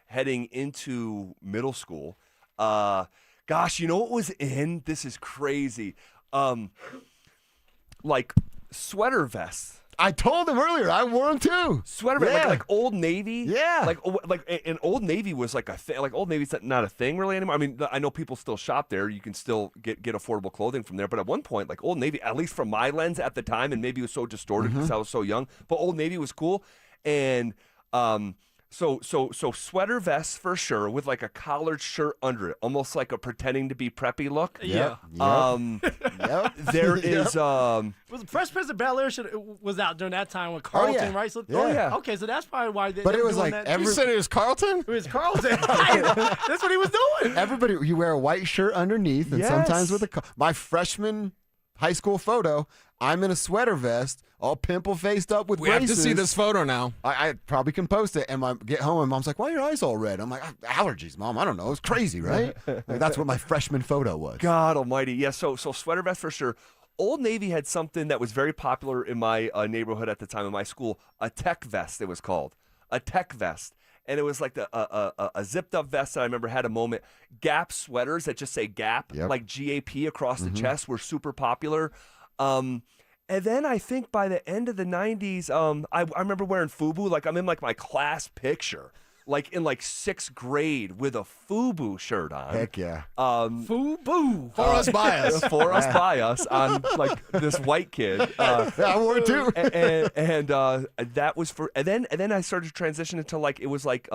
heading into middle school. Gosh, you know what was in? This is crazy. Like sweater vests. I told him earlier. I wore them too. Sweater vest, like Old Navy. Yeah. And Old Navy was like a thing. Like Old Navy's not a thing really anymore. I mean, I know people still shop there. You can still get affordable clothing from there. But at one point, like Old Navy, at least from my lens at the time, and maybe it was so distorted because I was so young, but Old Navy was cool. And so sweater vests for sure with like a collared shirt under it, almost like a pretending to be preppy look. Yeah. There is Was Fresh Prince of Bel-Air was out during that time with Carlton, right? So, Okay, so that's probably why they. But they it were was doing like that. You said it was Carlton? It was Carlton. That's what he was doing. Everybody, you wear a white shirt underneath, and sometimes with my freshman high school photo, I'm in a sweater vest, all pimple faced up with We braces. have to see this photo now. I probably can post it, and get home, and Mom's like, "Why are your eyes all red?" I'm like, "Allergies, Mom. I don't know. It's crazy, right?" Like, that's what my freshman photo was. God Almighty, yeah. So sweater vest for sure. Old Navy had something that was very popular in my neighborhood at the time in my school. A tech vest, it was called. A tech vest. And it was like a zipped up vest that I remember had a moment. Gap sweaters that just say Gap, like GAP across the chest, were super popular. And then I think by the end of the 90s, I remember wearing FUBU. Like I'm in like my class picture, like in like 6th grade with a FUBU shirt on. Heck yeah. FUBU. For us by us. For us by us on like this white kid. I wore it too. And that was for and then I started to transition into like it was like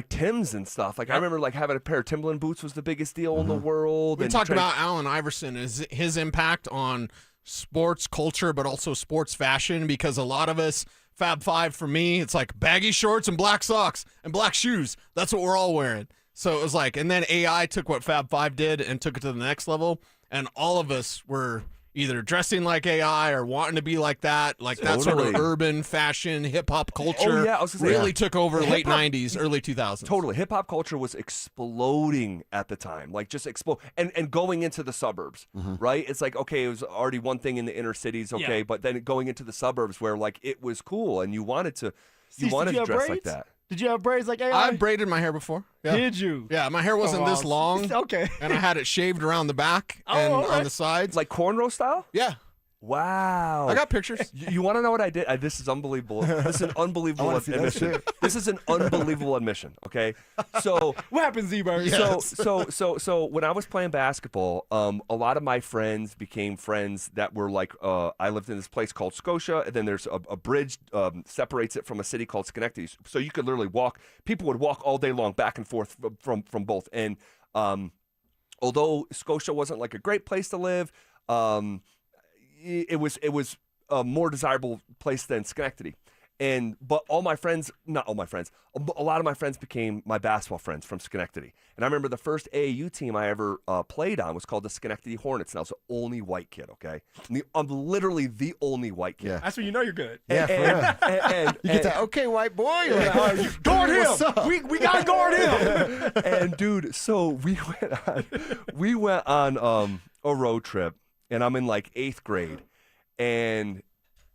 Tim's and stuff. Like I remember like having a pair of Timberland boots was the biggest deal in the world. We talked about Allen Iverson, his impact on sports culture, but also sports fashion, because a lot of us, Fab Five for me, it's like baggy shorts and black socks and black shoes. That's what we're all wearing. So it was like, and then AI took what Fab Five did and took it to the next level, and all of us were either dressing like AI or wanting to be like that. Like that sort of urban fashion, hip-hop culture I was gonna say, really took over late Hip-hop- 90s, early 2000s. Totally. Hip-hop culture was exploding at the time. Like just explode and going into the suburbs, right? It's like, okay, it was already one thing in the inner cities, okay, but then going into the suburbs where like it was cool and you wanted to Did you have dress like braids? that. Did you have braids like AI? I braided my hair before. Yeah. Did you? Yeah, my hair wasn't this long. Okay. And I had it shaved around the back and on the sides. Like cornrow style? Yeah. Wow. I got pictures. You want to know what I did? This is unbelievable. This is an unbelievable admission. This is an unbelievable admission, okay? So what happened, Z-Bird? So when I was playing basketball, a lot of my friends became friends that were like, I lived in this place called Scotia, and then there's a bridge separates it from a city called Schenectady. So you could literally walk. People would walk all day long back and forth from both. And although Scotia wasn't like a great place to live, it was a more desirable place than Schenectady. But all my friends, not all my friends, a lot of my friends became my basketball friends from Schenectady. And I remember the first AAU team I ever played on was called the Schenectady Hornets, and I was the only white kid, okay? I'm literally the only white kid. Yeah. That's when you know you're good. And you get that, okay, white boy. You're like, guard him. We got to guard him. And, dude, so we went on a road trip, and I'm in, like, 8th grade. And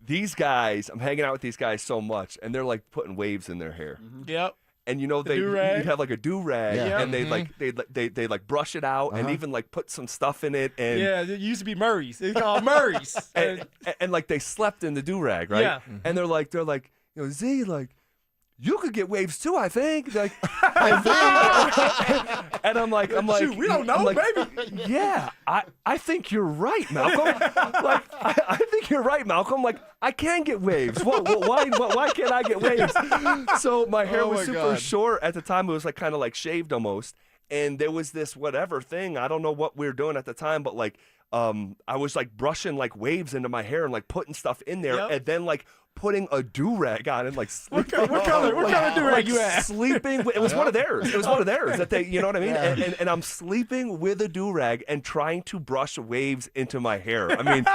these guys, I'm hanging out with these guys so much, and they're like putting waves in their hair. Yep. And you know, you'd have like a do-rag, and they'd like brush it out, and even like put some stuff in it. And yeah, it used to be Murray's. It's called Murray's. and like they slept in the do-rag, right? Yeah. And they're like, you know, Z, like, you could get waves too, I think. Like, and I'm like, shoot, we don't know, baby. Yeah, I think you're right, Malcolm. Like, I think you're right, Malcolm. Like, I can get waves. Why can't I get waves? So my hair was super short at the time. It was like kind of like shaved almost. And there was this whatever thing. I don't know what we were doing at the time, but like, I was like brushing like waves into my hair and like putting stuff in there, and then like putting a do-rag on and like sleeping. What color do-rag you had? Sleeping. It was one of theirs. It was one of theirs that they, you know what I mean? Yeah. And I'm sleeping with a do-rag and trying to brush waves into my hair. I mean,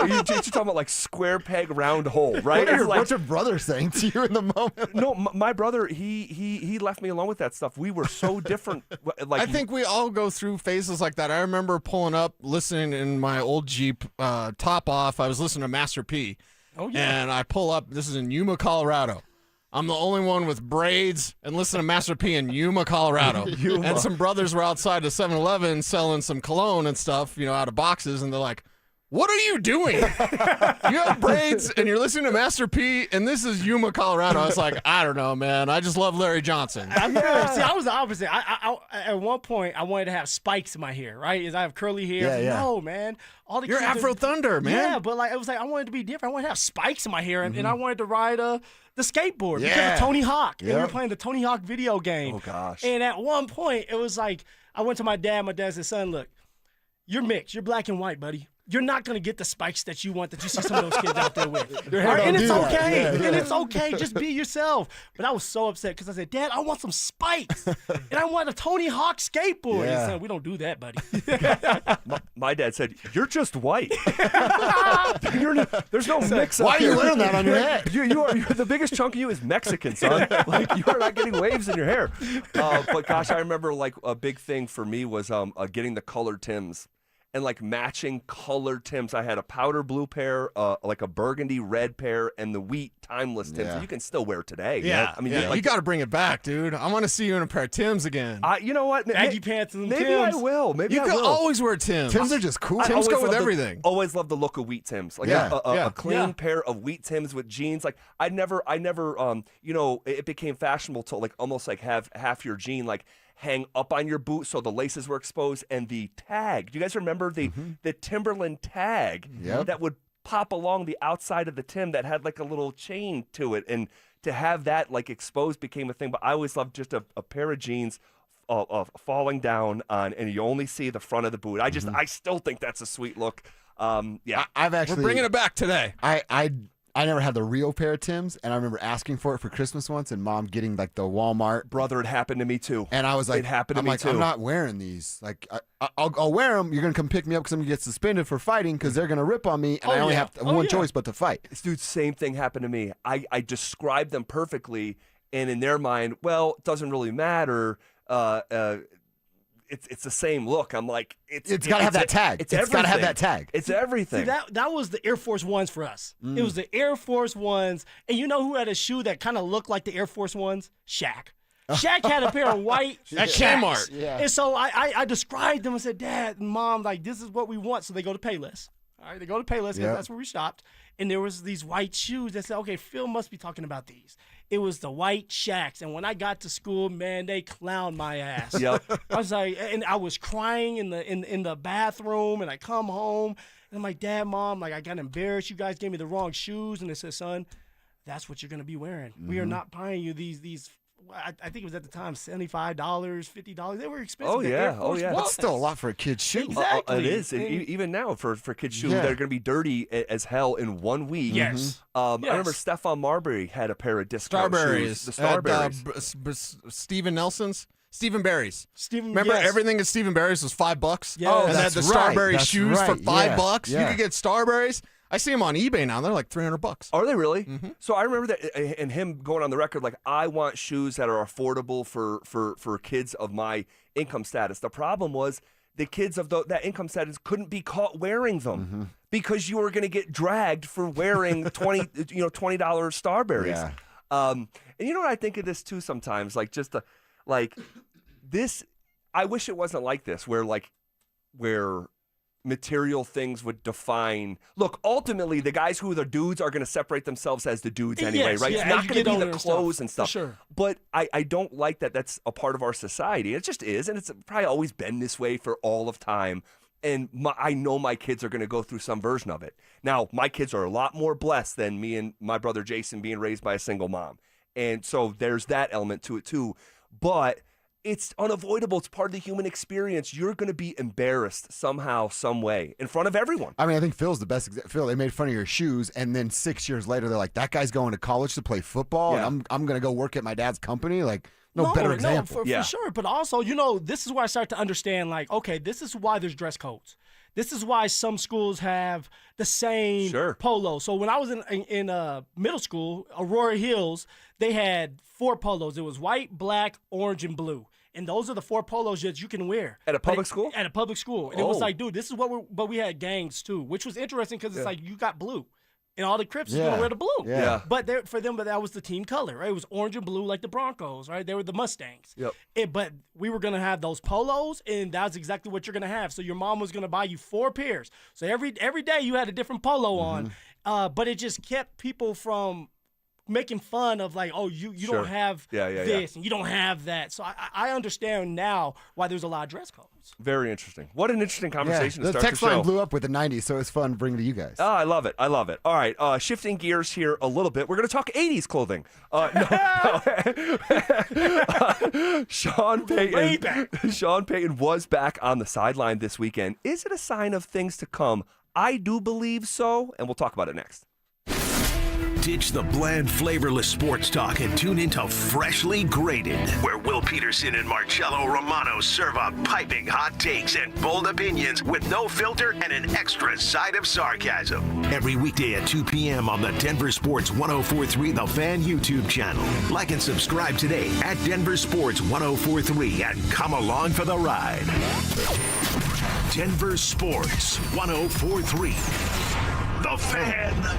you're talking about like square peg, round hole, right? What's your brother saying to you in the moment? No, my brother, he left me alone with that stuff. We were so different. Like, I think we all go through phases like that. I remember pulling up, listening in my old Jeep, top off. I was listening to Master P. Oh, yeah. And I pull up. This is in Yuma, Colorado. I'm the only one with braids and listen to Master P in Yuma, Colorado. And some brothers were outside the 7-Eleven selling some cologne and stuff, you know, out of boxes. And they're like, what are you doing? You have braids and you're listening to Master P, and this is Yuma, Colorado. I was like, I don't know, man. I just love Larry Johnson. See, I was the opposite. I at one point, I wanted to have spikes in my hair, right? Is I have curly hair. No, man. You're Afro Thunder, man. Yeah, but like it was like I wanted to be different. I wanted to have spikes in my hair, and I wanted to ride the skateboard because of Tony Hawk. And we were playing the Tony Hawk video game. Oh, gosh. And at one point, it was like I went to my dad. My dad said, son, look, you're mixed. You're black and white, buddy. You're not going to get the spikes that you want that you see some of those kids out there with. And it's okay. And it's okay. Just be yourself. But I was so upset because I said, Dad, I want some spikes. And I want a Tony Hawk skateboard. And he said, we don't do that, buddy. My dad said, you're just white. There's no mix up. Why are you wearing that on your head? You're the biggest chunk of you is Mexican, son. Like, you are not getting waves in your hair. But gosh, I remember like a big thing for me was getting the colored Tims. And like matching colored Tims. I had a powder blue pair, like a burgundy red pair, and the wheat timeless Tims that you can still wear today. Yeah, I mean, you got to bring it back, dude. I want to see you in a pair of Tims again. You know what? Baggy pants and maybe Tims. I will. Maybe you I can will. always wear Tims. Tims are just cool. Tims go with everything. Always love the look of wheat Tims. Like a clean pair of wheat Tims with jeans. Like I never, you know, it became fashionable to like almost like have half your jean like hang up on your boot so the laces were exposed, and the tag. Do you guys remember the Timberland tag that would pop along the outside of the Tim that had like a little chain to it, and to have that like exposed became a thing. But I always loved just a pair of jeans falling down on, and you only see the front of the boot. I still think that's a sweet look. I've actually we're bringing it back today. I never had the real pair of Tims, and I remember asking for it for Christmas once, and Mom getting like the Walmart. Brother, it happened to me too. And I was like, it happened to me too. I'm not wearing these. Like, I'll wear them. You're gonna come pick me up because I'm gonna get suspended for fighting because they're gonna rip on me, and I only have one choice but to fight. Dude, same thing happened to me. I described them perfectly, and in their mind, well, it doesn't really matter. It's the same look. I'm like, it's got to have that tag. It's got to have that tag. It's everything. See, that was the Air Force Ones for us. It was the Air Force Ones. And you know who had a shoe that kind of looked like the Air Force Ones? Shaq. Shaq had a pair of white Kmart. Yeah. And so I described them and said, Dad and Mom, like, this is what we want. So they go to Payless. All right, they go to Payless because that's where we stopped. And there was these white shoes that said, okay, Phil must be talking about these. It was the white Shaqs. And when I got to school, man, they clowned my ass. Yep. I was like, and I was crying in the bathroom, and I come home, and I'm like, Dad, Mom, like, I got embarrassed. You guys gave me the wrong shoes. And they said, son, that's what you're going to be wearing. We are not buying you these I think it was at the time $75, $50. They were expensive. Oh yeah, That's still a lot for a kid's shoe. Exactly. It is. Even now for kids' shoes that are going to be dirty as hell in 1 week. Yes. I remember Stephon Marbury had a pair of discount shoes. The Starberries. Stephen Nelson's. Stephen Barry's. Remember everything at Stephen Barry's was $5? Yeah. Oh, and they had that's the right. Starberry That's shoes right. for $5. Yeah. You could get Starberries. I see them on eBay now. They're like $300. Are they really? So I remember that, and him going on the record like, I want shoes that are affordable for kids of my income status. The problem was the kids of that income status couldn't be caught wearing them because you were going to get dragged for wearing $20 Starberries. Yeah. And you know what I think of this too sometimes, like just this. I wish it wasn't like this, where material things would define. Look, ultimately, the guys who are the dudes are going to separate themselves as the dudes anyway, right? It's not going to be the clothes and stuff. Sure. But I don't like that. That's a part of our society. It just is, and it's probably always been this way for all of time. And I know my kids are going to go through some version of it. Now, my kids are a lot more blessed than me and my brother Jason being raised by a single mom. And so there's that element to it too. But it's unavoidable. It's part of the human experience. You're going to be embarrassed somehow, some way, in front of everyone. I mean, I think Phil's the best example. Phil, they made fun of your shoes, and then 6 years later, they're like, that guy's going to college to play football, and I'm going to go work at my dad's company. Like, no better example. For sure. But also, this is where I start to understand, like, okay, this is why there's dress codes. This is why some schools have the same polo. So when I was in middle school, Aurora Hills, they had 4 polos. It was white, black, orange, and blue. And those are the 4 polos that you can wear. At a public school? At a public school. And it was like, dude, this is but we had gangs too, which was interesting because it's like you got blue. And all the Crips is going to wear the blue. Yeah. But for them, that was the team color, right? It was orange and blue like the Broncos, right? They were the Mustangs. Yep. But we were going to have those polos, and that's exactly what you're going to have. So your mom was going to buy you 4 pairs. So every day you had a different polo on. But it just kept people from making fun of like, oh, you don't have this and you don't have that. So I understand now why there's a lot of dress codes. Very interesting. What an interesting conversation to the start text the show. line blew up with the 90s, so it's fun to bring to you guys. Oh, I love it. I love it. All right, shifting gears here a little bit. We're going to talk 80s clothing. Sean Payton was back on the sideline this weekend. Is it a sign of things to come? I do believe so, and we'll talk about it next. Ditch the bland, flavorless sports talk and tune into Freshly Grated, where Will Peterson and Marcello Romano serve up piping hot takes and bold opinions with no filter and an extra side of sarcasm. Every weekday at 2 p.m. on the Denver Sports 104.3 The Fan YouTube channel. Like and subscribe today at Denver Sports 104.3 and come along for the ride. Denver Sports 104.3 The Fan.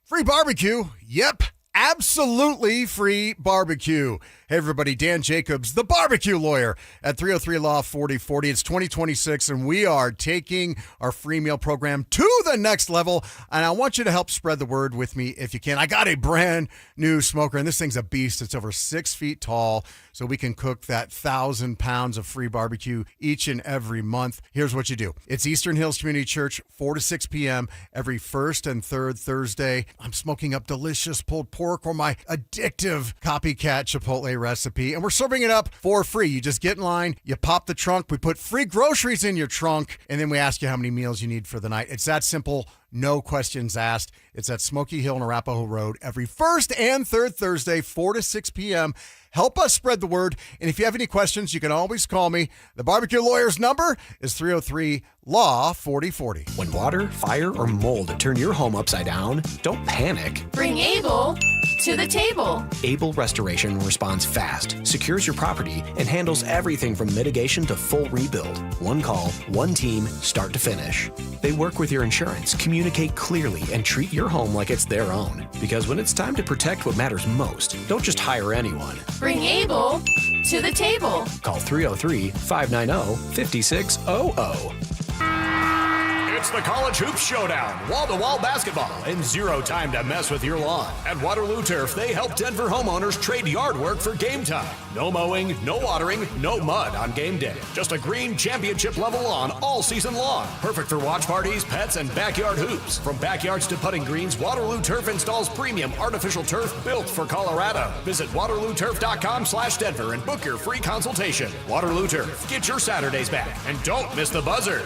Free barbecue. Yep, absolutely free barbecue. Hey, everybody, Dan Jacobs, the barbecue lawyer at 303 Law 4040. It's 2026, and we are taking our free meal program to the next level, and I want you to help spread the word with me if you can. I got a brand new smoker, and this thing's a beast. It's over 6 feet tall, so we can cook that 1,000 pounds of free barbecue each and every month. Here's what you do. It's Eastern Hills Community Church, 4 to 6 p.m. every first and third Thursday. I'm smoking up delicious pulled pork or my addictive copycat Chipotle recipe, and we're serving it up for free. You just get in line, you pop the trunk, we put free groceries in your trunk, and then we ask you how many meals you need for the night. It's that simple, no questions asked. It's at Smoky Hill and Arapahoe Road every first and third Thursday, 4 to 6 p.m. Help us spread the word, and if you have any questions, you can always call me. The barbecue lawyer's number is 303-LAW-4040. When water, fire, or mold turn your home upside down, don't panic. Bring Able to the table. Able Restoration responds fast, secures your property, and handles everything from mitigation to full rebuild. One call, one team, start to finish. They work with your insurance, communicate clearly, and treat your home like it's their own. Because when it's time to protect what matters most, don't just hire anyone. Bring Able to the table. Call 303-590-5600. It's the College Hoops Showdown, wall-to-wall basketball, and zero time to mess with your lawn. At Waterloo Turf, they help Denver homeowners trade yard work for game time. No mowing, no watering, no mud on game day. Just a green championship level lawn all season long. Perfect for watch parties, pets, and backyard hoops. From backyards to putting greens, Waterloo Turf installs premium artificial turf built for Colorado. Visit waterlooturf.com/Denver and book your free consultation. Waterloo Turf, get your Saturdays back, and don't miss the buzzer.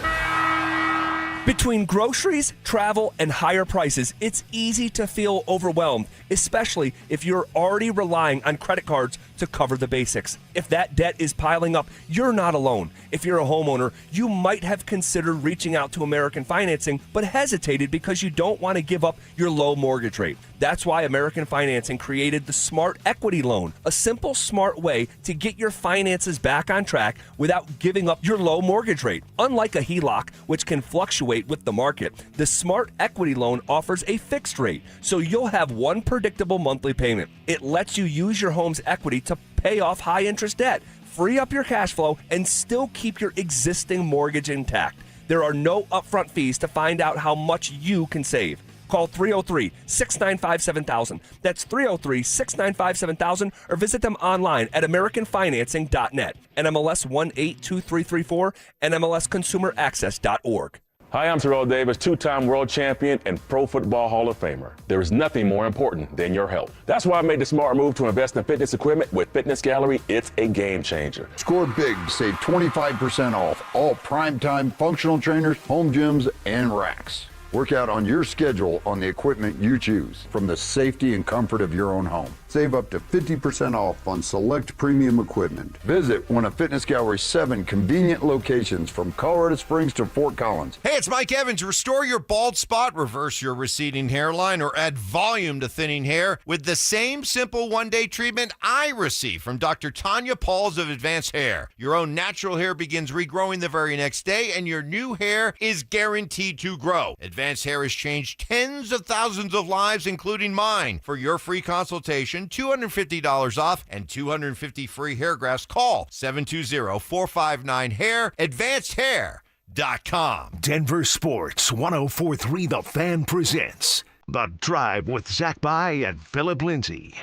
Between groceries, travel, and higher prices, it's easy to feel overwhelmed, especially if you're already relying on credit cards to cover the basics. If that debt is piling up, you're not alone. If you're a homeowner, you might have considered reaching out to American Financing, but hesitated because you don't want to give up your low mortgage rate. That's why American Financing created the Smart Equity Loan, a simple, smart way to get your finances back on track without giving up your low mortgage rate. Unlike a HELOC, which can fluctuate with the market, the Smart Equity Loan offers a fixed rate, so you'll have one predictable monthly payment. It lets you use your home's equity to pay off high-interest debt, free up your cash flow, and still keep your existing mortgage intact. There are no upfront fees to find out how much you can save. Call 303-695-7000. That's 303-695-7000, or visit them online at americanfinancing.net. NMLS 182334, NMLSconsumeraccess.org. Hi, I'm Terrell Davis, two-time world champion and Pro Football Hall of Famer. There is nothing more important than your health. That's why I made the smart move to invest in fitness equipment with Fitness Gallery. It's a game changer. Score big to save 25% off all primetime functional trainers, home gyms, and racks. Work out on your schedule on the equipment you choose from the safety and comfort of your own home. Save up to 50% off on select premium equipment. Visit one of Fitness Gallery's 7 convenient locations from Colorado Springs to Fort Collins. Hey, it's Mike Evans. Restore your bald spot, reverse your receding hairline, or add volume to thinning hair with the same simple one-day treatment I receive from Dr. Tanya Pauls of Advanced Hair. Your own natural hair begins regrowing the very next day, and your new hair is guaranteed to grow. Advanced Hair has changed tens of thousands of lives, including mine. For your free consultation, $250 off and 250 free hair grafts, call 720-459-HAIR, advancedhair.com. Denver Sports 104.3 The Fan presents The Drive with Zach By and Philip Lindsay.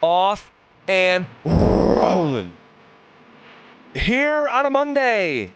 Off and rolling. Here on a Monday,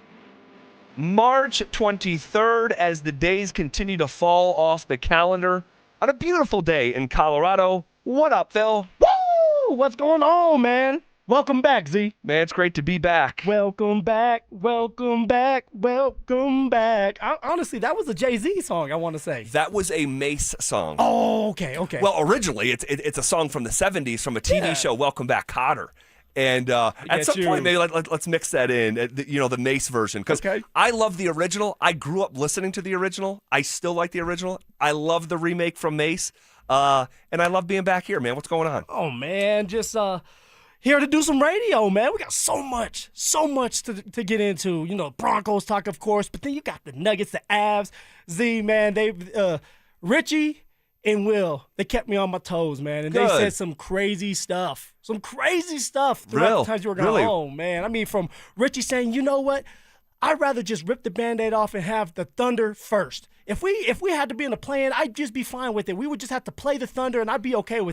March 23rd, as the days continue to fall off the calendar, on a beautiful day in Colorado. What up, Phil? Woo! What's going on, man? Welcome back, Z. Man, it's great to be back. Welcome back, welcome back, welcome back. Honestly, that was a Jay-Z song, I want to say. That was a Mace song. Oh, okay. Well, originally, it's a song from the 70s from a TV show, Welcome Back, Kotter. And at some point, maybe let's mix that in, the Mace version. Because I love the original. I grew up listening to the original. I still like the original. I love the remake from Mace. And I love being back here, man. What's going on? Oh, man, just here to do some radio, man. We got so much to get into. Broncos talk, of course, but then you got the Nuggets, the Avs. Z, man, Richie and Will, they kept me on my toes, man. And they said some crazy stuff. Throughout the times you were gone. Oh, man. I mean, from Richie saying, you know what? I'd rather just rip the Band-Aid off and have the Thunder first. If we had to be in a play-in, I'd just be fine with it. We would just have to play the Thunder, and I'd be okay with it.